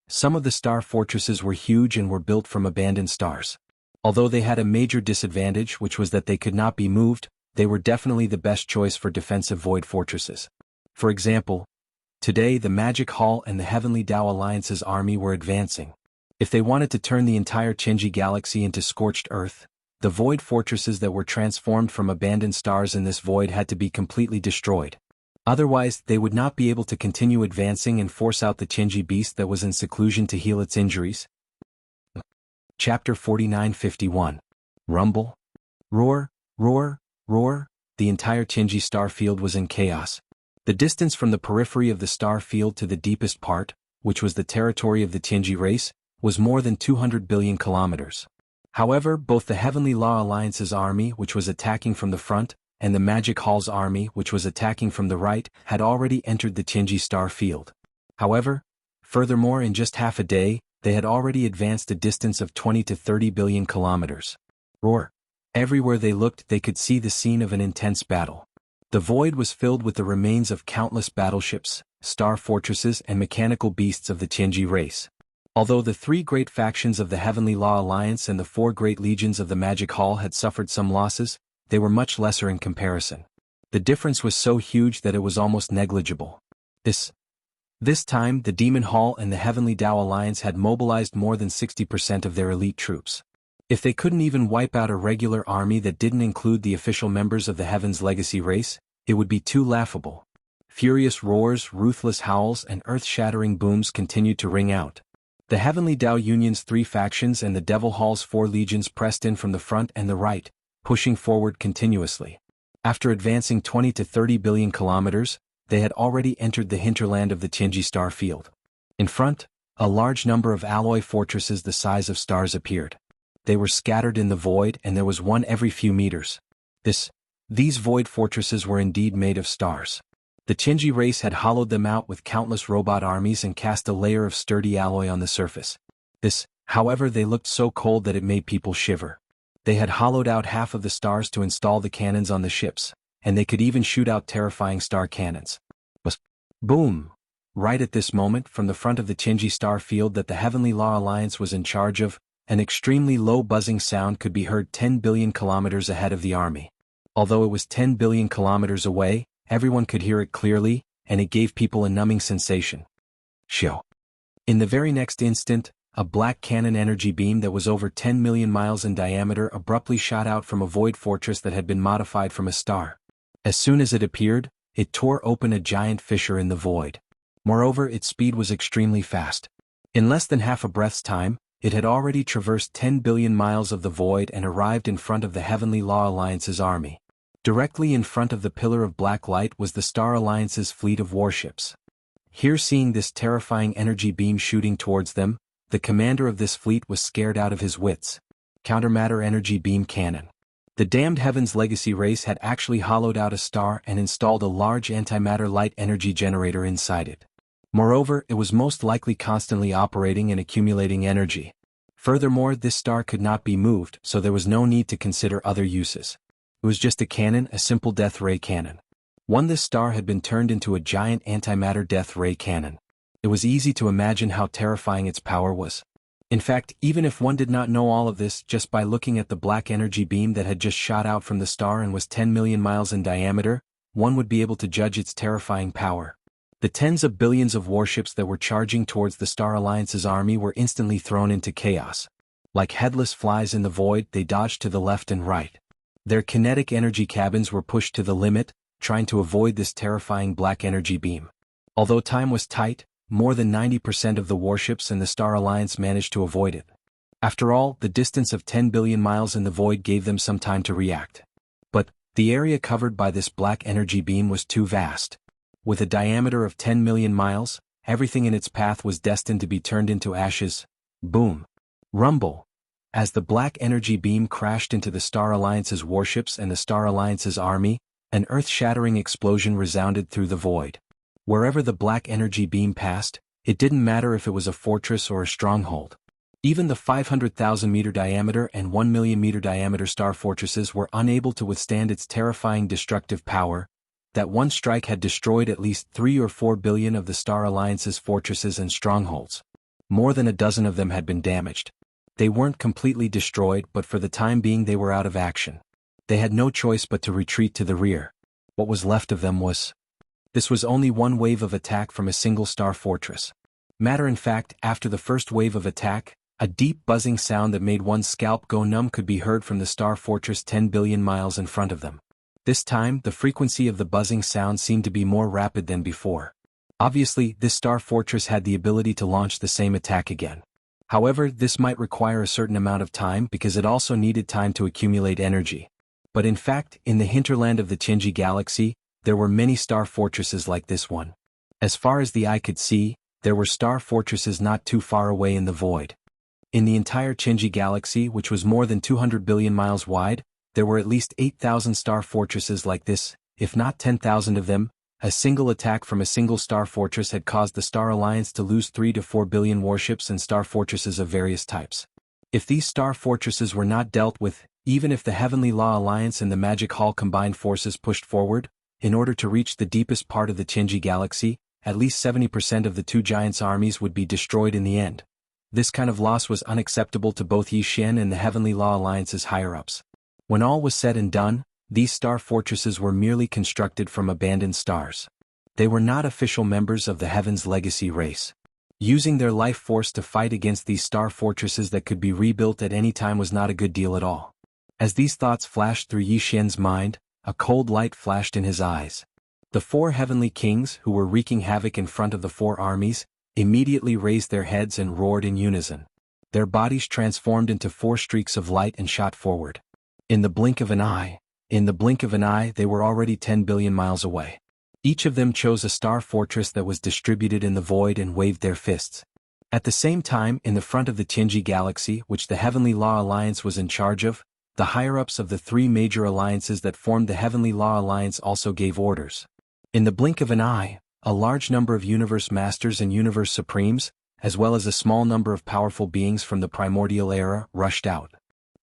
Some of the star fortresses were huge and were built from abandoned stars. Although they had a major disadvantage, which was that they could not be moved, they were definitely the best choice for defensive void fortresses. For example, today the Magic Hall and the Heavenly Dao Alliance's army were advancing. If they wanted to turn the entire Tianji galaxy into scorched earth, the void fortresses that were transformed from abandoned stars in this void had to be completely destroyed. Otherwise, they would not be able to continue advancing and force out the Tianji beast that was in seclusion to heal its injuries. Chapter 49-51. Rumble. Roar, roar, roar. The entire Tianji star field was in chaos. The distance from the periphery of the star field to the deepest part, which was the territory of the Tianji race, was more than 200 billion kilometers. However, both the Heavenly Law Alliance's army, which was attacking from the front, and the Magic Hall's army, which was attacking from the right, had already entered the Tianji star field. However, furthermore, in just half a day, they had already advanced a distance of 20 to 30 billion kilometers. Roar! Everywhere they looked, they could see the scene of an intense battle. The void was filled with the remains of countless battleships, star fortresses, and mechanical beasts of the Tianji race. Although the three great factions of the Heavenly Law Alliance and the four great legions of the Magic Hall had suffered some losses, they were much lesser in comparison. The difference was so huge that it was almost negligible. This time, the Demon Hall and the Heavenly Dao Alliance had mobilized more than 60% of their elite troops. If they couldn't even wipe out a regular army that didn't include the official members of the Heaven's Legacy race, it would be too laughable. Furious roars, ruthless howls, and earth-shattering booms continued to ring out. The Heavenly Dao Union's three factions and the Devil Hall's four legions pressed in from the front and the right, pushing forward continuously. After advancing 20 to 30 billion kilometers, they had already entered the hinterland of the Tianji star field. In front, a large number of alloy fortresses the size of stars appeared. They were scattered in the void, and there was one every few meters. These void fortresses were indeed made of stars. The Tianji race had hollowed them out with countless robot armies and cast a layer of sturdy alloy on the surface. However, they looked so cold that it made people shiver. They had hollowed out half of the stars to install the cannons on the ships, and they could even shoot out terrifying star cannons. Boom! Right at this moment, from the front of the Tianji star field that the Heavenly Law Alliance was in charge of, an extremely low buzzing sound could be heard 10 billion kilometers ahead of the army. Although it was 10 billion kilometers away, everyone could hear it clearly, and it gave people a numbing sensation. Shio. In the very next instant, a black cannon energy beam that was over 10 million miles in diameter abruptly shot out from a void fortress that had been modified from a star. As soon as it appeared, it tore open a giant fissure in the void. Moreover, its speed was extremely fast. In less than half a breath's time, it had already traversed 10 billion miles of the void and arrived in front of the Heavenly Law Alliance's army. Directly in front of the pillar of black light was the Star Alliance's fleet of warships. Here, seeing this terrifying energy beam shooting towards them, the commander of this fleet was scared out of his wits. Countermatter energy beam cannon. The damned Heaven's Legacy race had actually hollowed out a star and installed a large antimatter light energy generator inside it. Moreover, it was most likely constantly operating and accumulating energy. Furthermore, this star could not be moved, so there was no need to consider other uses. It was just a cannon, a simple death ray cannon. This star had been turned into a giant antimatter death ray cannon. It was easy to imagine how terrifying its power was. In fact, even if one did not know all of this, just by looking at the black energy beam that had just shot out from the star and was 10 million miles in diameter, one would be able to judge its terrifying power. The tens of billions of warships that were charging towards the Star Alliance's army were instantly thrown into chaos. Like headless flies in the void, they dodged to the left and right. Their kinetic energy cabins were pushed to the limit, trying to avoid this terrifying black energy beam. Although time was tight, more than 90% of the warships in the Star Alliance managed to avoid it. After all, the distance of 10 billion miles in the void gave them some time to react. But the area covered by this black energy beam was too vast. With a diameter of 10 million miles, everything in its path was destined to be turned into ashes. Boom. Rumble. As the black energy beam crashed into the Star Alliance's warships and the Star Alliance's army, an earth-shattering explosion resounded through the void. Wherever the black energy beam passed, it didn't matter if it was a fortress or a stronghold. Even the 500,000-meter diameter and 1 million meter diameter star fortresses were unable to withstand its terrifying destructive power. That one strike had destroyed at least 3 or 4 billion of the Star Alliance's fortresses and strongholds. More than a dozen of them had been damaged. They weren't completely destroyed, but for the time being they were out of action. They had no choice but to retreat to the rear. What was left of them was... This was only one wave of attack from a single star fortress. In fact, after the first wave of attack, a deep buzzing sound that made one's scalp go numb could be heard from the star fortress 10 billion miles in front of them. This time, the frequency of the buzzing sound seemed to be more rapid than before. Obviously, this star fortress had the ability to launch the same attack again. However, this might require a certain amount of time because it also needed time to accumulate energy. But in fact, in the hinterland of the Tianji galaxy, there were many star fortresses like this one. As far as the eye could see, there were star fortresses not too far away in the void. In the entire Tianji galaxy, which was more than 200 billion miles wide, There were at least 8,000 star fortresses like this, if not 10,000 of them. A single attack from a single star fortress had caused the Star Alliance to lose 3 to 4 billion warships and star fortresses of various types. If these star fortresses were not dealt with, even if the Heavenly Law Alliance and the Magic Hall combined forces pushed forward, in order to reach the deepest part of the Tianji galaxy, at least 70% of the two giants' armies would be destroyed in the end. This kind of loss was unacceptable to both Yi Xian and the Heavenly Law Alliance's higher-ups. When all was said and done, these star fortresses were merely constructed from abandoned stars. They were not official members of the Heaven's Legacy race. Using their life force to fight against these star fortresses that could be rebuilt at any time was not a good deal at all. As these thoughts flashed through Yi Xian's mind, a cold light flashed in his eyes. The 4 heavenly kings, who were wreaking havoc in front of the 4 armies, immediately raised their heads and roared in unison. Their bodies transformed into 4 streaks of light and shot forward. In the blink of an eye, they were already 10 billion miles away. Each of them chose a star fortress that was distributed in the void and waved their fists. At the same time, in the front of the Tianji galaxy, which the Heavenly Law Alliance was in charge of, the higher-ups of the 3 major alliances that formed the Heavenly Law Alliance also gave orders. In the blink of an eye, a large number of Universe Masters and Universe Supremes, as well as a small number of powerful beings from the Primordial Era, rushed out.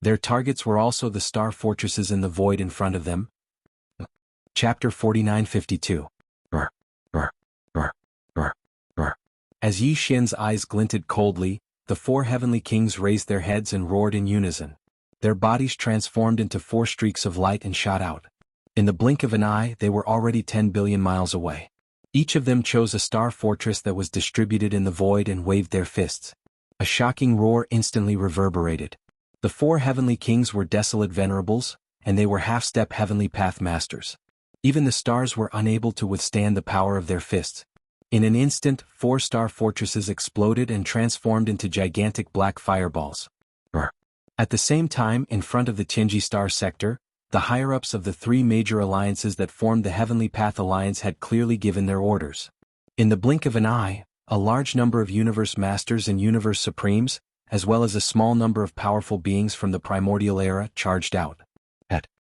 Their targets were also the star fortresses in the void in front of them. Chapter 4952. As Yi Xian's eyes glinted coldly, the 4 heavenly kings raised their heads and roared in unison. Their bodies transformed into 4 streaks of light and shot out. In the blink of an eye, they were already 10 billion miles away. Each of them chose a star fortress that was distributed in the void and waved their fists. A shocking roar instantly reverberated. The 4 heavenly kings were desolate venerables, and they were half-step heavenly path masters. Even the stars were unable to withstand the power of their fists. In an instant, 4 star fortresses exploded and transformed into gigantic black fireballs. At the same time, in front of the Tianji star sector, the higher-ups of the 3 major alliances that formed the Heavenly Path Alliance had clearly given their orders. In the blink of an eye, a large number of Universe Masters and Universe Supremes, as well as a small number of powerful beings from the Primordial Era, charged out.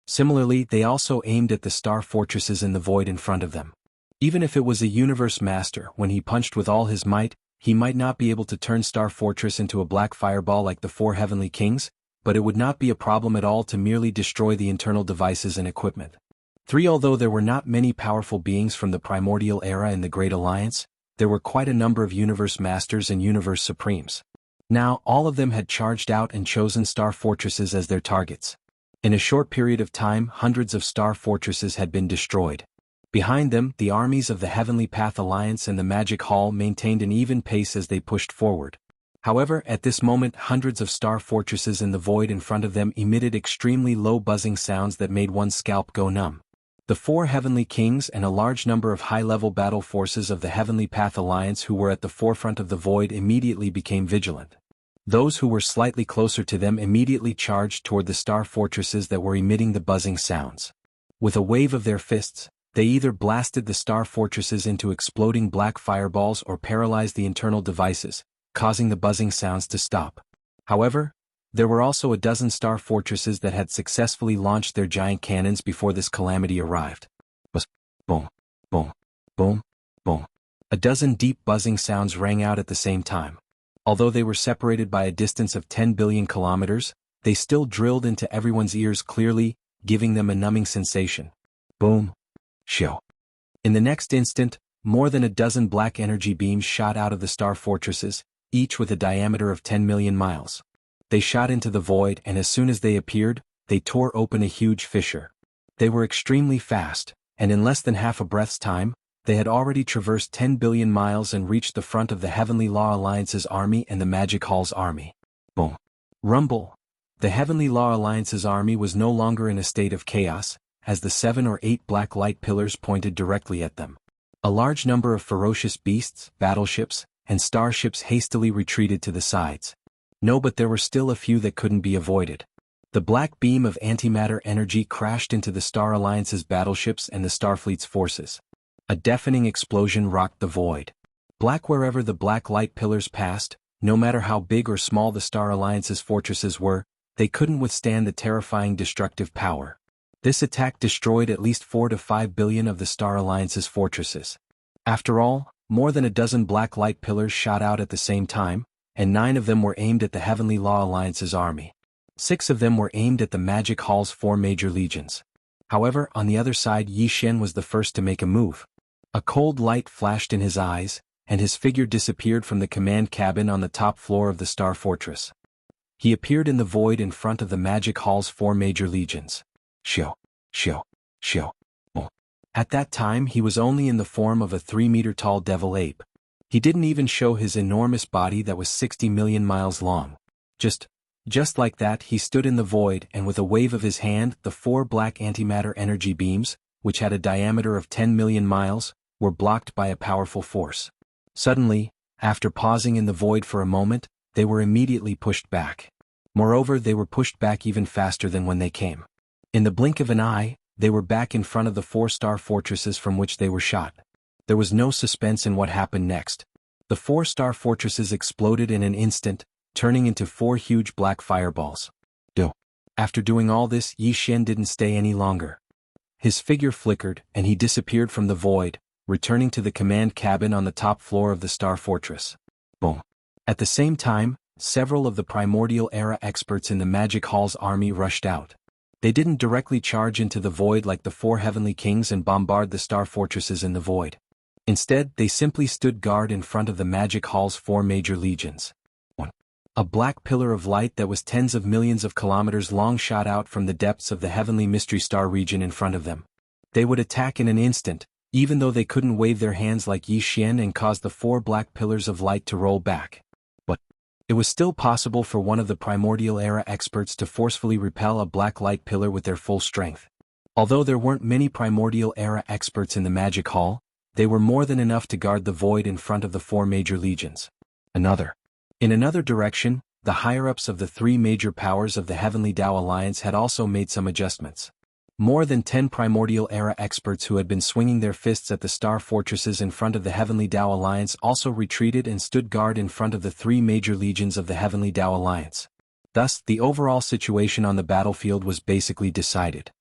Similarly, they also aimed at the star fortresses in the void in front of them. Even if it was a Universe Master, when he punched with all his might, he might not be able to turn Star Fortress into a black fireball like the 4 heavenly kings, but it would not be a problem at all to merely destroy the internal devices and equipment. 3. Although there were not many powerful beings from the Primordial Era in the Great Alliance, there were quite a number of Universe Masters and Universe Supremes. Now, all of them had charged out and chosen star fortresses as their targets. In a short period of time, hundreds of star fortresses had been destroyed. Behind them, the armies of the Heavenly Path Alliance and the Magic Hall maintained an even pace as they pushed forward. However, at this moment, hundreds of star fortresses in the void in front of them emitted extremely low buzzing sounds that made one's scalp go numb. The 4 heavenly kings and a large number of high-level battle forces of the Heavenly Path Alliance who were at the forefront of the void immediately became vigilant. Those who were slightly closer to them immediately charged toward the star fortresses that were emitting the buzzing sounds. With a wave of their fists, they either blasted the star fortresses into exploding black fireballs or paralyzed the internal devices, causing the buzzing sounds to stop. However, there were also a dozen star fortresses that had successfully launched their giant cannons before this calamity arrived. Boom, boom, boom, boom. A dozen deep buzzing sounds rang out at the same time. Although they were separated by a distance of 10 billion kilometers, they still drilled into everyone's ears clearly, giving them a numbing sensation. Boom. Shoo. In the next instant, more than a dozen black energy beams shot out of the star fortresses, each with a diameter of 10 million miles. They shot into the void, and as soon as they appeared, they tore open a huge fissure. They were extremely fast, and in less than half a breath's time, they had already traversed 10 billion miles and reached the front of the Heavenly Law Alliance's army and the Magic Hall's army. Boom. Rumble. The Heavenly Law Alliance's army was no longer in a state of chaos, as the 7 or 8 black light pillars pointed directly at them. A large number of ferocious beasts, battleships, and starships hastily retreated to the sides. No, but there were still a few that couldn't be avoided. The black beam of antimatter energy crashed into the Star Alliance's battleships and the Starfleet's forces. A deafening explosion rocked the void. Black wherever the black light pillars passed, no matter how big or small the Star Alliance's fortresses were, they couldn't withstand the terrifying destructive power. This attack destroyed at least 4 to 5 billion of the Star Alliance's fortresses. After all, more than a dozen black light pillars shot out at the same time, and 9 of them were aimed at the Heavenly Law Alliance's army. 6 of them were aimed at the Magic Hall's 4 major legions. However, on the other side, Yi Xian was the first to make a move. A cold light flashed in his eyes, and his figure disappeared from the command cabin on the top floor of the Star Fortress. He appeared in the void in front of the Magic Hall's 4 major legions. Xiao, xiao, xiao. Oh. At that time he was only in the form of a 3-meter-tall devil ape. He didn't even show his enormous body that was 60 million miles long. Just like that he stood in the void, and with a wave of his hand the 4 black antimatter energy beams, which had a diameter of 10 million miles, were blocked by a powerful force. Suddenly, after pausing in the void for a moment, they were immediately pushed back. Moreover, they were pushed back even faster than when they came. In the blink of an eye, they were back in front of the 4 star fortresses from which they were shot. There was no suspense in what happened next. The 4 star fortresses exploded in an instant, turning into 4 huge black fireballs. After doing all this, Yi Xian didn't stay any longer. His figure flickered, and he disappeared from the void, returning to the command cabin on the top floor of the Star Fortress. Boom. At the same time, several of the Primordial Era experts in the Magic Hall's army rushed out. They didn't directly charge into the void like the 4 heavenly kings and bombard the Star Fortresses in the void. Instead, they simply stood guard in front of the Magic Hall's 4 major legions. 1. A black pillar of light that was tens of millions of kilometers long shot out from the depths of the heavenly mystery star region in front of them. They would attack in an instant, even though they couldn't wave their hands like Yi Xian and cause the 4 black pillars of light to roll back. But it was still possible for one of the Primordial Era experts to forcefully repel a black light pillar with their full strength. Although there weren't many Primordial Era experts in the Magic Hall, they were more than enough to guard the void in front of the 4 major legions. In another direction, the higher-ups of the 3 major powers of the Heavenly Dao Alliance had also made some adjustments. More than 10 Primordial Era experts who had been swinging their fists at the Star Fortresses in front of the Heavenly Dao Alliance also retreated and stood guard in front of the 3 major legions of the Heavenly Dao Alliance. Thus, the overall situation on the battlefield was basically decided.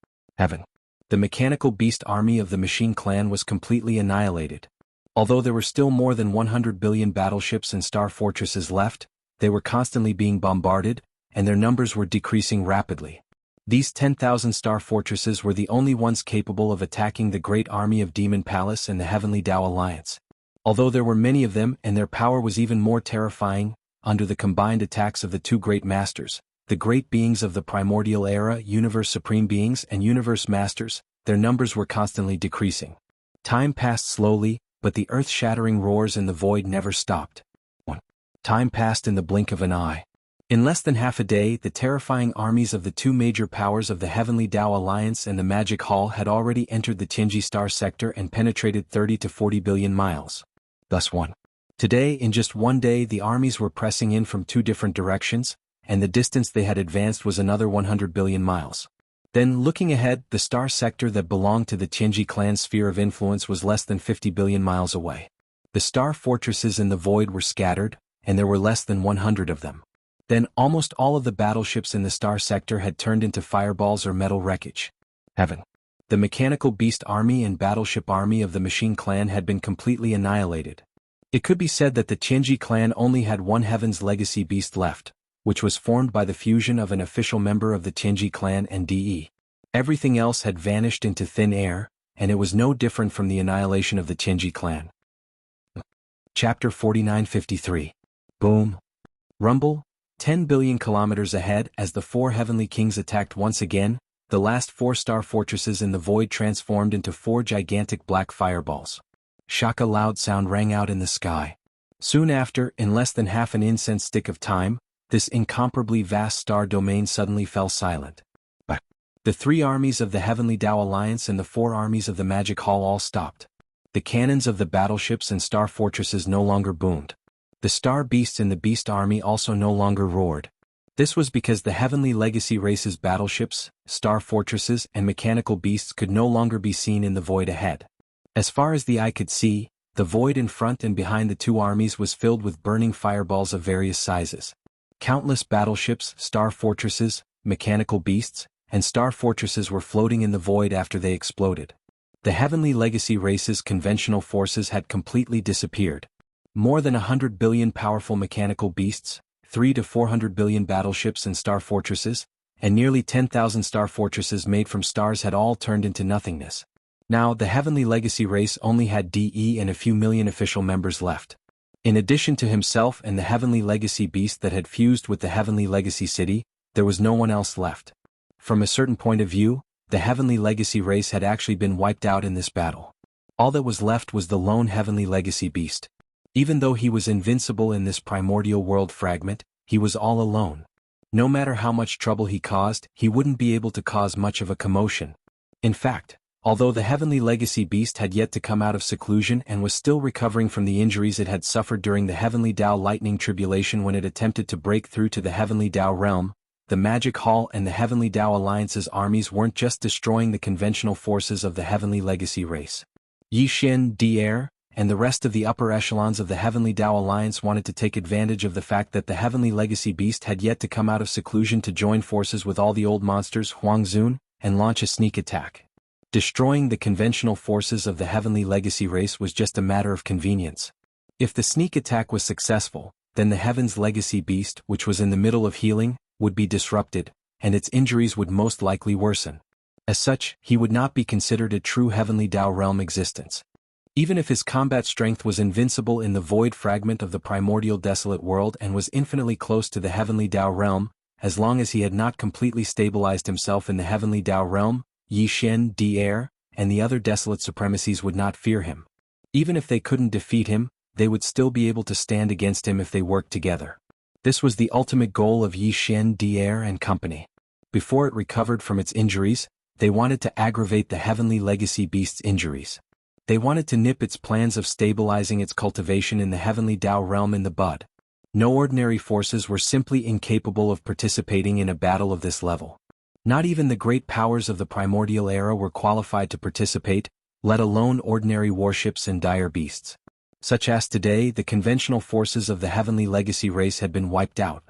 The mechanical beast army of the Machine Clan was completely annihilated. Although there were still more than 100 billion battleships and star fortresses left, they were constantly being bombarded, and their numbers were decreasing rapidly. These 10,000 star fortresses were the only ones capable of attacking the great army of Demon Palace and the Heavenly Dao Alliance. Although there were many of them and their power was even more terrifying, under the combined attacks of the 2 great masters, the great beings of the Primordial Era, Universe Supreme Beings and Universe Masters, their numbers were constantly decreasing. Time passed slowly, but the earth-shattering roars in the void never stopped. 1. Time passed in the blink of an eye. In less than half a day, the terrifying armies of the 2 major powers of the Heavenly Dao Alliance and the Magic Hall had already entered the Tianji star sector and penetrated 30 to 40 billion miles. Thus 1. Today, in just one day, the armies were pressing in from 2 different directions, and the distance they had advanced was another 100 billion miles. Then, looking ahead, the star sector that belonged to the Tianji clan's sphere of influence was less than 50 billion miles away. The star fortresses in the void were scattered, and there were less than 100 of them. Then, almost all of the battleships in the star sector had turned into fireballs or metal wreckage. The mechanical beast army and battleship army of the Machine Clan had been completely annihilated. It could be said that the Tianji clan only had one Heaven's Legacy beast left, which was formed by the fusion of an official member of the Tianji clan and DE. Everything else had vanished into thin air, and it was no different from the annihilation of the Tianji clan. Chapter 4953. Boom. Rumble. 10 billion kilometers ahead, as the 4 heavenly kings attacked once again, the last 4 star fortresses in the void transformed into 4 gigantic black fireballs. Shaka loud sound rang out in the sky. Soon after, in less than half an incense stick of time, this incomparably vast star domain suddenly fell silent. But the 3 armies of the Heavenly Dao Alliance and the 4 armies of the Magic Hall all stopped. The cannons of the battleships and star fortresses no longer boomed. The star beasts in the beast army also no longer roared. This was because the Heavenly Legacy race's battleships, star fortresses and mechanical beasts could no longer be seen in the void ahead. As far as the eye could see, the void in front and behind the 2 armies was filled with burning fireballs of various sizes. Countless battleships, star fortresses, mechanical beasts, and star fortresses were floating in the void after they exploded. The Heavenly Legacy race's conventional forces had completely disappeared. More than 100 billion powerful mechanical beasts, 3 to 400 billion battleships and star fortresses, and nearly 10,000 star fortresses made from stars had all turned into nothingness. Now, the Heavenly Legacy race only had DE and a few million official members left. In addition to himself and the Heavenly Legacy beast that had fused with the Heavenly Legacy city, there was no one else left. From a certain point of view, the Heavenly Legacy race had actually been wiped out in this battle. All that was left was the lone Heavenly Legacy beast. Even though he was invincible in this primordial world fragment, he was all alone. No matter how much trouble he caused, he wouldn't be able to cause much of a commotion. In fact, although the Heavenly Legacy beast had yet to come out of seclusion and was still recovering from the injuries it had suffered during the Heavenly Dao Lightning Tribulation when it attempted to break through to the Heavenly Dao realm, the Magic Hall and the Heavenly Dao Alliance's armies weren't just destroying the conventional forces of the Heavenly Legacy race. Yi Xin, Di'er, and the rest of the upper echelons of the Heavenly Dao Alliance wanted to take advantage of the fact that the Heavenly Legacy beast had yet to come out of seclusion to join forces with all the old monsters Huangzun and launch a sneak attack. Destroying the conventional forces of the Heavenly Legacy race was just a matter of convenience. If the sneak attack was successful, then the Heaven's Legacy beast, which was in the middle of healing, would be disrupted, and its injuries would most likely worsen. As such, he would not be considered a true Heavenly Dao realm existence. Even if his combat strength was invincible in the void fragment of the primordial desolate world and was infinitely close to the Heavenly Dao realm, as long as he had not completely stabilized himself in the Heavenly Dao realm, Yi Xin, Di'er, and the other desolate supremacies would not fear him. Even if they couldn't defeat him, they would still be able to stand against him if they worked together. This was the ultimate goal of Yi Xin, Di'er and company. Before it recovered from its injuries, they wanted to aggravate the Heavenly Legacy beast's injuries. They wanted to nip its plans of stabilizing its cultivation in the Heavenly Dao realm in the bud. No ordinary forces were simply incapable of participating in a battle of this level. Not even the great powers of the primordial era were qualified to participate, let alone ordinary warships and dire beasts. Such as today, the conventional forces of the Heavenly Legacy race had been wiped out.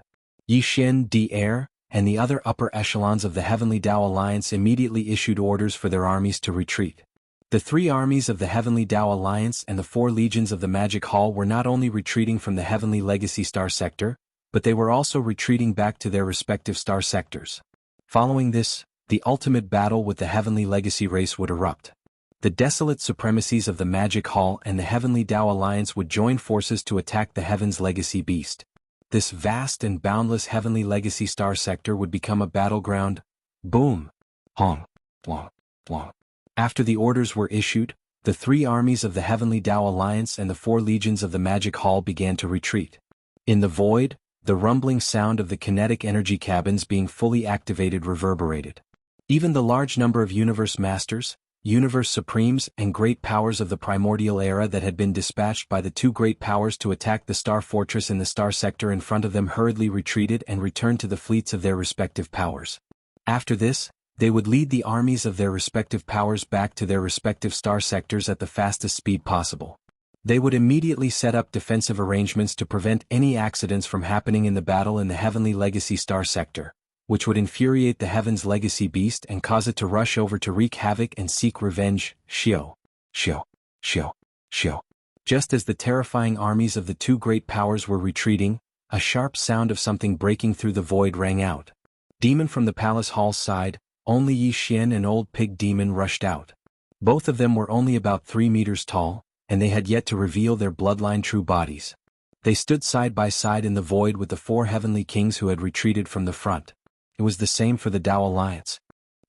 Yi Xin, Di'er, and the other upper echelons of the Heavenly Dao Alliance immediately issued orders for their armies to retreat. The 3 armies of the Heavenly Dao Alliance and the 4 legions of the Magic Hall were not only retreating from the Heavenly Legacy star sector, but they were also retreating back to their respective star sectors. Following this, the ultimate battle with the Heavenly Legacy race would erupt. The desolate supremacies of the Magic Hall and the Heavenly Dao Alliance would join forces to attack the Heaven's Legacy beast. This vast and boundless Heavenly Legacy star sector would become a battleground. Boom! Hong! Blong! Blong! After the orders were issued, the 3 armies of the Heavenly Dao Alliance and the 4 legions of the Magic Hall began to retreat. In the void, the rumbling sound of the kinetic energy cabins being fully activated reverberated. Even the large number of Universe Masters, Universe Supremes and Great Powers of the Primordial Era that had been dispatched by the 2 Great Powers to attack the Star Fortress in the Star Sector in front of them hurriedly retreated and returned to the fleets of their respective powers. After this, they would lead the armies of their respective powers back to their respective star sectors at the fastest speed possible. They would immediately set up defensive arrangements to prevent any accidents from happening in the battle in the Heavenly Legacy star sector, which would infuriate the Heaven's Legacy beast and cause it to rush over to wreak havoc and seek revenge. Xiao, xiao, xiao, xiao. Just as the terrifying armies of the 2 great powers were retreating, a sharp sound of something breaking through the void rang out. Demon from the palace hall's side, only Yi Xin and Old Pig Demon rushed out. Both of them were only about 3 meters tall, and they had yet to reveal their bloodline true bodies. They stood side by side in the void with the 4 heavenly kings who had retreated from the front. It was the same for the Dao Alliance.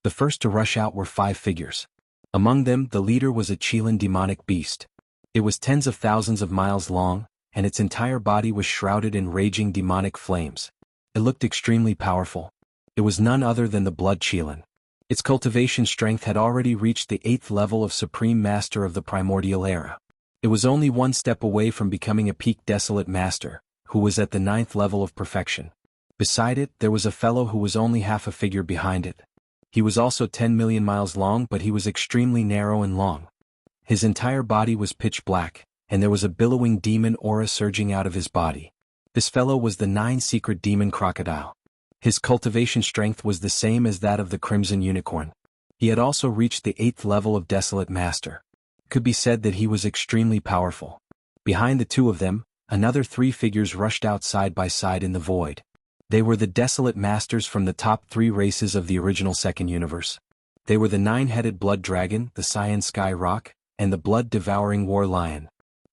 The first to rush out were 5 figures. Among them, the leader was a Qilin demonic beast. It was tens of thousands of miles long, and its entire body was shrouded in raging demonic flames. It looked extremely powerful. It was none other than the Blood Qilin. Its cultivation strength had already reached the 8th level of Supreme Master of the Primordial Era. It was only 1 step away from becoming a peak Desolate Master, who was at the 9th level of perfection. Beside it, there was a fellow who was only half a figure behind it. He was also 10 million miles long, but he was extremely narrow and long. His entire body was pitch black, and there was a billowing demon aura surging out of his body. This fellow was the 9 secret demon crocodile. His cultivation strength was the same as that of the Crimson Unicorn. He had also reached the 8th level of Desolate Master. It could be said that he was extremely powerful. Behind the two of them, another 3 figures rushed out side by side in the void. They were the Desolate Masters from the top 3 races of the original second universe. They were the 9-headed Blood Dragon, the Cyan Sky Rock, and the Blood-Devouring War Lion.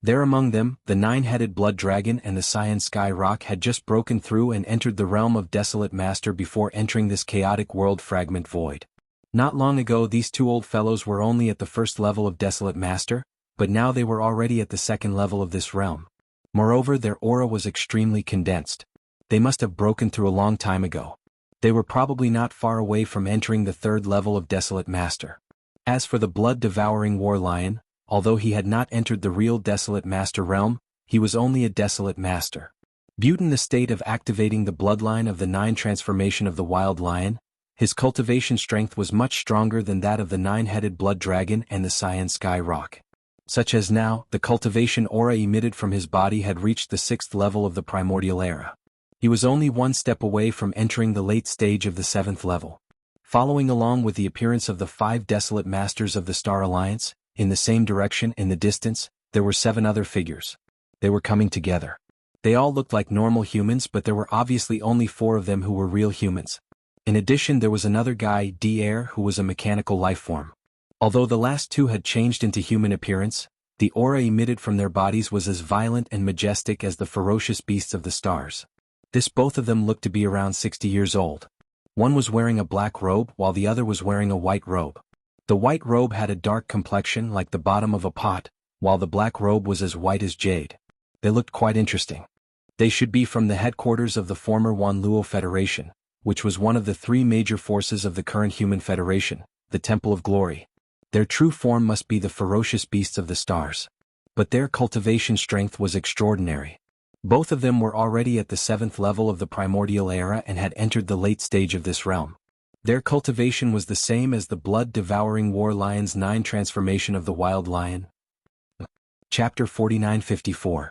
There among them, the 9-headed Blood Dragon and the Cyan Sky Rock had just broken through and entered the realm of Desolate Master before entering this chaotic world fragment void. Not long ago these two old fellows were only at the 1st level of Desolate Master, but now they were already at the 2nd level of this realm. Moreover, their aura was extremely condensed. They must have broken through a long time ago. They were probably not far away from entering the 3rd level of Desolate Master. As for the Blood-Devouring War Lion, although he had not entered the real Desolate Master realm, he was only a Desolate Master. Viewed in the state of activating the bloodline of the 9 transformation of the Wild Lion, his cultivation strength was much stronger than that of the 9-headed Blood Dragon and the Cyan Sky Rock. Such as now, the cultivation aura emitted from his body had reached the 6th level of the Primordial Era. He was only 1 step away from entering the late stage of the 7th level. Following along with the appearance of the 5 Desolate Masters of the Star Alliance, in the same direction in the distance, there were 7 other figures. They were coming together. They all looked like normal humans, but there were obviously only 4 of them who were real humans. In addition, there was another guy, D-Air, who was a mechanical life form. Although the last 2 had changed into human appearance, the aura emitted from their bodies was as violent and majestic as the ferocious beasts of the stars. Both of them looked to be around 60 years old. One was wearing a black robe while the other was wearing a white robe. The white robe had a dark complexion like the bottom of a pot, while the black robe was as white as jade. They looked quite interesting. They should be from the headquarters of the former Wanluo Federation, which was one of the 3 major forces of the current Human Federation, the Temple of Glory. Their true form must be the ferocious beasts of the stars. But their cultivation strength was extraordinary. Both of them were already at the 7th level of the Primordial Era and had entered the late stage of this realm. Their cultivation was the same as the Blood-Devouring War Lion's 9 transformation of the Wild Lion. Chapter 49-54.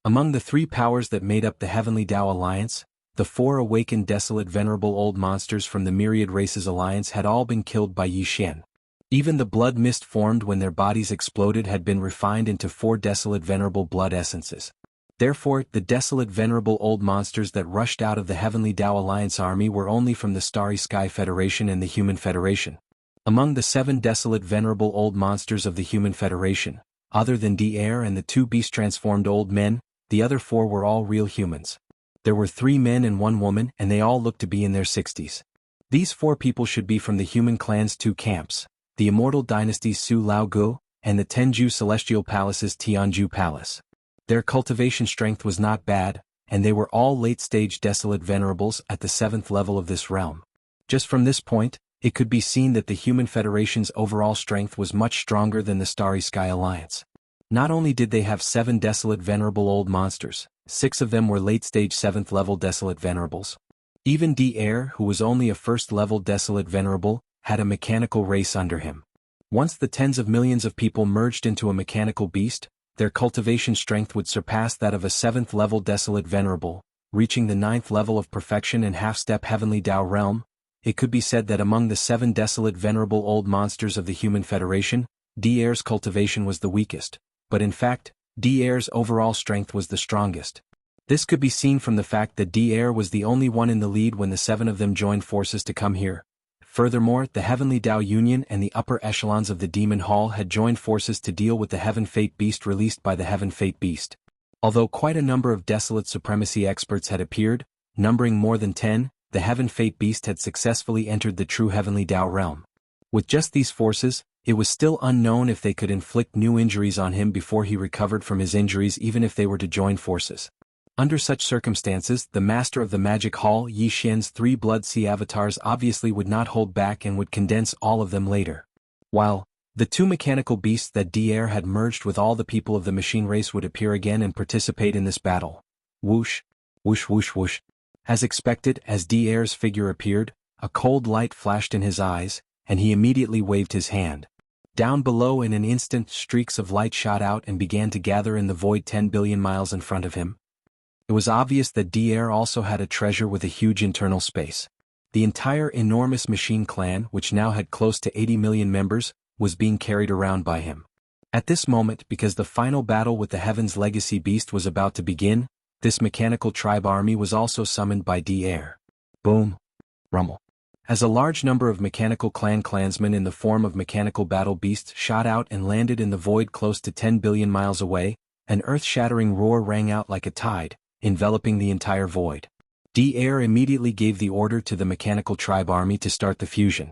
Among the 3 powers that made up the Heavenly Tao Alliance, the 4 awakened desolate venerable old monsters from the Myriad Races Alliance had all been killed by Yi Xian. Even the blood mist formed when their bodies exploded had been refined into 4 desolate venerable blood essences. Therefore, the desolate venerable old monsters that rushed out of the Heavenly Tao Alliance army were only from the Starry Sky Federation and the Human Federation. Among the 7 desolate venerable old monsters of the Human Federation, other than D-Air and the 2 beast-transformed old men, the other 4 were all real humans. There were 3 men and 1 woman, and they all looked to be in their 60s. These 4 people should be from the human clan's 2 camps, the Immortal Dynasty's Su Lao Gu, and the Tenju Celestial Palace's Tianju Palace. Their cultivation strength was not bad, and they were all late-stage desolate venerables at the 7th level of this realm. Just from this point, it could be seen that the Human Federation's overall strength was much stronger than the Starry Sky Alliance. Not only did they have 7 desolate venerable old monsters, 6 of them were late-stage 7th level desolate venerables. Even D-Air, who was only a 1st level desolate venerable, had a mechanical race under him. Once the tens of millions of people merged into a mechanical beast, their cultivation strength would surpass that of a 7th level desolate venerable, reaching the 9th level of perfection and half-step Heavenly Tao realm. It could be said that among the 7 desolate venerable old monsters of the Human Federation, D-Air's cultivation was the weakest, but in fact, D-Air's overall strength was the strongest. This could be seen from the fact that D-Air was the only one in the lead when the 7 of them joined forces to come here. Furthermore, the Heavenly Tao Union and the upper echelons of the Demon Hall had joined forces to deal with the Heaven Fate Beast released by the Heaven Fate Beast. Although quite a number of desolate supremacy experts had appeared, numbering more than 10, the Heaven Fate Beast had successfully entered the true Heavenly Tao realm. With just these forces, it was still unknown if they could inflict new injuries on him before he recovered from his injuries, even if they were to join forces. Under such circumstances, the master of the Magic Hall, Yi Xian's 3 Blood Sea avatars obviously would not hold back and would condense all of them later. While the 2 mechanical beasts that D-Air had merged with all the people of the machine race would appear again and participate in this battle. Whoosh, whoosh whoosh whoosh. As expected, as D-Air's figure appeared, a cold light flashed in his eyes, and he immediately waved his hand. Down below in an instant, streaks of light shot out and began to gather in the void 10 billion miles in front of him. It was obvious that Dier also had a treasure with a huge internal space. The entire enormous machine clan, which now had close to 80 million members, was being carried around by him. At this moment, because the final battle with the Heaven's Legacy Beast was about to begin, this mechanical tribe army was also summoned by Dier. Boom. Rumble. As a large number of mechanical clansmen in the form of mechanical battle beasts shot out and landed in the void close to 10 billion miles away, an earth-shattering roar rang out like a tide, enveloping the entire void. Dier immediately gave the order to the mechanical tribe army to start the fusion.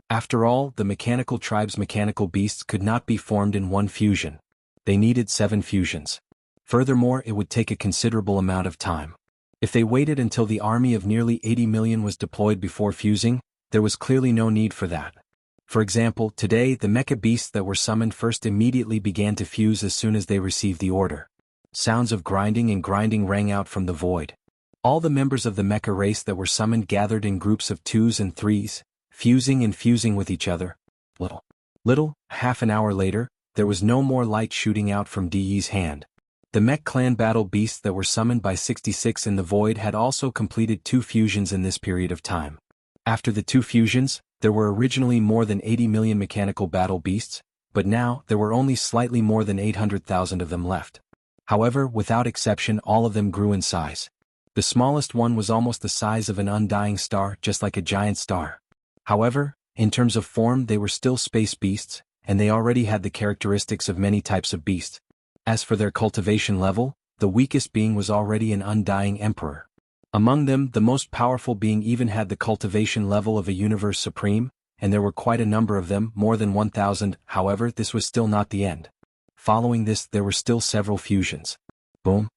After all, the mechanical tribe's mechanical beasts could not be formed in one fusion. They needed 7 fusions. Furthermore, it would take a considerable amount of time. If they waited until the army of nearly 80 million was deployed before fusing, there was clearly no need for that. For example, today the mecha beasts that were summoned first immediately began to fuse as soon as they received the order. Sounds of grinding and grinding rang out from the void. All the members of the mecha race that were summoned gathered in groups of 2s and 3s, fusing and fusing with each other. Half an hour later, there was no more light shooting out from Di's hand. The mech clan battle beasts that were summoned by 66 in the void had also completed 2 fusions in this period of time. After the 2 fusions, there were originally more than 80 million mechanical battle beasts, but now there were only slightly more than 800,000 of them left. However, without exception, all of them grew in size. The smallest one was almost the size of an undying star, just like a giant star. However, in terms of form they were still space beasts, and they already had the characteristics of many types of beasts. As for their cultivation level, the weakest being was already an undying emperor. Among them, the most powerful being even had the cultivation level of a universe supreme, and there were quite a number of them, more than 1,000. However, this was still not the end. Following this, there were still several fusions. Boom.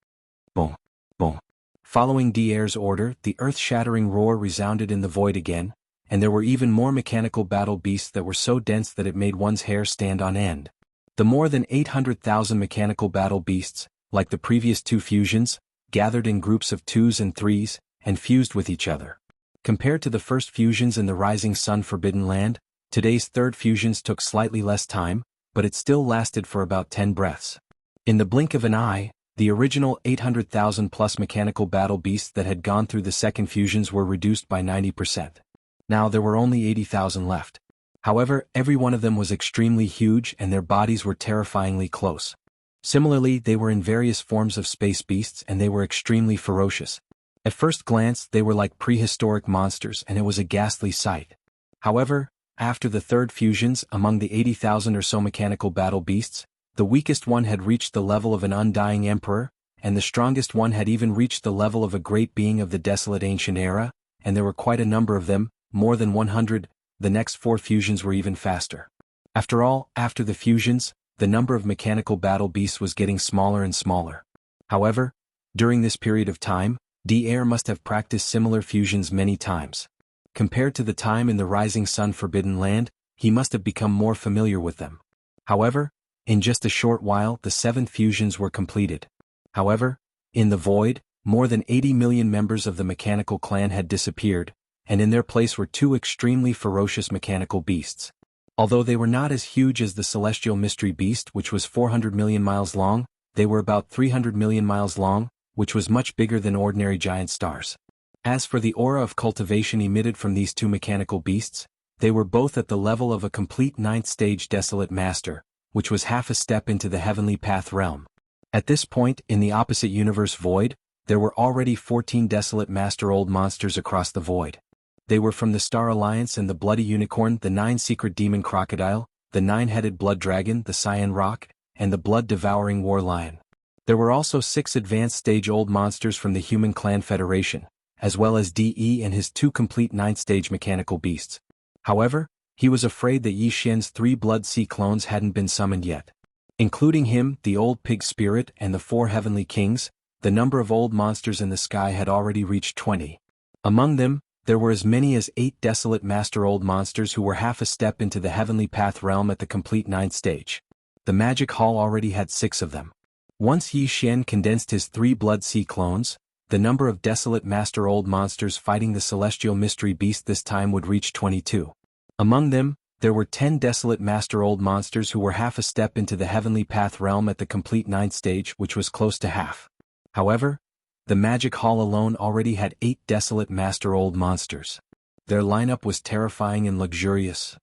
Boom. Boom. Following Dier's order, the earth-shattering roar resounded in the void again, and there were even more mechanical battle beasts that were so dense that it made one's hair stand on end. The more than 800,000 mechanical battle beasts, like the previous 2 fusions, gathered in groups of 2s and 3s, and fused with each other. Compared to the first fusions in the Rising Sun Forbidden Land, today's 3rd fusions took slightly less time, but it still lasted for about 10 breaths. In the blink of an eye, the original 800,000 plus mechanical battle beasts that had gone through the 2nd fusions were reduced by 90%. Now there were only 80,000 left. However, every one of them was extremely huge and their bodies were terrifyingly close. Similarly, they were in various forms of space beasts and they were extremely ferocious. At first glance, they were like prehistoric monsters and it was a ghastly sight. However, after the 3rd fusions, among the 80,000 or so mechanical battle beasts, the weakest one had reached the level of an undying emperor, and the strongest one had even reached the level of a great being of the desolate ancient era, and there were quite a number of them, more than 100. The next 4 fusions were even faster. After all, after the fusions, the number of mechanical battle beasts was getting smaller and smaller. However, during this period of time, Dier must have practiced similar fusions many times. Compared to the time in the Rising Sun Forbidden Land, he must have become more familiar with them. However, in just a short while the 7 fusions were completed. However, in the void, more than 80 million members of the mechanical clan had disappeared, and in their place were 2 extremely ferocious mechanical beasts. Although they were not as huge as the celestial mystery beast, which was 400 million miles long, they were about 300 million miles long, which was much bigger than ordinary giant stars. As for the aura of cultivation emitted from these 2 mechanical beasts, they were both at the level of a complete 9th stage desolate master, which was half a step into the heavenly path realm. At this point, in the opposite universe void, there were already 14 desolate master old monsters across the void. They were from the Star Alliance and the Bloody Unicorn, the 9 secret demon crocodile, the 9-headed blood dragon, the Cyan Rock, and the blood-devouring war lion. There were also 6 advanced stage old monsters from the Human Clan Federation, as well as DE and his 2 complete 9th stage mechanical beasts. However, he was afraid that Yi Xian's 3 Blood Sea clones hadn't been summoned yet. Including him, the old pig spirit, and the 4 heavenly kings, the number of old monsters in the sky had already reached 20. Among them, there were as many as 8 desolate master old monsters who were half a step into the heavenly path realm at the complete 9th stage. The magic hall already had 6 of them. Once Yi Xian condensed his 3 Blood Sea clones, the number of desolate master old monsters fighting the celestial mystery beast this time would reach 22. Among them, there were 10 desolate master old monsters who were half a step into the heavenly path realm at the complete 9th stage, which was close to half. However, The magic hall alone already had 8 desolate master old monsters. Their lineup was terrifying and luxurious.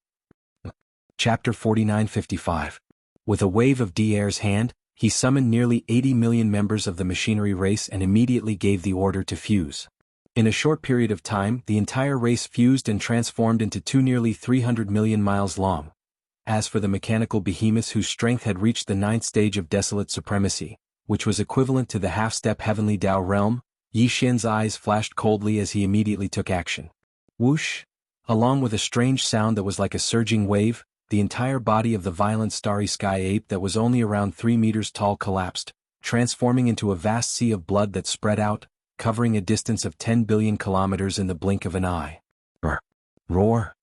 Chapter 4955. With a wave of D'Air's hand, he summoned nearly 80 million members of the machinery race and immediately gave the order to fuse. In a short period of time, the entire race fused and transformed into 2 nearly 300 million miles long. As for the mechanical behemoths whose strength had reached the 9th stage of desolate supremacy, which was equivalent to the half-step heavenly Tao realm, Yi Xian's eyes flashed coldly as he immediately took action. Whoosh! Along with a strange sound that was like a surging wave, the entire body of the violent starry sky ape that was only around 3 meters tall collapsed, transforming into a vast sea of blood that spread out, covering a distance of 10 billion kilometers in the blink of an eye. Roar!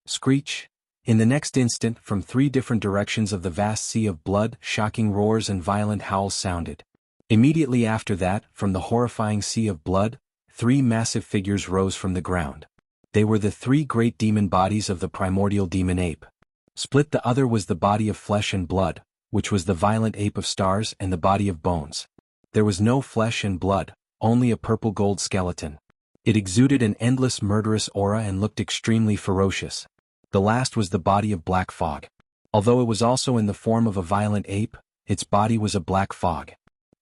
Screech! In the next instant, from 3 different directions of the vast sea of blood, shocking roars and violent howls sounded. Immediately after that, from the horrifying sea of blood, 3 massive figures rose from the ground. They were the 3 great demon bodies of the primordial demon ape. Split the other was the body of flesh and blood, which was the violent ape of stars, and the body of bones. There was no flesh and blood, only a purple-gold skeleton. It exuded an endless murderous aura and looked extremely ferocious. The last was the body of black fog. Although it was also in the form of a violent ape, its body was a black fog.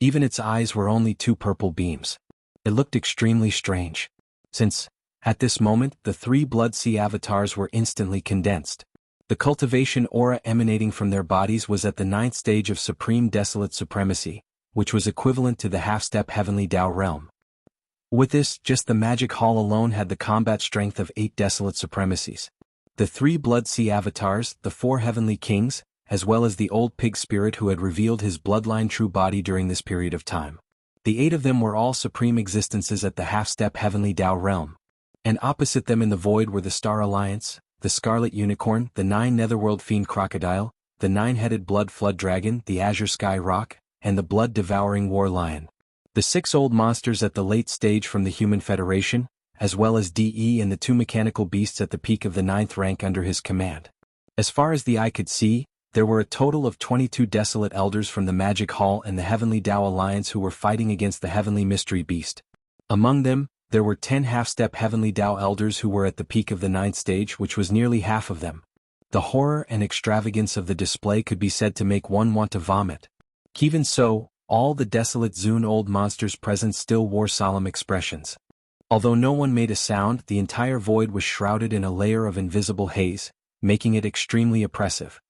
Even its eyes were only 2 purple beams. It looked extremely strange. Since, at this moment, the 3 Blood Sea avatars were instantly condensed. The cultivation aura emanating from their bodies was at the 9th stage of supreme desolate supremacy, which was equivalent to the half-step heavenly Tao realm. With this, just the magic hall alone had the combat strength of 8 desolate supremacies. The 3 Blood Sea avatars, the 4 heavenly kings, as well as the old pig spirit who had revealed his bloodline true body during this period of time. The 8 of them were all supreme existences at the half-step heavenly Tao realm. And opposite them in the void were the Star Alliance, the Scarlet Unicorn, the 9 Netherworld Fiend Crocodile, the 9-headed Blood Flood Dragon, the Azure Sky Rock, and the Blood-Devouring War Lion. The 6 old monsters at the late stage from the Human Federation, as well as DE and the 2 mechanical beasts at the peak of the 9th rank under his command. As far as the eye could see, there were a total of 22 desolate elders from the Magic Hall and the Heavenly Tao Alliance who were fighting against the Heavenly Mystery Beast. Among them, there were 10 half-step Heavenly Tao elders who were at the peak of the 9th stage, which was nearly half of them. The horror and extravagance of the display could be said to make one want to vomit. Even so, all the desolate Zune old monsters present still wore solemn expressions. Although no one made a sound, the entire void was shrouded in a layer of invisible haze, making it extremely oppressive.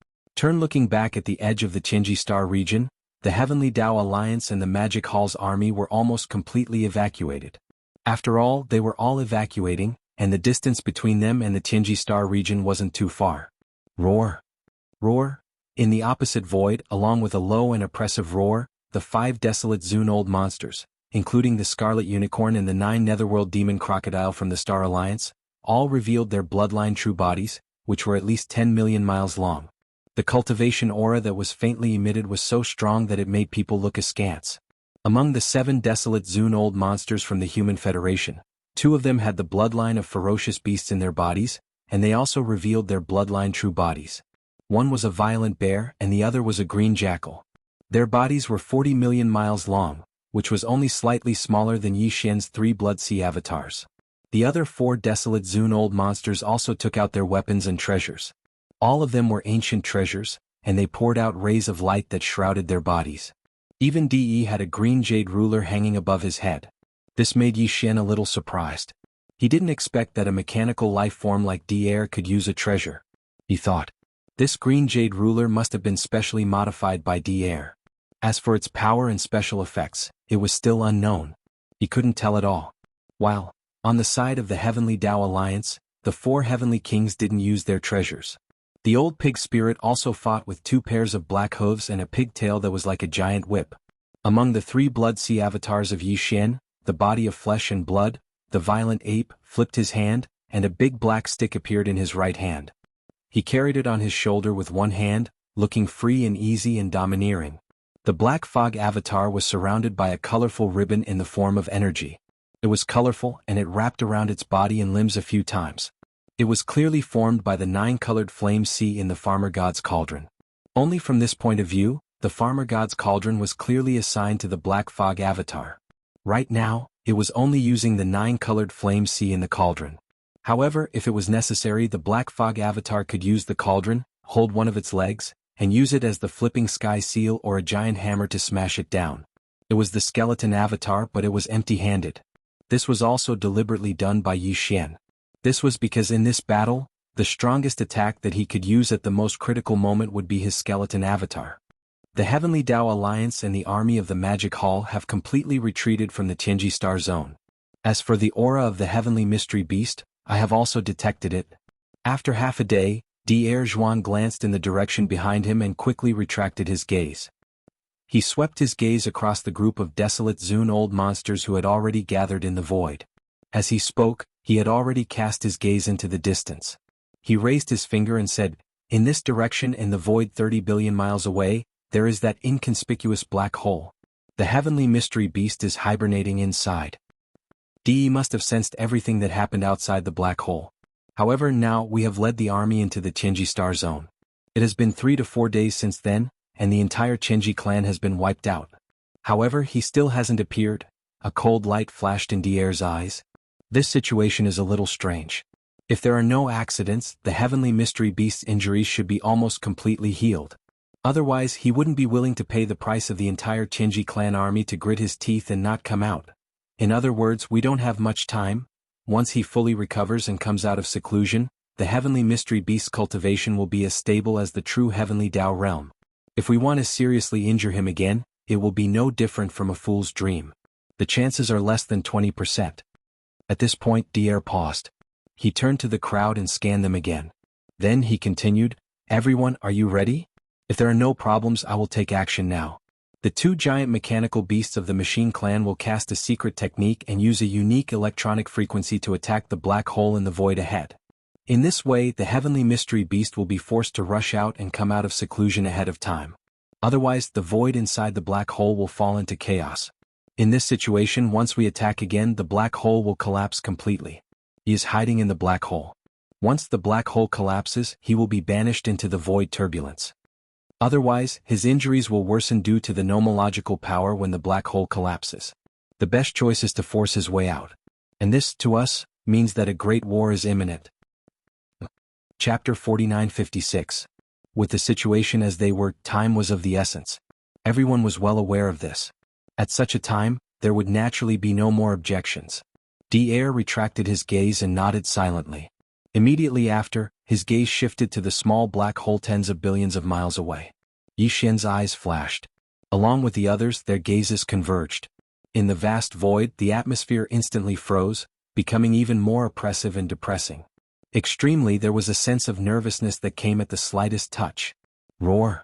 Looking back at the edge of the Qinji Star region, the Heavenly Tao Alliance and the Magic Hall's army were almost completely evacuated. After all, they were all evacuating, and the distance between them and the Qinji Star region wasn't too far. Roar! Roar! In the opposite void, along with a low and oppressive roar, the 5 desolate Zune old monsters, including the Scarlet Unicorn and the 9 Netherworld Demon Crocodile from the Star Alliance, all revealed their bloodline true bodies, which were at least 10 million miles long. The cultivation aura that was faintly emitted was so strong that it made people look askance. Among the 7 desolate Zune old monsters from the Human Federation, 2 of them had the bloodline of ferocious beasts in their bodies, and they also revealed their bloodline true bodies. One was a violent bear and the other was a green jackal. Their bodies were 40 million miles long, which was only slightly smaller than Yi Xian's 3 Blood Sea avatars. The other 4 desolate Zune old monsters also took out their weapons and treasures. All of them were ancient treasures, and they poured out rays of light that shrouded their bodies. Even DE had a green jade ruler hanging above his head. This made Yi Xian a little surprised. He didn't expect that a mechanical life form like D'Air could use a treasure. He thought, this green jade ruler must have been specially modified by D'Air. As for its power and special effects, it was still unknown. He couldn't tell at all. While, on the side of the Heavenly Tao Alliance, the 4 heavenly kings didn't use their treasures. The old pig spirit also fought with 2 pairs of black hooves and a pigtail that was like a giant whip. Among the 3 Blood Sea avatars of Yi Xian, the body of flesh and blood, the violent ape flipped his hand, and a big black stick appeared in his right hand. He carried it on his shoulder with one hand, looking free and easy and domineering. The Black Fog avatar was surrounded by a colorful ribbon in the form of energy. It was colorful and it wrapped around its body and limbs a few times. It was clearly formed by the 9-colored flame sea in the Farmer God's Cauldron. Only from this point of view, the Farmer God's Cauldron was clearly assigned to the Black Fog avatar. Right now, it was only using the 9-colored flame sea in the cauldron. However, if it was necessary, the Black Fog avatar could use the cauldron, hold one of its legs, and use it as the flipping sky seal or a giant hammer to smash it down. It was the skeleton avatar, but it was empty-handed. This was also deliberately done by Yi Xian. This was because in this battle, the strongest attack that he could use at the most critical moment would be his skeleton avatar. The Heavenly Dao Alliance and the army of the Magic Hall have completely retreated from the Tianji Star Zone. As for the aura of the Heavenly Mystery Beast, I have also detected it. After half a day, Di'er Zhuan glanced in the direction behind him and quickly retracted his gaze. He swept his gaze across the group of desolate Zun old monsters who had already gathered in the void. As he spoke, he had already cast his gaze into the distance. He raised his finger and said, "In this direction in the void 30 billion miles away, there is that inconspicuous black hole. The Heavenly Mystery Beast is hibernating inside." Di must have sensed everything that happened outside the black hole. However, now we have led the army into the Tianji Star Zone. It has been 3 to 4 days since then, and the entire Tianji clan has been wiped out. However, he still hasn't appeared. A cold light flashed in Dier's eyes. This situation is a little strange. If there are no accidents, the Heavenly Mystery Beast's injuries should be almost completely healed. Otherwise, he wouldn't be willing to pay the price of the entire Tianji clan army to grit his teeth and not come out. In other words, we don't have much time. Once he fully recovers and comes out of seclusion, the Heavenly Mystery Beast's cultivation will be as stable as the true Heavenly Dao realm. If we want to seriously injure him again, it will be no different from a fool's dream. The chances are less than 20%. At this point, Dier paused. He turned to the crowd and scanned them again. Then he continued, "Everyone, are you ready? If there are no problems, I will take action now. The 2 giant mechanical beasts of the Machine Clan will cast a secret technique and use a unique electronic frequency to attack the black hole in the void ahead. In this way, the Heavenly Mystery Beast will be forced to rush out and come out of seclusion ahead of time. Otherwise, the void inside the black hole will fall into chaos. In this situation, once we attack again, the black hole will collapse completely. He is hiding in the black hole. Once the black hole collapses, he will be banished into the void turbulence. Otherwise, his injuries will worsen due to the nomological power when the black hole collapses. The best choice is to force his way out. And this, to us, means that a great war is imminent." Chapter 49-56. With the situation as they were, time was of the essence. Everyone was well aware of this. At such a time, there would naturally be no more objections. Dier retracted his gaze and nodded silently. Immediately after, his gaze shifted to the small black hole tens of billions of miles away. Yi Xian's eyes flashed. Along with the others, their gazes converged. In the vast void, the atmosphere instantly froze, becoming even more oppressive and depressing. Extremely, there was a sense of nervousness that came at the slightest touch. Roar.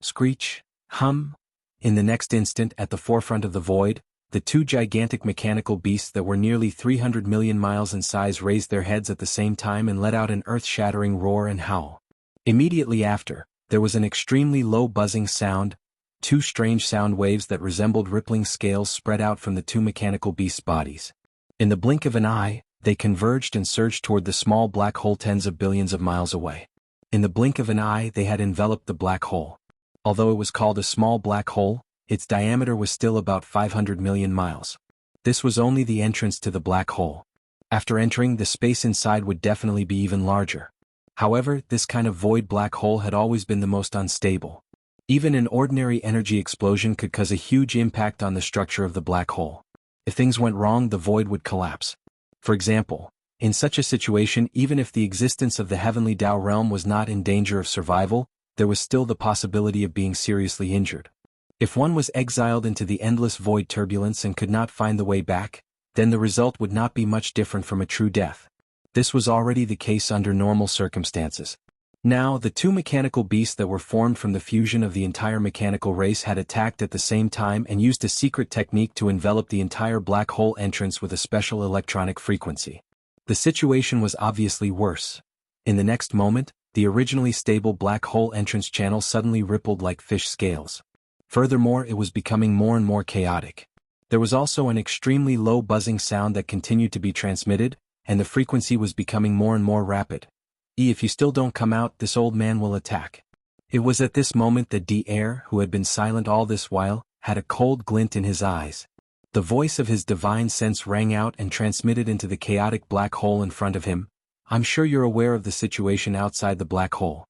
Screech. Hum. In the next instant, at the forefront of the void, the 2 gigantic mechanical beasts that were nearly 300 million miles in size raised their heads at the same time and let out an earth-shattering roar and howl. Immediately after, there was an extremely low buzzing sound. 2 strange sound waves that resembled rippling scales spread out from the 2 mechanical beasts' bodies. In the blink of an eye, they converged and surged toward the small black hole tens of billions of miles away. In the blink of an eye, they had enveloped the black hole. Although it was called a small black hole, its diameter was still about 500 million miles. This was only the entrance to the black hole. After entering, the space inside would definitely be even larger. However, this kind of void black hole had always been the most unstable. Even an ordinary energy explosion could cause a huge impact on the structure of the black hole. If things went wrong, the void would collapse. For example, in such a situation, even if the existence of the Heavenly Dao realm was not in danger of survival, there was still the possibility of being seriously injured. If one was exiled into the endless void turbulence and could not find the way back, then the result would not be much different from a true death. This was already the case under normal circumstances. Now, the 2 mechanical beasts that were formed from the fusion of the entire mechanical race had attacked at the same time and used a secret technique to envelop the entire black hole entrance with a special electronic frequency. The situation was obviously worse. In the next moment, the originally stable black hole entrance channel suddenly rippled like fish scales. Furthermore, it was becoming more and more chaotic. There was also an extremely low buzzing sound that continued to be transmitted, and the frequency was becoming more and more rapid. If you still don't come out, this old man will attack." It was at this moment that Dier, who had been silent all this while, had a cold glint in his eyes. The voice of his divine sense rang out and transmitted into the chaotic black hole in front of him. I'm sure you're aware of the situation outside the black hole.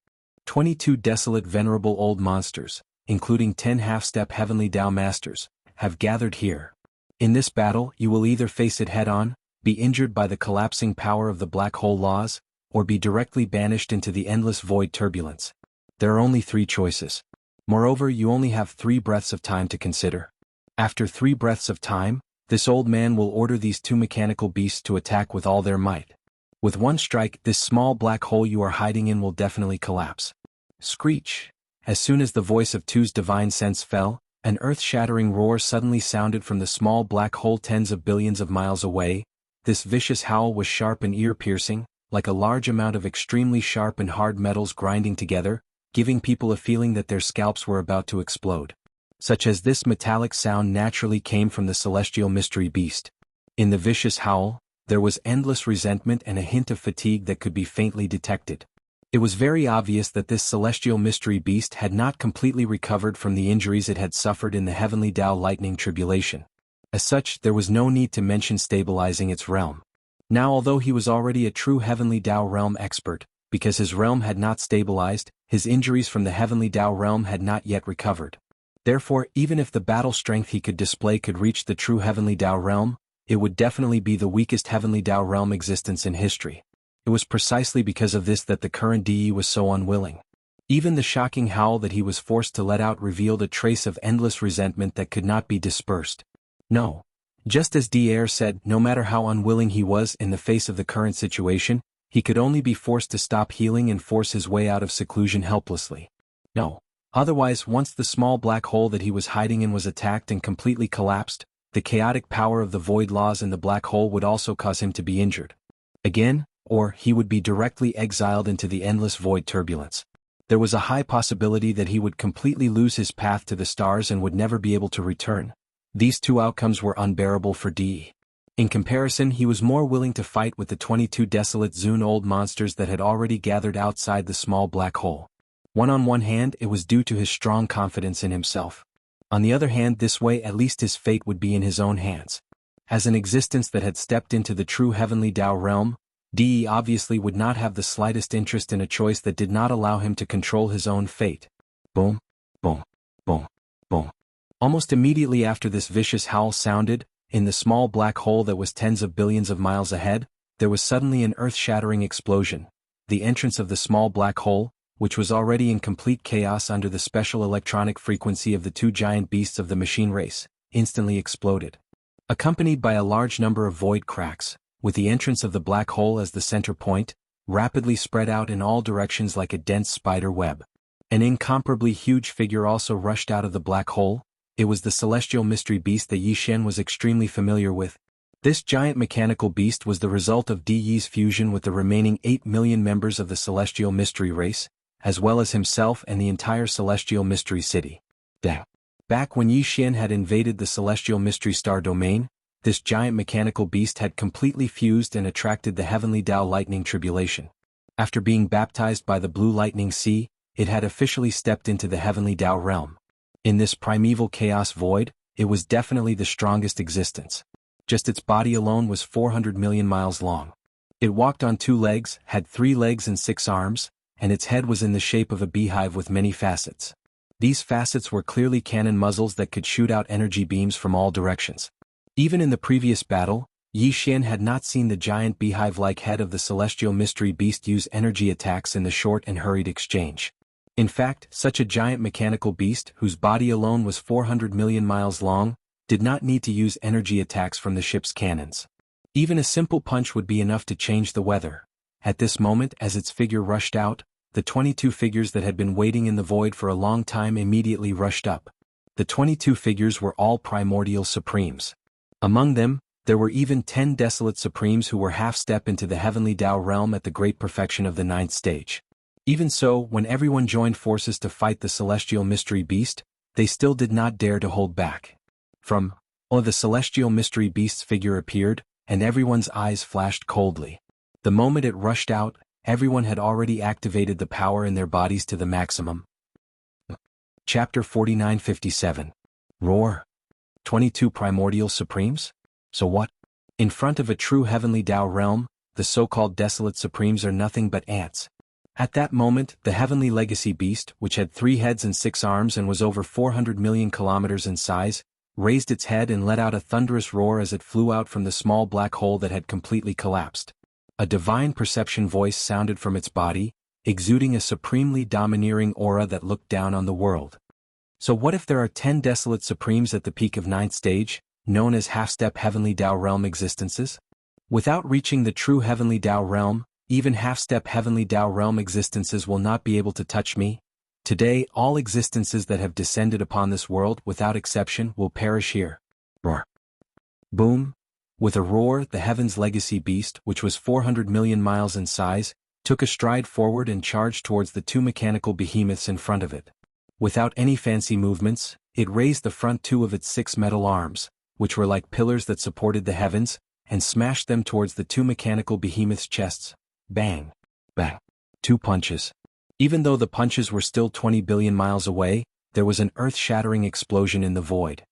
22 desolate venerable old monsters, including 10 half-step heavenly Tao masters, have gathered here. In this battle you will either face it head-on, be injured by the collapsing power of the black hole laws, or be directly banished into the endless void turbulence. There are only 3 choices. Moreover, you only have 3 breaths of time to consider. After 3 breaths of time, this old man will order these 2 mechanical beasts to attack with all their might. With one strike, this small black hole you are hiding in will definitely collapse. Screech! As soon as the voice of Tu's divine sense fell, an earth-shattering roar suddenly sounded from the small black hole tens of billions of miles away. This vicious howl was sharp and ear-piercing, like a large amount of extremely sharp and hard metals grinding together, giving people a feeling that their scalps were about to explode. Such as this metallic sound naturally came from the celestial mystery beast. In the vicious howl, there was endless resentment and a hint of fatigue that could be faintly detected. It was very obvious that this celestial mystery beast had not completely recovered from the injuries it had suffered in the heavenly Tao lightning tribulation. As such, there was no need to mention stabilizing its realm. Now, although he was already a true heavenly Tao realm expert, because his realm had not stabilized, his injuries from the heavenly Tao realm had not yet recovered. Therefore, even if the battle strength he could display could reach the true heavenly Tao realm, it would definitely be the weakest heavenly Tao realm existence in history. It was precisely because of this that the current DE was so unwilling. Even the shocking howl that he was forced to let out revealed a trace of endless resentment that could not be dispersed. No. Just as Dier said, no matter how unwilling he was in the face of the current situation, he could only be forced to stop healing and force his way out of seclusion helplessly. No. Otherwise, once the small black hole that he was hiding in was attacked and completely collapsed, the chaotic power of the void laws in the black hole would also cause him to be injured. Again, or he would be directly exiled into the endless void turbulence. There was a high possibility that he would completely lose his path to the stars and would never be able to return. These 2 outcomes were unbearable for DE. In comparison, he was more willing to fight with the 22 desolate Zune old monsters that had already gathered outside the small black hole. On one hand, it was due to his strong confidence in himself. On the other hand, this way at least his fate would be in his own hands. As an existence that had stepped into the true heavenly Tao realm, DE obviously would not have the slightest interest in a choice that did not allow him to control his own fate. Boom, boom, boom, boom. Almost immediately after this vicious howl sounded, in the small black hole that was tens of billions of miles ahead, there was suddenly an earth-shattering explosion. The entrance of the small black hole, which was already in complete chaos under the special electronic frequency of the 2 giant beasts of the machine race, instantly exploded. Accompanied by a large number of void cracks, with the entrance of the black hole as the center point, rapidly spread out in all directions like a dense spider web. An incomparably huge figure also rushed out of the black hole. It was the celestial mystery beast that Yi Xian was extremely familiar with. This giant mechanical beast was the result of DE's fusion with the remaining 8 million members of the celestial mystery race, as well as himself and the entire celestial mystery city. Back when Yi Xian had invaded the celestial mystery star domain, this giant mechanical beast had completely fused and attracted the heavenly Tao lightning tribulation. After being baptized by the blue lightning sea, it had officially stepped into the heavenly Tao realm. In this primeval chaos void, it was definitely the strongest existence. Just its body alone was 400 million miles long. It walked on 2 legs, had 3 legs and 6 arms, and its head was in the shape of a beehive with many facets. These facets were clearly cannon muzzles that could shoot out energy beams from all directions. Even in the previous battle, Yi Xian had not seen the giant beehive-like head of the celestial mystery beast use energy attacks in the short and hurried exchange. In fact, such a giant mechanical beast, whose body alone was 400 million miles long, did not need to use energy attacks from the ship's cannons. Even a simple punch would be enough to change the weather. At this moment, as its figure rushed out, the 22 figures that had been waiting in the void for a long time immediately rushed up. The 22 figures were all primordial supremes. Among them, there were even 10 desolate supremes who were half-step into the heavenly Tao realm at the great perfection of the 9th stage. Even so, when everyone joined forces to fight the celestial mystery beast, they still did not dare to hold back. The celestial mystery beast's figure appeared, and everyone's eyes flashed coldly. The moment it rushed out, everyone had already activated the power in their bodies to the maximum. Chapter 4957. Roar. 22 Primordial Supremes? So what? In front of a true heavenly Tao realm, the so-called Desolate Supremes are nothing but ants. At that moment, the heavenly legacy beast, which had 3 heads and 6 arms and was over 400 million kilometers in size, raised its head and let out a thunderous roar as it flew out from the small black hole that had completely collapsed. A divine perception voice sounded from its body, exuding a supremely domineering aura that looked down on the world. So what if there are 10 Desolate Supremes at the peak of 9th stage, known as half-step heavenly Tao realm existences? Without reaching the true heavenly Tao realm, even half-step heavenly Tao realm existences will not be able to touch me. Today, all existences that have descended upon this world without exception will perish here. Roar. Boom. With a roar, the heaven's legacy beast, which was 400 million miles in size, took a stride forward and charged towards the 2 mechanical behemoths in front of it. Without any fancy movements, it raised the front 2 of its 6 metal arms, which were like pillars that supported the heavens, and smashed them towards the 2 mechanical behemoths' chests. Bang. Bang. 2 punches. Even though the punches were still 20 billion miles away, there was an earth-shattering explosion in the void.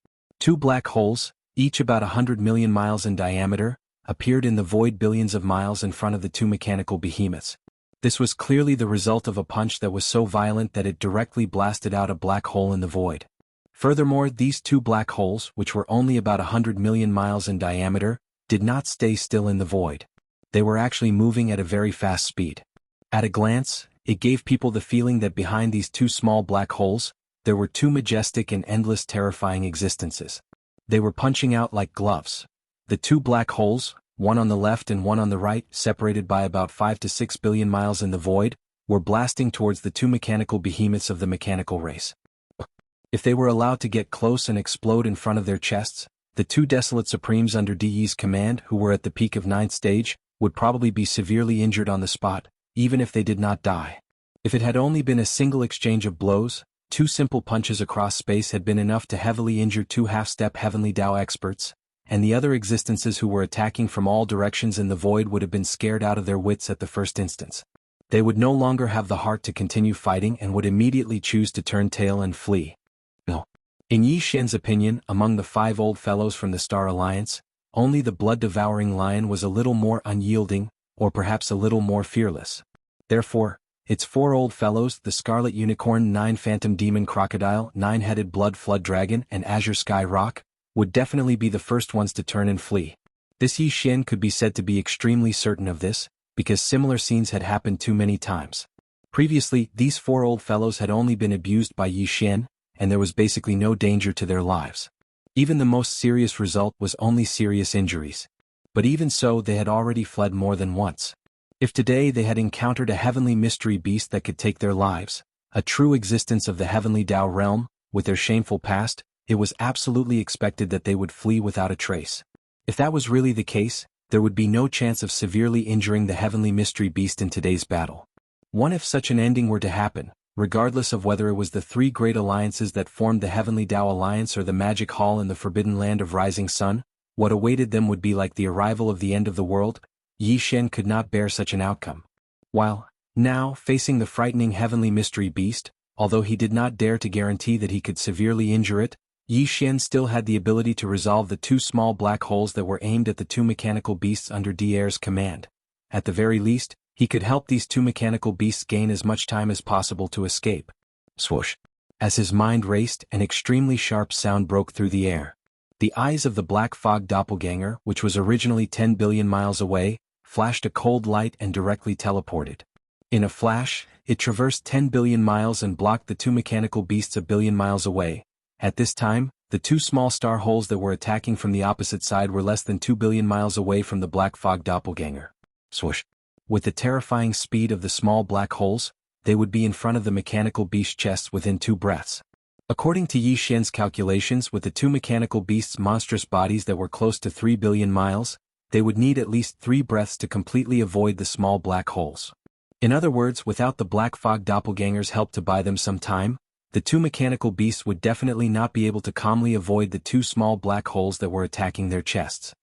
2 black holes, each about 100 million miles in diameter, appeared in the void billions of miles in front of the 2 mechanical behemoths. This was clearly the result of a punch that was so violent that it directly blasted out a black hole in the void. Furthermore, these 2 black holes, which were only about 100 million miles in diameter, did not stay still in the void. They were actually moving at a very fast speed. At a glance, it gave people the feeling that behind these 2 small black holes, there were 2 majestic and endless terrifying existences. They were punching out like gloves. The 2 black holes, one on the left and one on the right, separated by about 5 to 6 billion miles in the void, were blasting towards the 2 mechanical behemoths of the mechanical race. If they were allowed to get close and explode in front of their chests, the 2 Desolate Supremes under DE's command, who were at the peak of 9th stage, would probably be severely injured on the spot, even if they did not die. If it had only been a single exchange of blows, 2 simple punches across space had been enough to heavily injure 2 half-step heavenly Tao experts, and the other existences who were attacking from all directions in the void would have been scared out of their wits at the first instance. They would no longer have the heart to continue fighting and would immediately choose to turn tail and flee. No. In Yi Xian's opinion, among the 5 old fellows from the Star Alliance, only the blood-devouring lion was a little more unyielding, or perhaps a little more fearless. Therefore, its 4 old fellows, the Scarlet Unicorn, 9 Phantom Demon Crocodile, 9-headed Blood Flood Dragon, and Azure Sky Rock, would definitely be the first ones to turn and flee. This Yi Xian could be said to be extremely certain of this, because similar scenes had happened too many times. Previously, these 4 old fellows had only been abused by Yi Xian, and there was basically no danger to their lives. Even the most serious result was only serious injuries. But even so, they had already fled more than once. If today they had encountered a heavenly mystery beast that could take their lives, a true existence of the heavenly Tao realm, with their shameful past, it was absolutely expected that they would flee without a trace. If that was really the case, there would be no chance of severely injuring the heavenly mystery beast in today's battle. What if such an ending were to happen, regardless of whether it was the 3 great alliances that formed the Heavenly Tao Alliance or the Magic Hall in the Forbidden Land of Rising Sun? What awaited them would be like the arrival of the end of the world. Yi Xian could not bear such an outcome. While, now, facing the frightening heavenly mystery beast, although he did not dare to guarantee that he could severely injure it, Yi Xian still had the ability to resolve the 2 small black holes that were aimed at the 2 mechanical beasts under D'Air's command. At the very least, he could help these 2 mechanical beasts gain as much time as possible to escape. Swoosh. As his mind raced, an extremely sharp sound broke through the air. The eyes of the black fog doppelganger, which was originally 10 billion miles away, flashed a cold light and directly teleported. In a flash, it traversed 10 billion miles and blocked the 2 mechanical beasts a billion miles away. At this time, the 2 small star holes that were attacking from the opposite side were less than 2 billion miles away from the black fog doppelganger. Swoosh. With the terrifying speed of the small black holes, they would be in front of the mechanical beast chests within 2 breaths. According to Yi Xian's calculations, with the 2 mechanical beasts' monstrous bodies that were close to 3 billion miles, they would need at least 3 breaths to completely avoid the small black holes. In other words, without the black fog doppelganger's help to buy them some time, the 2 mechanical beasts would definitely not be able to calmly avoid the 2 small black holes that were attacking their chests.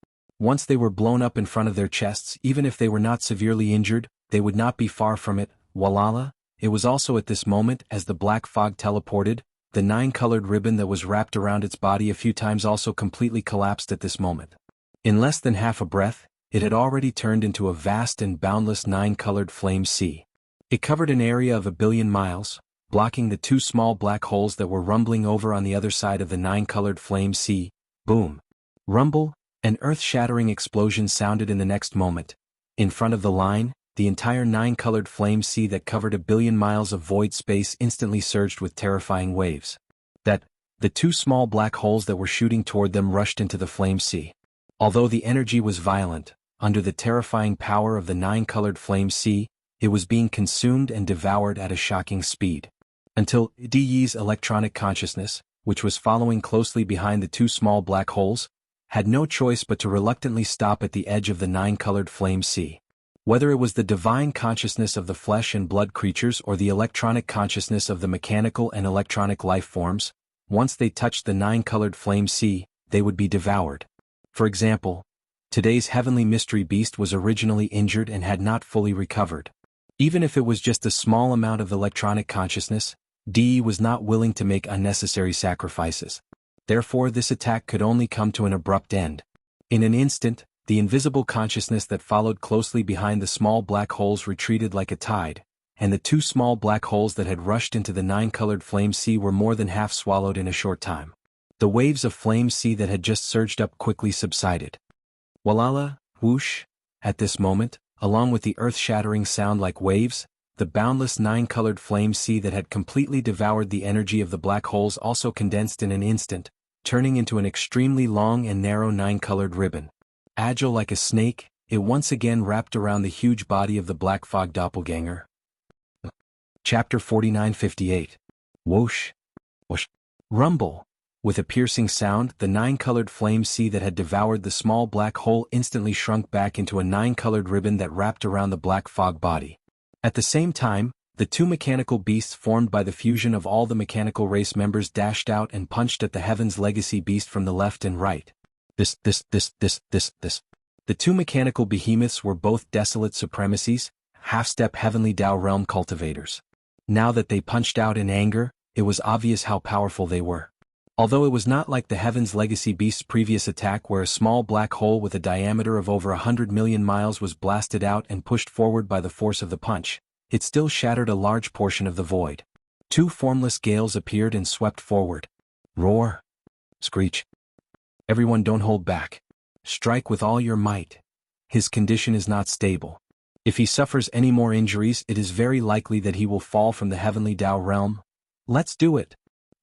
Once they were blown up in front of their chests, even if they were not severely injured, they would not be far from it. Walala. It was also at this moment, as the black fog teleported, the nine-colored ribbon that was wrapped around its body a few times also completely collapsed at this moment. In less than half a breath, it had already turned into a vast and boundless nine-colored flame sea. It covered an area of 1 billion miles, blocking the two small black holes that were rumbling over on the other side of the nine-colored flame sea. Boom! Rumble! An earth-shattering explosion sounded in the next moment. In front of the line, the entire nine-colored flame sea that covered 1 billion miles of void space instantly surged with terrifying waves. The two small black holes that were shooting toward them rushed into the flame sea. Although the energy was violent, under the terrifying power of the nine-colored flame sea, it was being consumed and devoured at a shocking speed. Until Di's electronic consciousness, which was following closely behind the two small black holes, had no choice but to reluctantly stop at the edge of the nine-colored flame sea. Whether it was the divine consciousness of the flesh and blood creatures or the electronic consciousness of the mechanical and electronic life forms, once they touched the nine-colored flame sea, they would be devoured. For example, today's heavenly mystery beast was originally injured and had not fully recovered. Even if it was just a small amount of electronic consciousness, Di was not willing to make unnecessary sacrifices. Therefore this attack could only come to an abrupt end. In an instant, the invisible consciousness that followed closely behind the small black holes retreated like a tide, and the two small black holes that had rushed into the nine-colored flame sea were more than half swallowed in a short time. The waves of flame sea that had just surged up quickly subsided. Walala, whoosh! At this moment, along with the earth-shattering sound like waves, the boundless nine-colored flame sea that had completely devoured the energy of the black holes also condensed in an instant, turning into an extremely long and narrow nine-colored ribbon. Agile like a snake, it once again wrapped around the huge body of the Black Fog doppelganger. Chapter 4958. Whoosh! Whoosh! Rumble! With a piercing sound, the nine-colored flame sea that had devoured the small black hole instantly shrunk back into a nine-colored ribbon that wrapped around the Black Fog body. At the same time, the two mechanical beasts formed by the fusion of all the mechanical race members dashed out and punched at the Heaven's Legacy beast from the left and right. This. The two mechanical behemoths were both desolate supremacies, half-step heavenly Tao realm cultivators. Now that they punched out in anger, it was obvious how powerful they were. Although it was not like the Heaven's Legacy beast's previous attack where a small black hole with a diameter of over 100 million miles was blasted out and pushed forward by the force of the punch, it still shattered a large portion of the void. Two formless gales appeared and swept forward. Roar! Screech! Everyone, don't hold back. Strike with all your might. His condition is not stable. If he suffers any more injuries, it is very likely that he will fall from the heavenly Tao realm. Let's do it.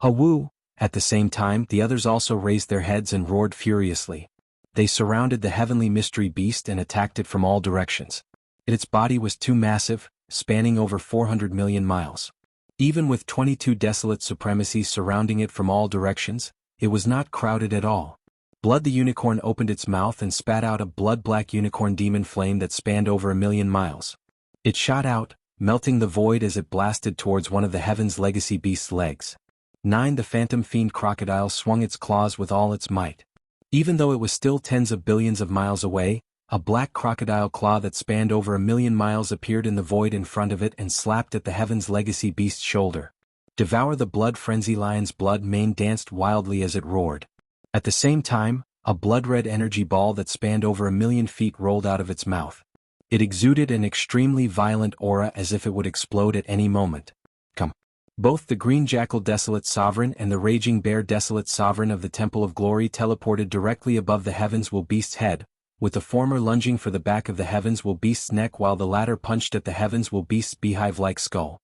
Hawoo! At the same time, the others also raised their heads and roared furiously. They surrounded the heavenly mystery beast and attacked it from all directions. Its body was too massive, spanning over 400 million miles. Even with 22 desolate supremacies surrounding it from all directions, it was not crowded at all. Blood the unicorn opened its mouth and spat out a blood-black unicorn demon flame that spanned over 1 million miles. It shot out, melting the void as it blasted towards one of the Heaven's Legacy beast's legs. 9. The phantom fiend crocodile swung its claws with all its might. Even though it was still tens of billions of miles away, a black crocodile claw that spanned over 1 million miles appeared in the void in front of it and slapped at the Heaven's Legacy beast's shoulder. Devour the blood frenzy lion's blood mane danced wildly as it roared. At the same time, a blood-red energy ball that spanned over 1 million feet rolled out of its mouth. It exuded an extremely violent aura as if it would explode at any moment. Come. Both the Green Jackal Desolate Sovereign and the Raging Bear Desolate Sovereign of the Temple of Glory teleported directly above the Heavens Will Beast's head, with the former lunging for the back of the Heavens Will Beast's neck while the latter punched at the Heavens Will Beast's beehive-like skull.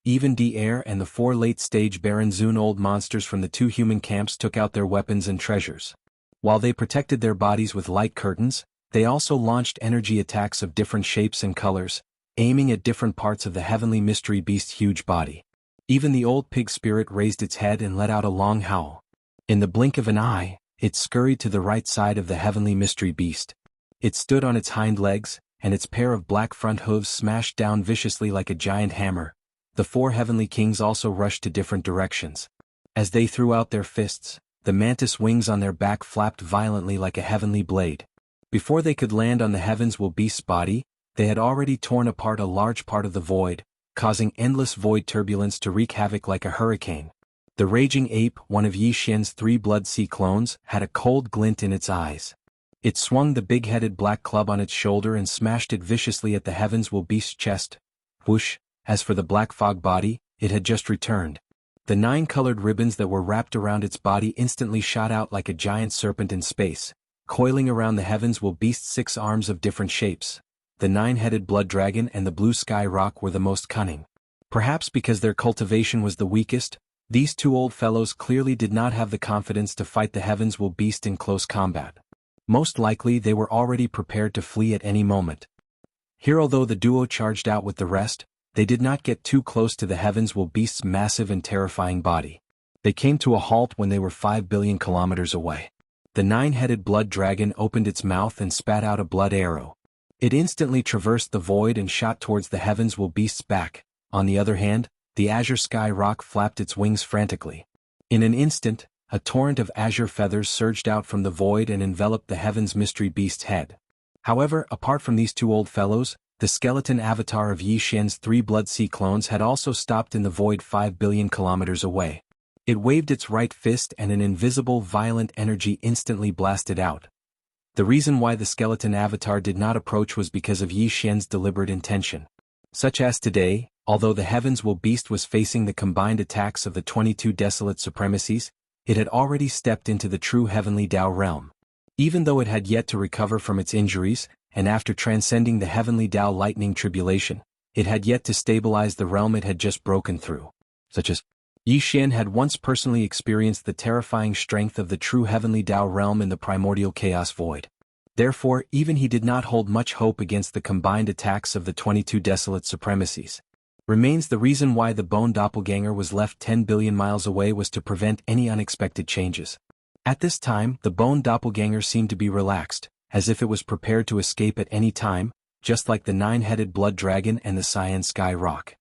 Even D-Air and the 4 late-stage Baron Zune old monsters from the 2 human camps took out their weapons and treasures. While they protected their bodies with light curtains, they also launched energy attacks of different shapes and colors, aiming at different parts of the heavenly mystery beast's huge body. Even the old pig spirit raised its head and let out a long howl. In the blink of an eye, it scurried to the right side of the heavenly mystery beast. It stood on its hind legs, and its pair of black front hooves smashed down viciously like a giant hammer. The 4 heavenly kings also rushed to different directions. As they threw out their fists, the mantis wings on their back flapped violently like a heavenly blade. Before they could land on the Heavens Will Beast's body, they had already torn apart a large part of the void, causing endless void turbulence to wreak havoc like a hurricane. The raging ape, one of Yi Xian's 3 Blood Sea clones, had a cold glint in its eyes. It swung the big-headed black club on its shoulder and smashed it viciously at the Heavens Will Beast's chest. Whoosh! As for the black fog body, it had just returned. The 9 colored ribbons that were wrapped around its body instantly shot out like a giant serpent in space, coiling around the Heavens Will Beast's 6 arms of different shapes. The 9-headed blood dragon and the blue sky rock were the most cunning. Perhaps because their cultivation was the weakest, these 2 old fellows clearly did not have the confidence to fight the Heavens Will Beast in close combat. Most likely they were already prepared to flee at any moment. Here, although the duo charged out with the rest, they did not get too close to the Heavens Will Beast's massive and terrifying body. They came to a halt when they were 5 billion kilometers away. The 9-headed blood dragon opened its mouth and spat out a blood arrow. It instantly traversed the void and shot towards the Heavens Will Beast's back. On the other hand, the azure sky rock flapped its wings frantically. In an instant, a torrent of azure feathers surged out from the void and enveloped the Heavens Mystery Beast's head. However, apart from these 2 old fellows, the skeleton avatar of Yi Xian's 3 Blood Sea clones had also stopped in the void 5 billion kilometers away. It waved its right fist and an invisible violent energy instantly blasted out. The reason why the skeleton avatar did not approach was because of Yi Xian's deliberate intention. Such as today, although the Heavens Will Beast was facing the combined attacks of the 22 desolate supremacies, it had already stepped into the true heavenly Tao realm. Even though it had yet to recover from its injuries, and after transcending the heavenly Tao lightning tribulation, it had yet to stabilize the realm it had just broken through. Such as, Yi Xian had once personally experienced the terrifying strength of the true heavenly Tao realm in the primordial chaos void. Therefore, even he did not hold much hope against the combined attacks of the 22 desolate supremacies. Remains the reason why the bone doppelganger was left 10 billion miles away was to prevent any unexpected changes. At this time, the bone doppelganger seemed to be relaxed, as if it was prepared to escape at any time, just like the 9-headed blood dragon and the cyan sky rock.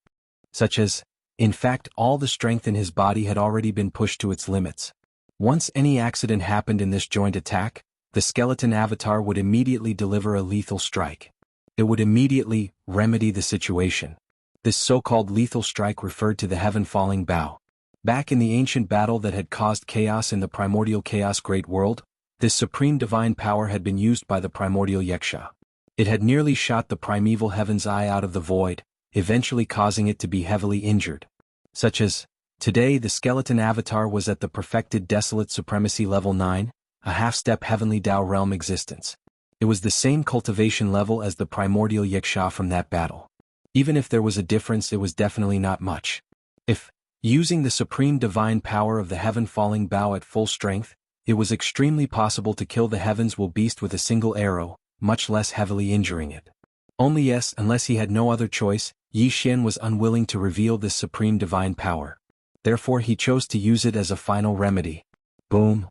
Such as, in fact, all the strength in his body had already been pushed to its limits. Once any accident happened in this joint attack, the skeleton avatar would immediately deliver a lethal strike. It would immediately remedy the situation. This so-called lethal strike referred to the heaven-falling bow. Back in the ancient battle that had caused chaos in the primordial chaos great world, this supreme divine power had been used by the primordial Yaksha. It had nearly shot the primeval heaven's eye out of the void, eventually causing it to be heavily injured. Such as, today the skeleton avatar was at the perfected desolate supremacy level 9, a half-step heavenly Tao realm existence. It was the same cultivation level as the primordial Yaksha from that battle. Even if there was a difference, it was definitely not much. If, using the supreme divine power of the heaven-falling bow at full strength, it was extremely possible to kill the Heavens Will Beast with a single arrow, much less heavily injuring it. Only yes, unless he had no other choice, Yi Xian was unwilling to reveal this supreme divine power. Therefore he chose to use it as a final remedy. Boom.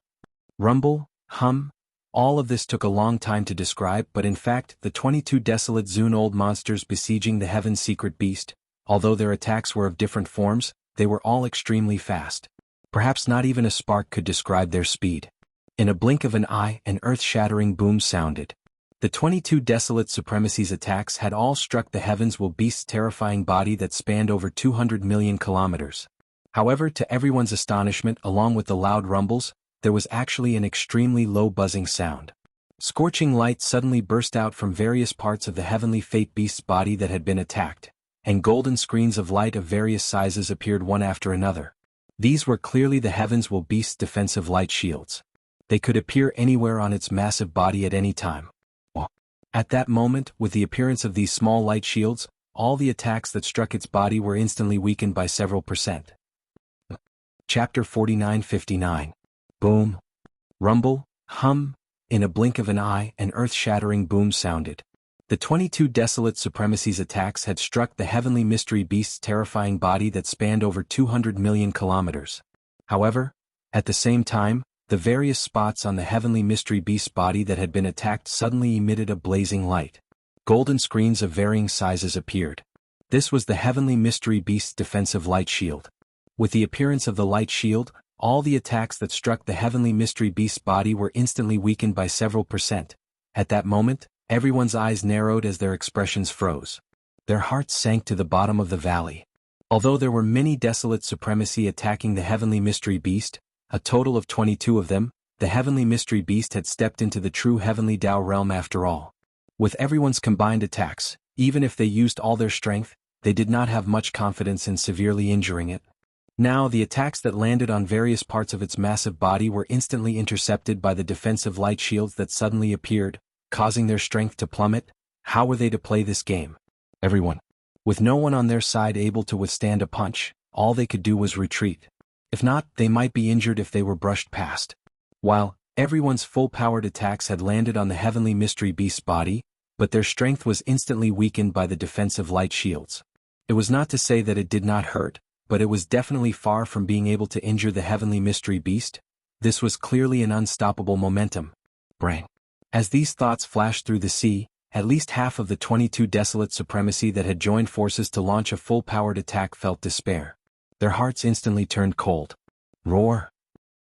Rumble, hum. All of this took a long time to describe, but in fact, the 22 desolate Zun-old monsters besieging the Heaven's secret beast, although their attacks were of different forms, they were all extremely fast. Perhaps not even a spark could describe their speed. In a blink of an eye, an earth-shattering boom sounded. The 22 desolate supremacies attacks had all struck the Heavens Will Beast's terrifying body that spanned over 200 million kilometers. However, to everyone's astonishment, along with the loud rumbles, there was actually an extremely low buzzing sound. Scorching light suddenly burst out from various parts of the heavenly fate beast's body that had been attacked, and golden screens of light of various sizes appeared one after another. These were clearly the Heavens Will Beast's defensive light shields. They could appear anywhere on its massive body at any time. At that moment, with the appearance of these small light shields, all the attacks that struck its body were instantly weakened by several percent. Chapter 49-59. Boom. Rumble, hum. In a blink of an eye, an earth-shattering boom sounded. The 22 desolate supremacies attacks had struck the heavenly mystery beast's terrifying body that spanned over 200 million kilometers. However, at the same time, the various spots on the heavenly mystery beast's body that had been attacked suddenly emitted a blazing light. Golden screens of varying sizes appeared. This was the heavenly mystery beast's defensive light shield. With the appearance of the light shield, all the attacks that struck the heavenly mystery beast's body were instantly weakened by several percent. At that moment, everyone's eyes narrowed as their expressions froze. Their hearts sank to the bottom of the valley. Although there were many desolate supremacy attacking the heavenly mystery beast, a total of 22 of them, the heavenly mystery beast had stepped into the true heavenly Tao realm after all. With everyone's combined attacks, even if they used all their strength, they did not have much confidence in severely injuring it. Now the attacks that landed on various parts of its massive body were instantly intercepted by the defensive light shields that suddenly appeared, causing their strength to plummet. How were they to play this game? Everyone. With no one on their side able to withstand a punch, all they could do was retreat. If not, they might be injured if they were brushed past. While everyone's full-powered attacks had landed on the heavenly mystery beast's body, but their strength was instantly weakened by the defensive light shields. It was not to say that it did not hurt, but it was definitely far from being able to injure the heavenly mystery beast. This was clearly an unstoppable momentum. Brain. As these thoughts flashed through the sea, at least half of the 22 desolate supremacy that had joined forces to launch a full-powered attack felt despair. Their hearts instantly turned cold. Roar.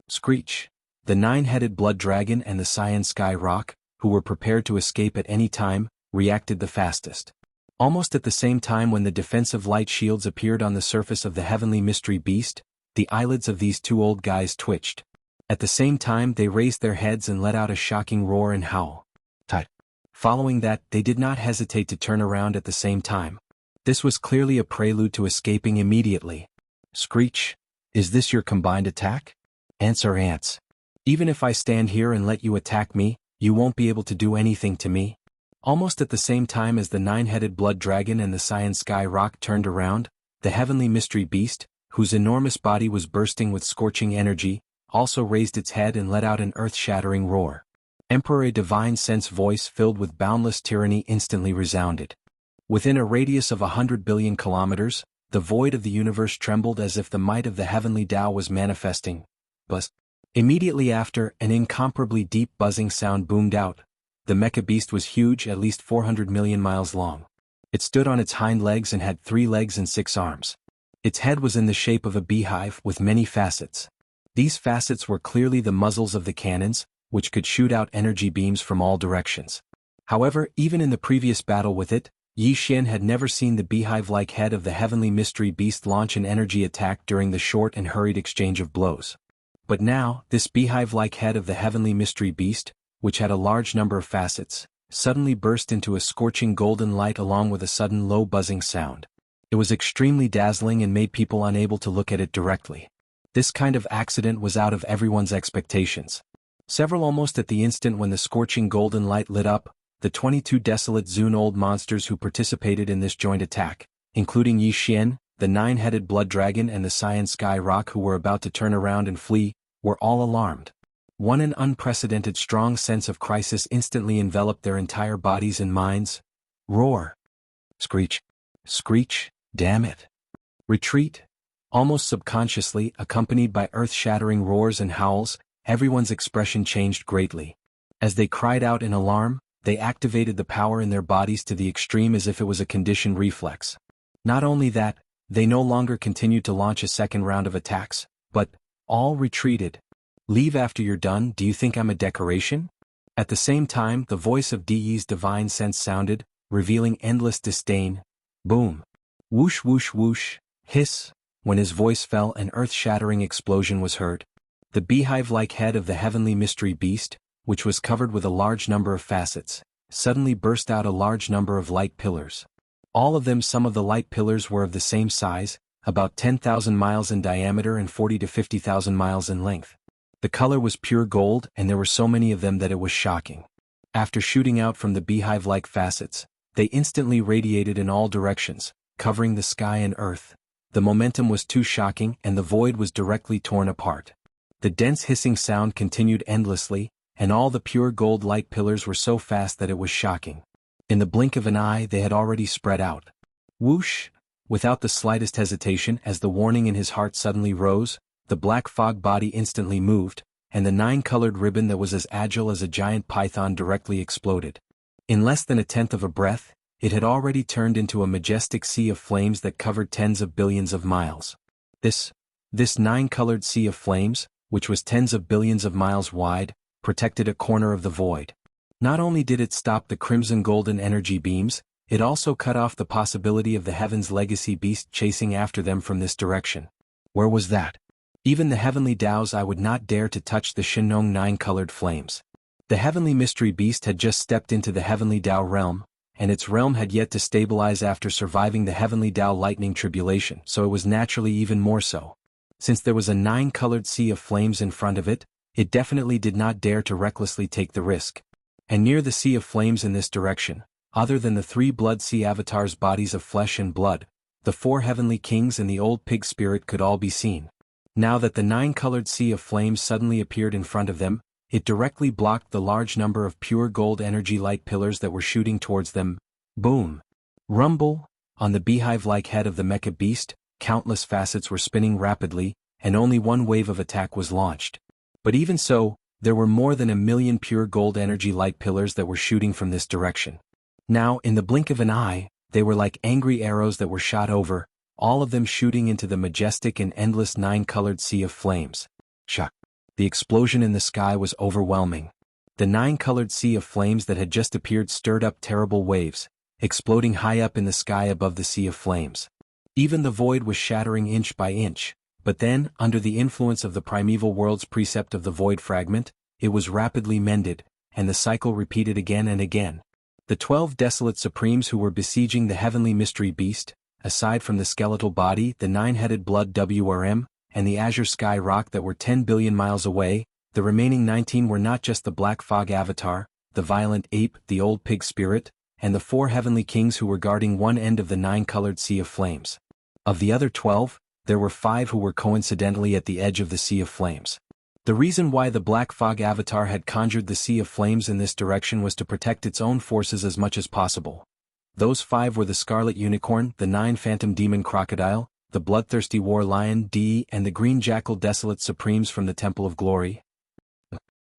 Screech. The nine-headed blood dragon and the cyan sky rock, who were prepared to escape at any time, reacted the fastest. Almost at the same time when the defensive light shields appeared on the surface of the heavenly mystery beast, the eyelids of these two old guys twitched. At the same time they raised their heads and let out a shocking roar and howl. Tut. Following that, they did not hesitate to turn around at the same time. This was clearly a prelude to escaping immediately. Screech. Is this your combined attack? Ants are ants. Even if I stand here and let you attack me, you won't be able to do anything to me. Almost at the same time as the nine-headed blood dragon and the cyan sky rock turned around, the heavenly mystery beast, whose enormous body was bursting with scorching energy, also raised its head and let out an earth-shattering roar. Emperor Divine Sense voice filled with boundless tyranny instantly resounded. Within a radius of 100 billion kilometers, the void of the universe trembled as if the might of the heavenly Tao was manifesting. Buzz. Immediately after, an incomparably deep buzzing sound boomed out. The mecha beast was huge, at least 400 million miles long. It stood on its hind legs and had 3 legs and 6 arms. Its head was in the shape of a beehive with many facets. These facets were clearly the muzzles of the cannons, which could shoot out energy beams from all directions. However, even in the previous battle with it, Yi Xian had never seen the beehive-like head of the heavenly mystery beast launch an energy attack during the short and hurried exchange of blows. But now, this beehive-like head of the heavenly mystery beast, which had a large number of facets, suddenly burst into a scorching golden light along with a sudden low buzzing sound. It was extremely dazzling and made people unable to look at it directly. This kind of accident was out of everyone's expectations. Several almost at the instant when the scorching golden light lit up, the 22 desolate Zun-old monsters who participated in this joint attack, including Yi Xian, the nine-headed blood dragon and the cyan sky rock who were about to turn around and flee, were all alarmed. An unprecedented strong sense of crisis instantly enveloped their entire bodies and minds. Roar. Screech. Screech, damn it. Retreat. Almost subconsciously, accompanied by earth-shattering roars and howls, everyone's expression changed greatly. As they cried out in alarm, they activated the power in their bodies to the extreme as if it was a conditioned reflex. Not only that, they no longer continued to launch a second round of attacks, but all retreated. Leave after you're done, do you think I'm a decoration? At the same time, the voice of Di's divine sense sounded, revealing endless disdain. Boom. Whoosh whoosh whoosh, hiss. When his voice fell, an earth-shattering explosion was heard. The beehive-like head of the heavenly mystery beast, which was covered with a large number of facets, suddenly burst out a large number of light pillars. All of them, some of the light pillars were of the same size, about 10,000 miles in diameter and 40 to 50,000 miles in length. The color was pure gold and there were so many of them that it was shocking. After shooting out from the beehive-like facets, they instantly radiated in all directions, covering the sky and earth. The momentum was too shocking and the void was directly torn apart. The dense hissing sound continued endlessly, and all the pure gold light pillars were so fast that it was shocking. In the blink of an eye they had already spread out. Whoosh! Without the slightest hesitation, as the warning in his heart suddenly rose, the black fog body instantly moved, and the 9-colored ribbon that was as agile as a giant python directly exploded. In less than a tenth of a breath, it had already turned into a majestic sea of flames that covered tens of billions of miles. This 9-colored sea of flames, which was tens of billions of miles wide, protected a corner of the void. Not only did it stop the crimson golden energy beams, it also cut off the possibility of the Heaven's legacy beast chasing after them from this direction. Where was that? Even the heavenly Daos I would not dare to touch the Shinong 9-colored flames. The heavenly mystery beast had just stepped into the heavenly Dao realm, and its realm had yet to stabilize after surviving the heavenly Dao lightning tribulation, so it was naturally even more so. Since there was a 9-colored sea of flames in front of it, it definitely did not dare to recklessly take the risk. And near the sea of flames in this direction, other than the 3 blood sea avatars' bodies of flesh and blood, the 4 heavenly kings and the old pig spirit could all be seen. Now that the 9-colored sea of flames suddenly appeared in front of them, it directly blocked the large number of pure gold energy light pillars that were shooting towards them. Boom! Rumble! On the beehive-like head of the mecha beast, countless facets were spinning rapidly, and only one wave of attack was launched. But even so, there were more than 1 million pure gold energy light pillars that were shooting from this direction. Now, in the blink of an eye, they were like angry arrows that were shot over, all of them shooting into the majestic and endless 9-colored sea of flames. Shock! The explosion in the sky was overwhelming. The 9-colored sea of flames that had just appeared stirred up terrible waves, exploding high up in the sky above the sea of flames. Even the void was shattering inch by inch, but then, under the influence of the primeval world's precept of the void fragment, it was rapidly mended, and the cycle repeated again and again. The 12 desolate supremes who were besieging the heavenly mystery beast, aside from the skeletal body, the 9-headed blood WRM, and the azure sky rock that were 10 billion miles away, the remaining 19 were not just the black fog avatar, the violent ape, the old pig spirit, and the 4 heavenly kings who were guarding one end of the 9-colored sea of flames. Of the other 12, there were 5 who were coincidentally at the edge of the sea of flames. The reason why the black fog avatar had conjured the sea of flames in this direction was to protect its own forces as much as possible. Those 5 were the Scarlet Unicorn, the 9 Phantom Demon Crocodile, the Bloodthirsty War Lion D, and the Green Jackal Desolate Supremes from the Temple of Glory.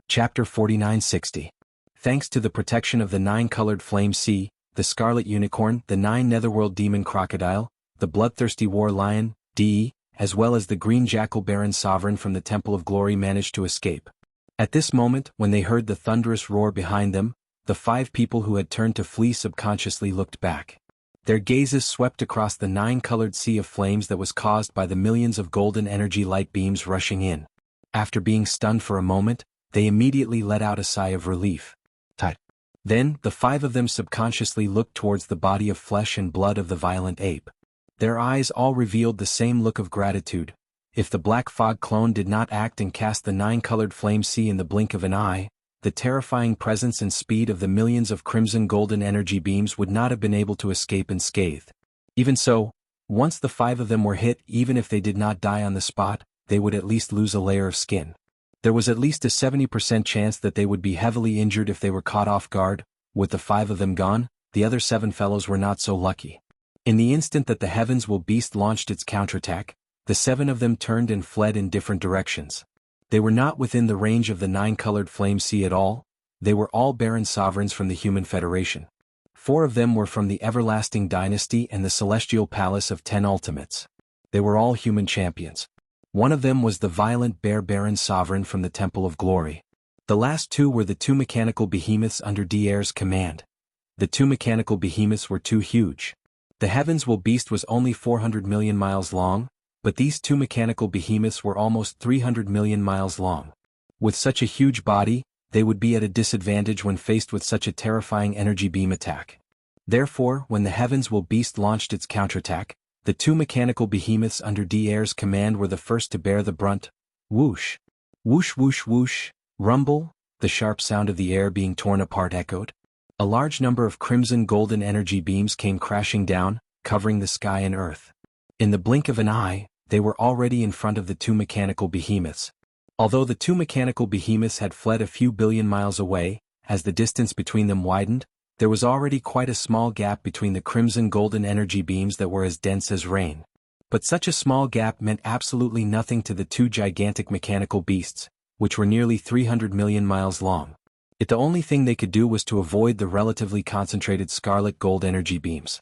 Chapter 4960. Thanks to the protection of the 9-colored flame sea, the Scarlet Unicorn, the 9 Netherworld Demon Crocodile, the Bloodthirsty War Lion D, as well as the Green Jackal Baron Sovereign from the Temple of Glory managed to escape. At this moment, when they heard the thunderous roar behind them, the 5 people who had turned to flee subconsciously looked back. Their gazes swept across the 9-colored sea of flames that was caused by the millions of golden energy light beams rushing in. After being stunned for a moment, they immediately let out a sigh of relief. Then, the 5 of them subconsciously looked towards the body of flesh and blood of the violent ape. Their eyes all revealed the same look of gratitude. If the black fog clone did not act and cast the 9-colored flame sea in the blink of an eye, the terrifying presence and speed of the millions of crimson golden energy beams would not have been able to escape unscathed. Even so, once the 5 of them were hit, even if they did not die on the spot, they would at least lose a layer of skin. There was at least a 70% chance that they would be heavily injured if they were caught off guard. With the 5 of them gone, the other 7 fellows were not so lucky. In the instant that the Heavens Will Beast launched its counterattack, the 7 of them turned and fled in different directions. They were not within the range of the 9-colored flame sea at all. They were all Baron Sovereigns from the Human Federation. 4 of them were from the Everlasting Dynasty and the Celestial Palace of 10 Ultimates. They were all human champions. One of them was the violent Bear Baron Sovereign from the Temple of Glory. The last 2 were the 2 mechanical behemoths under Dier's command. The 2 mechanical behemoths were too huge. The Heavens Will Beast was only 400 million miles long, but these 2 mechanical behemoths were almost 300 million miles long. With such a huge body, they would be at a disadvantage when faced with such a terrifying energy beam attack. Therefore, when the Heavens Will Beast launched its counterattack, the 2 mechanical behemoths under Dier's command were the first to bear the brunt. Whoosh! Whoosh whoosh whoosh! Rumble! The sharp sound of the air being torn apart echoed. A large number of crimson golden energy beams came crashing down, covering the sky and earth. In the blink of an eye, they were already in front of the 2 mechanical behemoths. Although the 2 mechanical behemoths had fled a few billion miles away, as the distance between them widened, there was already quite a small gap between the crimson golden energy beams that were as dense as rain. But such a small gap meant absolutely nothing to the 2 gigantic mechanical beasts, which were nearly 300 million miles long. The only thing they could do was to avoid the relatively concentrated scarlet gold energy beams.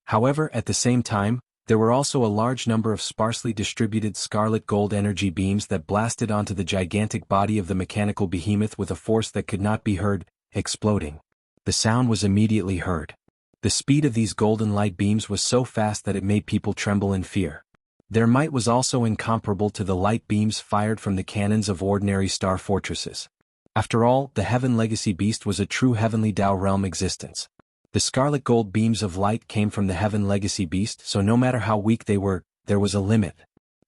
However, at the same time, there were also a large number of sparsely distributed scarlet gold energy beams that blasted onto the gigantic body of the mechanical behemoth with a force that could not be heard, exploding. The sound was immediately heard. The speed of these golden light beams was so fast that it made people tremble in fear. Their might was also incomparable to the light beams fired from the cannons of ordinary star fortresses. After all, the Heaven Legacy Beast was a true heavenly Tao realm existence. The scarlet gold beams of light came from the Heaven Legacy Beast, so no matter how weak they were, there was a limit.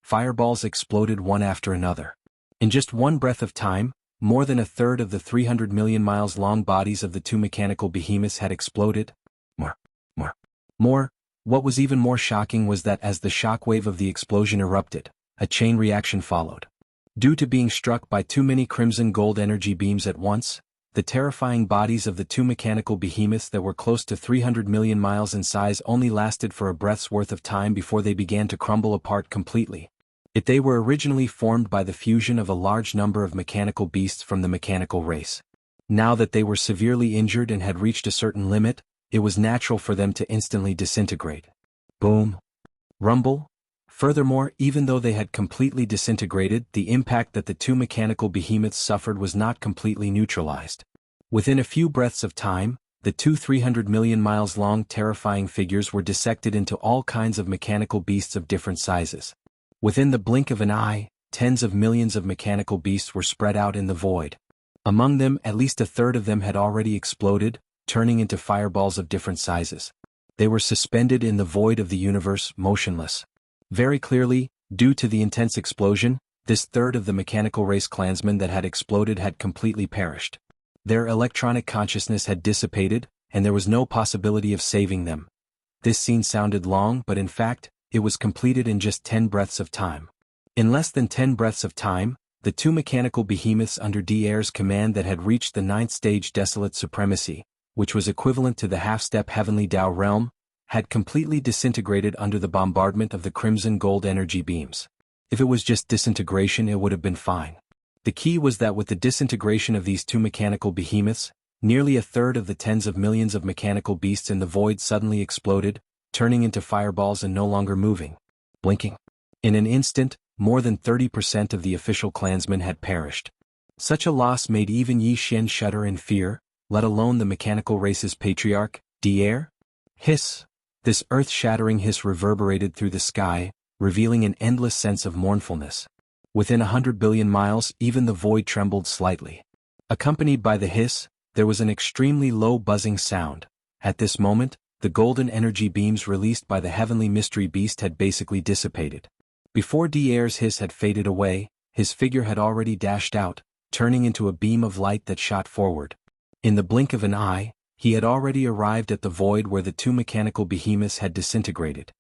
Fireballs exploded one after another. In just one breath of time, more than a third of the 300 million miles long bodies of the two mechanical behemoths had exploded. More. What was even more shocking was that as the shockwave of the explosion erupted, a chain reaction followed. Due to being struck by too many crimson gold energy beams at once, the terrifying bodies of the two mechanical behemoths that were close to 300 million miles in size only lasted for a breath's worth of time before they began to crumble apart completely. They were originally formed by the fusion of a large number of mechanical beasts from the mechanical race. Now that they were severely injured and had reached a certain limit, it was natural for them to instantly disintegrate. Boom. Rumble. Furthermore, even though they had completely disintegrated, the impact that the two mechanical behemoths suffered was not completely neutralized. Within a few breaths of time, the two 300 million miles long terrifying figures were dissected into all kinds of mechanical beasts of different sizes. Within the blink of an eye, tens of millions of mechanical beasts were spread out in the void. Among them, at least a third of them had already exploded, turning into fireballs of different sizes. They were suspended in the void of the universe, motionless. Very clearly, due to the intense explosion, this third of the mechanical race clansmen that had exploded had completely perished. Their electronic consciousness had dissipated, and there was no possibility of saving them. This scene sounded long, but in fact, it was completed in just 10 breaths of time. In less than 10 breaths of time, the two mechanical behemoths under D'Air's command that had reached the 9th stage Desolate Supremacy, which was equivalent to the half-step Heavenly Tao realm, had completely disintegrated under the bombardment of the crimson gold energy beams. If it was just disintegration, it would have been fine. The key was that with the disintegration of these two mechanical behemoths, nearly a third of the tens of millions of mechanical beasts in the void suddenly exploded, turning into fireballs and no longer moving, blinking. In an instant, more than 30% of the official clansmen had perished. Such a loss made even Yi Xian shudder in fear, let alone the mechanical race's patriarch, D'Air. Hiss! This earth-shattering hiss reverberated through the sky, revealing an endless sense of mournfulness. Within 100 billion miles, even the void trembled slightly. Accompanied by the hiss, there was an extremely low buzzing sound. At this moment, the golden energy beams released by the heavenly mystery beast had basically dissipated. Before D'Air's hiss had faded away, his figure had already dashed out, turning into a beam of light that shot forward. In the blink of an eye, he had already arrived at the void where the two mechanical behemoths had disintegrated.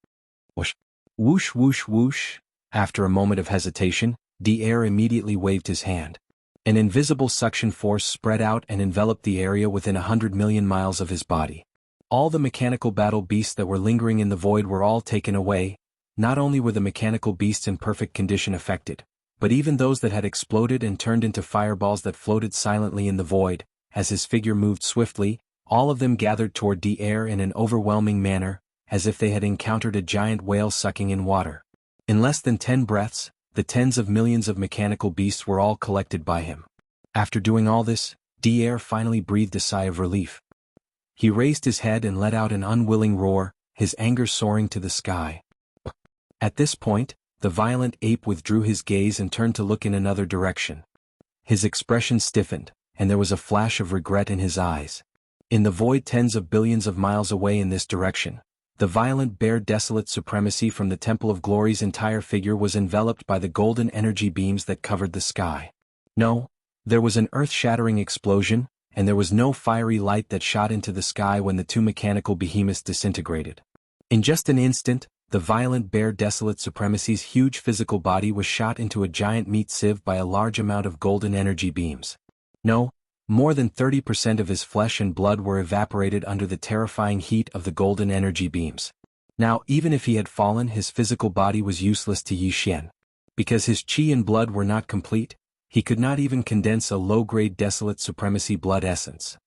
Whoosh! Whoosh whoosh whoosh! After a moment of hesitation, D'Air immediately waved his hand. An invisible suction force spread out and enveloped the area within 100 million miles of his body. All the mechanical battle beasts that were lingering in the void were all taken away. Not only were the mechanical beasts in perfect condition affected, but even those that had exploded and turned into fireballs that floated silently in the void. As his figure moved swiftly, all of them gathered toward D'Air in an overwhelming manner, as if they had encountered a giant whale sucking in water. In less than 10 breaths, the tens of millions of mechanical beasts were all collected by him. After doing all this, D'Air finally breathed a sigh of relief. He raised his head and let out an unwilling roar, his anger soaring to the sky. At this point, the violent ape withdrew his gaze and turned to look in another direction. His expression stiffened, and there was a flash of regret in his eyes. In the void tens of billions of miles away in this direction, the violent bare desolate supremacy from the Temple of Glory's entire figure was enveloped by the golden energy beams that covered the sky. No, there was an earth-shattering explosion, and there was no fiery light that shot into the sky when the two mechanical behemoths disintegrated. In just an instant, the violent bare desolate supremacy's huge physical body was shot into a giant meat sieve by a large amount of golden energy beams. No, more than 30% of his flesh and blood were evaporated under the terrifying heat of the golden energy beams. Now, even if he had fallen, his physical body was useless to Yi Xian. Because his qi and blood were not complete, he could not even condense a low-grade desolate supremacy blood essence.